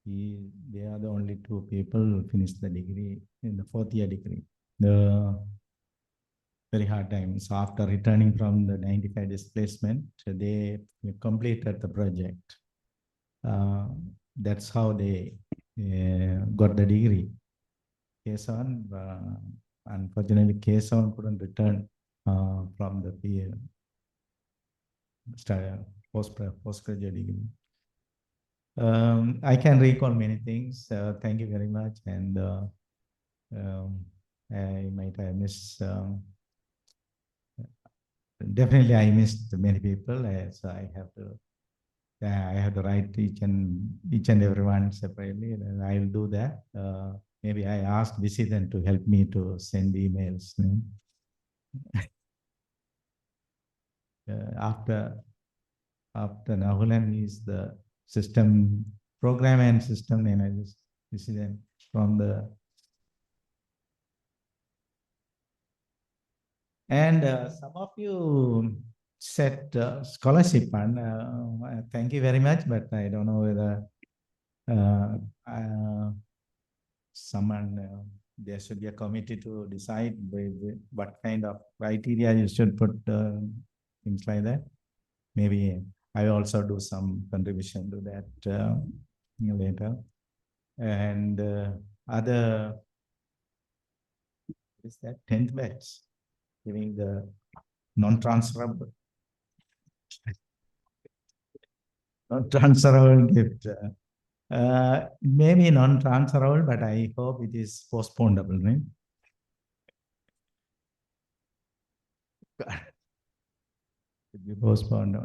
They are the only two people who finished the degree in the 4th year degree. The very hard times after returning from the 95 displacement, they completed the project. That's how they got the degree. K7, unfortunately, K7 couldn't return from the postgraduate degree. I can recall many things. Thank you very much. And I might have missed, definitely I missed many people. So I have to write each and everyone separately, and I will do that. Maybe I ask Visitan to help me to send emails. After Nahulan is the system program and system analyst. Visitan from the and some of you set scholarship fund. Thank you very much, but I don't know whether there should be a committee to decide what kind of criteria you should put, things like that. Maybe I also do some contribution to that later. And other, is that 10th batch giving the non-transferable gift. Maybe non-transferable, but I hope it is postponable, right? It be postponed.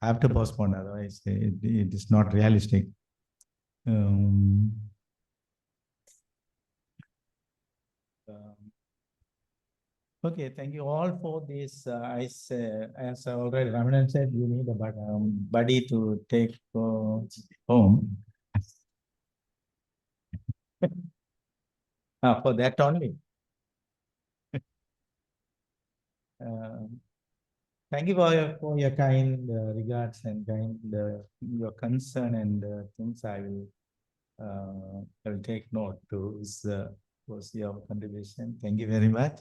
I have to postpone, otherwise it is not realistic. Okay, thank you all for this. As already Ramanan said, you need a buddy to take home. For that only. Thank you for your kind regards and your concern and things. I will take note to was your contribution. Thank you very much.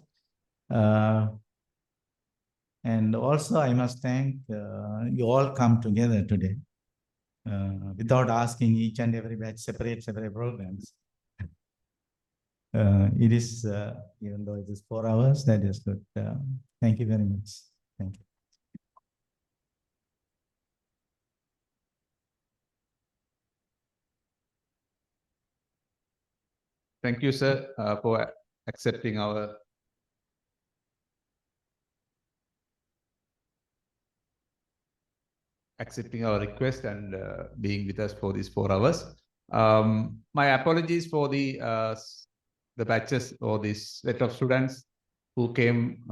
And also I must thank you all come together today without asking each and every batch separate programs. It is, even though it is 4 hours, that is good. Thank you very much. Thank you. Thank you, sir, for accepting our request and being with us for these 4 hours. My apologies for the batches or this set of students who came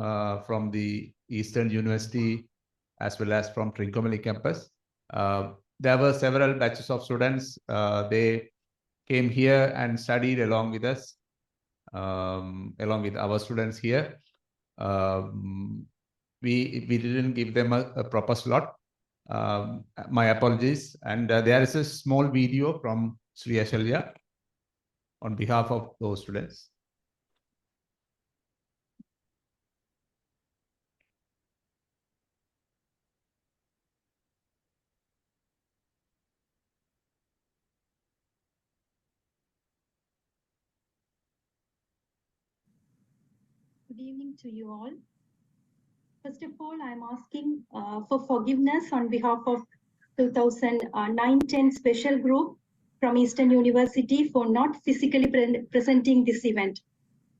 from the Eastern University as well as from Trincomalee campus. There were several batches of students. They came here and studied along with us, along with our students here. We didn't give them a proper slot. My apologies. And there is a small video from Sri Ashalya on behalf of those students. Good evening to you all. First of all, I'm asking for forgiveness on behalf of 2009-10 special group from Eastern University for not physically presenting this event.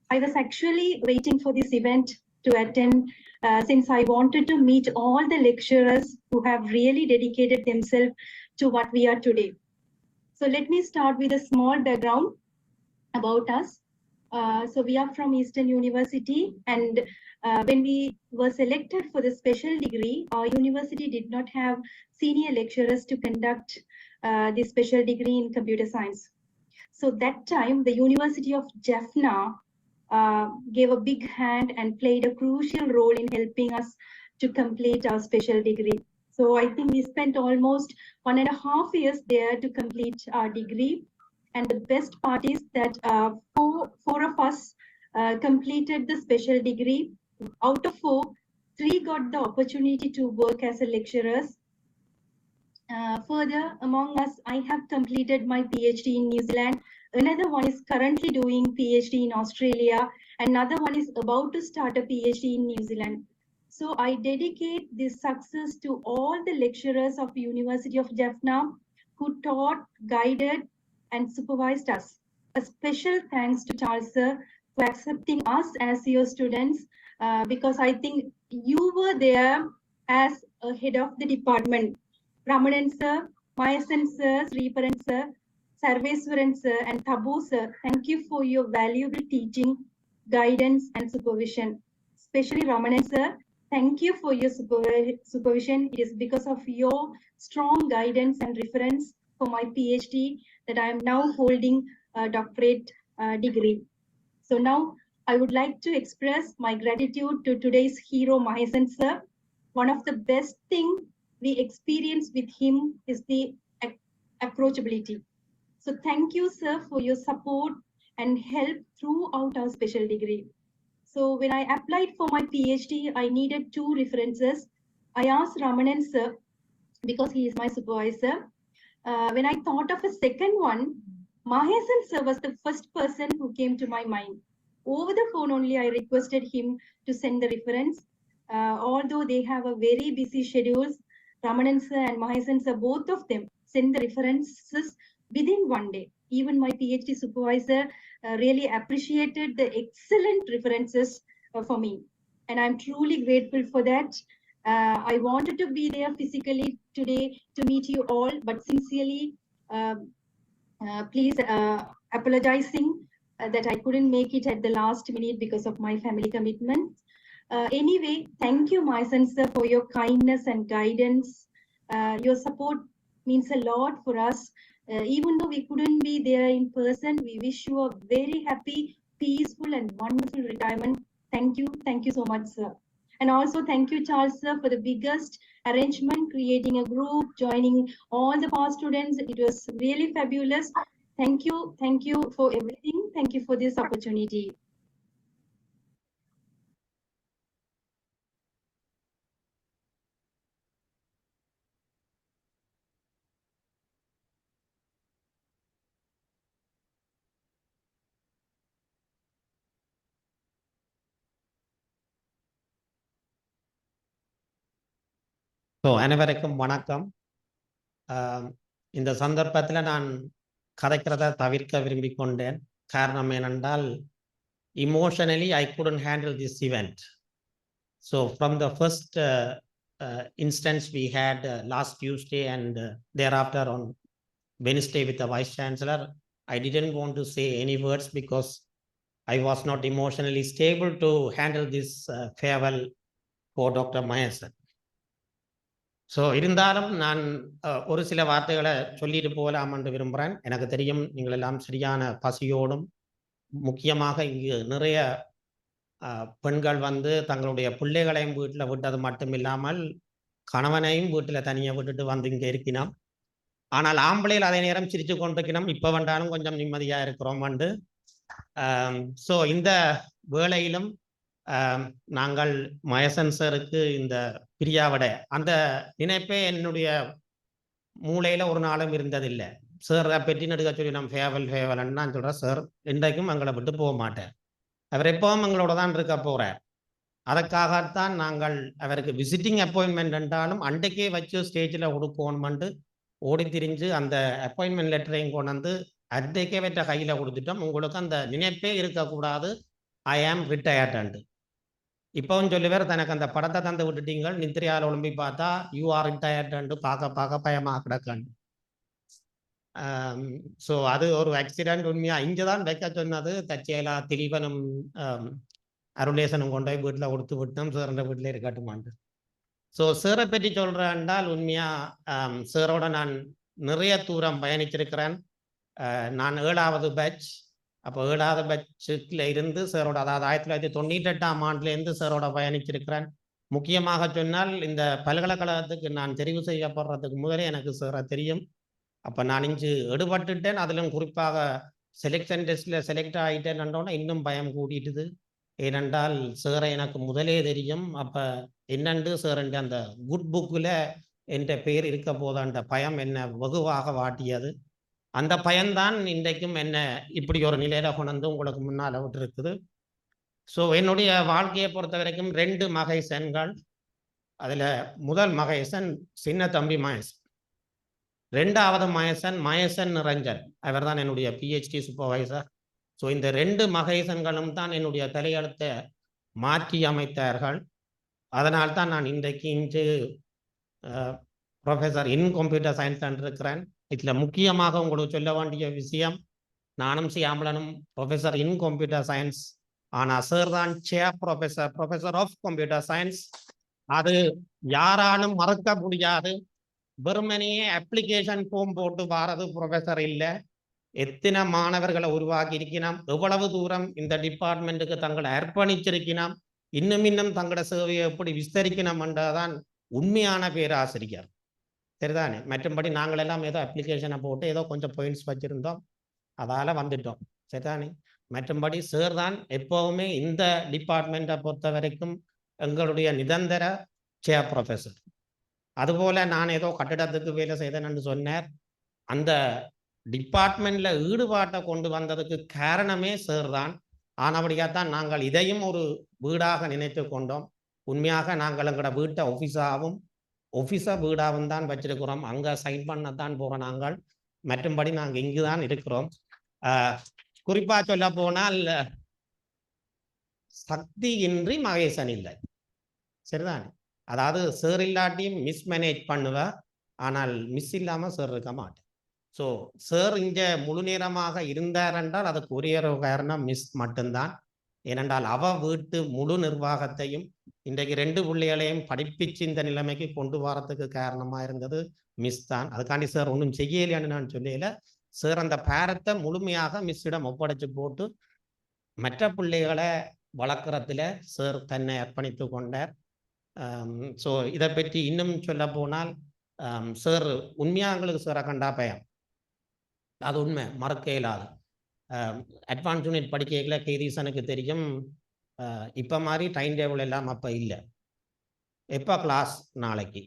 I was actually waiting for this event to attend since I wanted to meet all the lecturers who have really dedicated themselves to what we are today. So let me start with a small background about us. So we are from Eastern University, and when we were selected for the special degree, our university did not have senior lecturers to conduct the special degree in computer science. So that time, the University of Jaffna gave a big hand and played a crucial role in helping us to complete our special degree. So I think we spent almost 1.5 years there to complete our degree. And the best part is that four of us completed the special degree. Out of 4, 3 got the opportunity to work as a lecturers. Further, among us, I have completed my PhD in New Zealand. Another one is currently doing PhD in Australia. Another one is about to start a PhD in New Zealand. So I dedicate this success to all the lecturers of University of Jaffna who taught, guided, and supervised us. A special thanks to Charles sir for accepting us as your students because I think you were there as a head of the department. Ramanan sir, Mahesan sir, Sriparan sir, Sarveswaran sir, and Tabu sir, thank you for your valuable teaching, guidance, and supervision. Especially Ramanan sir, thank you for your supervision. It is because of your strong guidance and reference for my PhD that I am now holding a doctorate degree. So now I would like to express my gratitude to today's hero, Mahesan sir. One of the best things we experience with him is the approachability. So thank you, sir, for your support and help throughout our special degree. So when I applied for my PhD, I needed 2 references. I asked Ramanan sir, because he is my supervisor. When I thought of a second one, Mahesan sir was the first person who came to my mind. Over the phone only, I requested him to send the reference. Although they have a very busy schedules, Ramanan sir and Mahesan sir, both of them send the references within 1 day. Even my PhD supervisor really appreciated the excellent references for me. And I'm truly grateful for that. I wanted to be there physically today to meet you all, but sincerely, please apologizing that I couldn't make it at the last minute because of my family commitments. Anyway, thank you, Mahesan sir, for your kindness and guidance. Your support means a lot for us. Even though we couldn't be there in person, we wish you a very happy, peaceful, and wonderful retirement. Thank you so much, sir. And also thank you, Charles sir, for the biggest arrangement, creating a group, joining all the past students. It was really fabulous. Thank you for everything. Thank you for this opportunity. So அனைவருக்கும் வணக்கம். இந்த சந்தர்ப்பத்தில் நான் கதைக்கிறத தவிர்க்க விரும்பி கொண்டேன். காரணம் ஏனென்றால் emotionally I couldn't handle this event. So from the first instance we had last Tuesday and thereafter on Wednesday with the Vice Chancellor, I didn't want to say any words because I was not emotionally stable to handle this farewell for Dr. Mahesan. So இருந்தாலும் நான் ஒரு சில வார்த்தைகளை சொல்லிட்டு போகலாம் என்று விரும்புகிறேன். எனக்கு தெரியும் நீங்கள் எல்லாம் சரியான பசியோடும், முக்கியமாக இங்கு நிறைய பெண்கள் வந்து தங்களுடைய பிள்ளைகளையும் வீட்டில் விட்டது மட்டும் இல்லாமல் கணவனையும் வீட்டில் தனியாக விட்டுட்டு வந்து இங்கே இருக்கினோம். ஆனால் ஆம்பளையில் அதே நேரம் சிரித்து கொண்டிருக்கணும், இப்போ வேண்டாலும் கொஞ்சம் நிம்மதியாக இருக்கிறோம் வந்து. ஸோ இந்த வேளையிலும் நாங்கள் மயசன் சாருக்கு இந்த பிரியாவிட அந்த நினைப்பே என்னுடைய மூளையில் ஒரு நாளும் இருந்ததில்லை. சார் பற்றி நடுக்க சொல்லி நம்ம ஃபேவல்ன்னு நான் சொல்கிறேன். சார் இன்றைக்கும் எங்களை விட்டு போக மாட்டேன். அவர் எப்பவும் எங்களோட தான் இருக்க போகிறார். அதற்காகத்தான் நாங்கள் அவருக்கு விசிட்டிங் அப்பாயின்மெண்ட் என்றாலும் அன்றைக்கே வச்சு ஸ்டேஜில் கொடுக்கணுமெண்டு ஓடி திரிஞ்சு அந்த அப்பாயின்மெண்ட் லெட்டரையும் கொண்டு வந்து அன்றைக்கே வச்ச கையில் கொடுத்துட்டோம். உங்களுக்கு அந்த நினைப்பே இருக்கக்கூடாது, ஐ ஆம் ரிட்டையர்டு. இப்போவும் சொல்லுவார், தனக்கு அந்த படத்தை தந்து விட்டுட்டீங்கள், நித்திரையால் ஒழும்பி பார்த்தா யூ ஆர் ரிட்டையர்டு பார்க்க பயமாக கிடக்காண்டு. ஸோ அது ஒரு ஆக்சிடென்ட். உண்மையாக இங்கே தான் வைக்க சொன்னது தற்செயலா திலீபனும் அருளேசனும் கொண்டு போய் வீட்டில் கொடுத்து விட்டோம். சார் வீட்டில் இருக்கட்டுமாண்டு. ஸோ சேரை பற்றி சொல்கிறேன்டால் உண்மையாக சேரோட நான் நிறைய தூரம் பயணிச்சிருக்கிறேன். நான் 7வது பேட்ச். அப்போ 7வது பேட்சில் இருந்து சேரோட, அதாவது 1998ஆம் ஆண்டுலேருந்து சேரோட பயணிச்சிருக்கிறேன். முக்கியமாக சொன்னால் இந்த பல்கலைக்கழகத்துக்கு நான் தெரிவு செய்யப்படுறதுக்கு முதலே எனக்கு சேரை தெரியும். அப்போ நான் இங்கு எடுபட்டுட்டேன். அதிலும் குறிப்பாக செலெக்ஷன் டெஸ்ட்டில் செலக்ட் ஆகிட்டேன்ன்றோன்னா இன்னும் பயம் கூட்டிட்டுது. ஏனென்றால் சேரை எனக்கு முதலே தெரியும். அப்போ என்னண்டு சேரண்ட அந்த குட் புக்கில் என் பேர் இருக்க போதான்ற பயம் என்னை வெகுவாக வாட்டியது. அந்த பயம்தான் இன்றைக்கும் என்ன இப்படி ஒரு நிலையில கொண்டு உங்களுக்கு முன்னால் விட்டுருக்குது. ஸோ என்னுடைய வாழ்க்கையை பொறுத்த வரைக்கும் 2 மகேசன்கள். அதில் முதல் மகேசன் சின்ன தம்பி மகேசன், 2வது மகேசன் நிரஞ்சன், அவர் தான் என்னுடைய பிஹெச்டி சூப்பர்வைசர். ஸோ இந்த 2 மகேசன்களும் தான் என்னுடைய தலையெழுத்தை மாற்றி அமைத்தார்கள். அதனால்தான் நான் இன்றைக்கு ப்ரொஃபஸர் இன் கம்ப்யூட்டர் சயின்ஸ் இருக்கிறேன். இதில் முக்கியமாக உங்களுக்கு சொல்ல வேண்டிய விஷயம், நானும் சியாம்பலனும் ப்ரொஃபஸர் இன் கம்ப்யூட்டர் சயின்ஸ். ஆனால் சார் தான் சேர் ப்ரொஃபஸர் ஆஃப் கம்ப்யூட்டர் சயின்ஸ். அது யாராலும் மறக்க முடியாது. வெறுமனையே அப்ளிகேஷன் ஃபார்ம் போட்டு வாரது ப்ரொஃபஸர் இல்லை. எத்தனை மாணவர்களை உருவாக்கி இருக்கணும், எவ்வளவு தூரம் இந்த டிபார்ட்மெண்ட்டுக்கு தங்களை அர்ப்பணிச்சிருக்கணும், இன்னும் தங்களோட சேவையை எப்படி விஸ்தரிக்கணும் என்றதான் உண்மையான பேராசிரியர். சரிதானே? மற்றும்படி நாங்கள் எல்லாம் ஏதோ அப்ளிகேஷனை போட்டு ஏதோ கொஞ்சம் பாயிண்ட்ஸ் வச்சுருந்தோம், அதால் வந்துட்டோம். சரிதானே? மற்றும்படி சார் தான் எப்போவுமே இந்த டிபார்ட்மெண்ட்டை பொறுத்த வரைக்கும் எங்களுடைய நிரந்தர சேர் ப்ரொஃபஸர். அதுபோல் நான் ஏதோ கட்டிடத்துக்கு வேலை செய்தேன்னு சொன்னார். அந்த டிபார்ட்மெண்ட்டில் ஈடுபாட்டை கொண்டு வந்ததுக்கு காரணமே சார் தான். ஆனபடியாகத்தான் நாங்கள் இதையும் ஒரு வீடாக நினைத்து கொண்டோம். உண்மையாக நாங்கள் எங்களோட வீட்டை ஆஃபீஸை வீடாகவும் தான் வச்சிருக்கிறோம். அங்கே சைன் பண்ணத்தான் போகிறோம் நாங்கள். மற்றும்படி நாங்கள் இங்கு தான் இருக்கிறோம். குறிப்பாக சொல்ல போனால் சக்தி இன்றி மகேசன் இல்லை. சரிதானே? அதாவது சார் இல்லாட்டியும் மிஸ்மேனேஜ் பண்ணுவேன், ஆனால் மிஸ் இல்லாமல் சார் இருக்க மாட்டேன். ஸோ சார் இங்கே முழு நேரமாக இருந்தார் என்றால் அதுக்கு ஒரே ஒரு காரணம் மிஸ் மட்டும்தான். ஏனென்றால் வீட்டு முழு நிர்வாகத்தையும் இன்றைக்கு 2 பிள்ளைகளையும் படிப்பிச்சு இந்த நிலைமைக்கு கொண்டு வரத்துக்கு காரணமாக இருந்தது மிஸ் தான். அதுக்காண்டி சார் ஒன்றும் செய்யலையான்னு நான் சொல்லல. சார் அந்த பாரத்தை முழுமையாக மிஸ்ஸிடம் ஒப்படைச்சு போட்டு மற்ற பிள்ளைகளை வளர்க்குறதுல சார் தன்னை அர்ப்பணித்து கொண்டார். ஸோ இதை பற்றி இன்னும் சொல்ல போனால் சார் உண்மையாக எங்களுக்கு சாரை கண்டா பயம், அது உண்மை, மறக்க இயலாது. அட்வான்ஸ் யூனிட் படிக்கல கேரீசனுக்கு தெரியும். இப்போ மாதிரி டைம் டேபிள் எல்லாம் அப்போ இல்லை. எப்போ கிளாஸ் நாளைக்கு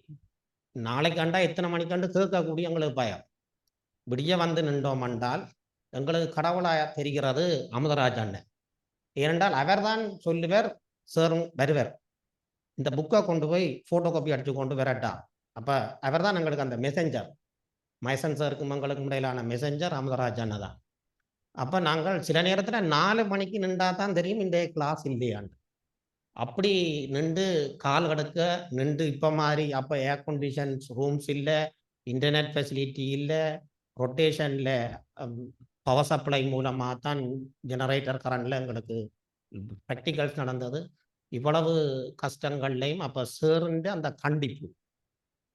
கண்டா எத்தனை மணிக்கண்டு கேட்கக்கூடிய எங்களுக்கு பயம். விடிய வந்து நின்றோம் என்றால் எங்களுக்கு கடவுளாக தெரிகிறது அமுதராஜ் அண்ணன். ஏனென்றால் அவர் தான் சொல்லுவார், சாரும் வருவார், இந்த புக்கை கொண்டு போய் ஃபோட்டோ காப்பி அடித்து கொண்டு வரட்டா. அப்போ அவர் தான் எங்களுக்கு அந்த மெசஞ்சர். மயசன் சாருக்கும் எங்களுக்கு இடையிலான மெசஞ்சர் அமுதராஜ் அண்ணன் தான். அப்போ நாங்கள் சில நேரத்தில் 4 மணிக்கு நின்றா தான் தெரியும் இந்த கிளாஸ் இல்லையாண்டு. அப்படி நின்று கால் கடுக்க நின்று இப்போ மாதிரி அப்போ ஏர் கண்டிஷன்ஸ் ரூம்ஸ் இல்லை, இன்டர்நெட் ஃபெசிலிட்டி இல்லை, ரொட்டேஷனில் பவர் சப்ளை மூலமாக தான் ஜெனரேட்டர் கரண்டில் எங்களுக்கு ப்ராக்டிகல்ஸ் நடந்தது. இவ்வளவு கஷ்டங்கள்லையும் அப்போ சேருண்டு அந்த கண்டிப்பு,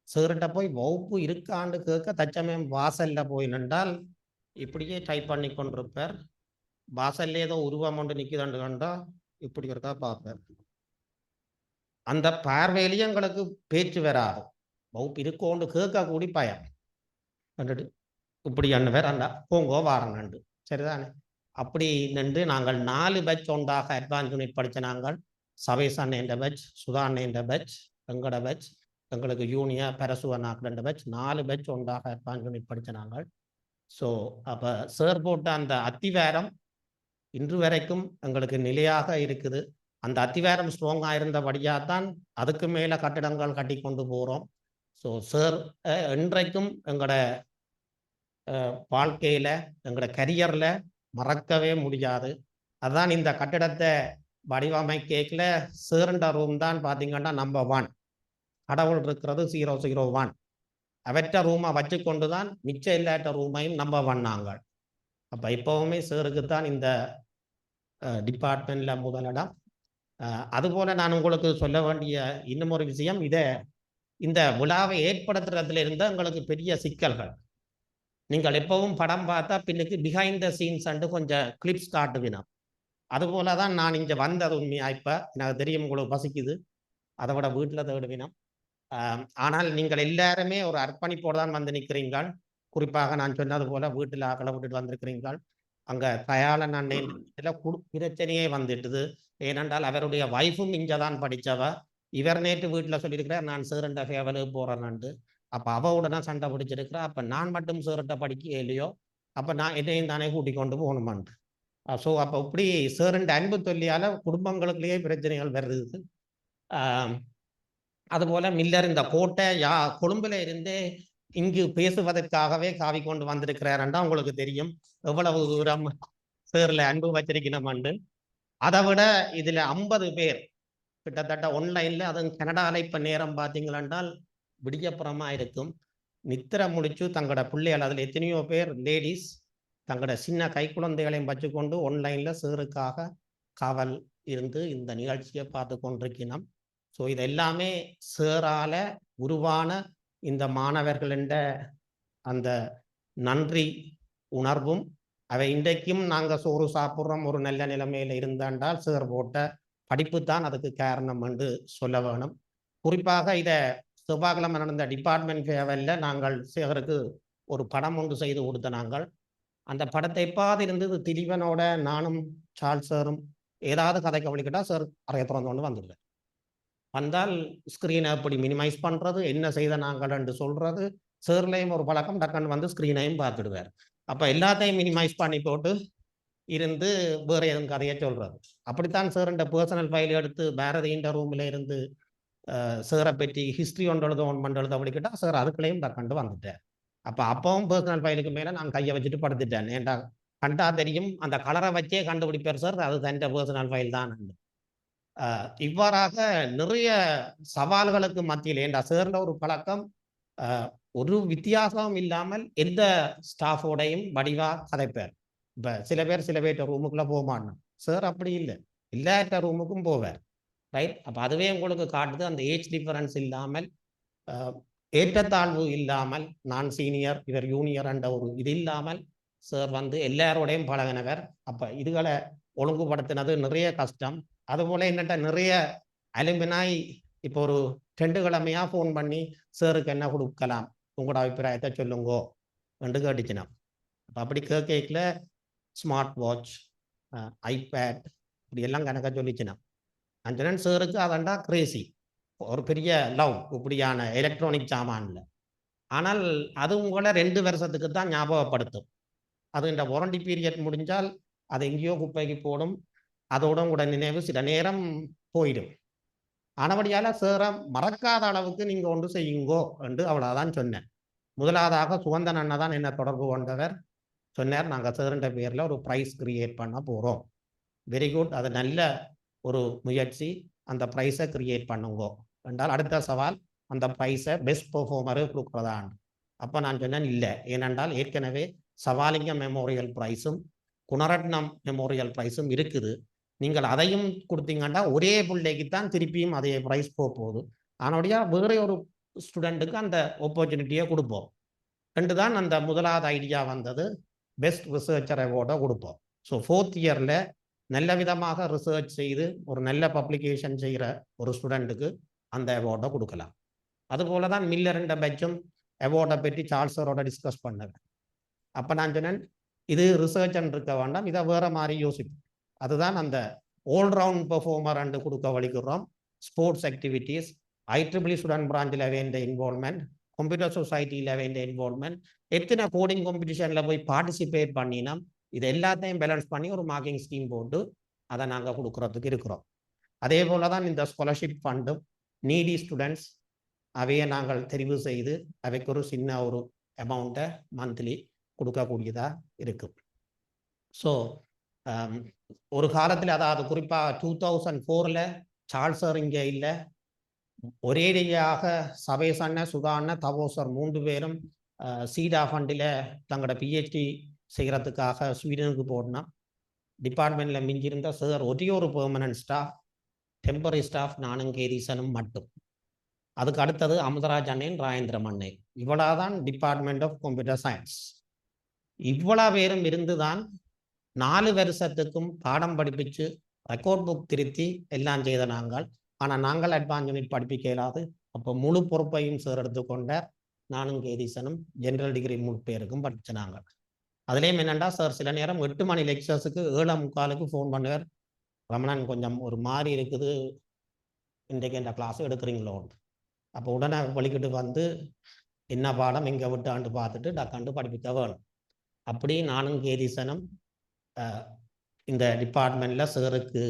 சேருண்ட போய் வகுப்பு இருக்காண்டு கேட்க தச்சமயம் வாசலில் போய் நின்றால் இப்படியே டைப் பண்ணி கொண்டிருப்பார். வாசல்ல ஏதோ உருவம் ஒன்று நிற்குதாண்டு கண்டா இப்படி இருக்கா பார்ப்பார். அந்த பார்வையிலேயே எங்களுக்கு பேச்சு வராது. வகுப்பு இருக்கோண்டு கேட்கக்கூடி பயம் கண்டுட்டு இப்படி அண்ணவர் அந்த போங்கோ வாரண்டு சரிதானே. அப்படி நின்று நாங்கள் 4 பேட்ச் ஒன்றாக அட்வான்ஸ் யூனிட் படித்த நாங்கள் சபேசன் என்ற பேட்ச், சுதான் என்ற பேட்ச், எங்கட பேட்ச், எங்களுக்கு யூனியர் பரசுவனாக் 2 பேட்ச், 4 பேட்ச் ஒன்றாக அட்வான்ஸ் யூனிட் படித்த நாங்கள். ஸோ அப்போ சார் போட்ட அந்த அத்திவாரம் இன்று வரைக்கும் எங்களுக்கு நிலையாக இருக்குது. அந்த அத்திவாரம் ஸ்ட்ராங்காக இருந்தபடியாக தான் அதுக்கு மேலே கட்டிடங்கள் கட்டி கொண்டு போகிறோம். ஸோ சார் இன்றைக்கும் எங்களோட வாழ்க்கையில் எங்களோட கரியரில் மறக்கவே முடியாது. அதுதான் இந்த கட்டிடத்தை வடிவமைக்கல சேர்ந்த ரூம் தான் பார்த்தீங்கன்னா நம்பர் 1. கடவுள் இருக்கிறது 001. அவற்ற ரூமை வச்சு கொண்டு தான் மிச்சம் இல்லாட்ட ரூமையும் நம்பர் 1 நாங்கள். அப்போ இப்போவுமே சேருக்கு தான் இந்த டிபார்ட்மெண்ட்டில் முதலிடம். அதுபோல் நான் உங்களுக்கு சொல்ல வேண்டிய இன்னும் ஒரு விஷயம், இந்த விழாவை ஏற்படுத்துறதுல இருந்த எங்களுக்கு பெரிய சிக்கல்கள். நீங்கள் எப்பவும் படம் பார்த்தா பின்னுக்கு பிஹைண்ட் த சீன்ஸ் அண்டு கொஞ்சம் கிளிப்ஸ் காட்டுவினோம். அதுபோல தான் நான் இங்கே வந்தது உண்மையாக. இப்போ எனக்கு தெரியும் உங்களுக்கு பசிக்குது, அதை விட வீட்டில் தேடுவினோம். ஆனால் நீங்கள் எல்லாருமே ஒரு அர்ப்பணிப்போடு தான் வந்து நிற்கிறீங்கள். குறிப்பாக நான் சொன்னது போல் வீட்டில் ஆக்களை விட்டுட்டு வந்திருக்கிறீங்கள். அங்கே தயாளன் அண்ணன் பிரச்சனையே வந்துட்டுது. ஏனென்றால் அவருடைய வைஃபும் இங்கே தான் படித்தவ. இவர் நேற்று வீட்டில் சொல்லியிருக்கிறார் நான் சேரண்ட ஃபேவலுக்கு போகிறேன்ட்டு. அப்போ அவவுடனே சண்டை பிடிச்சிருக்கிறா. அப்போ நான் மட்டும் சேரட்ட படிக்க இல்லையோ, அப்போ நான் என்னையும் தானே கூட்டிக் கொண்டு போகணுமான்ட்டு. ஸோ அப்போ இப்படி சேரண்ட அன்பு தொல்லியால் குடும்பங்களுக்குள்ளேயே பிரச்சனைகள் வருது. அதுபோல் மில்லர் இந்த கோட்டை கொழும்புல இருந்தே இங்கு பேசுவதற்காகவே காவி கொண்டு வந்திருக்கிறாருண்டா உங்களுக்கு தெரியும் எவ்வளவு தூரம் சேரில் அன்பு வச்சிருக்கணும்ண்டு. அதை விட இதில் 50 பேர் கிட்டத்தட்ட ஒன்லைனில், அதுவும் கனடாவில் இப்போ நேரம் பார்த்தீங்களென்றால் விடியப்புறமாக இருக்கும், நித்திர முடிச்சு தங்களோட பிள்ளைகள், அதில் எத்தனையோ பேர் லேடிஸ் தங்களோட சின்ன கை குழந்தைகளையும் வச்சுக்கொண்டு ஒன்லைனில் சேருக்காக காவல் இருந்து இந்த நிகழ்ச்சியை பார்த்து கொண்டிருக்கணும். ஸோ இது எல்லாமே சேரால உருவான இந்த மாணவர்களின் அந்த நன்றி உணர்வும், அவை இன்றைக்கும் நாங்கள் சோறு சாப்பிட்றோம் ஒரு நல்ல நிலைமையில் இருந்தால் சேர் போட்ட படிப்பு தான் அதுக்கு காரணம் என்று சொல்ல வேணும். குறிப்பாக இதை செவ்வாய்க்கிழமை நடந்த டிபார்ட்மெண்ட் ஃபேவரில் நாங்கள் சேகருக்கு ஒரு படம் ஒன்று செய்து கொடுத்த நாங்கள். அந்த படத்தை எப்பாவது இருந்தது திலீபனோட நானும் சார்ல்ஸ் சாரும் ஏதாவது கதை கவனிக்கிட்டால் சார் அறைய திறந்து கொண்டு வந்துடுவேன். வந்தால் ஸ்க்ரீனை எப்படி மினிமைஸ் பண்ணுறது, என்ன செய்த நாங்கள் என்று சொல்கிறது, சேர்லையும் ஒரு பழக்கம், டக்குன்னு வந்து ஸ்க்ரீனையும் பார்த்துடுவார். அப்போ எல்லாத்தையும் மினிமைஸ் பண்ணி போட்டு இருந்து வேறு எதுவும் கதையை சொல்கிறது. அப்படித்தான் சேருண்ட பர்சனல் ஃபைல் எடுத்து பாரதியின் ரூமில் இருந்து சேரை பற்றி ஹிஸ்ட்ரி ஒன்று எழுத அப்படிக்கிட்டால் சார் அதுக்குள்ளேயும் டக்குண்டு வந்துட்டேன். அப்பவும் பர்சனல் ஃபைலுக்கு மேலே நான் கையை வச்சுட்டு படுத்துட்டேன். ஏன்டா கண்டா தெரியும், அந்த கலரை வச்சே கண்டுபிடிப்பார் சார், அது தன் பர்சனல் ஃபைல் தான். இவ்வாறாக நிறைய சவால்களுக்கு மத்தியில் ஏண்டா சேர்ந்த ஒரு பழக்கம், ஒரு வித்தியாசமும் இல்லாமல் எந்த ஸ்டாஃபோடையும் வடிவாக கதைப்பார். இப்போ சில பேர்ட்ட ரூமுக்குள்ளே போக மாட்டோம், சார் அப்படி இல்லை, எல்லாட்ட ரூமுக்கும் போவார். ரைட். அப்போ அதுவே உங்களுக்கு காட்டுது அந்த ஏஜ் டிஃபரன்ஸ் இல்லாமல், ஏற்றத்தாழ்வு இல்லாமல், நான் சீனியர் இவர் ஜூனியர் என்ற ஒரு இது இல்லாமல் சார் வந்து எல்லாரோடையும் பழகினவர். அப்போ இதுகளை ஒழுங்குபடுத்தினது நிறைய கஷ்டம். அதுபோல் என்னட்ட நிறைய அலும்பினாய் இப்போ ஒரு 2 கிழமையாக ஃபோன் பண்ணி சாருக்கு என்ன கொடுக்கலாம் உங்களோட அபிப்பிராயத்தை சொல்லுங்கோ என்று கேட்டுச்சுனா. அப்போ அப்படி கேட்கல ஸ்மார்ட் வாட்ச், ஐபேட் இப்படி எல்லாம் கணக்காக சொல்லிச்சுனா. அஞ்சனன் சாருக்கு அதண்டா கிரேசி, ஒரு பெரிய லவ் இப்படியான எலக்ட்ரானிக் சாமான்ல. ஆனால் அது உங்களை 2 வருஷத்துக்கு தான் ஞாபகப்படுத்தும். அது இந்த வாரண்டி பீரியட் முடிஞ்சால் அது எங்கேயோ குப்பைக்கு போடும், அதோட கூட நினைவு சில நேரம் போயிடும். ஆனபடியால் சேரை மறக்காத அளவுக்கு நீங்கள் ஒன்று செய்யுங்கோ என்று அவ்வளோதான் சொன்னேன். முதலாவதாக சுகந்தன் அண்ணா தான் என்ன தொடர்பு கொண்டவர். சொன்னார் நாங்கள் சேருன்ற பேரில் ஒரு ப்ரைஸ் கிரியேட் பண்ண போகிறோம். வெரி குட், அது நல்ல ஒரு முயற்சி, அந்த ப்ரைஸை கிரியேட் பண்ணுங்கோ என்றால் அடுத்த சவால் அந்த ப்ரைஸை பெஸ்ட் பெர்ஃபார்மரு கொடுக்குறதான். அப்போ நான் சொன்னேன் இல்லை, ஏனென்றால் ஏற்கனவே சவாலிங்கம் மெமோரியல் ப்ரைஸும் குணரட்னம் மெமோரியல் ப்ரைஸும் இருக்குது. நீங்கள் அதையும் கொடுத்தீங்கன்னா ஒரே பிள்ளைக்கு தான் திருப்பியும் அதே ப்ரைஸ் போகுது. ஆனோடைய வேறு ஒரு ஸ்டூடெண்ட்டுக்கு அந்த ஆப்பர்ச்சுனிட்டியை கொடுப்போம் என்று தான் அந்த முதலாவது ஐடியா வந்தது. பெஸ்ட் ரிசர்ச்சர் அவார்டை கொடுப்போம். ஸோ 4th இயரில் நல்ல விதமாக ரிசர்ச் செய்து ஒரு நல்ல பப்ளிகேஷன் செய்கிற ஒரு ஸ்டூடெண்ட்டுக்கு அந்த அவார்டை கொடுக்கலாம். அதுபோல தான் மில்லர் என்ற பேட்சும் அவார்டை பற்றி சார்ல்ஸரோட டிஸ்கஸ் பண்ணது. அப்போ நான் சொன்னேன், இது ரிசர்ச் இருக்க வேண்டாம், இதை வேற மாதிரி யோசிப்போம். அதுதான் அந்த ஆல்ரவுண்ட் பெர்ஃபார்மர் அண்டு கொடுக்க வலிக்கிறோம். ஸ்போர்ட்ஸ் ஆக்டிவிட்டீஸ், IEEE ஸ்டூடெண்ட் பிரான்ச்சில் வேண்டிய இன்வால்மெண்ட், கம்ப்யூட்டர் சொசைட்டியில் வேண்டிய இன்வால்மெண்ட், எத்தனை கோடிங் காம்படிஷனில் போய் பார்ட்டிசிபேட் பண்ணினா இது எல்லாத்தையும் பேலன்ஸ் பண்ணி ஒரு மார்க்கிங் ஸ்கீம் போட்டு அதை நாங்கள் கொடுக்குறதுக்கு இருக்கிறோம். அதே போல தான் இந்த ஸ்காலர்ஷிப் ஃபண்டும் நீடி ஸ்டூடெண்ட்ஸ் அவையை நாங்கள் தெரிவு செய்து அவைக்கு ஒரு சின்ன ஒரு அமௌண்ட்டை மந்த்லி கொடுக்கக்கூடியதாக இருக்கும். ஸோ ஒரு காலத்தில், அதாவது குறிப்பாக 2004 சார்ல்ஸர் இங்கே இல்லை, ஒரேடியாக சபேசண்ண, சுதாண்ண, தவோசர் 3 பேரும் சீடா ஃபண்டில் தங்களோட PhD செய்கிறதுக்காக ஸ்வீடனுக்கு போடணும். டிபார்ட்மெண்ட்டில் மிஞ்சிருந்த சார் ஒரே ஒரு பெர்மனன்ட் ஸ்டாஃப், டெம்பரரி ஸ்டாஃப் நானும் கேதீசனும் மட்டும். அதுக்கு அடுத்தது அமுதராஜ் அண்ணன், ராஜேந்திர மண்ணே. இவ்வளோதான் டிபார்ட்மெண்ட் ஆஃப் கம்ப்யூட்டர் சயின்ஸ். இவ்வளோ பேரும் இருந்து தான் 4 வருஷத்துக்கும் பாடம் படிப்பிச்சு ரெக்கார்ட் புக் திருத்தி எல்லாம் செய்த நாங்கள். ஆனால் நாங்கள் அட்வான்ஸ் யூனிட் படிப்பிக்க இயலாது. அப்போ முழு பொறுப்பையும் சார் எடுத்துக்கொண்ட நானும் கேதீசனும் ஜென்ரல் டிகிரி 3 பேருக்கும் படித்த நாங்கள். அதுலேயும் என்னென்னா சார் சில நேரம் 8 மணி லெக்சர்ஸுக்கு 7:45 ஃபோன் பண்ணுவார். ரமணன் கொஞ்சம் ஒரு மாதிரி இருக்குது, இன்றைக்கு என்ற கிளாஸ் எடுக்கிறீங்களோ? அப்போ உடனே வலிக்கிட்டு வந்து என்ன பாடம் எங்கே விட்டாண்டு பார்த்துட்டு டக்காண்டு படிப்பிக்க வேணும். அப்படி நானும் கேதீசனும் இந்த டிபார்ட்மெண்ட்டில் சேருக்கு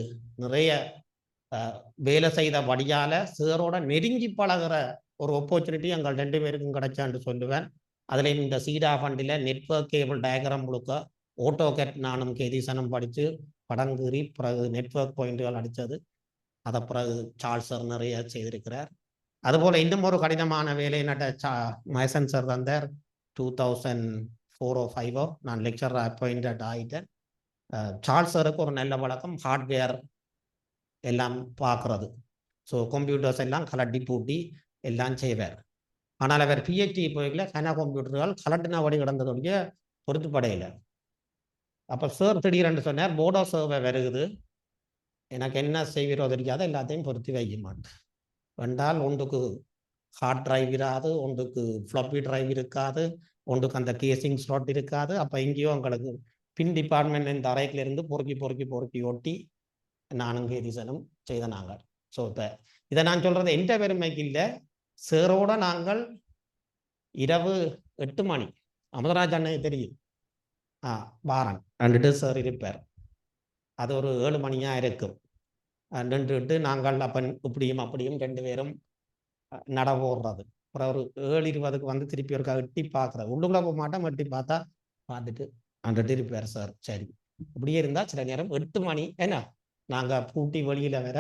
நிறைய வேலை செய்த வழியால் சேரோட நெருங்கி பழகிற ஒரு ஆப்பர்ச்சுனிட்டி எங்கள் 2 பேருக்கும் கிடைச்சான்னு சொல்லுவேன். அதில் இந்த சீடா ஃபண்டில் நெட்வொர்க் கேபிள் டயக்ராம் முழுக்க ஆட்டோகேட் நானும் கேதீசனும் படித்து படங்கீறி பிறகு நெட்வொர்க் பாயிண்ட்டுகள் அடித்தது. அதை பிறகு சார்ல்ஸர் நிறைய செய்திருக்கிறார். அதுபோல் இன்னும் ஒரு கடினமான வேலை மஹேசன் சார் வந்தார் 2004 or 5 நான் லெக்சர் அப்பாயிண்டட் ஆகிட்டேன். சார்ல்ஸருக்கு ஒரு நல்ல வழக்கம் ஹார்ட்வேர் எல்லாம் பார்க்குறது. ஸோ கம்ப்யூட்டர்ஸ் எல்லாம் கலட்டி பூட்டி எல்லாம் செய்வார். ஆனால் அவர் PhD போய்க்கல கன கம்ப்யூட்டர்கள் கலட்டின வழி கிடந்ததுடைய பொறுத்துப்படையில். அப்போ சார் திடீரென்று சொன்னார், போர்டோ சர்வே வருகுது, எனக்கு என்ன செய்வீரோ தெரியாத எல்லாத்தையும் பொருத்தி வைக்க மாட்டேன். வெண்டால் ஒன்றுக்கு ஹார்ட் டிரைவ் இராது, ஒன்றுக்கு ஃப்ளாப்பி டிரைவ் இருக்காது, ஒன்றுக்கு அந்த கேசிங் ஸ்லாட் இருக்காது. அப்போ எங்கேயோ உங்களுக்கு பின் டிபார்ட்மெண்ட் இந்த அறைக்கிலிருந்து பொறுக்கி ஒட்டி நானும் கேதீசனும் செய்த நாங்கள். ஸோ இப்போ இதை நான் சொல்கிறது எந்த பெருமைக்கு இல்லை, சேரோட நாங்கள் இரவு 8 மணி, அமுதராஜ் அண்ணனுக்கு தெரியும், வாரன் 2 சார் இருப்பார், அது ஒரு 7 மணியாக இருக்கும். நின்றுட்டு நாங்கள் அப்பன் இப்படியும் அப்படியும் 2 பேரும் நட போடுறது. அப்புறம் ஒரு 7:20 வந்து திருப்பி ஒரு எட்டி பார்க்குறது. உள்ளுக்குள்ள போக மாட்டோம், எட்டி பார்த்துட்டு இருப்பார் சார். சரி, இப்படியே இருந்தால் சில நேரம் 8 மணி என்ன நாங்கள் பூட்டி வெளியில் வேற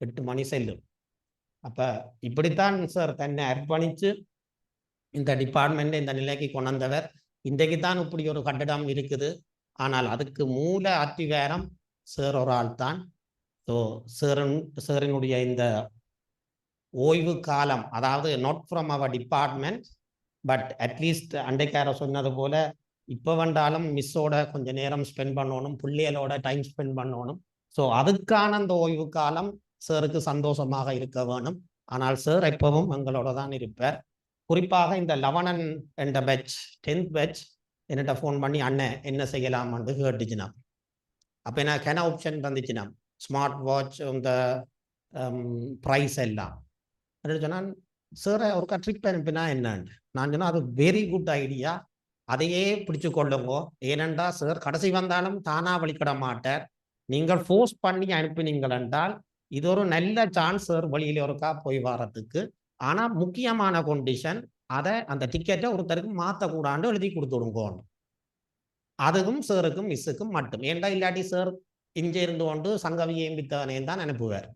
8 மணி செல்லும். அப்போ இப்படித்தான் சார் தன்னை அர்ப்பணித்து இந்த டிபார்ட்மெண்ட்டை இந்த நிலைக்கு கொண்டவர். இன்றைக்கு தான் இப்படி ஒரு கட்டிடம் இருக்குது. ஆனால் அதுக்கு மூல அத்திவாரம் சார் ஒரு ஆள் தான். ஸோ சாரினுடைய இந்த ஓய்வு காலம், அதாவது not from our department but at least அண்டைக்கார சொன்னது போல இப்போ வந்தாலும் மிஸ்ஸோட கொஞ்சம் நேரம் ஸ்பெண்ட் பண்ணணும், பிள்ளைகளோட டைம் ஸ்பெண்ட் பண்ணணும். ஸோ அதுக்கான அந்த ஓய்வு காலம் சாருக்கு சந்தோஷமாக இருக்க வேணும். ஆனால் சார் எப்பவும் எங்களோட தான் இருப்பார். குறிப்பாக இந்த 11 என்ற பேட்ச் 10th பேட்ச் என்னட்ட ஃபோன் பண்ணி அண்ணன் என்ன செய்யலாம்னு கேட்டுச்சுனா, அப்போ எனக்கு என்ன ஆப்ஷன் தந்துச்சுனா ஸ்மார்ட் வாட்ச் இந்த ப்ரைஸ் எல்லாம் சொன்னால் சார் ஒரு ட்ரிப் அனுப்பினா என்னன்னு நான் சொன்னால் அது வெரி குட் ஐடியா, அதையே பிடிச்சு கொள்ளுங்க. ஏனென்றா சார் கடைசி வந்தாலும் தானாக வழிபட மாட்டார். நீங்கள் ஃபோர்ஸ் பண்ணி அனுப்பினீங்கள் என்றால் இது ஒரு நல்ல சான்ஸ் சார் வழியில் ஒருக்கா போய் வர்றதுக்கு. ஆனால் முக்கியமான கண்டிஷன், அதை அந்த டிக்கெட்டை ஒருத்தருக்கு மாற்றக்கூடாண்டு எழுதி கொடுத்துடுங்க. அதுவும் சாருக்கும் மிஸ்ஸுக்கும் மட்டும். ஏண்டா இல்லாட்டி சார் இங்கே இருந்து கொண்டு சங்கவியையும் வித்தவனையும் தான் அனுப்புவார்.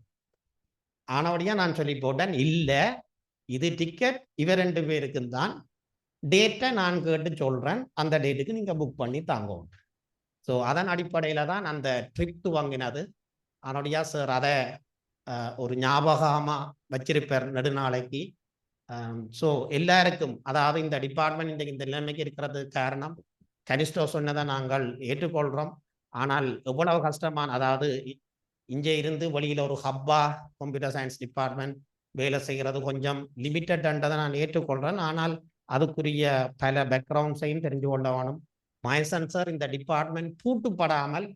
ஆனபடியாக நான் சொல்லி போட்டேன், இல்லை இது டிக்கெட் இவ 2 பேருக்கும் தான், டேட்டை நான் கேட்டு சொல்கிறேன், அந்த டேட்டுக்கு நீங்கள் புக் பண்ணி தாங்க. ஸோ அதன் அடிப்படையில் தான் அந்த ட்ரிப் வாங்கினது. அதனுடைய சார் அதை ஒரு ஞாபகமாக வச்சிருப்பார் நெடுநாளைக்கு. ஸோ எல்லாருக்கும், அதாவது இந்த டிபார்ட்மெண்ட் இன்றைக்கு இந்த நிலைமைக்கு இருக்கிறது காரணம் கனிஷ்டோ சொன்னதை நாங்கள் ஏற்றுக்கொள்கிறோம். ஆனால் எவ்வளவு கஷ்டமான, அதாவது இங்கே இருந்து வெளியில் ஒரு ஹப்பா கம்ப்யூட்டர் சயின்ஸ் டிபார்ட்மெண்ட் வேலை செய்கிறது கொஞ்சம் லிமிட்டட்ன்றதை நான் ஏற்றுக்கொள்கிறேன். ஆனால் அதுக்குரிய பல பேக்ரவுண்ட்ஸையும் தெரிஞ்சு கொள்ள வேணும். மயசன் சார் இந்த டிபார்ட்மெண்ட் பூட்டுப்படாமல்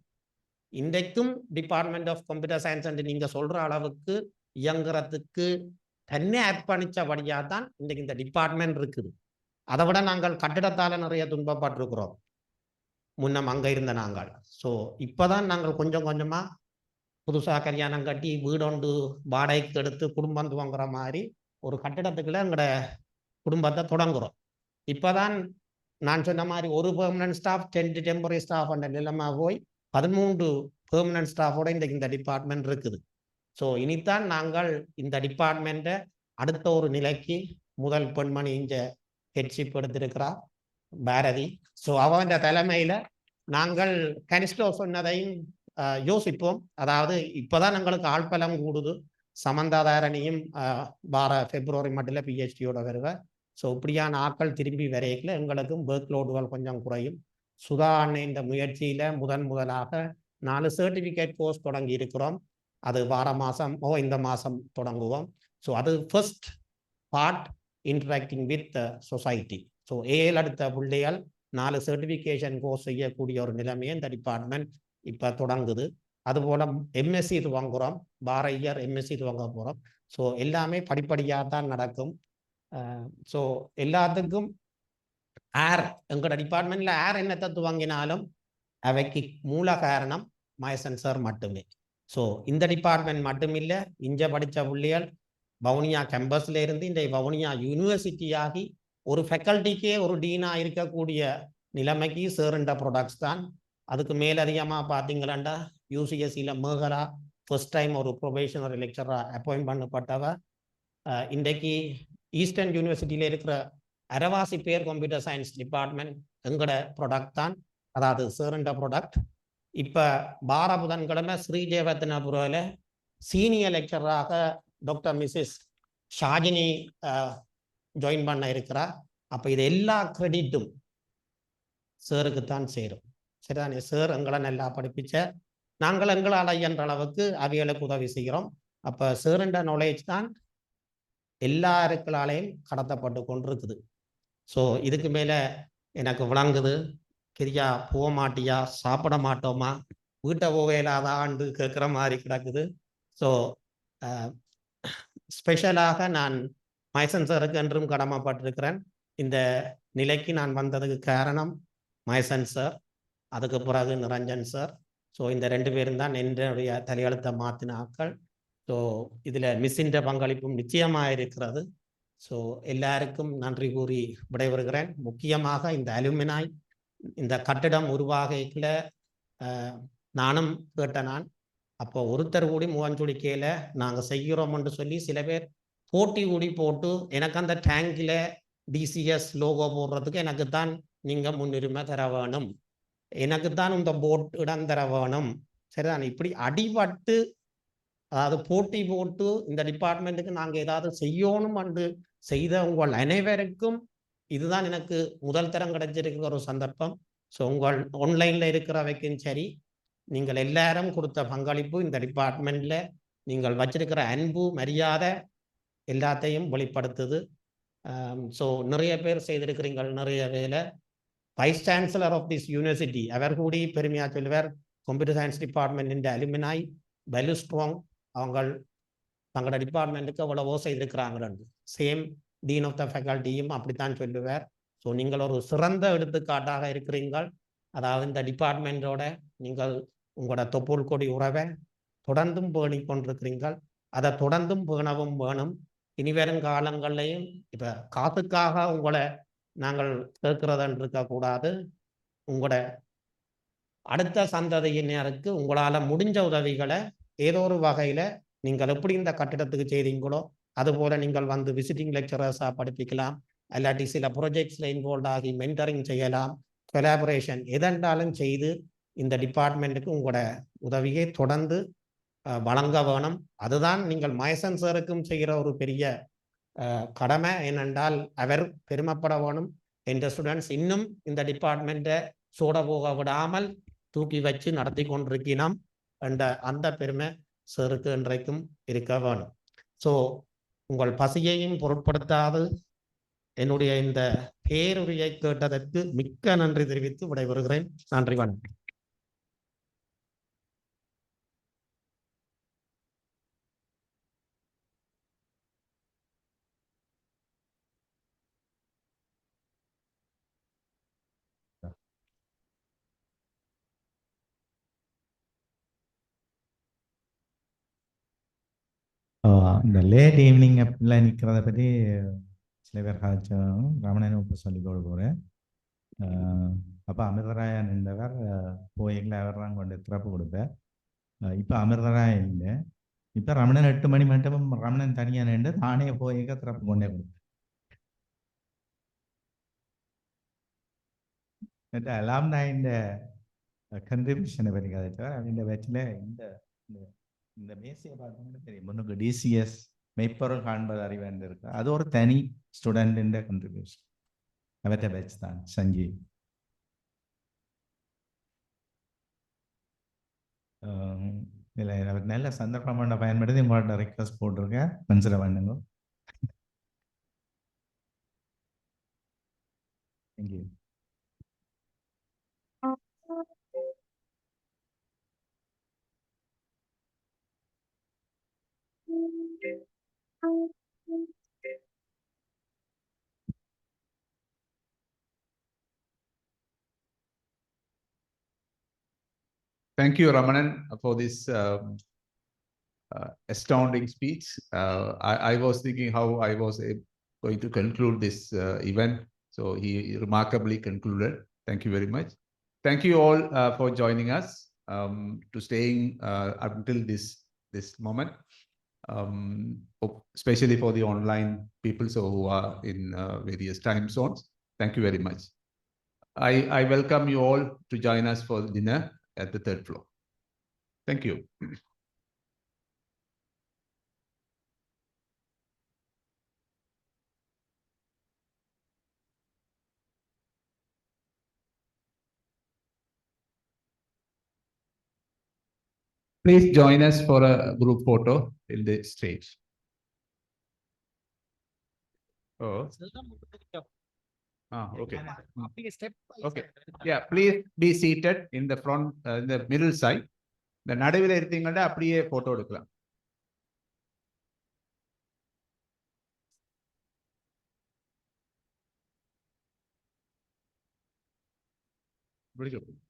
இன்றைக்கும் டிபார்ட்மெண்ட் ஆஃப் கம்ப்யூட்டர் சயின்ஸ் என்று நீங்கள் சொல்கிற அளவுக்கு இயங்குறதுக்கு தன்னை அர்ப்பணித்தபடியாக தான் இன்றைக்கு இந்த டிபார்ட்மெண்ட் இருக்குது. அதை விட நாங்கள் கட்டிடத்தால் நிறைய துன்பப்பட்டிருக்கிறோம் முன்னம் அங்கே இருந்த நாங்கள். ஸோ இப்போ தான் நாங்கள் கொஞ்சம் கொஞ்சமாக புதுசாக கல்யாணம் கட்டி வீடொண்டு வாடகைக்கு எடுத்து குடும்பம் துவங்குற மாதிரி ஒரு கட்டிடத்துக்குள்ள எங்களோட குடும்பத்தை தொடங்குகிறோம். இப்போ தான் நான் சொன்ன மாதிரி ஒரு பெர்மனன்ட் ஸ்டாஃப் 10 டெம்பரரி ஸ்டாஃப் அந்த நிலைமை போய் 13 பெர்மனன்ட் ஸ்டாஃபோட இந்த டிபார்ட்மெண்ட் இருக்குது. ஸோ இனித்தான் நாங்கள் இந்த டிபார்ட்மெண்ட்டை அடுத்த ஒரு நிலைக்கு முதல் பெண்மணி இங்கே ஹெட்ஷிப் எடுத்திருக்கிறா பாரதி. ஸோ அவன் தலைமையில் நாங்கள் கனிஷ்டோ சொன்னதையும் யோசிப்போம். அதாவது இப்போதான் எங்களுக்கு ஆழ்பலம் கூடுது. சமந்தாதாரணியும் வார பிப்ரவரி மட்டும் பிஹெச்டியோட வருவேன். ஸோ இப்படியான ஆட்கள் திரும்பி வரையில எங்களுக்கும் ஒர்க் லோடுகள் கொஞ்சம் குறையும். சுதா அண்ணன் இந்த முயற்சியில் முதலாக 4 சர்டிஃபிகேட் கோர்ஸ் தொடங்கி இருக்கிறோம். அது இந்த மாதம் தொடங்குவோம். ஸோ அது first part interacting with society. So ஏழு அடுத்த பிள்ளைகள் 4 சர்டிஃபிகேஷன் கோர்ஸ் செய்யக்கூடிய ஒரு நிலைமையை இந்த டிபார்ட்மெண்ட் இப்போ தொடங்குது. அதுபோல் எம்எஸ்சி துவங்குகிறோம். வார இயர் எம்எஸ்சி துவங்க போகிறோம். ஸோ எல்லாமே படிப்படியாக தான் நடக்கும். ஸோ எல்லாத்துக்கும் எங்களோட டிபார்ட்மெண்ட்டில் என்னத்தை துவங்கினாலும் அவைக்கு மூல காரணம் மயசன் சார் மட்டுமே. ஸோ இந்த டிபார்ட்மெண்ட் மட்டும் இல்லை, இங்கே படித்த பிள்ளைகள் வவுனியா கேம்பஸில் இருந்து இந்த வவுனியா யூனிவர்சிட்டியாகி ஒரு ஃபேக்கல்ட்டிக்கே ஒரு டீனாக இருக்கக்கூடிய நிலைமைக்கு சேருண்ட ப்ராடக்ட்ஸ் தான். அதுக்கு மேலதிகமாக பார்த்தீங்களாண்டா யூசிஎஸ்சியில் மேகரா ஃபர்ஸ்ட் டைம் ஒரு ப்ரொபேஷனரி லெக்சராக அப்பாயிண்ட் பண்ணப்பட்டவ. இன்றைக்கு ஈஸ்டர்ன் யூனிவர்சிட்டியில் இருக்கிற அரவாசி பேர் கம்ப்யூட்டர் சயின்ஸ் டிபார்ட்மெண்ட் எங்களோட ப்ராடக்ட் தான், அதாவது சேருண்ட ப்ராடக்ட். இப்போ வார புதன்கிழமை ஸ்ரீஜேவத்தினபுரில் சீனியர் லெக்சராக டாக்டர் மிஸ்ஸஸ் ஷாஜினி ஜாயின் பண்ண இருக்கிறார். அப்போ இது எல்லா கிரெடிட்டும் சேருக்குத்தான் சேரும். சரிதானே? சார் எங்களை நல்லா படிப்பிச்ச நாங்கள் எங்களால் என்ற அளவுக்கு அவைகளுக்கு உதவி செய்கிறோம். அப்போ சேருண்ட நாலேஜ் தான் எல்லாருக்களாலையும் கடத்தப்பட்டு கொண்டிருக்குது. ஸோ இதுக்கு மேலே எனக்கு விளங்குது. கிரியா போக மாட்டியா, சாப்பிட மாட்டோமா, வீட்டை போவேலாதான்னு கேட்குற மாதிரி கிடக்குது. ஸோ ஸ்பெஷலாக நான் மயசன் சாருக்கு என்றும் கடமைப்பட்டிருக்கிறேன். இந்த நிலைக்கு நான் வந்ததுக்கு காரணம் மயசன் சார், அதுக்கு பிறகு நிரஞ்சன் சார். ஸோ இந்த 2 பேரும் தான் என்னுடைய தலையெழுத்தை மாற்றின ஆட்கள். ஸோ இதில் மிஸ்ஸின்ற பங்களிப்பும் நிச்சயமாக இருக்கிறது. ஸோ எல்லாருக்கும் நன்றி கூறி விடைபெறுகிறேன். முக்கியமாக இந்த அலுமினாய் இந்த கட்டிடம் உருவாகல நானும் கேட்டேன். அப்போ ஒருத்தர் கூடி முகஞ்சுடிக்கையில் நாங்கள் செய்கிறோம்னு சொல்லி சில பேர் போட்டி கூடி போட்டு எனக்கு அந்த டேங்கில் டிசிஎஸ் லோகோ போடுறதுக்கு எனக்கு தான் நீங்கள் முன்னுரிமை தர வேணும், எனக்கு தான் இந்த போட் இடம் தர வேணும். சரிதான்? இப்படி அடிபட்டு அதாவது போட்டி போட்டு இந்த டிபார்ட்மெண்ட்டுக்கு நாங்கள் ஏதாவது செய்யணும் என்று செய்த உங்கள் அனைவருக்கும் இதுதான் எனக்கு முதல் தரம் கிடைச்சிருக்கிற ஒரு சந்தர்ப்பம். ஸோ உங்கள் ஆன்லைனில் இருக்கிறவைக்கும் சரி, நீங்கள் எல்லாரும் கொடுத்த பங்களிப்பு இந்த டிபார்ட்மெண்ட்டில் நீங்கள் வச்சிருக்கிற அன்பு மரியாதை எல்லாத்தையும் வெளிப்படுத்துது. ஸோ நிறைய பேர் செய்திருக்கிறீங்கள் நிறைய வேலை. Vice chancellor of this university அவர் கூடி பெருமையாக சொல்லுவார், computer science department alumni well strong, அவங்க தங்களோட டிபார்ட்மெண்ட்டுக்கு எவ்வளவோ செய்திருக்கிறாங்கன்னு. சேம் டீன் ஆஃப் த ஃபேக்கல்ட்டியும் அப்படித்தான் சொல்லுவார். ஸோ நீங்கள் ஒரு சிறந்த எடுத்துக்காட்டாக இருக்கிறீர்கள். அதாவது இந்த டிபார்ட்மெண்ட்டோட நீங்கள் உங்களோட தொப்புள் கொடி உறவை தொடர்ந்தும் பேணி கொண்டிருக்கிறீர்கள். அதை தொடர்ந்தும் பேணவும் வேணும். இனிவரும் காலங்கள்லையும் இப்போ காத்துக்காக உங்களை நாங்கள் கேட்கிறதுன்னு இருக்கக்கூடாது. உங்களோட அடுத்த சந்ததியினருக்கு உங்களால் முடிஞ்ச உதவிகளை ஏதோ ஒரு வகையில் நீங்கள் எப்படி இந்த கட்டிடத்துக்கு செய்தீங்களோ அதுபோல் நீங்கள் வந்து விசிட்டிங் லெக்சரர்ஸாக படிப்பிக்கலாம், இல்லாட்டி சில ப்ரொஜெக்ட்ஸில் இன்வால்வ் ஆகி மென்டரிங் செய்யலாம், கொலாபரேஷன் எதென்றாலும் செய்து இந்த டிபார்ட்மெண்ட்டுக்கு உங்களோட உதவியை தொடர்ந்து வழங்க வேணும். அதுதான் நீங்கள் மயசன் சாருக்கும் செய்கிற ஒரு பெரிய கடமை. ஏனென்றால் அவர் பெருமைப்பட வேணும், என்ற ஸ்டூடெண்ட்ஸ் இன்னும் இந்த டிபார்ட்மெண்ட்டை சோட போக விடாமல் தூக்கி வச்சு நடத்தி கொண்டிருக்கணும் என்ற அந்த பெருமை சாருக்கு இன்றைக்கும் இருக்க வேணும். ஸோ உங்கள் பசியையும் பொருட்படுத்தாது என்னுடைய இந்த பேருரையை கேட்டதற்கு மிக்க நன்றி தெரிவித்து விடைபெறுகிறேன். நன்றி, வணக்கம். இந்த லேட் ஈவினிங் அப்படிலாம் நிற்கிறத பற்றி சில பேர் காய்ச்சும் ரமணன் இப்போ சொல்லிக் கொடுக்குறேன். அப்போ அமிர்தராயன் என்றவர் போயிங்களா அவர் தான் கொண்டு திறப்பு கொடுப்பேன். இப்போ அமிர்தராயன் இல்லை. இப்போ ரமணன் 8 மணி மட்டும் ரமணன் தனியாக நின்று நானே போயிக்க திறப்பு கொண்டே கொடுப்பேன். எல்லாம் நான் இந்த கன்ட்ரிபியூஷனை பற்றி கதைச்சவர் அவங்க வச்சில் இந்த மேசியை பார்த்தோம்னா தெரியும். முன்னுக்கு டிசிஎஸ் மெய்ப்பொருள் காண்பது அறிவேண்டு இருக்கு. அது ஒரு தனி ஸ்டூடெண்ட் கன்ட்ரிபியூஷன். அவற்றை பேச்சு தான் சஞ்சீவ். இல்லை அவர் நல்ல சந்தர்ப்பமான பயன்படுத்தி உங்களோட ரிக்வஸ்ட் போட்டிருக்கேன். கன்சிடர் பண்ணுங்க. Thank you. Thank you, Ramanan, for this astounding speech. I was thinking how I was going to conclude this event. So he remarkably concluded. Thank you very much. Thank you all for joining us, to staying until this moment, especially for the online people who are in various time zones. Thank you very much. I welcome you all to join us for dinner at the 3rd floor. Thank you. Please join us for a group photo in the stage. Oh. Okay. Okay. Yeah, please be seated in the front, in the middle side. The நடுவில் இருந்தீங்கன்னா அப்படியே photo எடுக்கலாம். Very good.